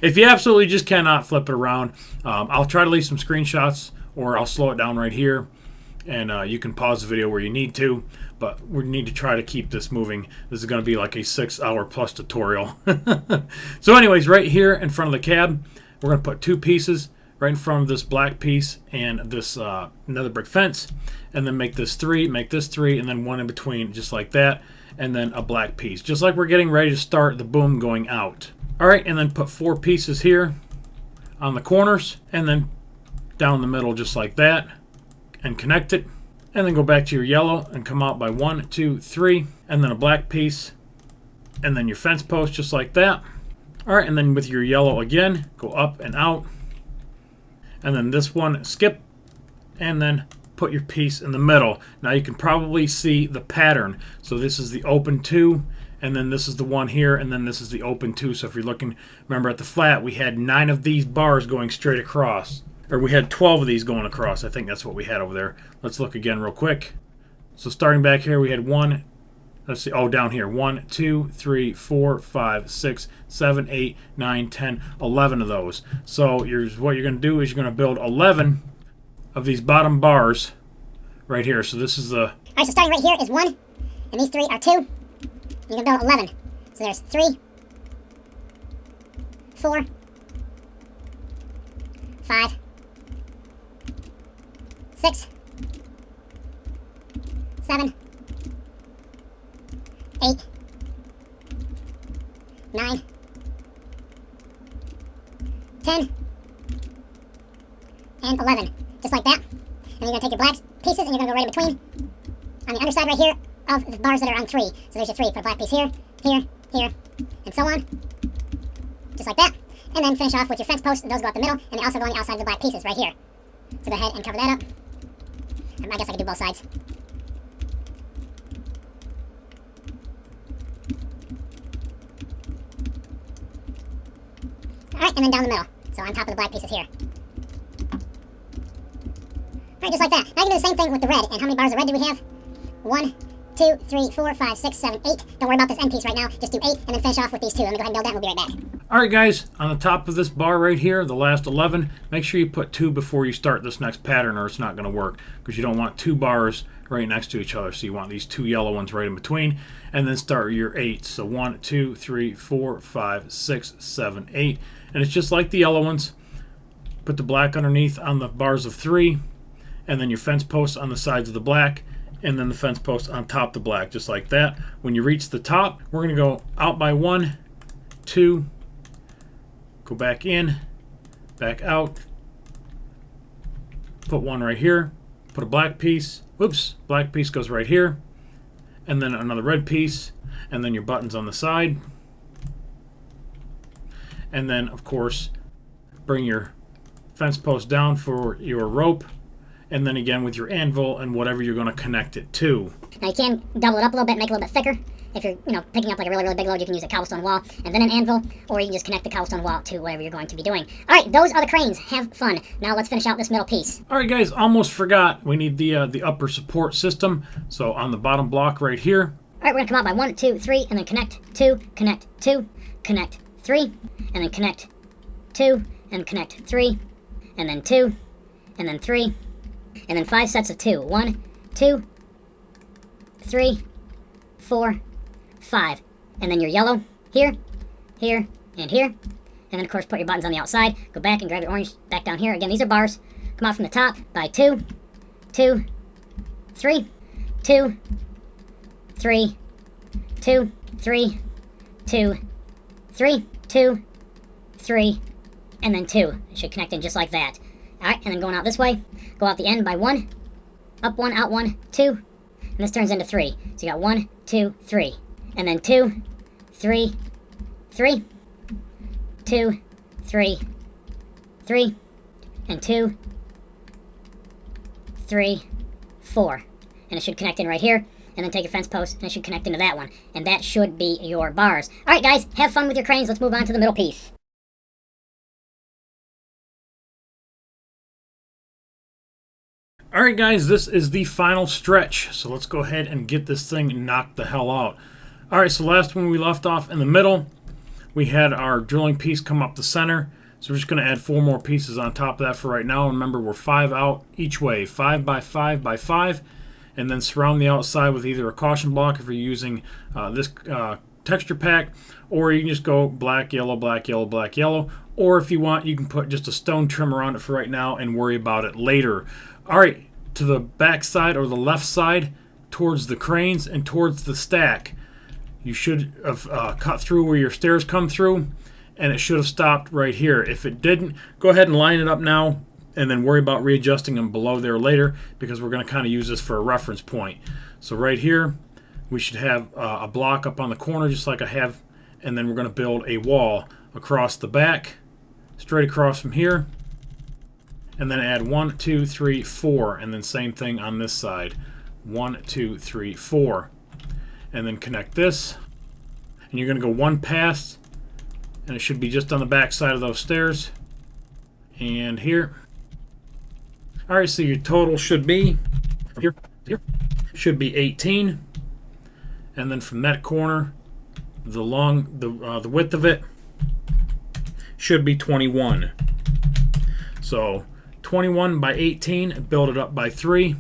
If you absolutely just cannot flip it around, I'll try to leave some screenshots, or I'll slow it down right here, and you can pause the video where you need to. But we need to try to keep this moving. This is going to be like a 6-hour plus tutorial. So anyways, right here in front of the cab, we're going to put 2 pieces right in front of this black piece and this another brick fence, and then make this 3, make this 3, and then 1 in between, just like that, and then a black piece, just like we're getting ready to start the boom going out. All right, and then put 4 pieces here on the corners, and then down the middle, just like that, and connect it. And then go back to your yellow and come out by 1, 2, 3, and then a black piece, and then your fence post just like that. All right, and then with your yellow again, go up and out, and then this one skip, and then put your piece in the middle. Now you can probably see the pattern. So this is the open 2, and then this is the one here, and then this is the open 2. So if you're looking, remember at the flat, we had 9 of these bars going straight across. Or we had 12 of these going across. I think that's what we had over there. Let's look again real quick. So starting back here, we had 1, let's see, oh, down here. 1, 2, 3, 4, 5, 6, 7, 8, 9, 10, 11 of those. So what you're going to do is you're going to build 11 of these bottom bars right here. So this is the...
All right, so starting right here is 1, and these 3 are 2. You're going to build 11. So there's 3, 4, 5, 6, 7, 8, 9, 10, and 11. Just like that. And you're going to take your black pieces and you're going to go right in between on the underside right here of the bars that are on 3. So there's your 3. Put a black piece here, here, here, and so on. Just like that. And then finish off with your fence posts. Those go up the middle, and they also go on the outside of the black pieces right here. So go ahead and cover that up. I guess I could do both sides. Alright, and then down the middle. So on top of the black pieces here. Alright, just like that. Now you can do the same thing with the red. And how many bars of red do we have? 1, 2, 3, 4, 5, 6, 7, 8. Don't worry about this end piece right now. Just do 8 and then finish off with these 2. Let me go ahead and build that and we'll be right back.
Alright guys, on the top of this bar right here, the last 11, make sure you put 2 before you start this next pattern or it's not going to work, because you don't want 2 bars right next to each other. So you want these 2 yellow ones right in between, and then start your 8. So 1, 2, 3, 4, 5, 6, 7, 8. And it's just like the yellow ones. Put the black underneath on the bars of 3, and then your fence posts on the sides of the black, and then the fence post on top of the black, just like that. When you reach the top, we're going to go out by 1, 2, go back in, back out, put 1 right here, put a black piece, whoops, black piece goes right here, and then another red piece, and then your buttons on the side. And then, of course, bring your fence post down for your rope, and then again with your anvil and whatever you're going to connect it to.
Now you can double it up a little bit, make it a little bit thicker. If you're, picking up like a really, really big load, you can use a cobblestone wall and then an anvil, or you can just connect the cobblestone wall to whatever you're going to be doing. All right, those are the cranes. Have fun. Now let's finish out this middle piece.
All right, guys, almost forgot. We need the upper support system. So on the bottom block right here.
All right, we're going to come out by 1, 2, 3, and then connect 2, connect 2, connect 3, and then connect 2, and connect 3, and then 2, and then 3, and then 5 sets of 2. 1, 2, 3, 4, 5. And then your yellow here, here, and here. And then, of course, put your buttons on the outside. Go back and grab your orange back down here. Again, these are bars. come out from the top by 2, 2, 3, 2, 3, 2, 3, 2, 3, 2, 3, and then 2. It should connect in just like that. Alright, and then going out this way, go out the end by 1, up 1, out 1, 2, and this turns into 3. So you got 1, 2, 3, and then 2, 3, 3, 2, 3, 3, and 2, 3, 4. And it should connect in right here, and then take your fence post, and it should connect into that one. And that should be your bars. Alright guys, have fun with your cranes. Let's move on to the middle piece.
Alright guys, this is the final stretch, so let's go ahead and get this thing knocked the hell out. Alright, so last when we left off in the middle, we had our drilling piece come up the center, so we're just going to add 4 more pieces on top of that for right now. Remember, we're 5 out each way, 5 by 5 by 5, and then surround the outside with either a caution block if you're using this texture pack, or you can just go black, yellow, black, yellow, black, yellow, or if you want, you can put just a stone trim around it for right now and worry about it later. Alright, to the back side or the left side, towards the cranes and towards the stack, you should have cut through where your stairs come through, and it should have stopped right here. If it didn't, go ahead and line it up now and then worry about readjusting them below there later, because we're going to kind of use this for a reference point. So right here, we should have a block up on the corner just like I have, and then we're going to build a wall across the back, straight across from here, and then add 1, 2, 3, 4, and then same thing on this side. 1, 2, 3, 4. And then connect this. And you're going to go 1 pass, and it should be just on the back side of those stairs. And here. Alright, so your total should be, from here to here, should be 18. And then from that corner, the width of it should be 21. So 21 by 18, build it up by 3.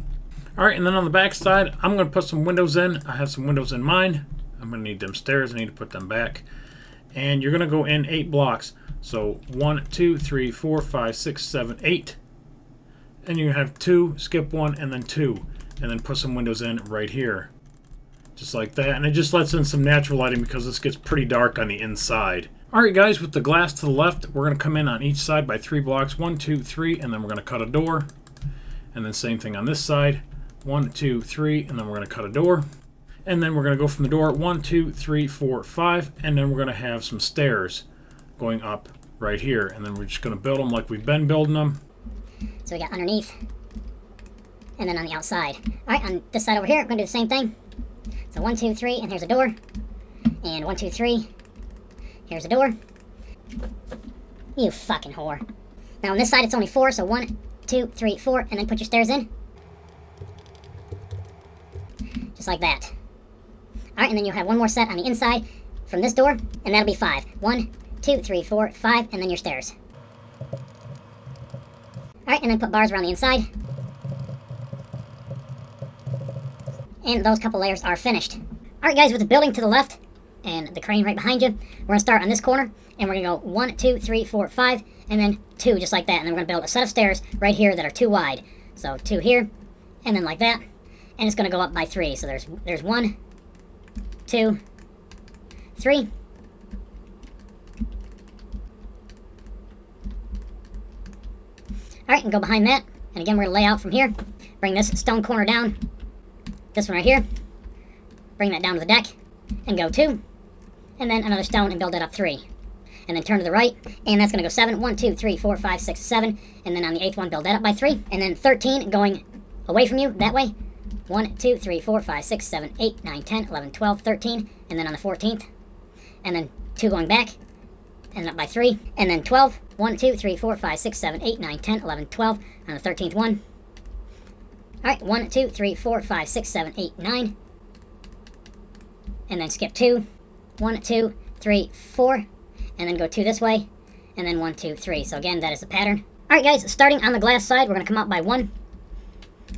Alright, and then on the back side, I'm going to put some windows in. I have some windows in mind. I'm going to need them stairs. I need to put them back. And you're going to go in 8 blocks. So 1, 2, 3, 4, 5, 6, 7, 8. And you have 2, skip 1, and then 2. And then put some windows in right here. Just like that. And it just lets in some natural lighting because this gets pretty dark on the inside. Alright guys, with the glass to the left, we're going to come in on each side by 3 blocks. 1, 2, 3, and then we're going to cut a door. And then same thing on this side. 1, 2, 3, and then we're going to cut a door. And then we're going to go from the door 1, 2, 3, 4, 5, and then we're going to have some stairs going up right here. And then we're just going to build them like we've been building them.
So we got underneath, and then on the outside. Alright, on this side over here, we're going to do the same thing. So 1, 2, 3, and here's a door. And 1, 2, 3. Here's a door. You fucking whore. Now on this side it's only 4, so 1, 2, 3, 4, and then put your stairs in. Just like that. Alright, and then you'll have 1 more set on the inside from this door, and that'll be 5. 1, 2, 3, 4, 5, and then your stairs. Alright, and then put bars around the inside. And those couple layers are finished. Alright guys, with the building to the left, and the crane right behind you, we're going to start on this corner, and we're going to go 1, 2, 3, 4, 5, and then 2, just like that. And then we're going to build a set of stairs right here that are 2 wide. So 2 here, and then like that, and it's going to go up by 3. So there's 1, 2, 3. Alright, and go behind that, and again we're going to lay out from here, bring this stone corner down, this one right here, bring that down to the deck, and go 2. And then another stone and build it up 3. And then turn to the right, and that's going to go 7. 1, 2, 3, 4, 5, 6, 7. And then on the 8th one, build that up by 3. And then 13 going away from you, that way. 1, 2, 3, 4, 5, 6, 7, 8, 9, 10, 11, 12, 13. And then on the 14th. And then 2 going back, and up by 3. And then 12. 1, 2, 3, 4, 5, 6, 7, 8, 9, 10, 11, 12. On the 13th one. Alright, 1, 2, 3, 4, 5, 6, 7, 8, 9. And then skip 2. 1, 2, 3, 4, and then go 2 this way, and then 1, 2, 3. So again, that is the pattern. Alright guys, starting on the glass side, we're going to come out by 1,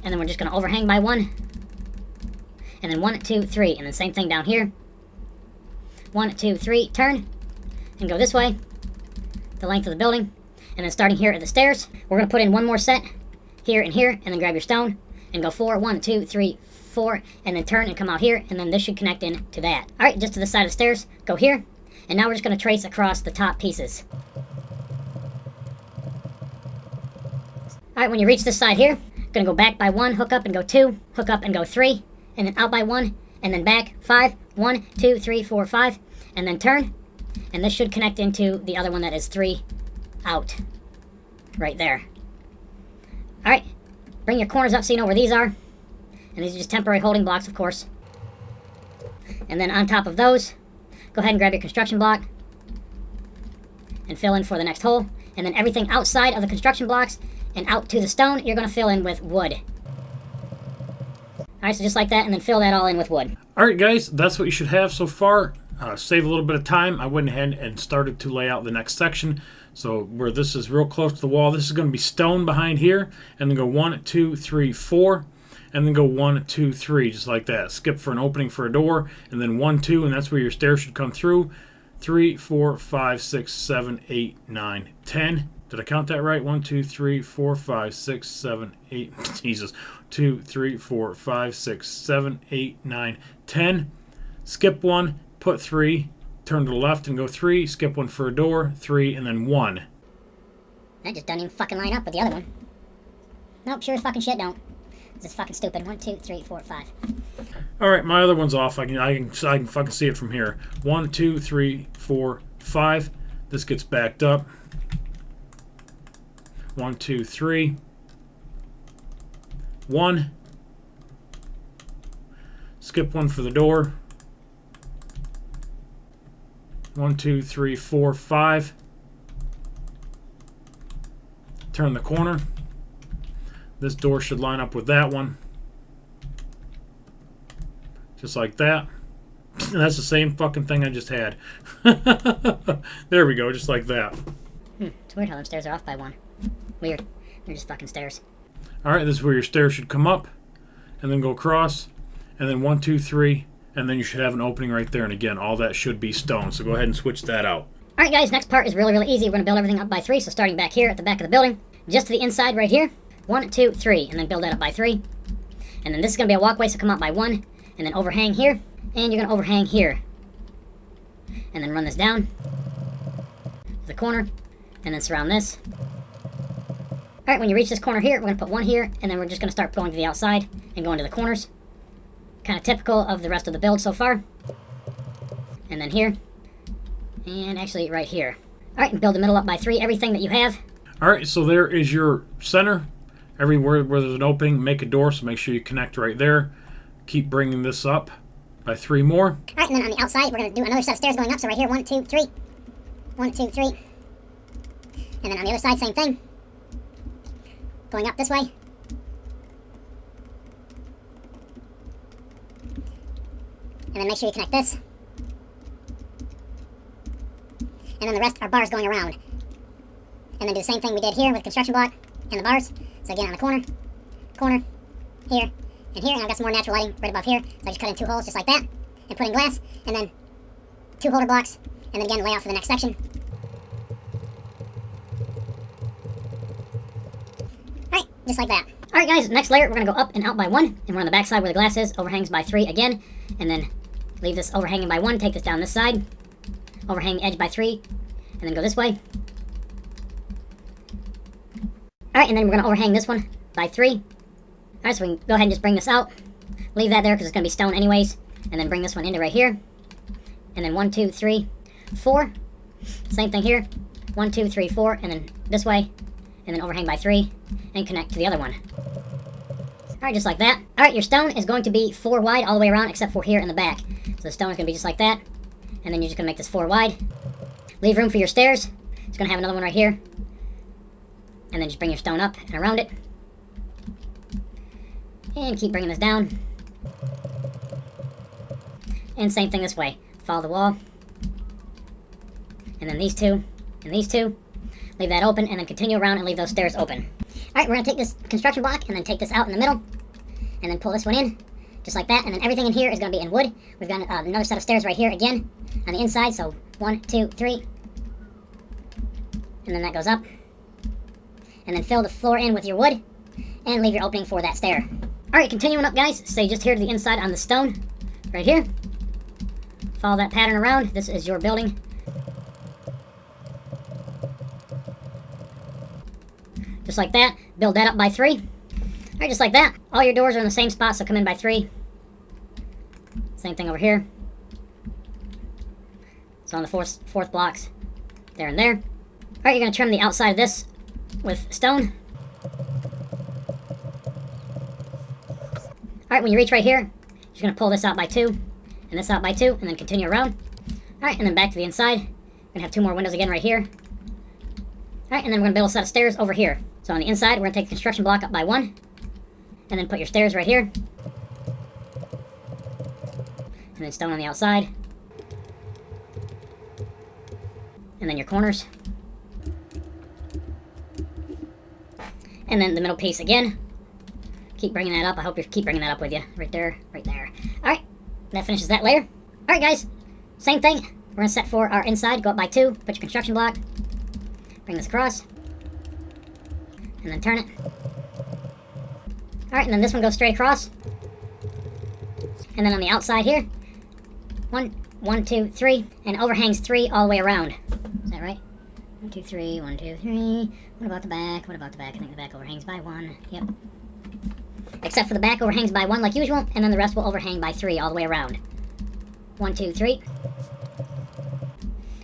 and then we're just going to overhang by 1, and then 1, 2, 3, and then same thing down here. 1, 2, 3, turn, and go this way, the length of the building, and then starting here at the stairs, we're going to put in 1 more set here and here, and then grab your stone, and go 4, 1, 2, 3, 4, and then turn and come out here, and then this should connect in to that. Alright, just to the side of the stairs, go here, and now we're just going to trace across the top pieces. Alright, when you reach this side here, going to go back by 1, hook up and go 2, hook up and go 3, and then out by 1, and then back 5, 1, 2, 3, 4, 5, and then turn, and this should connect into the other one that is 3 out, right there. Alright, bring your corners up so you know where these are, and these are just temporary holding blocks, of course. And then on top of those, go ahead and grab your construction block, and fill in for the next hole, and then everything outside of the construction blocks and out to the stone, you're going to fill in with wood. Alright, so just like that, and then fill that all in with wood.
Alright guys, that's what you should have so far. Save a little bit of time. I went ahead and started to lay out the next section. So where this is real close to the wall, this is going to be stone behind here, and then go 1, 2, 3, 4, and then go 1, 2, 3, just like that. Skip for an opening for a door, and then 1, 2, and that's where your stairs should come through. 3, 4, 5, 6, 7, 8, 9, 10. Did I count that right? 1, 2, 3, 4, 5, 6, 7, 8. Jesus. 2, 3, 4, 5, 6, 7, 8, 9, 10. Skip 1, put 3, turn to the left and go 3, skip 1 for a door, 3, and then 1.
That just doesn't even fucking line up with the other one. Nope, sure as fucking shit don't. This is fucking stupid. 1, 2, 3, 4, 5.
Alright, my other one's off. I can fucking see it from here. 1, 2, 3, 4, 5. This gets backed up. 1, 2, 3. 1. Skip 1 for the door. 1, 2, 3, 4, 5. Turn the corner. This door should line up with that one. Just like that. And that's the same fucking thing I just had. There we go, just like that.
It's weird how them stairs are off by 1. Weird. They're just fucking stairs.
Alright, this is where your stairs should come up. And then go across. And then 1, 2, 3. And then you should have an opening right there. And again, all that should be stone. So go ahead and switch that out.
Alright guys, next part is really, really easy. We're going to build everything up by 3. So starting back here at the back of the building, just to the inside right here. 1, 2, 3. And then build that up by 3. And then this is going to be a walkway, so come up by 1. And then overhang here. And you're going to overhang here. And then run this down to the corner. And then surround this. Alright, when you reach this corner here, we're going to put 1 here. And then we're just going to start going to the outside and going to the corners. Kind of typical of the rest of the build so far. And then here. And actually right here. Alright, and build the middle up by 3. Everything that you have.
Alright, so there is your center. Everywhere where there's an opening, make a door. So make sure you connect right there. Keep bringing this up by 3 more.
Alright, and then on the outside, we're going to do another set of stairs going up. So right here, 1, 2, 3. 1, 2, 3. And then on the other side, same thing. Going up this way. And then make sure you connect this. And then the rest are bars going around. And then do the same thing we did here with construction block and the bars. So again, on the corner, here, and here. And I've got some more natural lighting right above here. So I just cut in 2 holes just like that. And put in glass. And then 2 holder blocks. And then again, lay out for the next section. Alright, just like that.
Alright guys, next layer, we're going to go up and out by 1. And we're on the back side where the glass is. Overhangs by 3 again. And then leave this overhanging by 1. Take this down this side. Overhang edge by 3. And then go this way. Alright, and then we're going to overhang this one by 3. Alright, so we can go ahead and just bring this out. Leave that there because it's going to be stone anyways. And then bring this one into right here. And then 1, 2, 3, 4. Same thing here. 1, 2, 3, 4. And then this way. And then overhang by 3. And connect to the other one. Alright, just like that. Alright, your stone is going to be 4 wide all the way around except for here in the back. So the stone is going to be just like that. And then you're just going to make this 4 wide. Leave room for your stairs. It's going to have another one right here. And then just bring your stone up and around it. And keep bringing this down. And same thing this way. Follow the wall. And then these 2. And these 2. Leave that open and then continue around and leave those stairs open. Alright, we're going to take this construction block and then take this out in the middle. And then pull this one in. Just like that. And then everything in here is going to be in wood. We've got another set of stairs right here again. On the inside. So 1, 2, 3. And then that goes up. And then fill the floor in with your wood. and leave your opening for that stair. Alright, continuing up, guys. Stay just here to the inside on the stone. Right here. Follow that pattern around. This is your building. Just like that. Build that up by 3. Alright, just like that. All your doors are in the same spot, so come in by 3. Same thing over here. So on the fourth blocks, there and there. Alright, you're going to trim the outside of this with stone. Alright, when you reach right here, you're just going to pull this out by 2, and this out by 2, and then continue around. Alright, and then back to the inside. We're going to have 2 more windows again right here. Alright, and then we're going to build a set of stairs over here. So on the inside, we're going to take the construction block up by 1, and then put your stairs right here. And then stone on the outside. And then your corners. And then the middle piece again. Keep bringing that up. I hope you keep bringing that up with you. Right there, right there. Alright, that finishes that layer. Alright, guys, same thing. We're going to set for our inside. Go up by 2. Put your construction block. Bring this across. And then turn it. Alright, and then this one goes straight across. And then on the outside here, 1, 2, 3, and overhangs 3 all the way around. Is that right? 1, 2, 3, 1, 2, 3. What about the back? What about the back? I think the back overhangs by 1. Yep. Except for the back overhangs by 1 like usual, and then the rest will overhang by 3 all the way around. 1, 2, 3.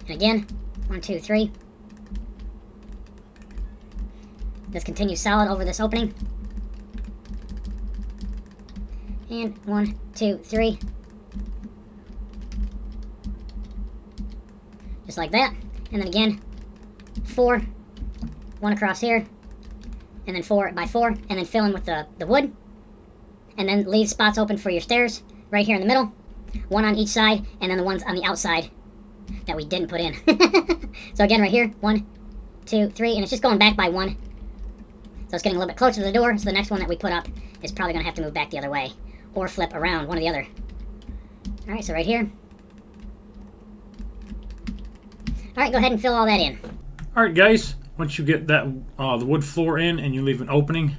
And again, 1, 2, 3. This continues solid over this opening. And 1, 2, 3. Just like that. And then again, 4. 1 across here. And then 4 by 4. And then fill in with the wood. And then leave spots open for your stairs right here in the middle. 1 on each side, and then the ones on the outside that we didn't put in. So again, right here, 1, 2, 3, and it's just going back by 1. So it's getting a little bit closer to the door, so the next one that we put up is probably going to have to move back the other way. Or flip around, one or the other. Alright, so right here. Alright, go ahead and fill all that in.
Alright, guys, once you get that the wood floor in and you leave an opening,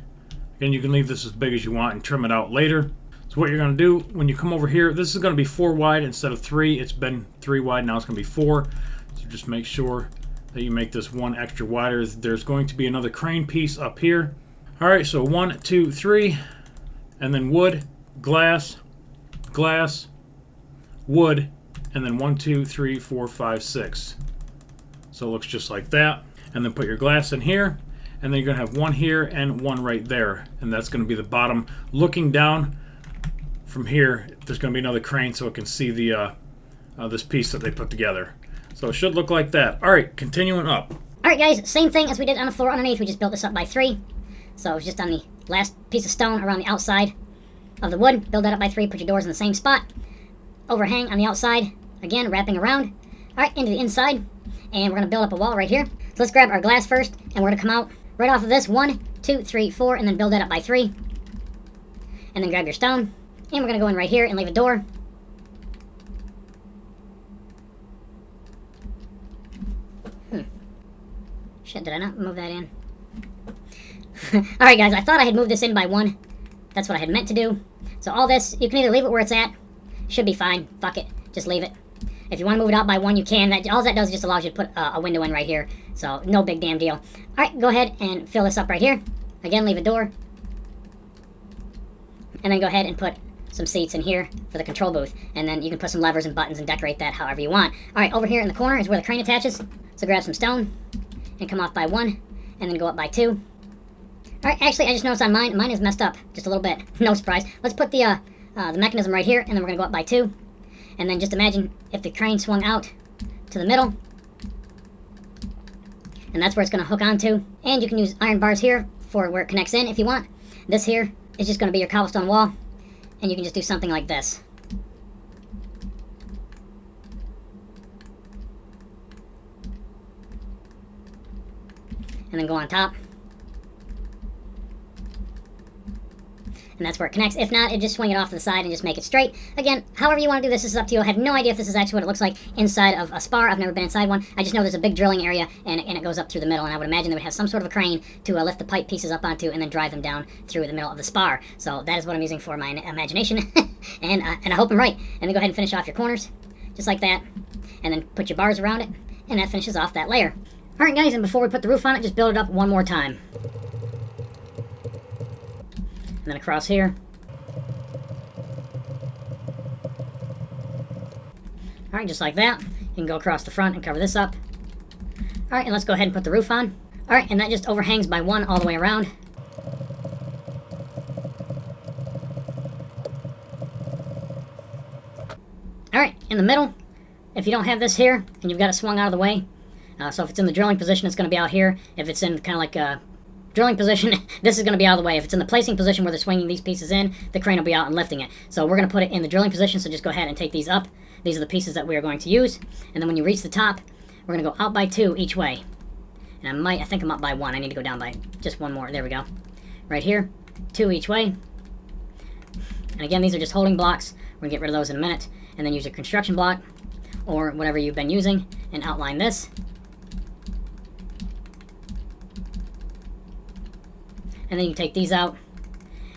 again, you can leave this as big as you want and trim it out later. So what you're going to do, when you come over here, this is going to be 4 wide instead of 3. It's been 3 wide, now it's going to be 4. So just make sure that you make this 1 extra wider. There's going to be another crane piece up here. Alright, so 1, 2, 3, and then wood, glass, glass, wood, and then 1, 2, 3, 4, 5, 6. So it looks just like that. And then put your glass in here, and then you're going to have 1 here and 1 right there. And that's going to be the bottom. Looking down from here, there's going to be another crane so it can see the this piece that they put together. So it should look like that. Alright, continuing up.
Alright guys, same thing as we did on the floor underneath. We just built this up by 3. So it was just on the last piece of stone around the outside of the wood. Build that up by 3, put your doors in the same spot. Overhang on the outside, again, wrapping around. Alright, into the inside. And we're going to build up a wall right here. So let's grab our glass first, and we're going to come out right off of this. 1, 2, 3, 4, and then build that up by 3. And then grab your stone. And we're going to go in right here and leave a door. Shit, did I not move that in? Alright guys, I thought I had moved this in by 1. That's what I had meant to do. So all this, you can either leave it where it's at. Should be fine. Fuck it. Just leave it. If you want to move it out by 1, you can. All that does is just allows you to put a window in right here. So no big damn deal. Alright, go ahead and fill this up right here. Again, leave a door. And then go ahead and put some seats in here for the control booth. And then you can put some levers and buttons and decorate that however you want. Alright, over here in the corner is where the crane attaches. So grab some stone and come off by 1. And then go up by 2. Alright, actually I just noticed on mine is messed up just a little bit. No surprise. Let's put the mechanism right here, and then we're going to go up by 2. And then just imagine if the crane swung out to the middle. And that's where it's going to hook onto. And you can use iron bars here for where it connects in if you want. This here is just going to be your cobblestone wall. And you can just do something like this. And then go on top. And and that's where it connects. If not, just swing it off to the side and just make it straight. Again, however you want to do this is up to you. I have no idea if this is actually what it looks like inside of a Spar. I've never been inside one. I just know there's a big drilling area, and it goes up through the middle, and I would imagine they would have some sort of a crane to lift the pipe pieces up onto and then drive them down through the middle of the Spar. So that is what I'm using for my imagination, and I hope I'm right. And then go ahead and finish off your corners, just like that, and then put your bars around it, and that finishes off that layer. Alright guys, and before we put the roof on it, just build it up one more time. And then across here. Alright, just like that. You can go across the front and cover this up. Alright, and let's go ahead and put the roof on. Alright, and that just overhangs by one all the way around. Alright, in the middle, if you don't have this here, and you've got it swung out of the way, so if it's in the drilling position, it's going to be out here. If it's in kind of like a drilling position, this is going to be out of the way. If it's in the placing position where they're swinging these pieces in, the crane will be out and lifting it. So we're going to put it in the drilling position, so just go ahead and take these up. These are the pieces that we are going to use. And then when you reach the top, we're going to go out by 2 each way. And I think I'm up by 1. I need to go down by just 1 more. There we go. Right here, 2 each way. And again, these are just holding blocks. We're going to get rid of those in a minute. And then use your construction block, or whatever you've been using, and outline this. And then you take these out,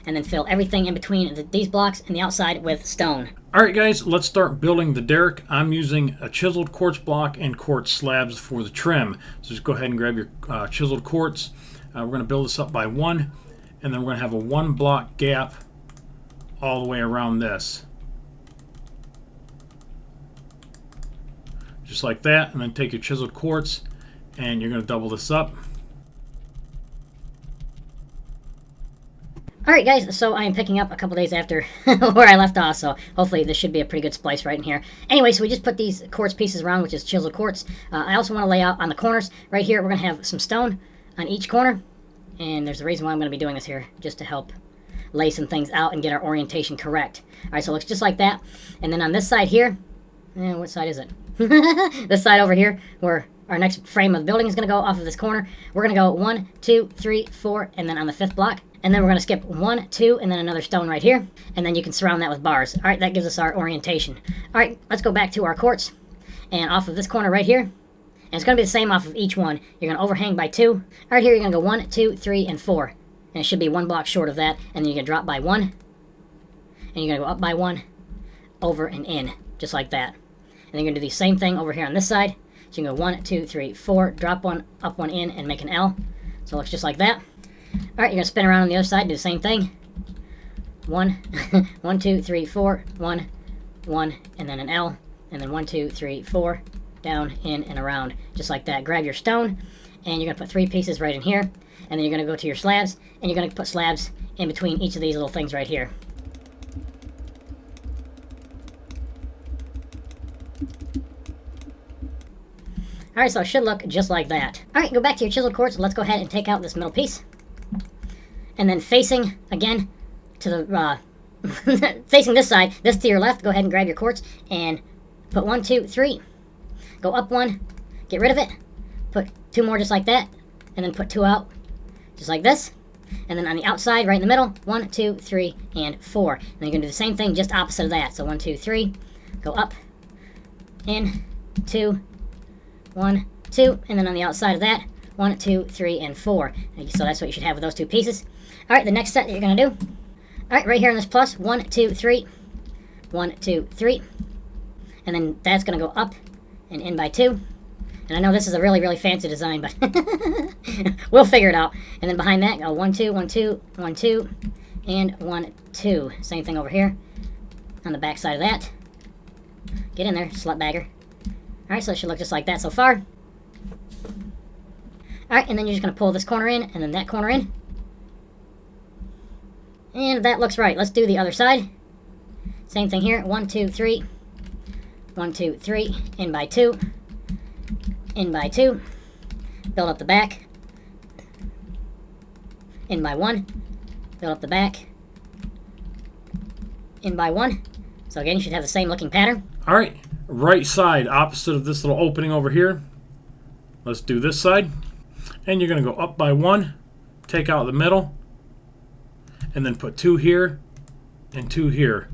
and then fill everything in between these blocks and the outside with stone.
Alright guys, let's start building the derrick. I'm using a chiseled quartz block and quartz slabs for the trim. So just go ahead and grab your chiseled quartz. We're going to build this up by 1, and then we're going to have a 1 block gap all the way around this. Just like that, and then take your chiseled quartz, and you're going to double this up.
Alright guys, so I am picking up a couple days after where I left off, so hopefully this should be a pretty good splice right in here. Anyway, so we just put these quartz pieces around, which is chiseled quartz. I also want to lay out on the corners. Right here, we're going to have some stone on each corner, and there's a reason why I'm going to be doing this here, just to help lay some things out and get our orientation correct. Alright, so it looks just like that. And then on this side here, what side is it? This side over here, where our next frame of the building is going to go off of this corner. We're going to go 1, 2, 3, 4, and then on the 5th block. And then we're going to skip 1, 2, and then another stone right here. And then you can surround that with bars. Alright, that gives us our orientation. Alright, let's go back to our quartz. And off of this corner right here, and it's going to be the same off of each one. You're going to overhang by 2. Alright, here you're going to go 1, 2, 3, and 4. And it should be 1 block short of that. And then you're going to drop by 1. And you're going to go up by 1, over and in, just like that. And then you're going to do the same thing over here on this side. So you can go 1, 2, 3, 4, drop 1, up 1 in, and make an L. So it looks just like that. Alright, you're going to spin around on the other side, do the same thing. 1, 1, 2, 3, 4, 1, 1, and then an L. And then 1, 2, 3, 4, down, in, and around, just like that. Grab your stone, and you're going to put 3 pieces right in here. And then you're going to go to your slabs, and you're going to put slabs in between each of these little things right here. Alright, so it should look just like that. Alright, go back to your chiseled quartz, and let's go ahead and take out this middle piece. And then facing, again, to the, facing this side, this to your left, go ahead and grab your quartz, and put 1, 2, 3. Go up 1, get rid of it, put 2 more just like that, and then put 2 out, just like this. And then on the outside, right in the middle, 1, 2, 3, and 4. And then you're going to do the same thing, just opposite of that. So 1, 2, 3, go up, in, 2, 1, 2, and then on the outside of that, 1, 2, 3, and 4. So that's what you should have with those 2 pieces. Alright, the next set that you're going to do. Alright, right here in this plus, 1, 2, 3, 1, 2, 3. And then that's going to go up and in by 2. And I know this is a really, really fancy design, but we'll figure it out. And then behind that, go 1, 2, 1, 2, 1, 2, and 1, 2. Same thing over here on the back side of that. Get in there, slut bagger. Alright, so it should look just like that so far. Alright, and then you're just going to pull this corner in, and then that corner in. And that looks right. Let's do the other side. Same thing here. 1, 2, 3. 1, 2, 3. In by 2. In by 2. Build up the back. In by 1. Build up the back. In by 1. So again, you should have the same looking pattern.
Alright, right side, opposite of this little opening over here. Let's do this side. And you're going to go up by 1, take out the middle, and then put 2 here and 2 here.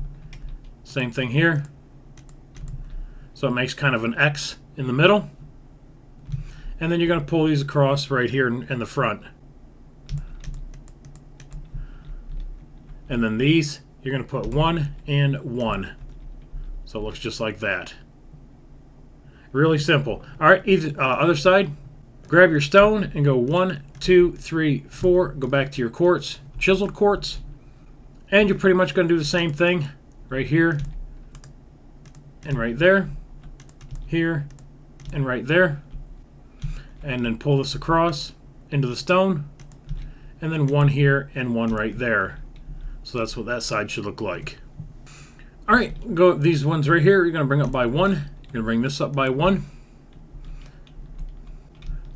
Same thing here. So it makes kind of an X in the middle. And then you're going to pull these across right here in the front. And then these, you're going to put 1 and 1. So it looks just like that. Really simple. All right, other side. Grab your stone and go 1, 2, 3, 4. Go back to your quartz, chiseled quartz. And you're pretty much going to do the same thing right here and right there, here and right there. And then pull this across into the stone. And then 1 here and 1 right there. So that's what that side should look like. All right, go these ones right here. You're going to bring up by 1. You're going to bring this up by 1.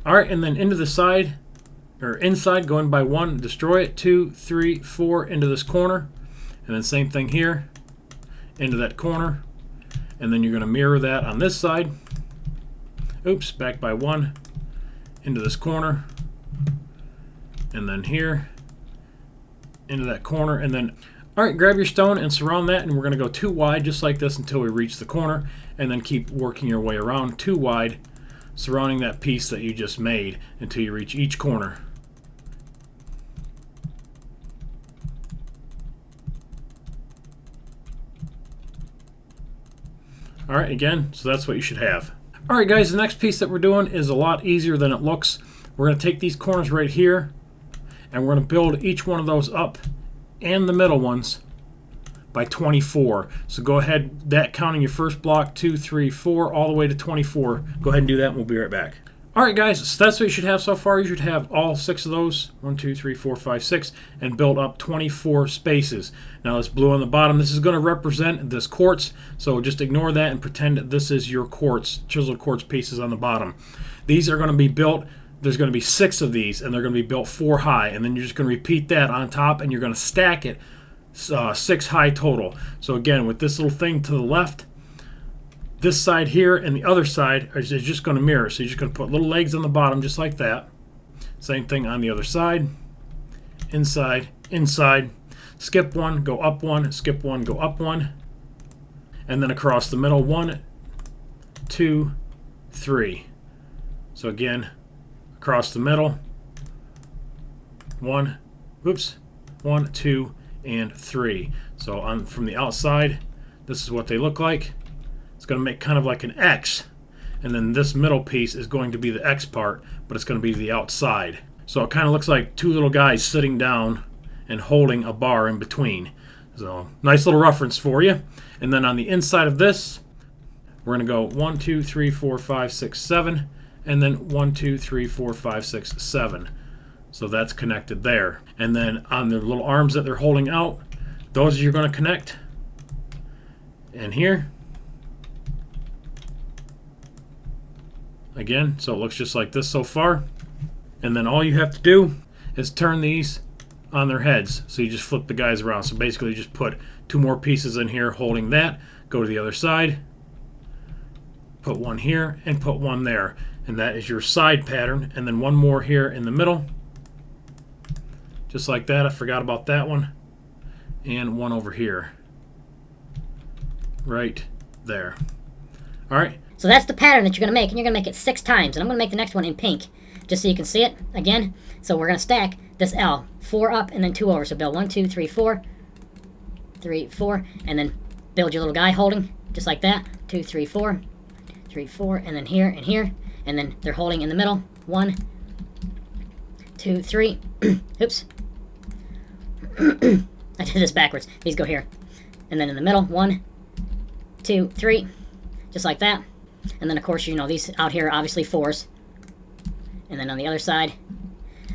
All right, and then into the side, or inside, going by 1, destroy it. 2, 3, 4 into this corner. And then same thing here, into that corner. And then you're going to mirror that on this side. Oops, back by 1, into this corner. And then here, into that corner. And then, all right, grab your stone and surround that. And we're going to go 2 wide, just like this, until we reach the corner. And then keep working your way around 2 wide, surrounding that piece that you just made until you reach each corner. All right, again, so that's what you should have. All right, guys, the next piece that we're doing is a lot easier than it looks. We're going to take these corners right here, and we're going to build each one of those up, and the middle ones, by 24. So go ahead, that counting your first block, 2, 3, 4, all the way to 24. Go ahead and do that, and we'll be right back. All right, guys, so that's what you should have so far. You should have all 6 of those, 1, 2, 3, 4, 5, 6, and build up 24 spaces. Now this blue on the bottom, this is going to represent this quartz, so just ignore that and pretend that this is your quartz, chiseled quartz pieces on the bottom. These are going to be built, there's going to be 6 of these, and they're going to be built 4 high, and then you're just going to repeat that on top, and you're going to stack it 6 high total. So again, with this little thing to the left, this side here and the other side is just going to mirror. So you're just going to put little legs on the bottom just like that. Same thing on the other side. Inside, inside. Skip 1, go up 1, skip 1, go up 1. And then across the middle, 1, 2, 3. So again, across the middle, 1, 2, and 3. So on from the outside, this is what they look like. It's going to make kind of like an X, and then this middle piece is going to be the X part, but it's going to be the outside. So it kind of looks like 2 little guys sitting down and holding a bar in between. So nice little reference for you. And then on the inside of this, we're going to go 1, 2, 3, 4, 5, 6, 7, and then 1, 2, 3, 4, 5, 6, 7. So that's connected there. And then on the little arms that they're holding out, those you're going to connect. And here. Again, so it looks just like this so far. And then all you have to do is turn these on their heads. So you just flip the guys around. So basically you just put 2 more pieces in here holding that. Go to the other side. Put 1 here and put 1 there. And that is your side pattern. And then 1 more here in the middle. Just like that. I forgot about that one. And 1 over here. Right there. All right.
So that's the pattern that you're going to make, and you're going to make it 6 times. And I'm going to make the next one in pink, just so you can see it again. So we're going to stack this L, 4 up and then 2 over. So build 1, 2, 3, 4, 3, 4, and then build your little guy holding, just like that. 2, 3, 4, 3, 4, and then here and here. And then they're holding in the middle. 1, 2, 3. Oops. I did this backwards. These go here. And then in the middle, 1, 2, 3, just like that. And then, of course, you know, these out here are obviously 4s. And then on the other side,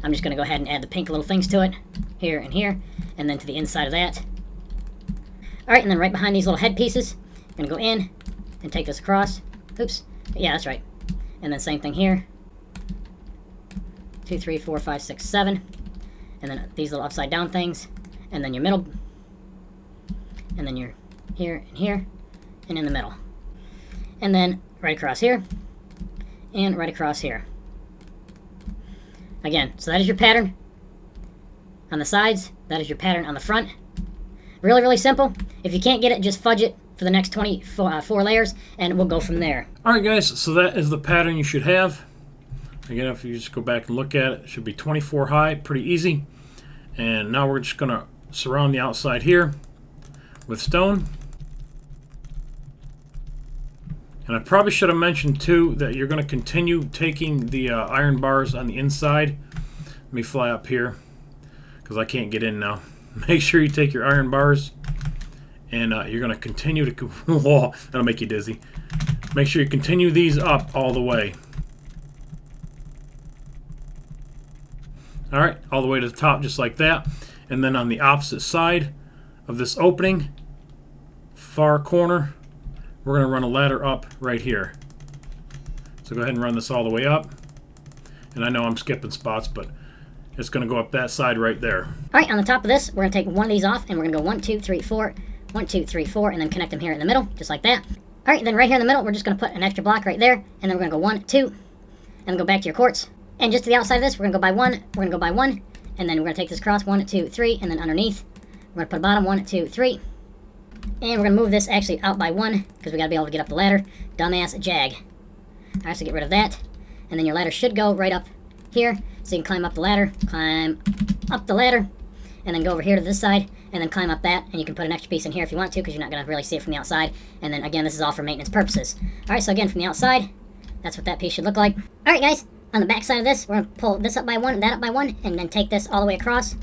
I'm just going to go ahead and add the pink little things to it, here and here, and then to the inside of that. All right, and then right behind these little head pieces, I'm going to go in and take this across. Oops. Yeah, that's right. And then same thing here. 2, 3, 4, 5, 6, 7. And then these little upside down things. And then your middle. And then your here and here. And in the middle. And then right across here. And right across here. Again, so that is your pattern on the sides. That is your pattern on the front. Really, really simple. If you can't get it, just fudge it for the next 24 layers, and we'll go from there.
Alright guys, so that is the pattern you should have. Again, if you just go back and look at it, it should be 24 high, pretty easy. And now we're just going to surround the outside here with stone. And I probably should have mentioned too that you're going to continue taking the iron bars on the inside. Let me fly up here because I can't get in now. Make sure you take your iron bars, and you're going to continue to... Whoa, that'll make you dizzy. Make sure you continue these up all the way. Alright, all the way to the top just like that. And then on the opposite side of this opening, far corner, we're going to run a ladder up right here. So go ahead and run this all the way up. And I know I'm skipping spots, but it's going to go up that side right there.
Alright, on the top of this, we're going to take one of these off, and we're going to go 1, 2, 3, 4, 1, 2, 3, 4, and then connect them here in the middle, just like that. Alright, then right here in the middle, we're just going to put an extra block right there, and then we're going to go 1, 2, and then go back to your quartz. And just to the outside of this, we're going to go by 1, we're going to go by 1, and then we're going to take this across, 1, 2, 3, and then underneath, we're going to put a bottom, 1, 2, 3. And we're going to move this actually out by 1, because we got to be able to get up the ladder. Dumbass jag. Alright, so get rid of that. And then your ladder should go right up here, so you can climb up the ladder, climb up the ladder, and then go over here to this side, and then climb up that, and you can put an extra piece in here if you want to, because you're not going to really see it from the outside. And then again, this is all for maintenance purposes. Alright, so again, from the outside, that's what that piece should look like. Alright guys, on the back side of this, we're going to pull this up by 1, that up by 1, and then take this all the way across,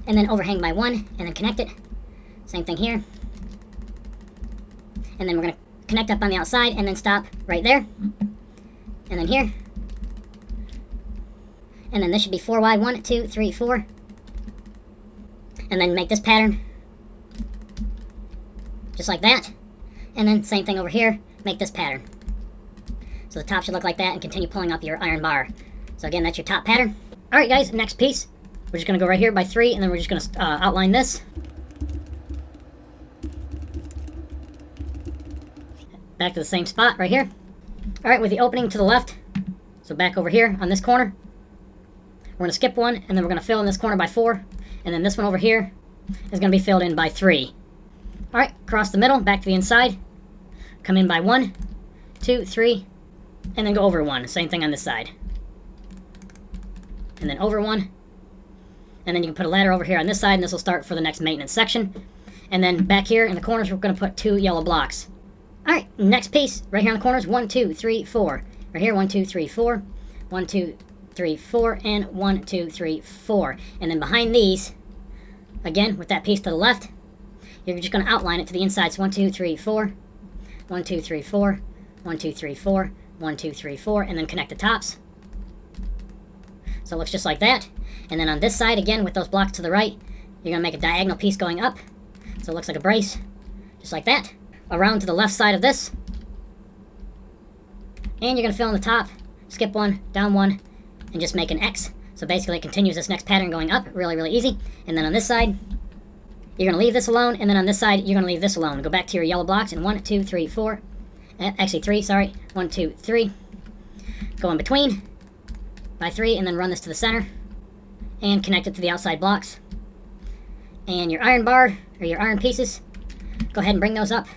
and then overhang by 1, and then connect it. Same thing here. And then we're going to connect up on the outside, and then stop right there. And then here. And then this should be 4 wide, 1, 2, 3, 4. And then make this pattern just like that. And then same thing over here, make this pattern. So the top should look like that, and continue pulling up your iron bar. So again, that's your top pattern. Alright guys, next piece. We're just going to go right here by 3, and then we're just going to outline this. Back to the same spot right here. Alright, with the opening to the left, so back over here on this corner, we're going to skip 1, and then we're going to fill in this corner by 4, and then this one over here is going to be filled in by 3. Alright, across the middle, back to the inside, come in by 1, 2, 3, and then go over 1. Same thing on this side. And then over 1, and then you can put a ladder over here on this side, and this will start for the next maintenance section. And then back here in the corners, we're going to put 2 yellow blocks. Alright, next piece, right here on the corners, 1, 2, 3, 4. Right here, 1, 2, 3, 4. 1, 2, 3, 4, and 1, 2, 3, 4. And then behind these, again, with that piece to the left, you're just going to outline it to the inside. So 1, 2, 3, 4. 1, 2, 3, 4. 1, 2, 3, 4. 1, 2, 3, 4. And then connect the tops. So it looks just like that. And then on this side, again, with those blocks to the right, you're going to make a diagonal piece going up. So it looks like a brace, just like that. Around to the left side of this, and you're going to fill in the top, skip 1, down 1, and just make an X. So basically it continues this next pattern going up, really, really easy. And then on this side, you're going to leave this alone, and then on this side, you're going to leave this alone. Go back to your yellow blocks, and 1, 2, 3, 4, actually 3, sorry, 1, 2, 3. Go in between by 3, and then run this to the center, and connect it to the outside blocks. And your iron bar, or your iron pieces, go ahead and bring those up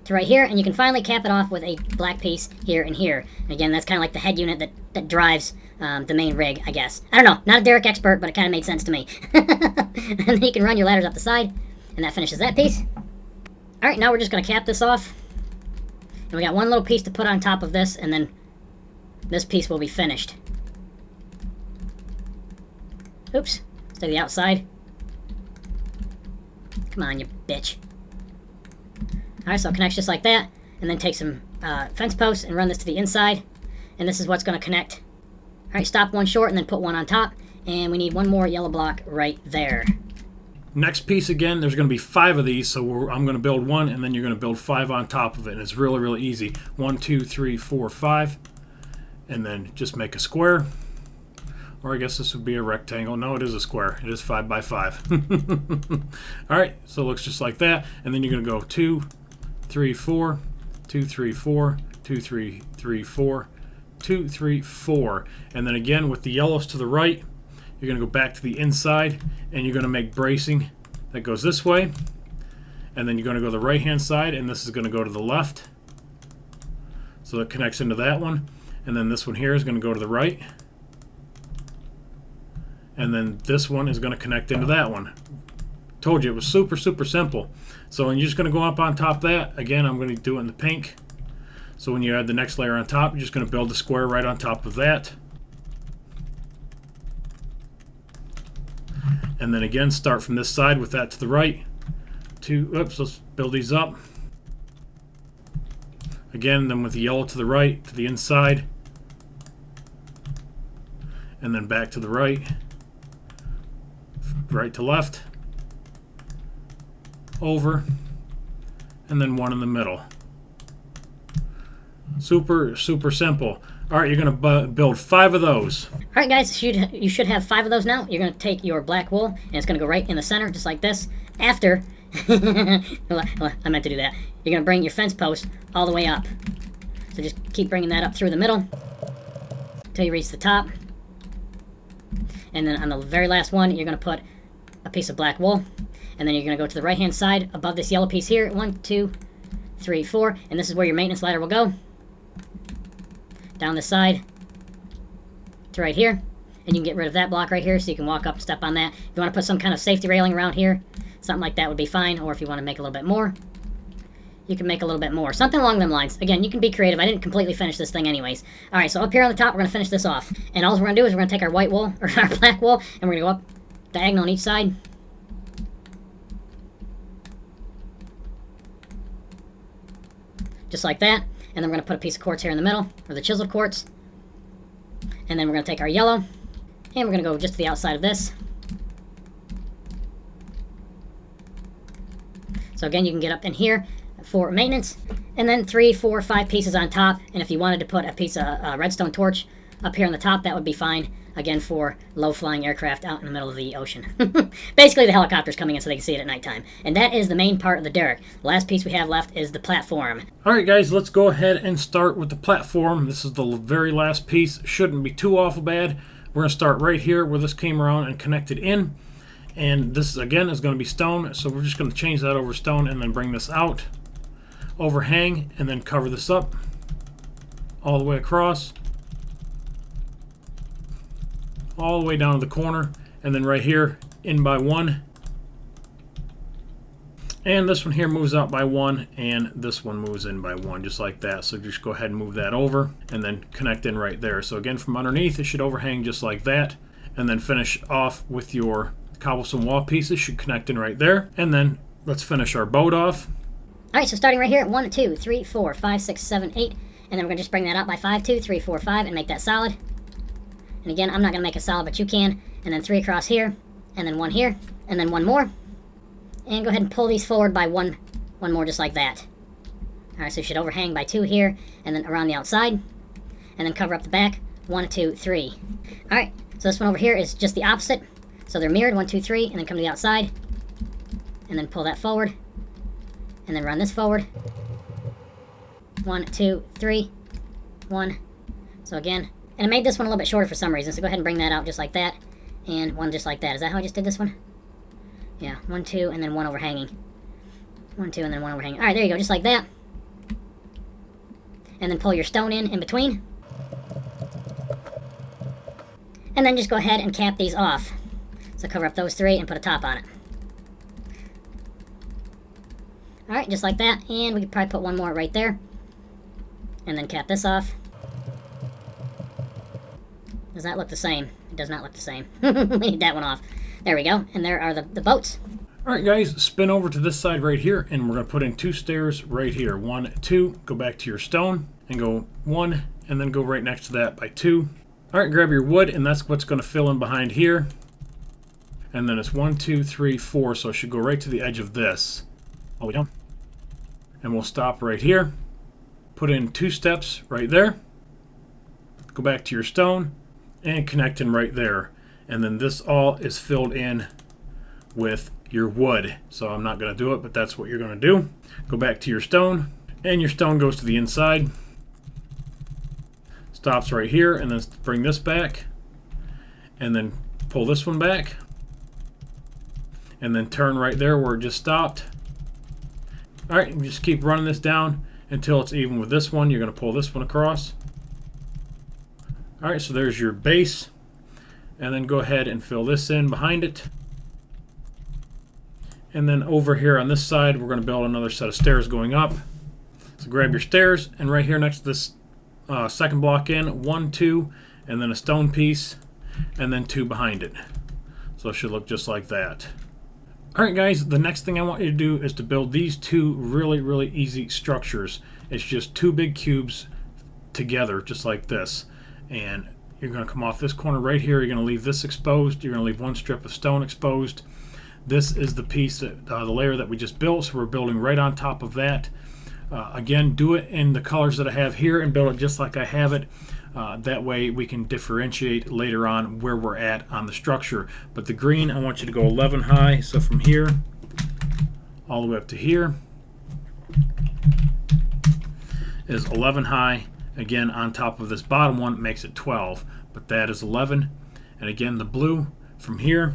to right here, and you can finally cap it off with a black piece here and here. And again, that's kind of like the head unit that drives the main rig, I guess. I don't know, not a Derek expert, but it kind of made sense to me. And then you can run your ladders up the side, and that finishes that piece. Alright, now we're just going to cap this off. And we got one little piece to put on top of this, and then this piece will be finished. Oops, to the outside. Come on, you bitch. Alright, so it connects just like that, and then take some fence posts and run this to the inside, and this is what's going to connect. Alright, stop one short and then put one on top, and we need one more yellow block right there.
Next piece again, there's going to be 5 of these, so I'm going to build 1, and then you're going to build 5 on top of it, and it's really, really easy. 1, 2, 3, 4, 5, and then just make a square. Or I guess this would be a rectangle. No, it is a square. It is 5 by 5. Alright, so it looks just like that, and then you're going to go 2, 3, 4, 2, 3, 4, 2, 3, 3, 4, 2, 3, 4. And then again with the yellows to the right, you're going to go back to the inside, and you're going to make bracing that goes this way. And then you're going to go to the right hand side, and this is going to go to the left. So it connects into that one. And then this one here is going to go to the right. And then this one is going to connect into that one. Told you it was super, super simple. So when you're just going to go up on top of that, again, I'm going to do it in the pink. So when you add the next layer on top, you're just going to build a square right on top of that. And then again, start from this side with that to the right. Oops, let's build these up. Again, then with the yellow to the right, to the inside. And then back to the right. Right to left. Over. And then one in the middle. Super, super simple. All right, you're going to build 5 of those.
All right, guys, you should have 5 of those now. You're going to take your black wool, and it's going to go right in the center, just like this. After, well, I meant to do that. You're going to bring your fence post all the way up. So just keep bringing that up through the middle until you reach the top. And then on the very last one, you're going to put a piece of black wool. And then you're going to go to the right-hand side above this yellow piece here. 1, 2, 3, 4. And this is where your maintenance ladder will go. Down the side to right here. And you can get rid of that block right here so you can walk up and step on that. If you want to put some kind of safety railing around here, something like that would be fine. Or if you want to make a little bit more, you can make a little bit more. Something along them lines. Again, you can be creative. I didn't completely finish this thing anyways. Alright, so up here on the top, we're going to finish this off. And all we're going to do is we're going to take our white wool, or our black wool, and we're going to go up diagonal on each side. Just like that. And then we're going to put a piece of quartz here in the middle, or the chiseled quartz. And then we're going to take our yellow, and we're going to go just to the outside of this. So again, you can get up in here for maintenance, and then 3, 4, 5 pieces on top. And if you wanted to put a piece of redstone torch up here on the top, that would be fine. Again, for low-flying aircraft out in the middle of the ocean. Basically, the helicopters coming in so they can see it at nighttime. And that is the main part of the derrick. The last piece we have left is the platform.
Alright guys, let's go ahead and start with the platform. This is the very last piece. Shouldn't be too awful bad. We're going to start right here where this came around and connected in. And this, again, is going to be stone. So we're just going to change that over stone and then bring this out. Overhang, and then cover this up all the way across. All the way down to the corner, and then right here in by 1, and this one here moves out by 1, and this one moves in by 1, just like that. So just go ahead and move that over and then connect in right there. So again, from underneath it should overhang just like that, and then finish off with your cobblestone wall pieces. Should connect in right there. And then let's finish our boat off.
Alright, so starting right here at 1, 2, 3, 4, 5, 6, 7, 8, and then we're going to just bring that up by 5, 2, 3, 4, 5, and make that solid. And again, I'm not going to make it solid, but you can. And then 3 across here, and then 1 here, and then 1 more. And go ahead and pull these forward by one more, just like that. Alright, so you should overhang by 2 here, and then around the outside. And then cover up the back. 1, 2, 3. Alright, so this one over here is just the opposite. So they're mirrored, 1, 2, 3, and then come to the outside. And then pull that forward. And then run this forward. 1, 2, 3. 1. So again, and I made this one a little bit shorter for some reason, so go ahead and bring that out just like that. And 1 just like that. Is that how I just did this one? Yeah, 1, 2, and then 1 overhanging. 1, 2, and then 1 overhanging. Alright, there you go, just like that. And then pull your stone in between. And then just go ahead and cap these off. So cover up those 3 and put a top on it. Alright, just like that. And we could probably put 1 more right there. And then cap this off. Does that look the same? It does not look the same. We need that one off. There we go. And there are the boats.
Alright guys, spin over to this side right here, and we're going to put in 2 stairs right here. 1, 2, go back to your stone, and go 1, and then go right next to that by 2. Alright, grab your wood, and that's what's going to fill in behind here. And then it's 1, 2, 3, 4, so it should go right to the edge of this. All the way down. And we'll stop right here. Put in 2 steps right there. Go back to your stone. And connect in right there. And then this all is filled in with your wood. So I'm not going to do it, but that's what you're going to do. Go back to your stone, and your stone goes to the inside. Stops right here, and then bring this back. And then pull this one back, and then turn right there where it just stopped. Alright, you just keep running this down until it's even with this one. You're going to pull this one across. Alright, so there's your base. And then go ahead and fill this in behind it. And then over here on this side, we're going to build another set of stairs going up. So grab your stairs, and right here next to this second block in, 1, 2, and then a stone piece, and then 2 behind it. So it should look just like that. Alright guys, the next thing I want you to do is to build these 2 really easy structures. It's just 2 big cubes together, just like this. And you're going to come off this corner right here, you're going to leave this exposed, you're going to leave 1 strip of stone exposed. This is the piece, that, the layer that we just built, so we're building right on top of that. Again, do it in the colors that I have here and build it just like I have it. That way we can differentiate later on where we're at on the structure. But the green, I want you to go 11 high, so from here all the way up to here is 11 high. Again, on top of this bottom one makes it 12, but that is 11. And again, the blue from here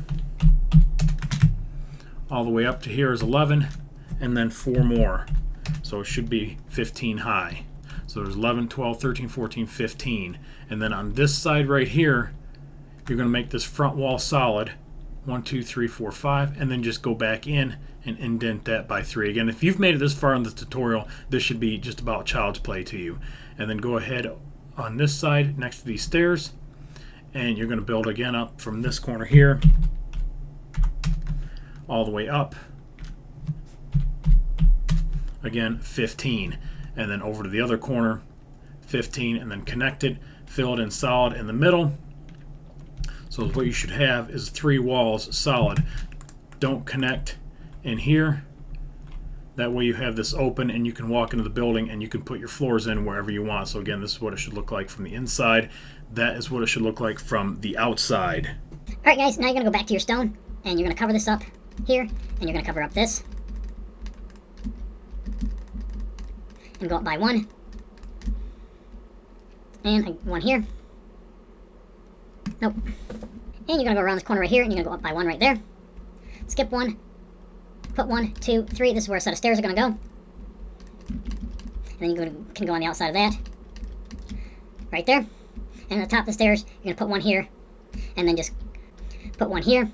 all the way up to here is 11, and then 4 more. So it should be 15 high. So there's 11, 12, 13, 14, 15. And then on this side right here, you're going to make this front wall solid. 1, 2, 3, 4, 5. And then just go back in and indent that by 3. Again, if you've made it this far in the tutorial, this should be just about child's play to you. And then go ahead on this side next to these stairs. And you're going to build again up from this corner here all the way up. Again, 15. And then over to the other corner, 15, and then connect it, fill it in solid in the middle. So what you should have is 3 walls solid. Don't connect in here. That way you have this open and you can walk into the building and you can put your floors in wherever you want. So again, this is what it should look like from the inside. That is what it should look like from the outside.
Alright guys, now you're going to go back to your stone, and you're going to cover this up here, and you're going to cover up this. And go up by 1. And 1 here. Nope. And you're going to go around this corner right here, and you're going to go up by 1 right there. Skip 1. Put 1, 2, 3. This is where a set of stairs are going to go. And then you can go on the outside of that. Right there. And at the top of the stairs, you're going to put 1 here. And then just put 1 here.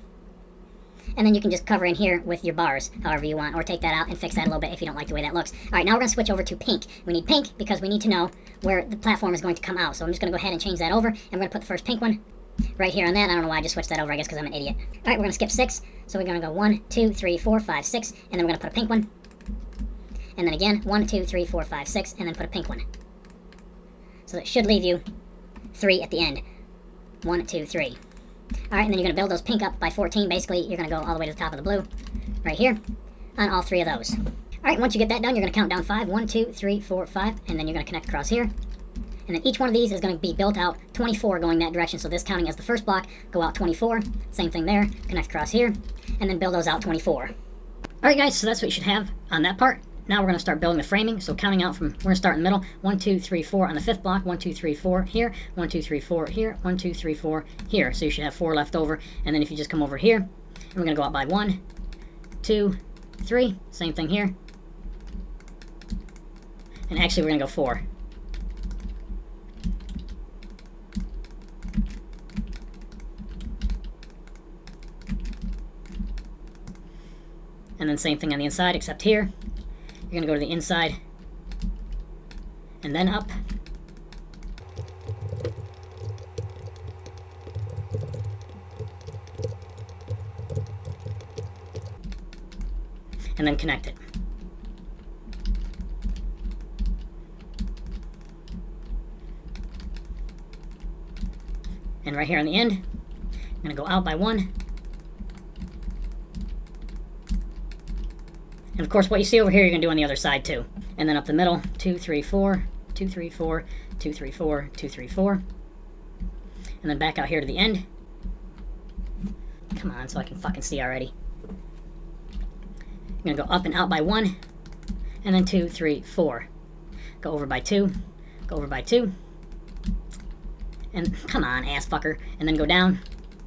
And then you can just cover in here with your bars, however you want, or take that out and fix that a little bit if you don't like the way that looks. Alright, now we're going to switch over to pink. We need pink because we need to know where the platform is going to come out. So I'm just going to go ahead and change that over, and we're going to put the first pink one right here on that. I don't know why I just switched that over, I guess because I'm an idiot. Alright, we're going to skip 6. So we're going to go 1, 2, 3, 4, 5, 6, and then we're going to put a pink one. And then again, 1, 2, 3, 4, 5, 6, and then put a pink one. So that should leave you 3 at the end. 1, 2, 3. Alright, and then you're going to build those pink up by 14. Basically, you're going to go all the way to the top of the blue, right here, on all 3 of those. Alright, once you get that done, you're going to count down 5. 1, 2, 3, 4, 5, and then you're going to connect across here. And then each one of these is going to be built out 24 going that direction. So this counting as the first block, go out 24. Same thing there, connect across here, and then build those out 24. Alright guys, so that's what you should have on that part. Now we're going to start building the framing. So counting out from, we're going to start in the middle. 1, 2, 3, 4 on the 5th block. 1, 2, 3, 4 here. 1, 2, 3, 4 here. 1, 2, 3, 4 here. So you should have 4 left over. And then if you just come over here, and we're going to go out by 1, 2, 3. Same thing here. And actually we're going to go 4. And then same thing on the inside, except here. You're going to go to the inside, and then up. And then connect it. And right here on the end, I'm going to go out by 1. And of course, what you see over here, you're going to do on the other side too. And then up the middle, 2, 3, 4, 2, 3, 4, 2, 3, 4, 2, 3, 4. And then back out here to the end. Come on, so I can fucking see already. I'm going to go up and out by 1. And then 2, 3, 4. Go over by 2. Go over by 2. And come on, ass fucker. And then go down.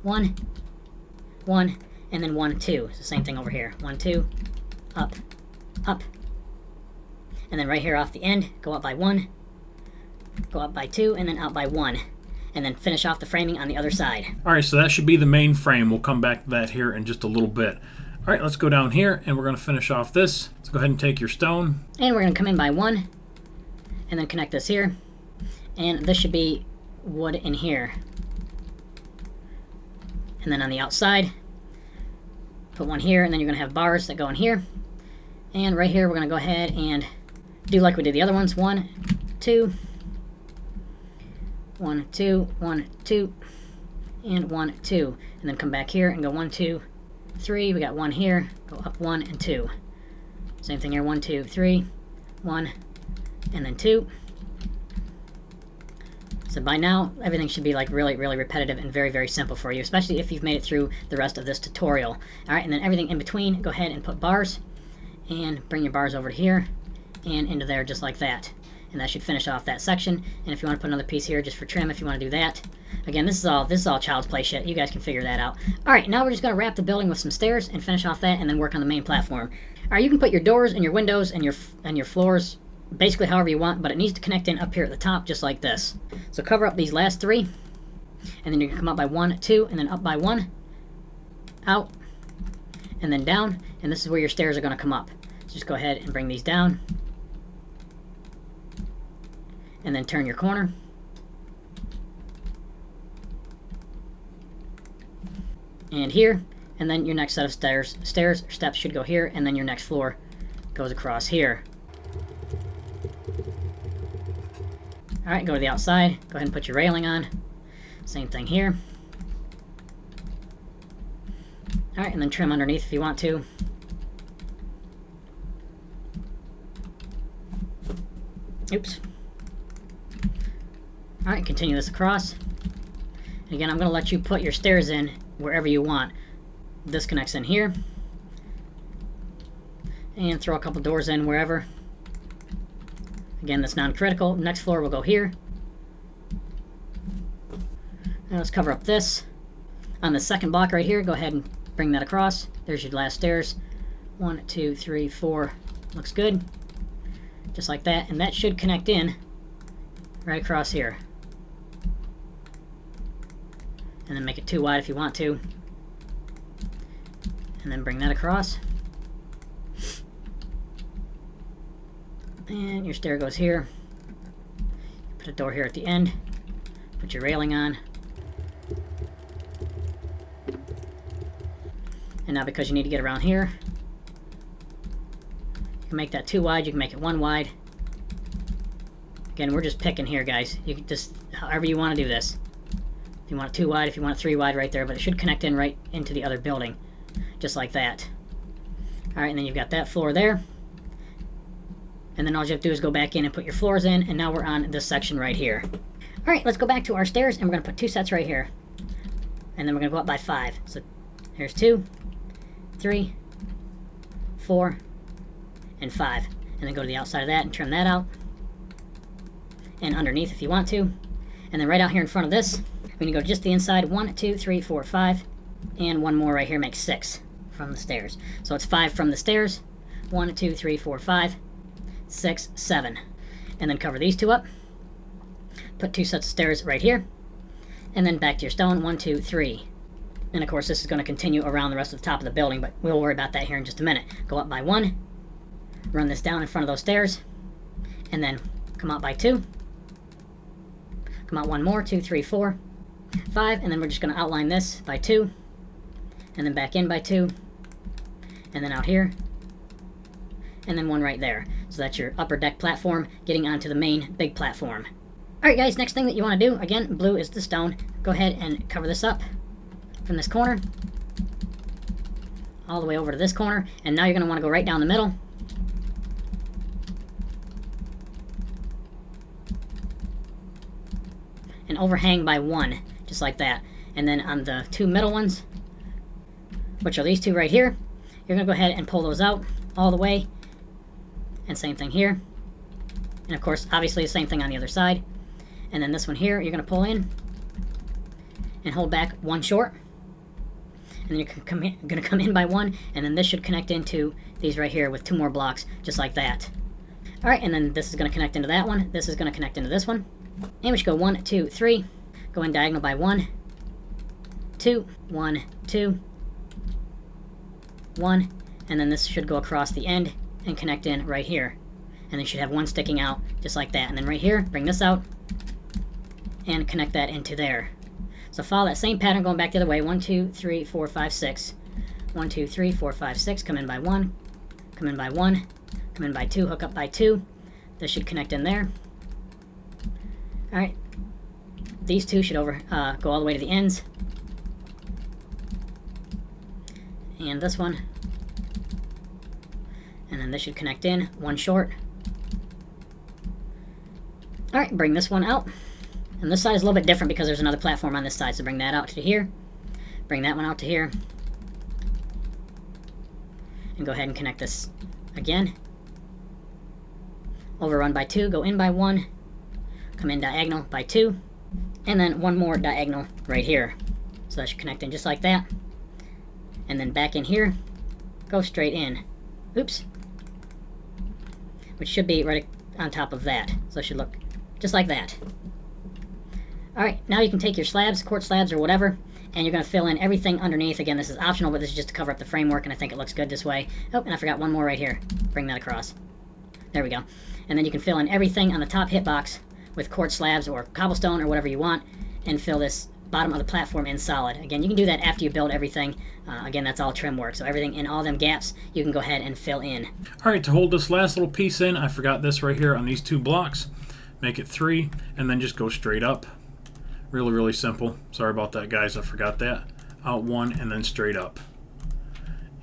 1, 1, and then 1, 2. It's the same thing over here. 1, 2, up, up. And then right here off the end, go up by 1, go up by 2, and then out by 1. And then finish off the framing on the other side.
Alright, so that should be the main frame. We'll come back to that here in just a little bit. Alright, let's go down here, and we're going to finish off this. Let's go ahead and take your stone.
And we're going to come in by 1, and then connect this here. And this should be wood in here. And then on the outside, put 1 here, and then you're going to have bars that go in here. And right here, we're going to go ahead and do like we did the other ones. 1, 2, 1, 2, 1, 2, and 1, 2. And then come back here and go 1, 2, 3. We got 1 here. Go up 1 and 2. Same thing here. 1, 2, 3, 1, and then 2. So by now, everything should be like really, really repetitive and very, very simple for you, especially if you've made it through the rest of this tutorial. All right, and then everything in between, go ahead and put bars, and bring your bars over to here and into there just like that. And that should finish off that section. And if you want to put another piece here just for trim, if you want to do that. Again, this is all child's play shit. You guys can figure that out. All right, now we're just going to wrap the building with some stairs and finish off that, and then work on the main platform. All right, you can put your doors and your windows and your floors basically however you want, but it needs to connect in up here at the top just like this. So cover up these last 3, and then you're going to come up by 1, 2, and then up by 1, out, and then down, and this is where your stairs are going to come up. So just go ahead and bring these down, and then turn your corner. And here, and then your next set of stairs or steps should go here, and then your next floor goes across here. Alright, go to the outside, go ahead and put your railing on. Same thing here. Alright, and then trim underneath if you want to. Oops. Alright, continue this across. And again, I'm going to let you put your stairs in wherever you want. This connects in here. And throw a couple doors in wherever. Again, that's non-critical. Next floor will go here. Now let's cover up this. On the second block right here, go ahead and bring that across. There's your last stairs. 1, 2, 3, 4. Looks good. Just like that. And that should connect in right across here. And then make it too wide if you want to. And then bring that across. And your stair goes here. Put a door here at the end. Put your railing on. And now because you need to get around here, you can make that 2 wide, you can make it 1 wide. Again, we're just picking here, guys. You can just, however you want to do this. If you want it 2 wide, if you want it 3 wide right there, but it should connect in right into the other building. Just like that. Alright, and then you've got that floor there. And then all you have to do is go back in and put your floors in, and now we're on this section right here. Alright, let's go back to our stairs, and we're going to put 2 sets right here. And then we're going to go up by 5. So here's 2, 3, 4, and 5. And then go to the outside of that and trim that out. And underneath if you want to. And then right out here in front of this, we're going to go just the inside. 1, 2, 3, 4, 5. And 1 more right here makes 6 from the stairs. So it's 5 from the stairs. 1, 2, 3, 4, 5. 6, 7. And then cover these 2 up. Put 2 sets of stairs right here. And then back to your stone. 1, 2, 3. And of course this is going to continue around the rest of the top of the building, but we'll worry about that here in just a minute. Go up by 1. Run this down in front of those stairs. And then come out by 2. Come out 1 more. 2, 3, 4, 5. And then we're just going to outline this by 2. And then back in by 2. And then out here. And then 1 right there. So that's your upper deck platform getting onto the main big platform. Alright guys, next thing that you want to do, again, blue is the stone. Go ahead and cover this up from this corner all the way over to this corner. And now you're going to want to go right down the middle. And overhang by 1, just like that. And then on the 2 middle ones, which are these 2 right here, you're going to go ahead and pull those out all the way. And same thing here. And of course, obviously the same thing on the other side. And then this one here, you're going to pull in and hold back 1 short. and then you're gonna come in by 1, and then this should connect into these right here with 2 more blocks, just like that. Alright, and then this is gonna connect into that one, this is gonna connect into this one, and we should go 1, 2, 3, go in diagonal by 1, 2, 1, 2, 1, and then this should go across the end and connect in right here. And then you should have 1 sticking out, just like that. And then right here, bring this out, and connect that into there. So follow that same pattern going back the other way. 1, 2, 3, 4, 5, 6. 1, 2, 3, 4, 5, 6. Come in by 1. Come in by 1. Come in by 2. Hook up by 2. This should connect in there. Alright. These 2 should go all the way to the ends. And this one. And then this should connect in. 1 short. Alright, bring this one out. And this side is a little bit different because there's another platform on this side, so bring that out to here. Bring that one out to here. And go ahead and connect this again. Overrun by 2, go in by 1. Come in diagonal by 2. And then 1 more diagonal right here. So that should connect in just like that. And then back in here, go straight in. Oops. Which should be right on top of that. So it should look just like that. Alright, now you can take your slabs, quartz slabs or whatever, and you're going to fill in everything underneath. Again, this is optional, but this is just to cover up the framework, and I think it looks good this way. Oh, and I forgot 1 more right here. Bring that across. There we go. And then you can fill in everything on the top hitbox with quartz slabs or cobblestone or whatever you want, and fill this bottom of the platform in solid. Again, you can do that after you build everything. Again, that's all trim work, so everything in all them gaps, you can go ahead and fill in.
Alright, to hold this last little piece in, I forgot this right here on these 2 blocks. Make it 3, and then just go straight up. Really, really simple. Sorry about that, guys. I forgot that. Out 1 and then straight up.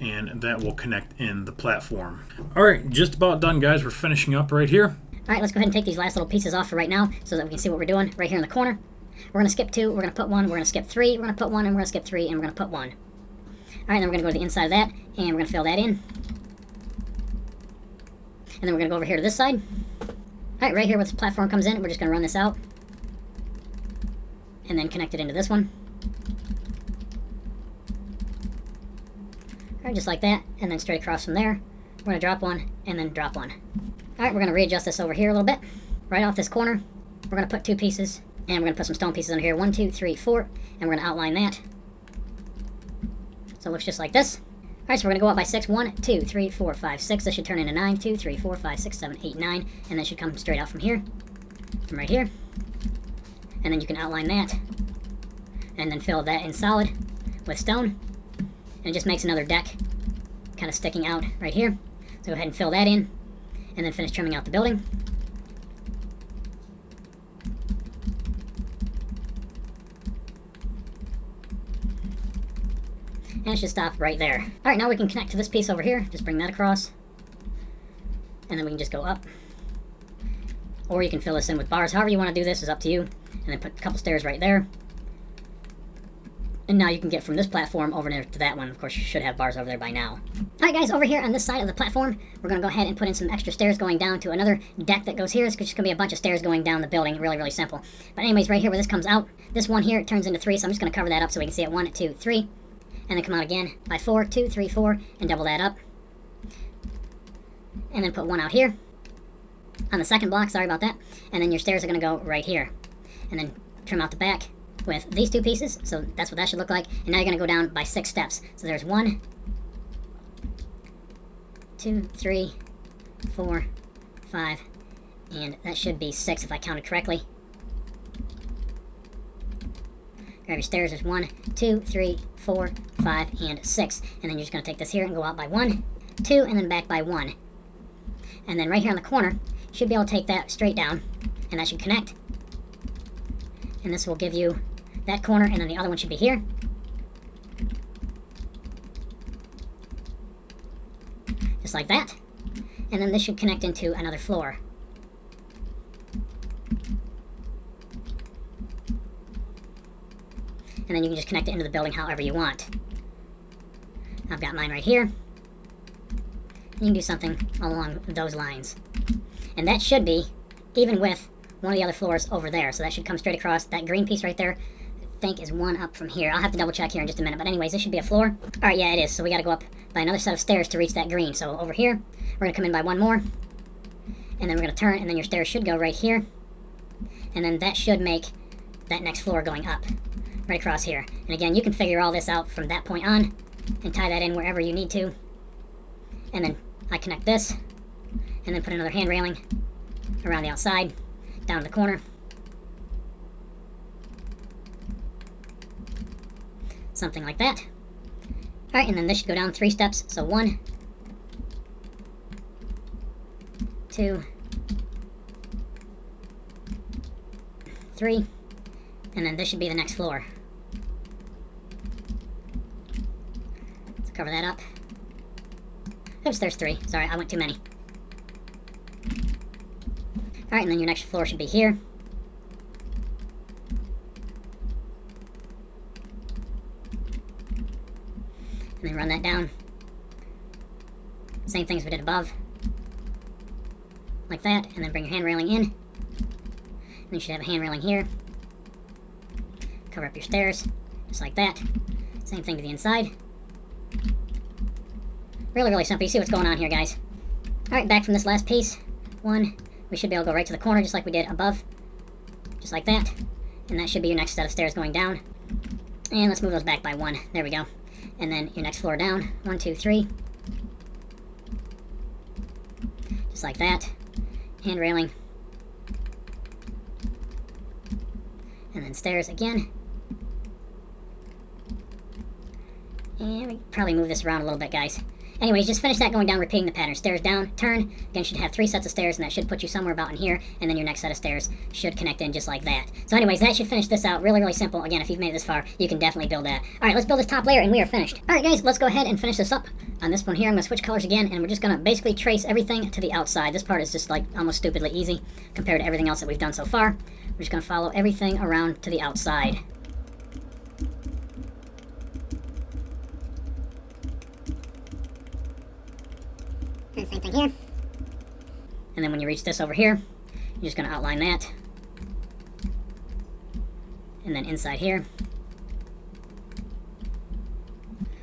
And that will connect in the platform. Alright, just about done, guys. We're finishing up right here.
Alright, let's go ahead and take these last little pieces off for right now so that we can see what we're doing right here in the corner. We're going to skip 2, we're going to put 1, we're going to skip 3, we're going to put 1, and we're going to skip 3, and we're going to put 1. Alright, then we're going to go to the inside of that, and we're going to fill that in. And then we're going to go over here to this side. Alright, right here where this platform comes in, we're just going to run this out. And then connect it into this one. Alright, just like that, and then straight across from there. We're going to drop 1, and then drop 1. Alright, we're going to readjust this over here a little bit. Right off this corner, we're going to put 2 pieces, and we're going to put some stone pieces under here. 1, 2, 3, 4, and we're going to outline that. So it looks just like this. Alright, so we're going to go up by 6. 1, 2, 3, 4, 5, 6. This should turn into 9. 2, 3, 4, 5, 6, 7, 8, 9. And then it should come straight out from here. From right here. And then you can outline that. And then fill that in solid with stone. And it just makes another deck kind of sticking out right here. So go ahead and fill that in. And then finish trimming out the building. And it should stop right there. Alright, now we can connect to this piece over here. Just bring that across. And then we can just go up. Or you can fill this in with bars. However you want to do this is up to you. And then put a couple stairs right there. And now you can get from this platform over there to that one. Of course, you should have bars over there by now. Alright guys, over here on this side of the platform, we're going to go ahead and put in some extra stairs going down to another deck that goes here. It's just going to be a bunch of stairs going down the building. Really, really simple. But anyways, right here where this comes out, this one here, it turns into 3. So I'm just going to cover that up so we can see it. 1, 2, 3. And then come out again by 4, 2, 3, 4, and double that up. And then put 1 out here on the second block, sorry about that. And then your stairs are going to go right here. And then trim out the back with these 2 pieces, so that's what that should look like. And now you're going to go down by 6 steps. So there's 1, 2, 3, 4, 5, and that should be 6 if I counted correctly. Grab your stairs, there's 1, 2, 3, 4, 5, and 6. And then you're just going to take this here and go out by 1, 2, and then back by 1. And then right here on the corner, you should be able to take that straight down, and that should connect. And this will give you that corner, and then the other one should be here. Just like that. And then this should connect into another floor. And then you can just connect it into the building however you want. I've got mine right here. You can do something along those lines. And that should be even with one of the other floors over there. So that should come straight across. That green piece right there think is one up from here. I'll have to double check here in just a minute, but anyways, this should be a floor. All right, yeah, it is. So we got to go up by another set of stairs to reach that green. So over here, we're going to come in by one more, and then we're going to turn, and then your stairs should go right here, and then that should make that next floor going up right across here. And again, you can figure all this out from that point on and tie that in wherever you need to. And then I connect this, and then put another hand railing around the outside, down to the corner. Something like that. Alright, and then this should go down 3 steps. So 1, 2, 3, and then this should be the next floor. Let's cover that up. Oops, there's 3. Sorry, I went too many. Alright, and then your next floor should be here. And then run that down. Same thing as we did above. Like that, and then bring your hand railing in. And you should have a hand railing here. Cover up your stairs, just like that. Same thing to the inside. Really, really simple. You see what's going on here, guys. Alright, back from this last piece. 1, we should be able to go right to the corner just like we did above. Just like that. And that should be your next set of stairs going down. And let's move those back by 1. There we go. And then your next floor down. 1, 2, 3. Just like that. Hand railing. And then stairs again. And we probably move this around a little bit, guys. Anyways, just finish that going down, repeating the pattern. Stairs down, turn. Again, should have 3 sets of stairs, and that should put you somewhere about in here. And then your next set of stairs should connect in just like that. So anyways, that should finish this out. Really, really simple. Again, if you've made it this far, you can definitely build that. All right, let's build this top layer, and we are finished. All right, guys, let's go ahead and finish this up. On this one here, I'm going to switch colors again, and we're just going to basically trace everything to the outside. This part is just like almost stupidly easy compared to everything else that we've done so far. We're just going to follow everything around to the outside.
And same thing here.
And then when you reach this over here, you're just going to outline that. And then inside here.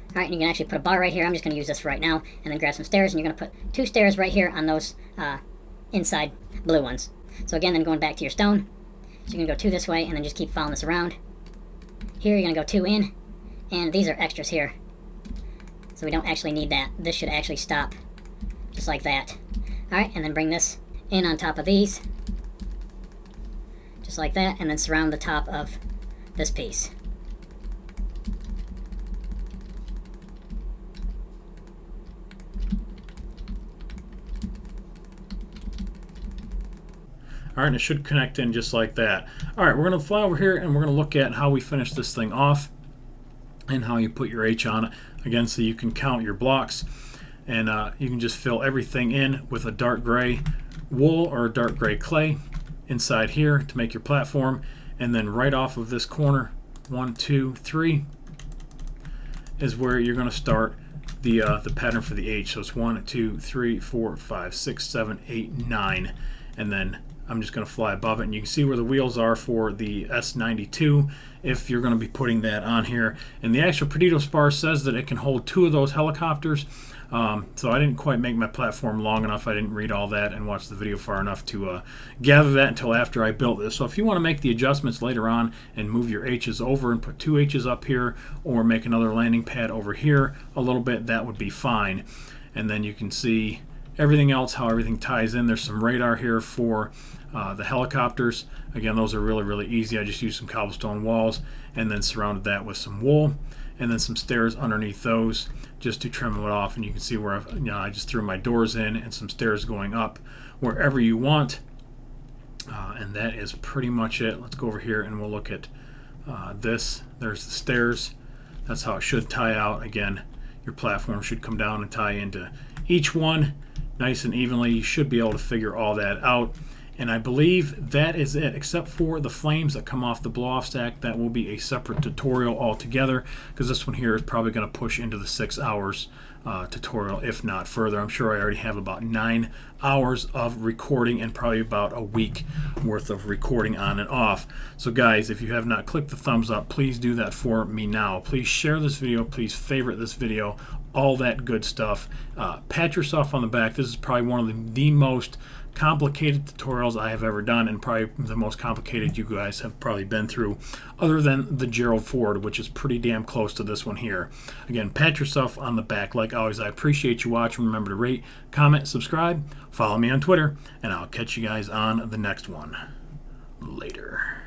Alright, and you can actually put a bar right here. I'm just going to use this for right now. And then grab some stairs, and you're going to put 2 stairs right here on those inside blue ones. So again, then going back to your stone. So you're going to go 2 this way, and then just keep following this around. Here, you're going to go 2 in. And these are extras here. So we don't actually need that. This should actually stop. Just like that. Alright, and then bring this in on top of these. Just like that, and then surround the top of this piece.
All right, and it should connect in just like that. All right, we're going to fly over here, and we're going to look at how we finish this thing off and how you put your H on it. Again, so you can count your blocks. And you can just fill everything in with a dark gray wool or a dark gray clay inside here to make your platform. And then right off of this corner, 1, 2, 3, is where you're going to start the pattern for the H. So it's 1, 2, 3, 4, 5, 6, 7, 8, 9. And then I'm just going to fly above it. And you can see where the wheels are for the S92 if you're going to be putting that on here. And the actual Perdido Spar says that it can hold 2 of those helicopters. So I didn't quite make my platform long enough. I didn't read all that and watch the video far enough to gather that until after I built this. So if you want to make the adjustments later on and move your H's over and put 2 H's up here or make another landing pad over here a little bit, that would be fine. And then you can see everything else, how everything ties in. There's some radar here for the helicopters. Again, those are really, really easy. I just used some cobblestone walls and then surrounded that with some wool and then some stairs underneath those just to trim it off. And you can see where I just threw my doors in and some stairs going up wherever you want. And that is pretty much it. Let's go over here and we'll look at this. There's the stairs. That's how it should tie out. Again, your platform should come down and tie into each one nice and evenly. You should be able to figure all that out. And I believe that is it, except for the flames that come off the blow-off stack. That will be a separate tutorial altogether, because this one here is probably going to push into the 6 hours tutorial, if not further. I'm sure I already have about 9 hours of recording and probably about a week worth of recording on and off. So guys, if you have not clicked the thumbs up, please do that for me now. Please share this video, please favorite this video, all that good stuff. Pat yourself on the back. This is probably one of the most complicated tutorials I have ever done, and probably the most complicated you guys have probably been through, other than the Gerald Ford, which is pretty damn close to this one here. Again, pat yourself on the back. Like always, I appreciate you watching. Remember to rate, comment, subscribe, follow me on Twitter, and I'll catch you guys on the next one. Later.